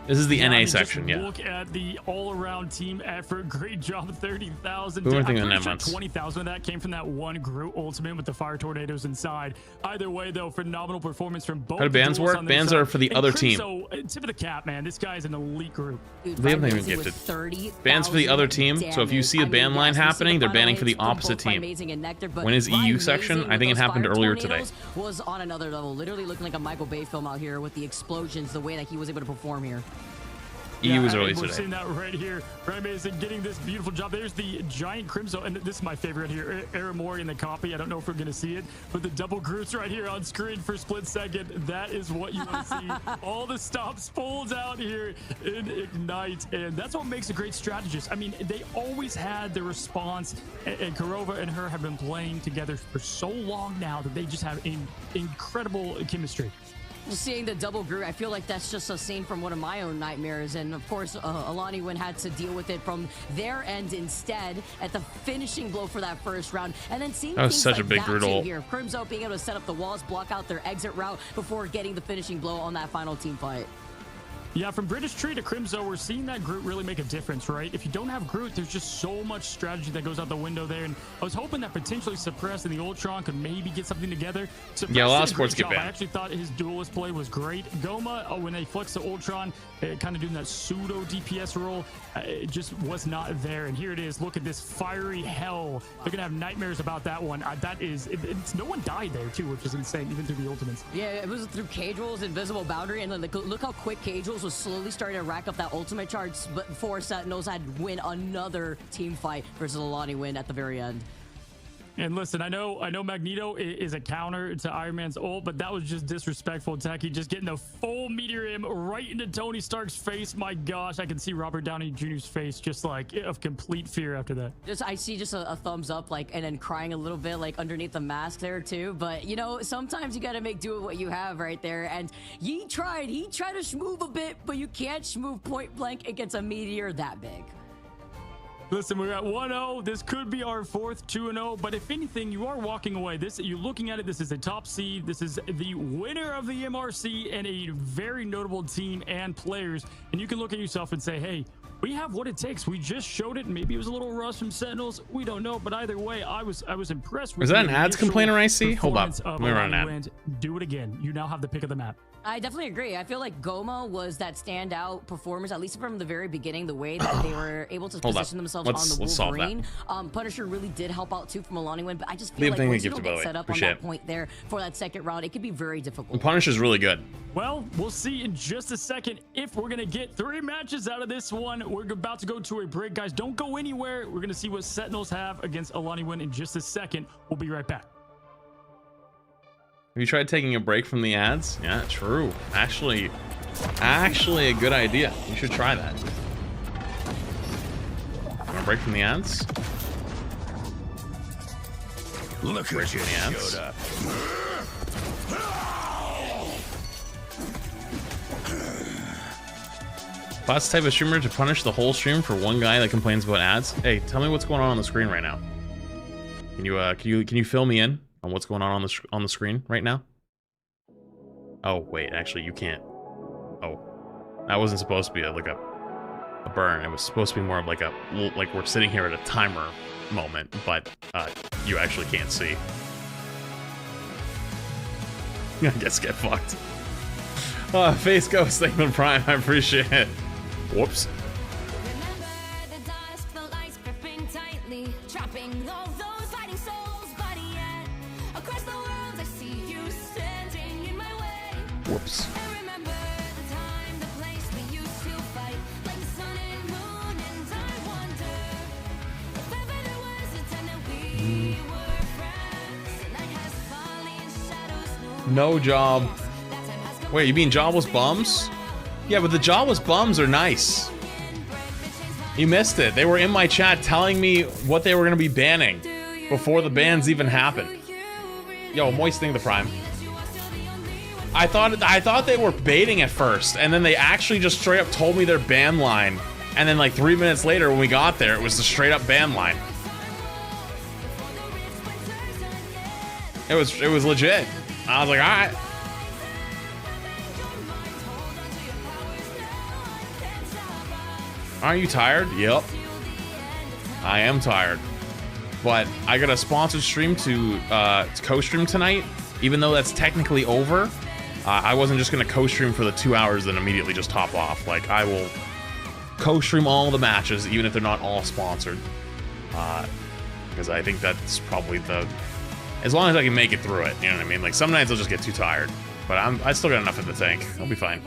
This is the Yeah, I NA mean, just section, yeah. Look at the all-around team effort. Great job, 30,000. Boomer I'm thing pretty on that sure months. 20,000 of that came from that one Groot ultimate with the fire tornadoes inside. Either way, though, phenomenal performance from both. How do bands duels work? on their Bands side. are for the And other team. So, tip of the cap, man. This guy's an elite group. Dude, They haven't even Amazing with gifted. 30,000 Bans for the other team, so if you see a damage. ban line yes, we see happening, they're final banning for the hits from opposite both team. Amazing and Nectar, but When is EU Amazing section? I with think it those happened fire earlier today. tornadoes was on another level, literally looking like a Michael Bay film out here with the explosions, the way that he was able to perform here. He was early we're today. seeing that right here. Right, Mason getting this beautiful job. There's the giant Crimson, and this is my favorite here. Aaron Mori in the copy. I don't know if we're going to see it, but the double groups right here on screen for a split second. That is what you want to see. All the stops pulled out here in Ignite, and that's what makes a great strategist. I mean, they always had the response, and Kurova and her have been playing together for so long now that they just have incredible chemistry. Seeing the double group, I feel like that's just a scene from one of my own nightmares, and of course Alani Win had to deal with it from their end instead at the finishing blow for that first round, and then seeing that was things such a like big that brutal too here. Crimzo being able to set up the walls, block out their exit route before getting the finishing blow on that final team fight. Yeah, from British Tree to Crimzo, we're seeing that Groot really make a difference, right? If you don't have Groot, there's just so much strategy that goes out the window there. And I was hoping that potentially Suppress and the Ultron could maybe get something together. Suppress yeah, a lot of did a great sports get job. banned. I actually thought his duelist play was great. Goma, when they flex the Ultron, kind of doing that pseudo DPS role, it just was not there. And here it is. Look at this fiery hell. They're going to have nightmares about that one. No one died there, too, which is insane, even through the ultimates. Yeah, it was through Cage Rules, Invisible Boundary, and then look how quick Cage Rules was slowly starting to rack up that ultimate charge, but before Sentinels had to win another team fight versus Alani Win at the very end. And listen, I know Magneto is a counter to Iron Man's ult, but that was just disrespectful. Techie just getting a full meteor him right into Tony Stark's face. My gosh, I can see Robert Downey Jr.'s face just like of complete fear after that. I see just a thumbs up, like, and then crying a little bit, like underneath the mask there too. But you know, sometimes you gotta make do with what you have right there. And he tried to schmoove a bit, but you can't schmoove point blank against a meteor that big. Listen, we're at 1-0. This could be our fourth 2-0, but if anything, you are walking away. You're looking at it. This is a top seed. This is the winner of the MRC and a very notable team and players. And you can look at yourself and say, hey, we have what it takes. We just showed it. Maybe it was a little rush from Sentinels. We don't know, but either way, I was impressed with. Was that an ads complainer I see? Hold up. Let me run an ad. Do it again. You now have the pick of the map. I definitely agree. I feel like Goma was that standout performance, at least from the very beginning, the way that they were able to position themselves on the Wolverine. Punisher really did help out too from Alani Win, but I just feel like once you don't get set up on that point there for that second round, it could be very difficult. Punisher's really good. Well, we'll see in just a second if we're going to get 3 matches out of this one. We're about to go to a break, guys. Don't go anywhere. We're going to see what Sentinels have against Alani Win in just a second. We'll be right back. Have you tried taking a break from the ads? Yeah, true. Actually a good idea. You should try that. Want a break from the ads? Look break at you, from the ads. showed up. Bots type of streamer to punish the whole stream for one guy that complains about ads. Hey, tell me what's going on the screen right now. Can you fill me in on what's going on the screen right now? Oh wait, actually you can't. Oh, that wasn't supposed to be like a burn. It was supposed to be more of like we're sitting here at a timer moment, but you actually can't see. I guess get fucked. Face Ghost, thank you for Prime. I appreciate it. Whoops. Remember the dusk, the lights gripping tightly, trapping all those fighting souls. But yet, across the world, I see you standing in my way. Whoops. And remember the time, the place we used to fight, like the sun and moon. And I wonder if ever there was a time that we were friends. The night has fallen, shadows No job. Wait, you mean jobless bums? Yeah, but the jobless bums are nice. You missed it. They were in my chat telling me what they were going to be banning before the bans even happened. Yo, moistening the Prime. I thought they were baiting at first, and then they actually just straight up told me their ban line. And then like 3 minutes later when we got there, it was the straight up ban line. It was legit. I was like, all right. Aren't you tired? Yep. I am tired. But I got a sponsored stream to co-stream tonight. Even though that's technically over, I wasn't just going to co-stream for the 2 hours and immediately just hop off. Like, I will co-stream all the matches, even if they're not all sponsored. Because I think that's probably as long as I can make it through it, you know what I mean? Like, some nights I'll just get too tired. But I still got enough in the tank. I'll be fine.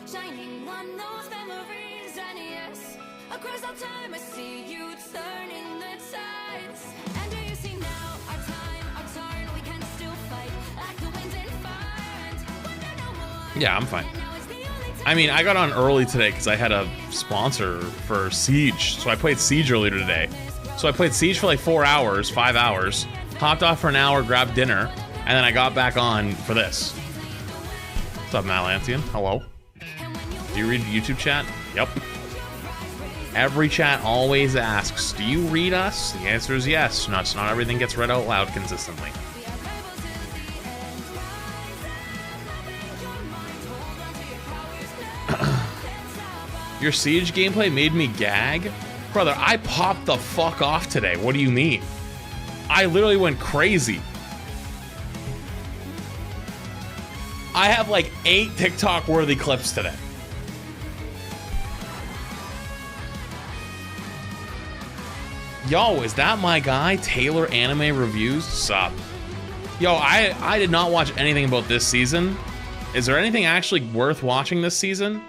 shining on those memories. And yes, across all time I see you turning the tides. And do you see now our time, our turn? We can still fight like the winds and fire. And when there no more, Yeah, I'm fine. and now is the only time. I mean, I got on early today because I had a sponsor for Siege. So I played Siege earlier today. So I played Siege for like 4 hours, 5 hours, hopped off for an hour, grabbed dinner, and then I got back on for this. What's up, Malantian? Hello. Do you read YouTube chat? Yep. Every chat always asks, do you read us? The answer is yes. Not everything gets read out loud consistently. Your Siege gameplay made me gag? Brother, I popped the fuck off today. What do you mean? I literally went crazy. I have like 8 TikTok-worthy clips today. Yo, is that my guy, Taylor Anime Reviews? Sup? Yo, I did not watch anything about this season. Is there anything actually worth watching this season?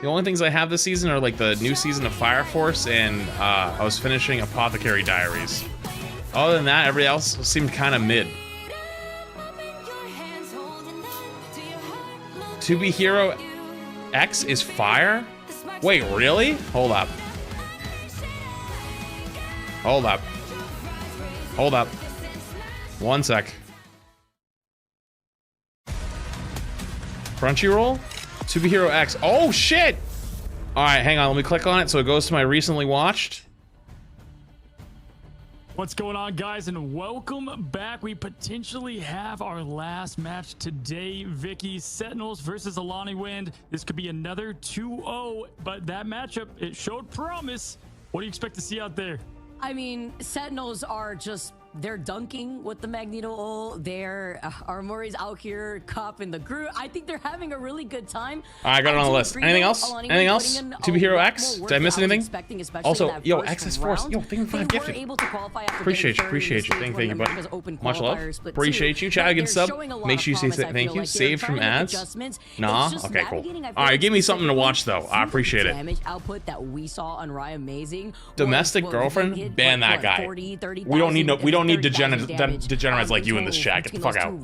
The only things I have this season are like the new season of Fire Force, and I was finishing Apothecary Diaries. Other than that, everybody else seemed kind of mid. To Be Hero X is fire? Wait, really? Hold up. Hold up. Hold up. 1 sec. Crunchyroll? To Be Hero X. Oh shit! Alright, hang on, let me click on it so it goes to my recently watched. What's going on, guys, and welcome back. We potentially have our last match today. Vicky, Sentinels versus Alani Wind. This could be another 2-0, but that matchup, it showed promise. What do you expect to see out there? I mean, Sentinels are just, they're dunking with the Magneto ult. They're Armori's out here copping the group. I think they're having a really good time. I got it on the list. Anything else? Anything else? To Be Hero X? Did I miss anything? Also, yo, XS Force. Yo, thank you for 5 gifted. Appreciate you. Thank you, buddy. Much love. Appreciate you. Chat, good sub. Make sure you say thank you. Saved from ads. Nah? Okay, cool. Alright, give me something to watch, though. I appreciate it. Damage output that we saw on Rye Amazing. Domestic girlfriend? Ban that guy. We don't need degenerates like you in this chat. Get the fuck out.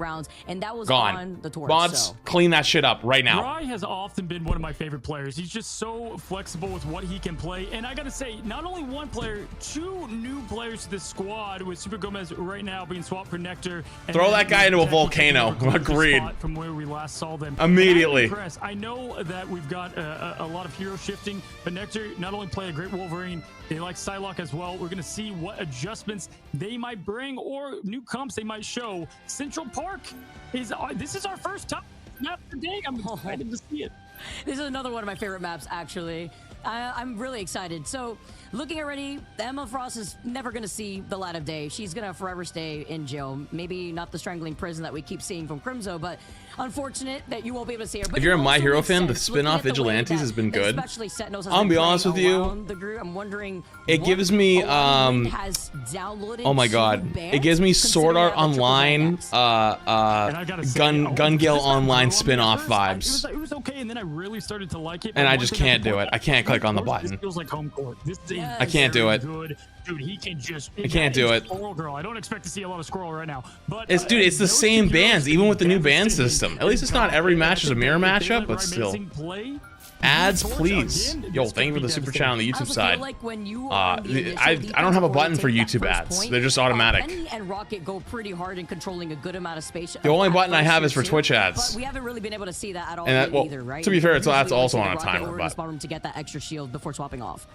Gone. Mods, clean that shit up right now. Rye has often been one of my favorite players. He's just so flexible with what he can play. And I gotta say, not only one player, 2 new players to this squad, with Super Gomez right now being swapped for Nectar. Throw that guy into a volcano. Agreed. From where we last saw them. Immediately. I know that we've got a lot of hero shifting, but Nectar not only play a great Wolverine, they like Psylocke as well. We're gonna see what adjustments they might bring or new comps they might show. Central Park is this is our first time map of the day. I'm excited to see it. This is another one of my favorite maps, actually. I'm really excited. So, looking already, Emma Frost is never going to see the light of day. She's going to forever stay in jail. Maybe not the strangling prison that we keep seeing from Crimzo, but unfortunate that you won't be able to see her. But if you're a My Hero fan, the spin-off Vigilantes has been good. I'll be honest with you. I'm wondering, it gives me oh my god, it gives me Sword Art Online Gun Gale Online spin-off vibes. It was okay, and then I really started to like it. And I just can't do it. I can't click on the button. This feels like home court. I can't do it. Good. Dude, he can just. I can't do it. Squirrel Girl. I don't expect to see a lot of Squirrel right now, but it's dude. It's the same bands, even with the new band system. At least it's not every match is a mirror matchup, but still. Ads, please. Yo, thank you for the super chat on the YouTube side. I don't have a button for YouTube ads. They're just automatic. Penny and Rocket go pretty hard in controlling a good amount of space. The only button I have is for Twitch ads. But we haven't really been able to see that at all either, right? To be fair, that's also on a timer, but to get that extra shield before swapping off.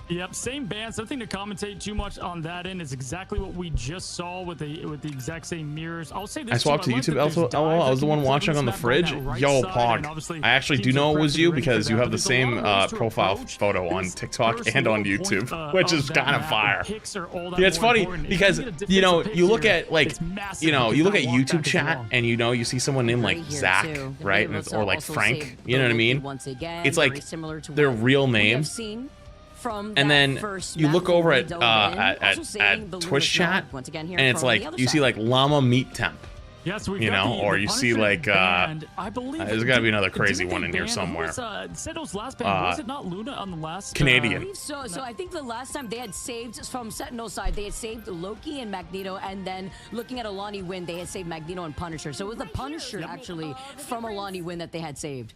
Yep, same bands. Nothing to commentate too much on that end. Is exactly what we just saw with the exact same mirrors. I'll say this. I swapped to YouTube. LOL. I was the one watching on the fridge. Yo, Pog. I actually do know it was you because you have the same profile photo on TikTok and on YouTube, which is kind of fire. Yeah, it's funny because you look at you look at YouTube chat and you see someone named like Zach, right, or like Frank. You know what I mean? It's like their real name. And then you look over at Twitch chat, and it's like you see like Llama Meat Temp, Yeah, so we've You got know, the or you see Punisher like banned. I believe there's got to be another didn't crazy they one in here ban- somewhere. Who was, Citadel's last ban? Was it not Luna on the last? Canadian. So I think the last time they had saved from Sentinel side, they had saved Loki and Magneto, and then looking at Alani Win, they had saved Magneto and Punisher. So it was the Punisher actually from Alani Win that they had saved.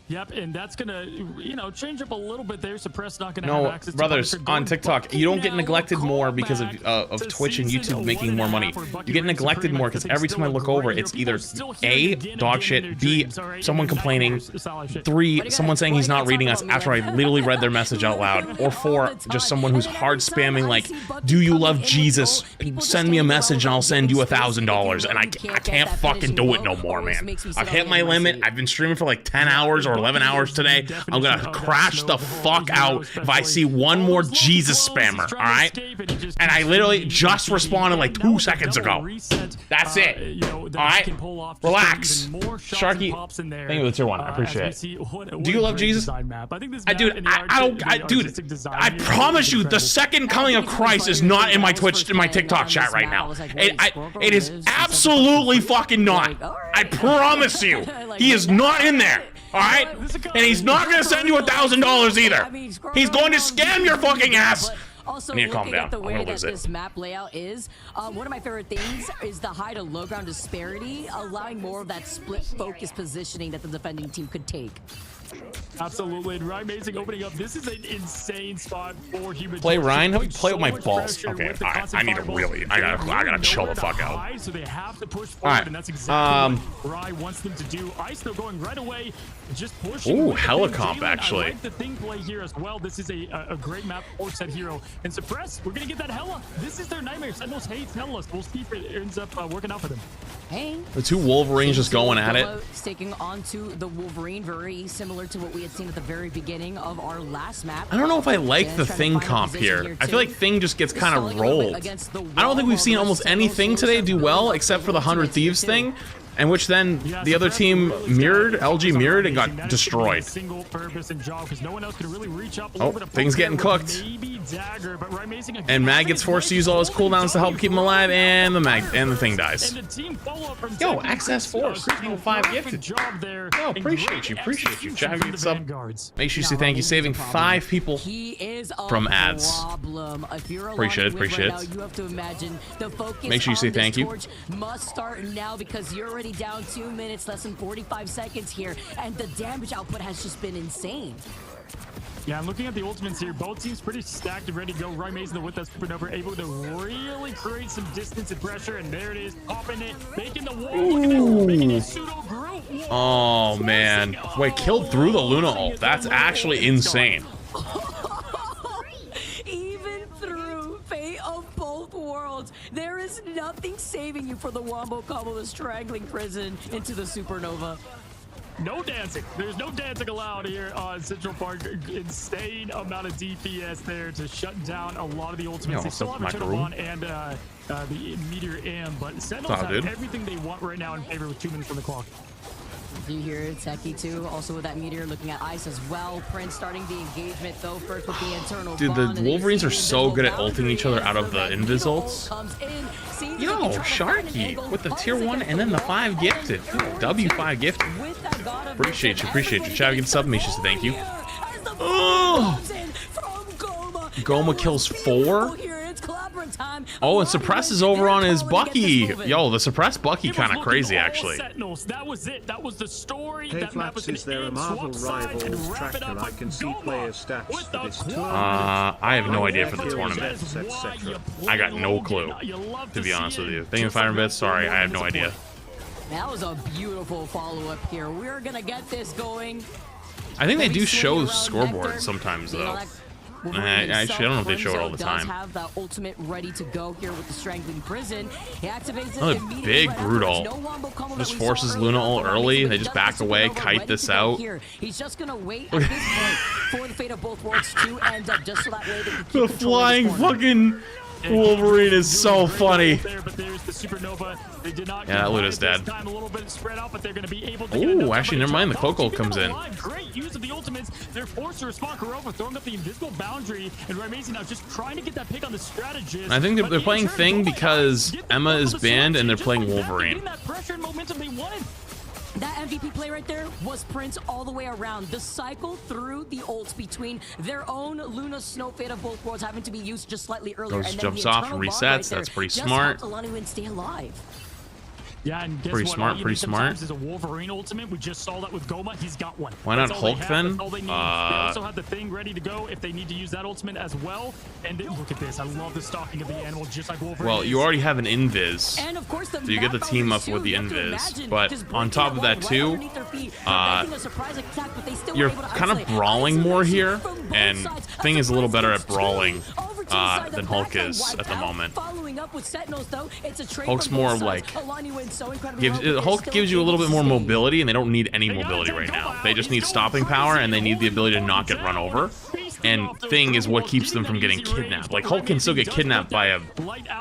Yep, and that's gonna, you know, change up a little bit there. Suppress not gonna have No, access to brothers, Punisher on going TikTok, Bucky you don't get now. neglected more because Callback of to Twitch and season YouTube making more 1.5 money. where Bucky You get Reigns neglected Supreme, more I because think every still time I a look great over, hero. it's People either are still hearing A, it again and dog again in shit, their B, dreams, all right? someone Even complaining, Nightmares style shit. 3, someone saying he's not reading us talk about after me, I literally read their message out loud, or 4, just someone who's hard spamming like, do you love Jesus? Send me a message and I'll send you $1,000, and I can't fucking do it no more, man. I've hit my limit. I've been streaming for like 10 hours or 11 hours today. I'm gonna crash the fuck out if I see one more Jesus spammer, all right? And I literally just responded like 2 seconds ago. That's it. All right? Relax. Sharky, thank you for the tier 1. I appreciate it. Do you love Jesus? Dude, I promise you, the second coming of Christ is not in my Twitch, in my TikTok chat right now. It is absolutely fucking not. I promise you. He is not in there. All right, and he's not gonna send you $1,000 either. He's going to scam your fucking ass. Also, I need to calm looking down. at the I'm way gonna that lose it. this map layout is, one of my favorite things is the high to low ground disparity, allowing more of that split focus positioning that the defending team could take. Absolutely, and Ryan Amazing opening up. This is an insane spot for human. Play Ryan? How do you play So with my much balls? pressure Okay, with the I constant need to fireballs. really, I They gotta really chill know the where fuck to out. hide, so they have to push forward, Alright, and that's exactly what Ryan wants them to do. Ice though going right away, just pushing. Ooh, with the hella big comp, Jalen. actually. I like the thing play here as well. This is a great map for set hero and Suppress. We're gonna get that hella. This is their nightmare. Sentinels hate Hella. We'll see if it ends up working out for them. Hey. The 2 Wolverines just going at it. Staking onto the Wolverine, very similar to what we had seen at the very beginning of our last map. I don't know if I like the Thing comp here. I feel like Thing just gets kind of rolled. I don't think we've seen almost anything today do well except for the 100 Thieves thing, and which then the other team mirrored, LG mirrored, and got destroyed. Single purpose and job because no one else could really reach up. Oh, Thing's getting cooked. Maybe Dagger, but Ryan Amazing again. And Mag gets forced to use all his cooldowns to help keep him alive, and the Thing dies. And the team follow-up from Yo, Technique. Access Force, 5 gifted. Job there. Yo, And appreciate you. great Chat, execution get from the sub. Vanguards. Make sure you say thank you, saving 5 people He is a from ads. problem. If you're Appreciate it, Alani Win appreciate right it. now, you have to imagine the focus Make sure you say on this thank you. torch must start now because you're already down 2 minutes, less than 45 seconds here, and the damage output has just been insane. Yeah, and looking at the ultimates here, both teams pretty stacked and ready to go. Ryan Mason with that supernova, able to really create some distance and pressure, and there it is, popping it, making the wall, look at that, making a pseudo group. Oh man, wait, killed through the Luna ult. That's actually insane. Even through fate of both worlds, there is nothing saving you for the wombo combo, the strangling prison into the supernova. No dancing. There's no dancing allowed here on Central Park. Insane amount of DPS there to shut down a lot of the ultimates. They still have a Shadow Bond and the Meteor M, but Sentinels have everything they want right now in favor with 2 minutes on the clock. You hear Techie too, also with that Meteor looking at Ice as well. Prince starting the engagement though, first with the internal Dude, bond, the and Wolverines are so good at boundary ulting each other out of the and invis ults. comes in, sees Yo, they can try to find an Sharky angle, with the punts tier it 1 at and then the wall, 5 gifted. W5 gifted. with that God of Appreciate Vision, you, appreciate you. everybody Chat, get gets sub me, the just thank you. fire as the Oh. comes in from Goma. Goma kills 4. Here, it's clobber time. Oh, and Suppress is over on his Bucky. Yo, the Suppress Bucky It was kind of looking crazy, all actually. Sentinels. That was it. That was the story. Hey That map was Flaps, is gonna there a end, Marvel swap sides, and Rivals wrap it tracker up I can with see Goma player stats with for the this quad. tournament? I have no idea for the Kills, tournament. deaths, etc. I got no clue, to be honest with you. Thank you, Fire Bits. Sorry, I have no idea. That was a beautiful follow-up here. We're gonna get this going. I think they do Swing show around scoreboards Nectar. sometimes, You know, though. that Wolverine Actually, I don't know if they show it all the himself, time. Does have that ultimate ready to go here with the strangling prison. He activates it Another immediately big right brute afterwards. ult. No wombo combo Just that we saw forces earlier Luna on ult the early. Rising, They but just does back the away, supernova kite ready this to go out. here. He's just gonna wait at this point for the fate of both worlds to end up, just so that way they can keep The controlling flying this corner. fucking Wolverine is so funny. There, but there's the supernova. They did not Yeah, that get Luna's it this dead. time, a little bit spread out, but they're going to be able to get enough Oh, actually, never mind. The Coco comes in. Great use of the ultimates. They're forced to respond. Kurova throwing up the invisible boundary, and Amazing now just trying to get that pick on the strategist. I think they're playing Thing because Emma is banned and they're playing Wolverine. That pressure and momentum they wanted. That MVP play right there was Prince all the way around. The cycle through the ults between their own Luna Snow Fade of both worlds having to be used just slightly earlier. Goes, and jumps then the off and eternal resets. bond right That's pretty just smart. helped Alani Win stay alive. Yeah, and guess Pretty what? smart, All you pretty need sometimes smart. is a Wolverine ultimate. We just saw that with Goma. He's got one. Why not That's all they Hulk have. then? That's all they need. They also have the Thing ready to go if they need to use that ultimate as well. And look at this. I love the stalking of the animal, just like Wolverine. Well, you already have an invis, And of course, so you get the team up with the invis. But on top of that too, you're kind of brawling more here, and Thing is a little better at brawling than Hulk is at the moment. Hulk's more like Hulk gives you a little bit more mobility, and they don't need any mobility right now. They just need stopping power, and they need the ability to not get run over. And Thing is what keeps them from getting kidnapped. Like Hulk can still get kidnapped by a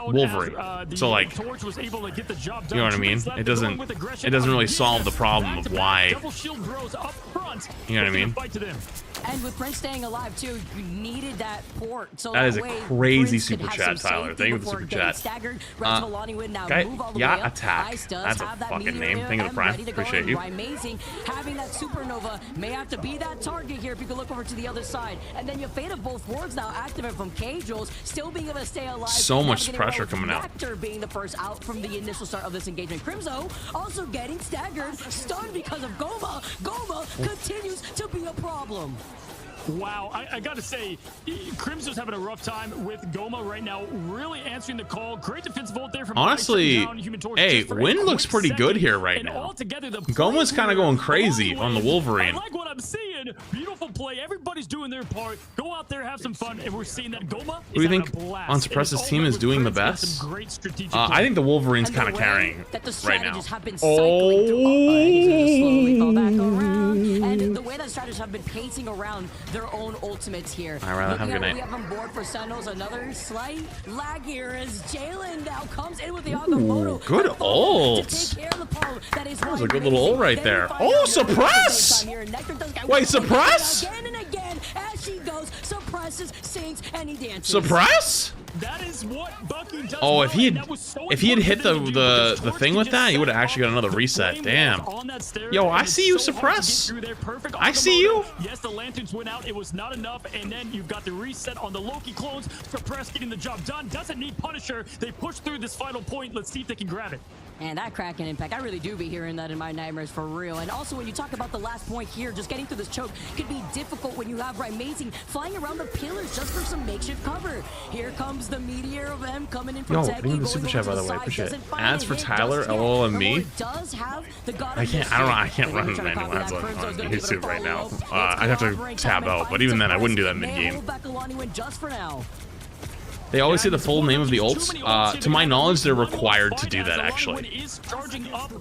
Wolverine, so like, you know what I mean? It doesn't really solve the problem of why. You know what I mean? And with Prince staying alive too, you needed that port. So that is a crazy Prince super chat, Tyler. Thank you for the super chat. Yeah, attack. That's a fucking name. Thank you, the Prime. Appreciate you. Amazing. Having that supernova may have to be that target here if you can look over to the other side. And then you fade of both wards now activate from K-Jules, still being able to stay alive. So much pressure coming out. Vector being the first out from the initial start of this engagement. Crimzo also getting staggered, stunned because of Goma. Goma continues to be a problem. Wow, I gotta say, Crimson's having a rough time with Goma right now, really answering the call. Great defensive ult there from honestly. Hey, Win looks pretty good here right now. Goma's kind of going crazy on the Wolverine. I like what I'm seeing. Beautiful play. Everybody's doing their part. Go out there, have some fun, and we're seeing that Goma. Who do you think on Suppress's team is doing the best? I think the Wolverine's kind of carrying right now. And the way that strategists have been pacing around their own ultimates here. I'd rather have a good night. We have on board for Sentinels. Another slight lag here as Jalen now comes in with the Agamotto. Good ult. That was a good little ult right there. Oh, suppress! Wait, suppress? Again and again as she goes, suppresses, sings, and he dances. Suppress? That is what Bucky does. Oh, if he had hit the thing with that, he would have actually got another reset. Damn. Yo, I see you, suppress. I see you. Yes, the lanterns went out. It was not enough, and then you've got the reset on the Loki clones. Suppress getting the job done. Doesn't need Punisher. They push through this final point. Let's see if they can grab it. And that Kraken impact, I really do be hearing that in my nightmares for real. And also when you talk about the last point here, just getting through this choke could be difficult when you have Amazing flying around the pillars just for some makeshift cover. Here comes the meteor of M coming in from Yo, Techie, thank you for the super chat, by the way. Appreciate it. Ads for Tyler, LOL, and me. I can't run any ads on YouTube right now. I'd have to tab out, but even then, I wouldn't do that mid-game. They always say the full name of the ults. To my knowledge, they're required to do that, actually.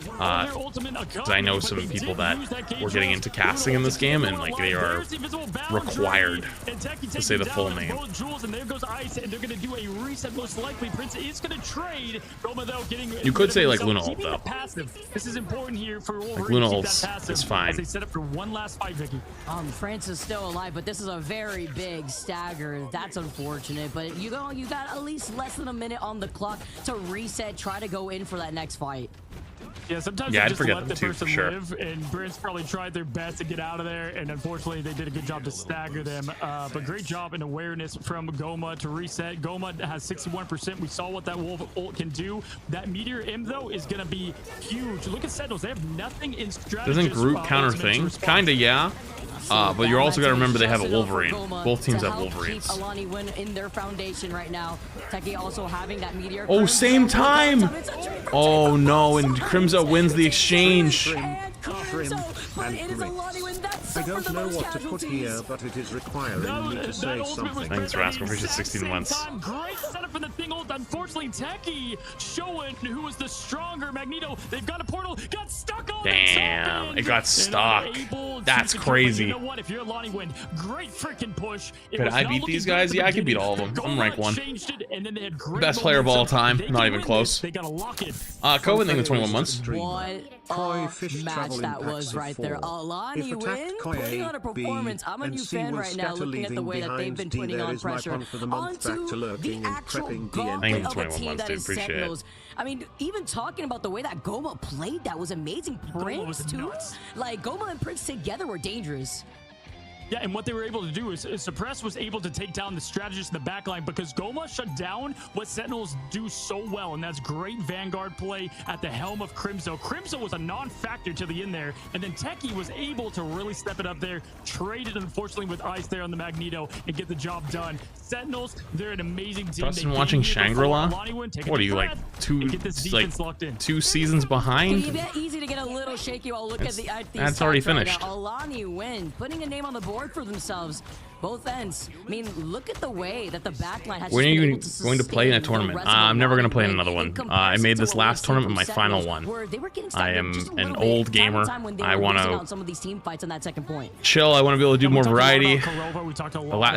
Because I know some people that were getting into casting in this game, and like they are required to say the full name. You could say like Luna ult, though. This is important here for like Luna ult is fine. They set up for one last fight, Vicky. France is still alive, but this is a very big stagger. That's unfortunate, but you got at least less than a minute on the clock to reset, try to go in for that next fight. Yeah, sometimes I'd just forget let them the too, person for sure. live, and Brent's probably tried their best to get out of there, and unfortunately they did a good job to stagger them. But great job in awareness from Goma to reset. Goma has 61%. We saw what that Wolf ult can do. That Meteor M, though, is going to be huge. Look at Sentinels. They have nothing in strategy. Doesn't Groot counter things? Kinda, yeah. But you're also got to remember they have a Wolverine. Both teams have Wolverines. Alani Win in their foundation right now. Techie also having that meteor. Oh, same time! Oh no, and Crimzo wins the exchange. I don't know what to put here, but it is requiring me to say something. Thanks, Rascal. Appreciate 16 months. Great setup for the thing ult. Unfortunately, Techie showing who was the stronger Magneto. They've got a portal. Got stuck on Damn, it got stuck. That's crazy. You know what? If you're Alani Win, great freaking push. Could I beat these guys? Yeah, I could beat all of them. I'm rank 1. Best player of all time. Not even close. They gotta lock it. Cohen, thank you 21 months. What a match that was right there. Alani Win putting on a performance. I'm a new fan right now, looking at the way that they've been putting on pressure. Onto the actual gauntlet of a team that is Sentinels. I mean, even talking about the way that Goma played, that was amazing. Prince, too. Like, Goma and Prince together were dangerous. Yeah, and what they were able to do is Suppress was able to take down the strategist in the backline because Goma shut down what Sentinels do so well, and that's great Vanguard play at the helm of Crimzo. Crimzo was a non-factor to the end there, and then Techie was able to really step it up there, traded unfortunately with Ice there on the Magneto, and get the job done. Sentinels, they're an amazing team. Dustin watching Shangri-La? What are you, like, two seasons behind? It's easy to get a little shaky while look at the that's already finished. Alani win, putting a name on the board for themselves. Both ends. I mean, look at the way that the backline has. When are you going to play in a tournament? I'm never going to play in another one. I made this last tournament my final one. I am an old gamer. I want to chill. I want to be able to do more variety.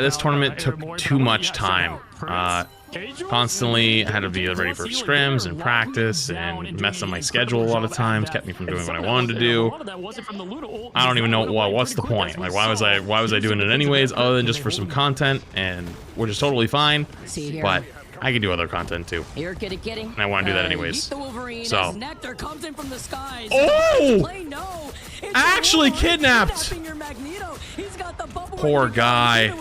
This tournament took too much time. Constantly had to be ready for scrims and practice and mess up my schedule a lot of times, kept me from doing what I wanted to do. I don't even know what's the point. Like, why was I doing it anyways, other than just for some content, and which is totally fine. But I can do other content too. And I want to do that anyways. So. Oh! Actually kidnapped! Poor guy.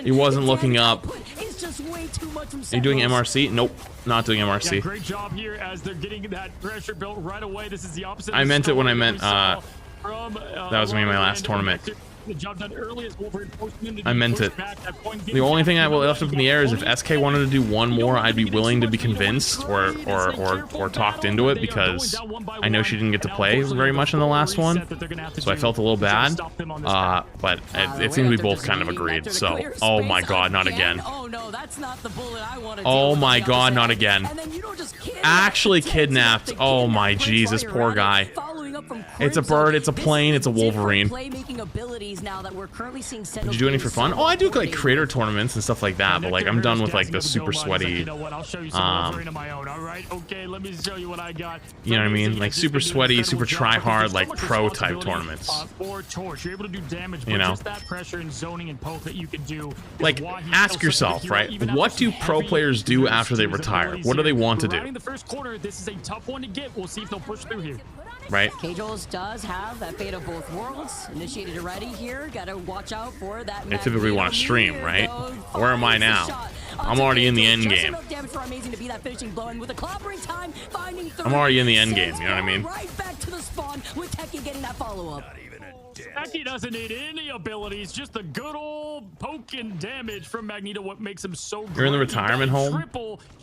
He wasn't looking up. Are you doing MRC? Nope, not doing MRC. Yeah, great job here as they're getting that pressure built right away. This is the opposite. I meant it when I meant that was me in my last tournament. The job done early as Wolverine forced him to I meant it. The only thing I left up in the air is if SK wanted to do one more, I'd be willing to be convinced or talked into it, because I know she didn't get to play very much in the last one, so I felt a little bad. But it seems we both kind of agreed. So, oh my god, not again. Oh my god, not again. Actually kidnapped. Oh my Jesus, poor guy. It's a bird, it's a plane, it's a Wolverine. Did you do any for fun? Oh, I do like creator tournaments and stuff like that, but like I'm done with like the super sweaty. You know what I mean? Like super sweaty, super try hard, like pro type tournaments. You know? Like, ask yourself, right? What do pro players do after they retire? What do they want to do? The first quarter, this is a tough one to get. We'll see if they'll push through here. Right. K-Jules does have that Fate of Both Worlds initiated already here. Gotta watch out for that. They typically want to stream, right? Where am I now? I'm already in the end game. I'm already in the end game, you know what I mean? Right back to the spawn with Techie getting that follow-up. Techie doesn't need any abilities, just the good old poke and damage from Magneto, what makes him so great. You're in the retirement home?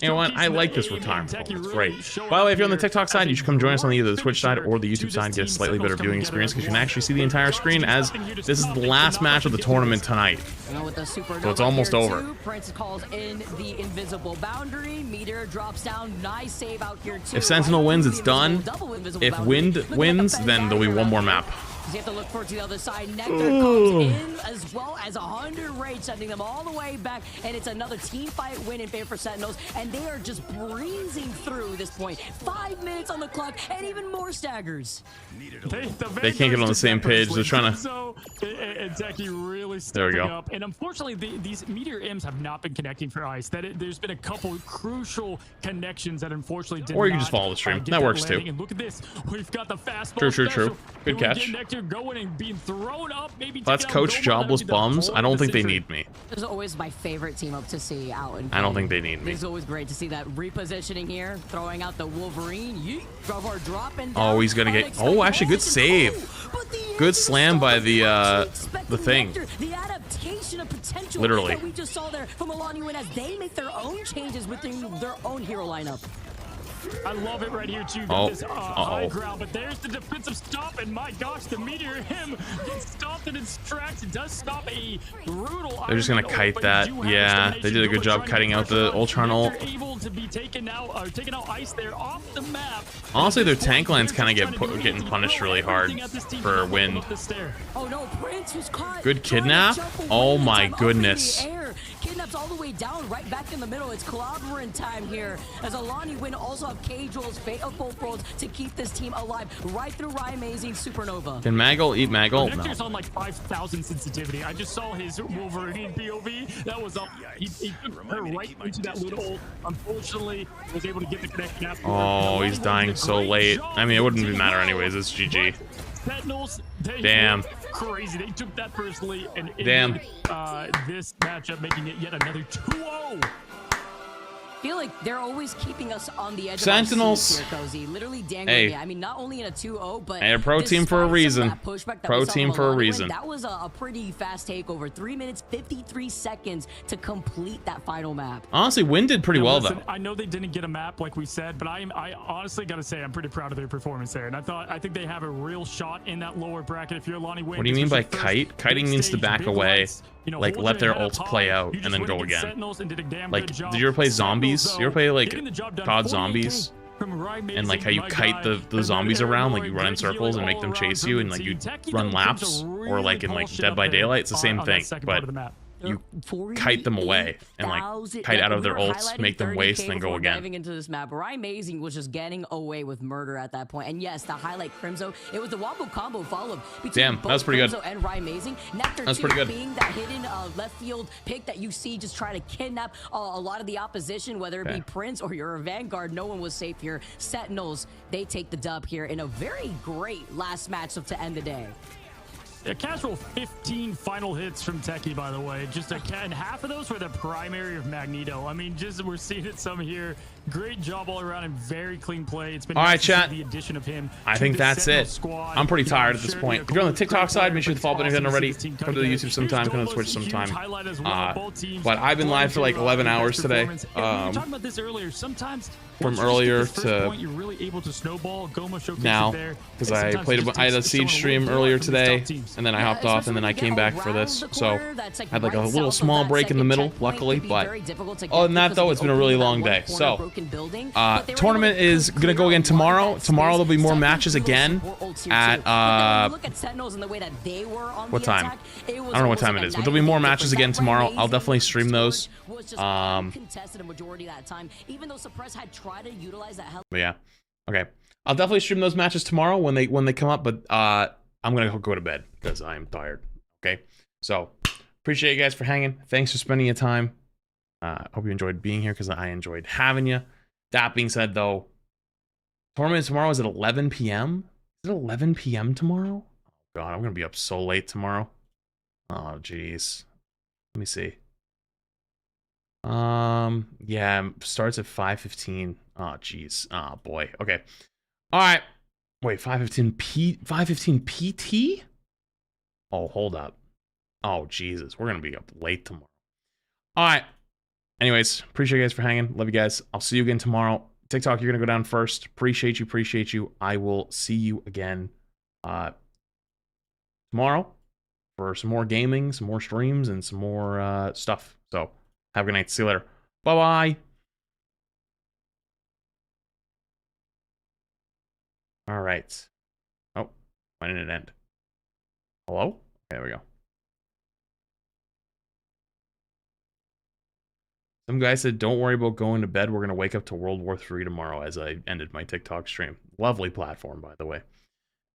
You know what? I like this retirement home. It's great. By the way, if you're on the TikTok side, you should come join us on either the Twitch side or the YouTube side, get a slightly better viewing experience, because you can actually see the entire screen, as this is the last match of the tournament tonight. So it's almost over. Prince calls in the invisible boundary. Meteor drops down. Nice save out here too. If Sentinel wins, it's done. If Wind wins, then there'll be one more map. You have to look forward to the other side. Nectar comes in as well as 100 rage, sending them all the way back, and it's another team fight win in favor for Sentinels, and they are just breezing through this point. 5 minutes on the clock, and even more staggers. They can't get on the same page. They're trying to. And Techie really there we go. Up. And unfortunately, these Meteor M's have not been connecting for Ice. There's been a couple crucial connections that unfortunately did. Or you can just follow the stream. That works too. And look at this. We've got the fastball. True. Good catch. Going and being thrown up, maybe that's Coach Jobless Bums. I don't think they need me. This is always my favorite team up to see out. I don't think they need me. It's always great to see that repositioning here, throwing out the Wolverine. Yeet, dropping down. Oh, he's gonna get. Oh, actually, good save. Good slam by the thing. The adaptation of potential literally that we just saw there from Alani Win as they make their own changes within their own hero lineup. I love it right here too. This high ground, but there's the defensive stop, and my gosh, the Meteor him gets stopped and it's tracked. It does stop a brutal. They're just gonna kite that. Yeah, they did a good job cutting out the Ultron ult. Able to be taken out Ice there off the map. Honestly, their tank lines kind of getting punished really hard for Wind. Oh no, Prince was caught. Good kidnap. Oh my goodness. kidnaps all the way down, right back in the middle. It's clobbering time here, as Alani Win also have K-Jules, Fate of Both Worlds to keep this team alive right through Amazing Supernova. Can Maggle eat Maggle? Nectar's No. on like 5,000 sensitivity. I just saw his Wolverine POV. That was up. He took her right into that little. Unfortunately, was able to get the connection after. Oh, he's dying so late. I mean, it wouldn't even matter anyways. It's GG. Sentinels, they Damn. crazy. They took that personally and Damn. this matchup making it yet another 2-0. I feel like they're always keeping us on the edge Sentinels. of our seats here, Cozy. Literally dangling. Hey. I mean, not only in a 2-0, but Hey, a pro team for a despite some of reason. that pushback that Pro we saw team from for a Alani Win, reason. That was a pretty fast takeover. 3 minutes, 53 seconds to complete that final map. Honestly, Win did pretty Now, well listen, though. I know they didn't get a map like we said, but I honestly got to say I'm pretty proud of their performance there. And I think they have a real shot in that lower bracket. If you're Alani Win, What do you mean by kite? Kiting means to stage, back big away, lights, you know, like hold let your their head up ults high. play out You and just then went go against again. Sentinels and did a damn Like, good job. did you ever play Sentinels, zombies? You ever play like getting the job done. COD 48K zombies? from Ryan And like how you my kite guy. the zombies Another around, like Illinois, you run in great circles healing and make all them around chase from you the and like you team. Techie, run though, laps, comes to or like really in like polish it Dead up by there Daylight, it's the same on that thing, second part but of the map. you kite them away and like kite out of their ults, make them waste, then go again. Diving into this map, Amazing was just getting away with murder at that point. And yes, the highlight Crimzo, it was the wombo combo followed between Damn, both that was pretty good. Crimzo and Amazing. Nectar That's too, pretty good. being that hidden left field pick that you see just try to kidnap a lot of the opposition, whether it be Prince or your Vanguard. No one was safe here. Sentinels, they take the dub here in a very great last matchup to end the day. A casual 15 final hits from Techie, by the way. Just and half of those were the primary of Magneto. I mean, just we're seeing it some here. Great job all around and very clean play. It's been all nice right, to see chat. the addition of him. I think that's it. I'm pretty tired at this point. If you're on the TikTok side, make sure to follow button if you haven't already. Come to the YouTube sometime. Come to the Twitch sometime. But I've been live for like 11 hours today. We were talking about this earlier. Sometimes From earlier to you're really able to snowball. Goma showcased now, there. because I played. I had a Siege stream earlier today, and then I hopped off, and then I came back for this. So I had like a little small break in the middle, luckily. But other than that, though, it's been a really long day. So tournament is gonna go again tomorrow. Tomorrow there'll be more matches again at what time? I don't know what time it is, but there'll be more matches again tomorrow. I'll definitely stream those. But yeah, okay. I'll definitely stream those matches tomorrow when they come up. But I'm gonna go to bed because I'm tired. Okay, so appreciate you guys for hanging. Thanks for spending your time. Hope you enjoyed being here because I enjoyed having you. That being said, though, tournament tomorrow is at 11 p.m. Is it 11 p.m. tomorrow? Oh God, I'm gonna be up so late tomorrow. Oh jeez. Let me see. Yeah, starts at 5:15. Oh jeez. Oh boy. Okay. All right. Wait, 5:15 PT? Oh, hold up. Oh Jesus, we're gonna be up late tomorrow. All right. Anyways, appreciate you guys for hanging. Love you guys. I'll see you again tomorrow. TikTok, you're gonna go down first. Appreciate you. I will see you again tomorrow for some more gaming, some more streams, and some more stuff. So have a good night. See you later. Bye-bye. All right. Oh, why didn't it end? Hello? There we go. Some guy said, don't worry about going to bed. We're going to wake up to World War III tomorrow as I ended my TikTok stream. Lovely platform, by the way.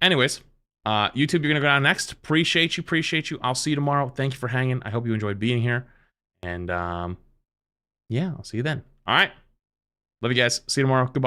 Anyways, YouTube, you're going to go down next. Appreciate you. I'll see you tomorrow. Thank you for hanging. I hope you enjoyed being here. And, yeah, I'll see you then. All right. Love you guys. See you tomorrow. Goodbye.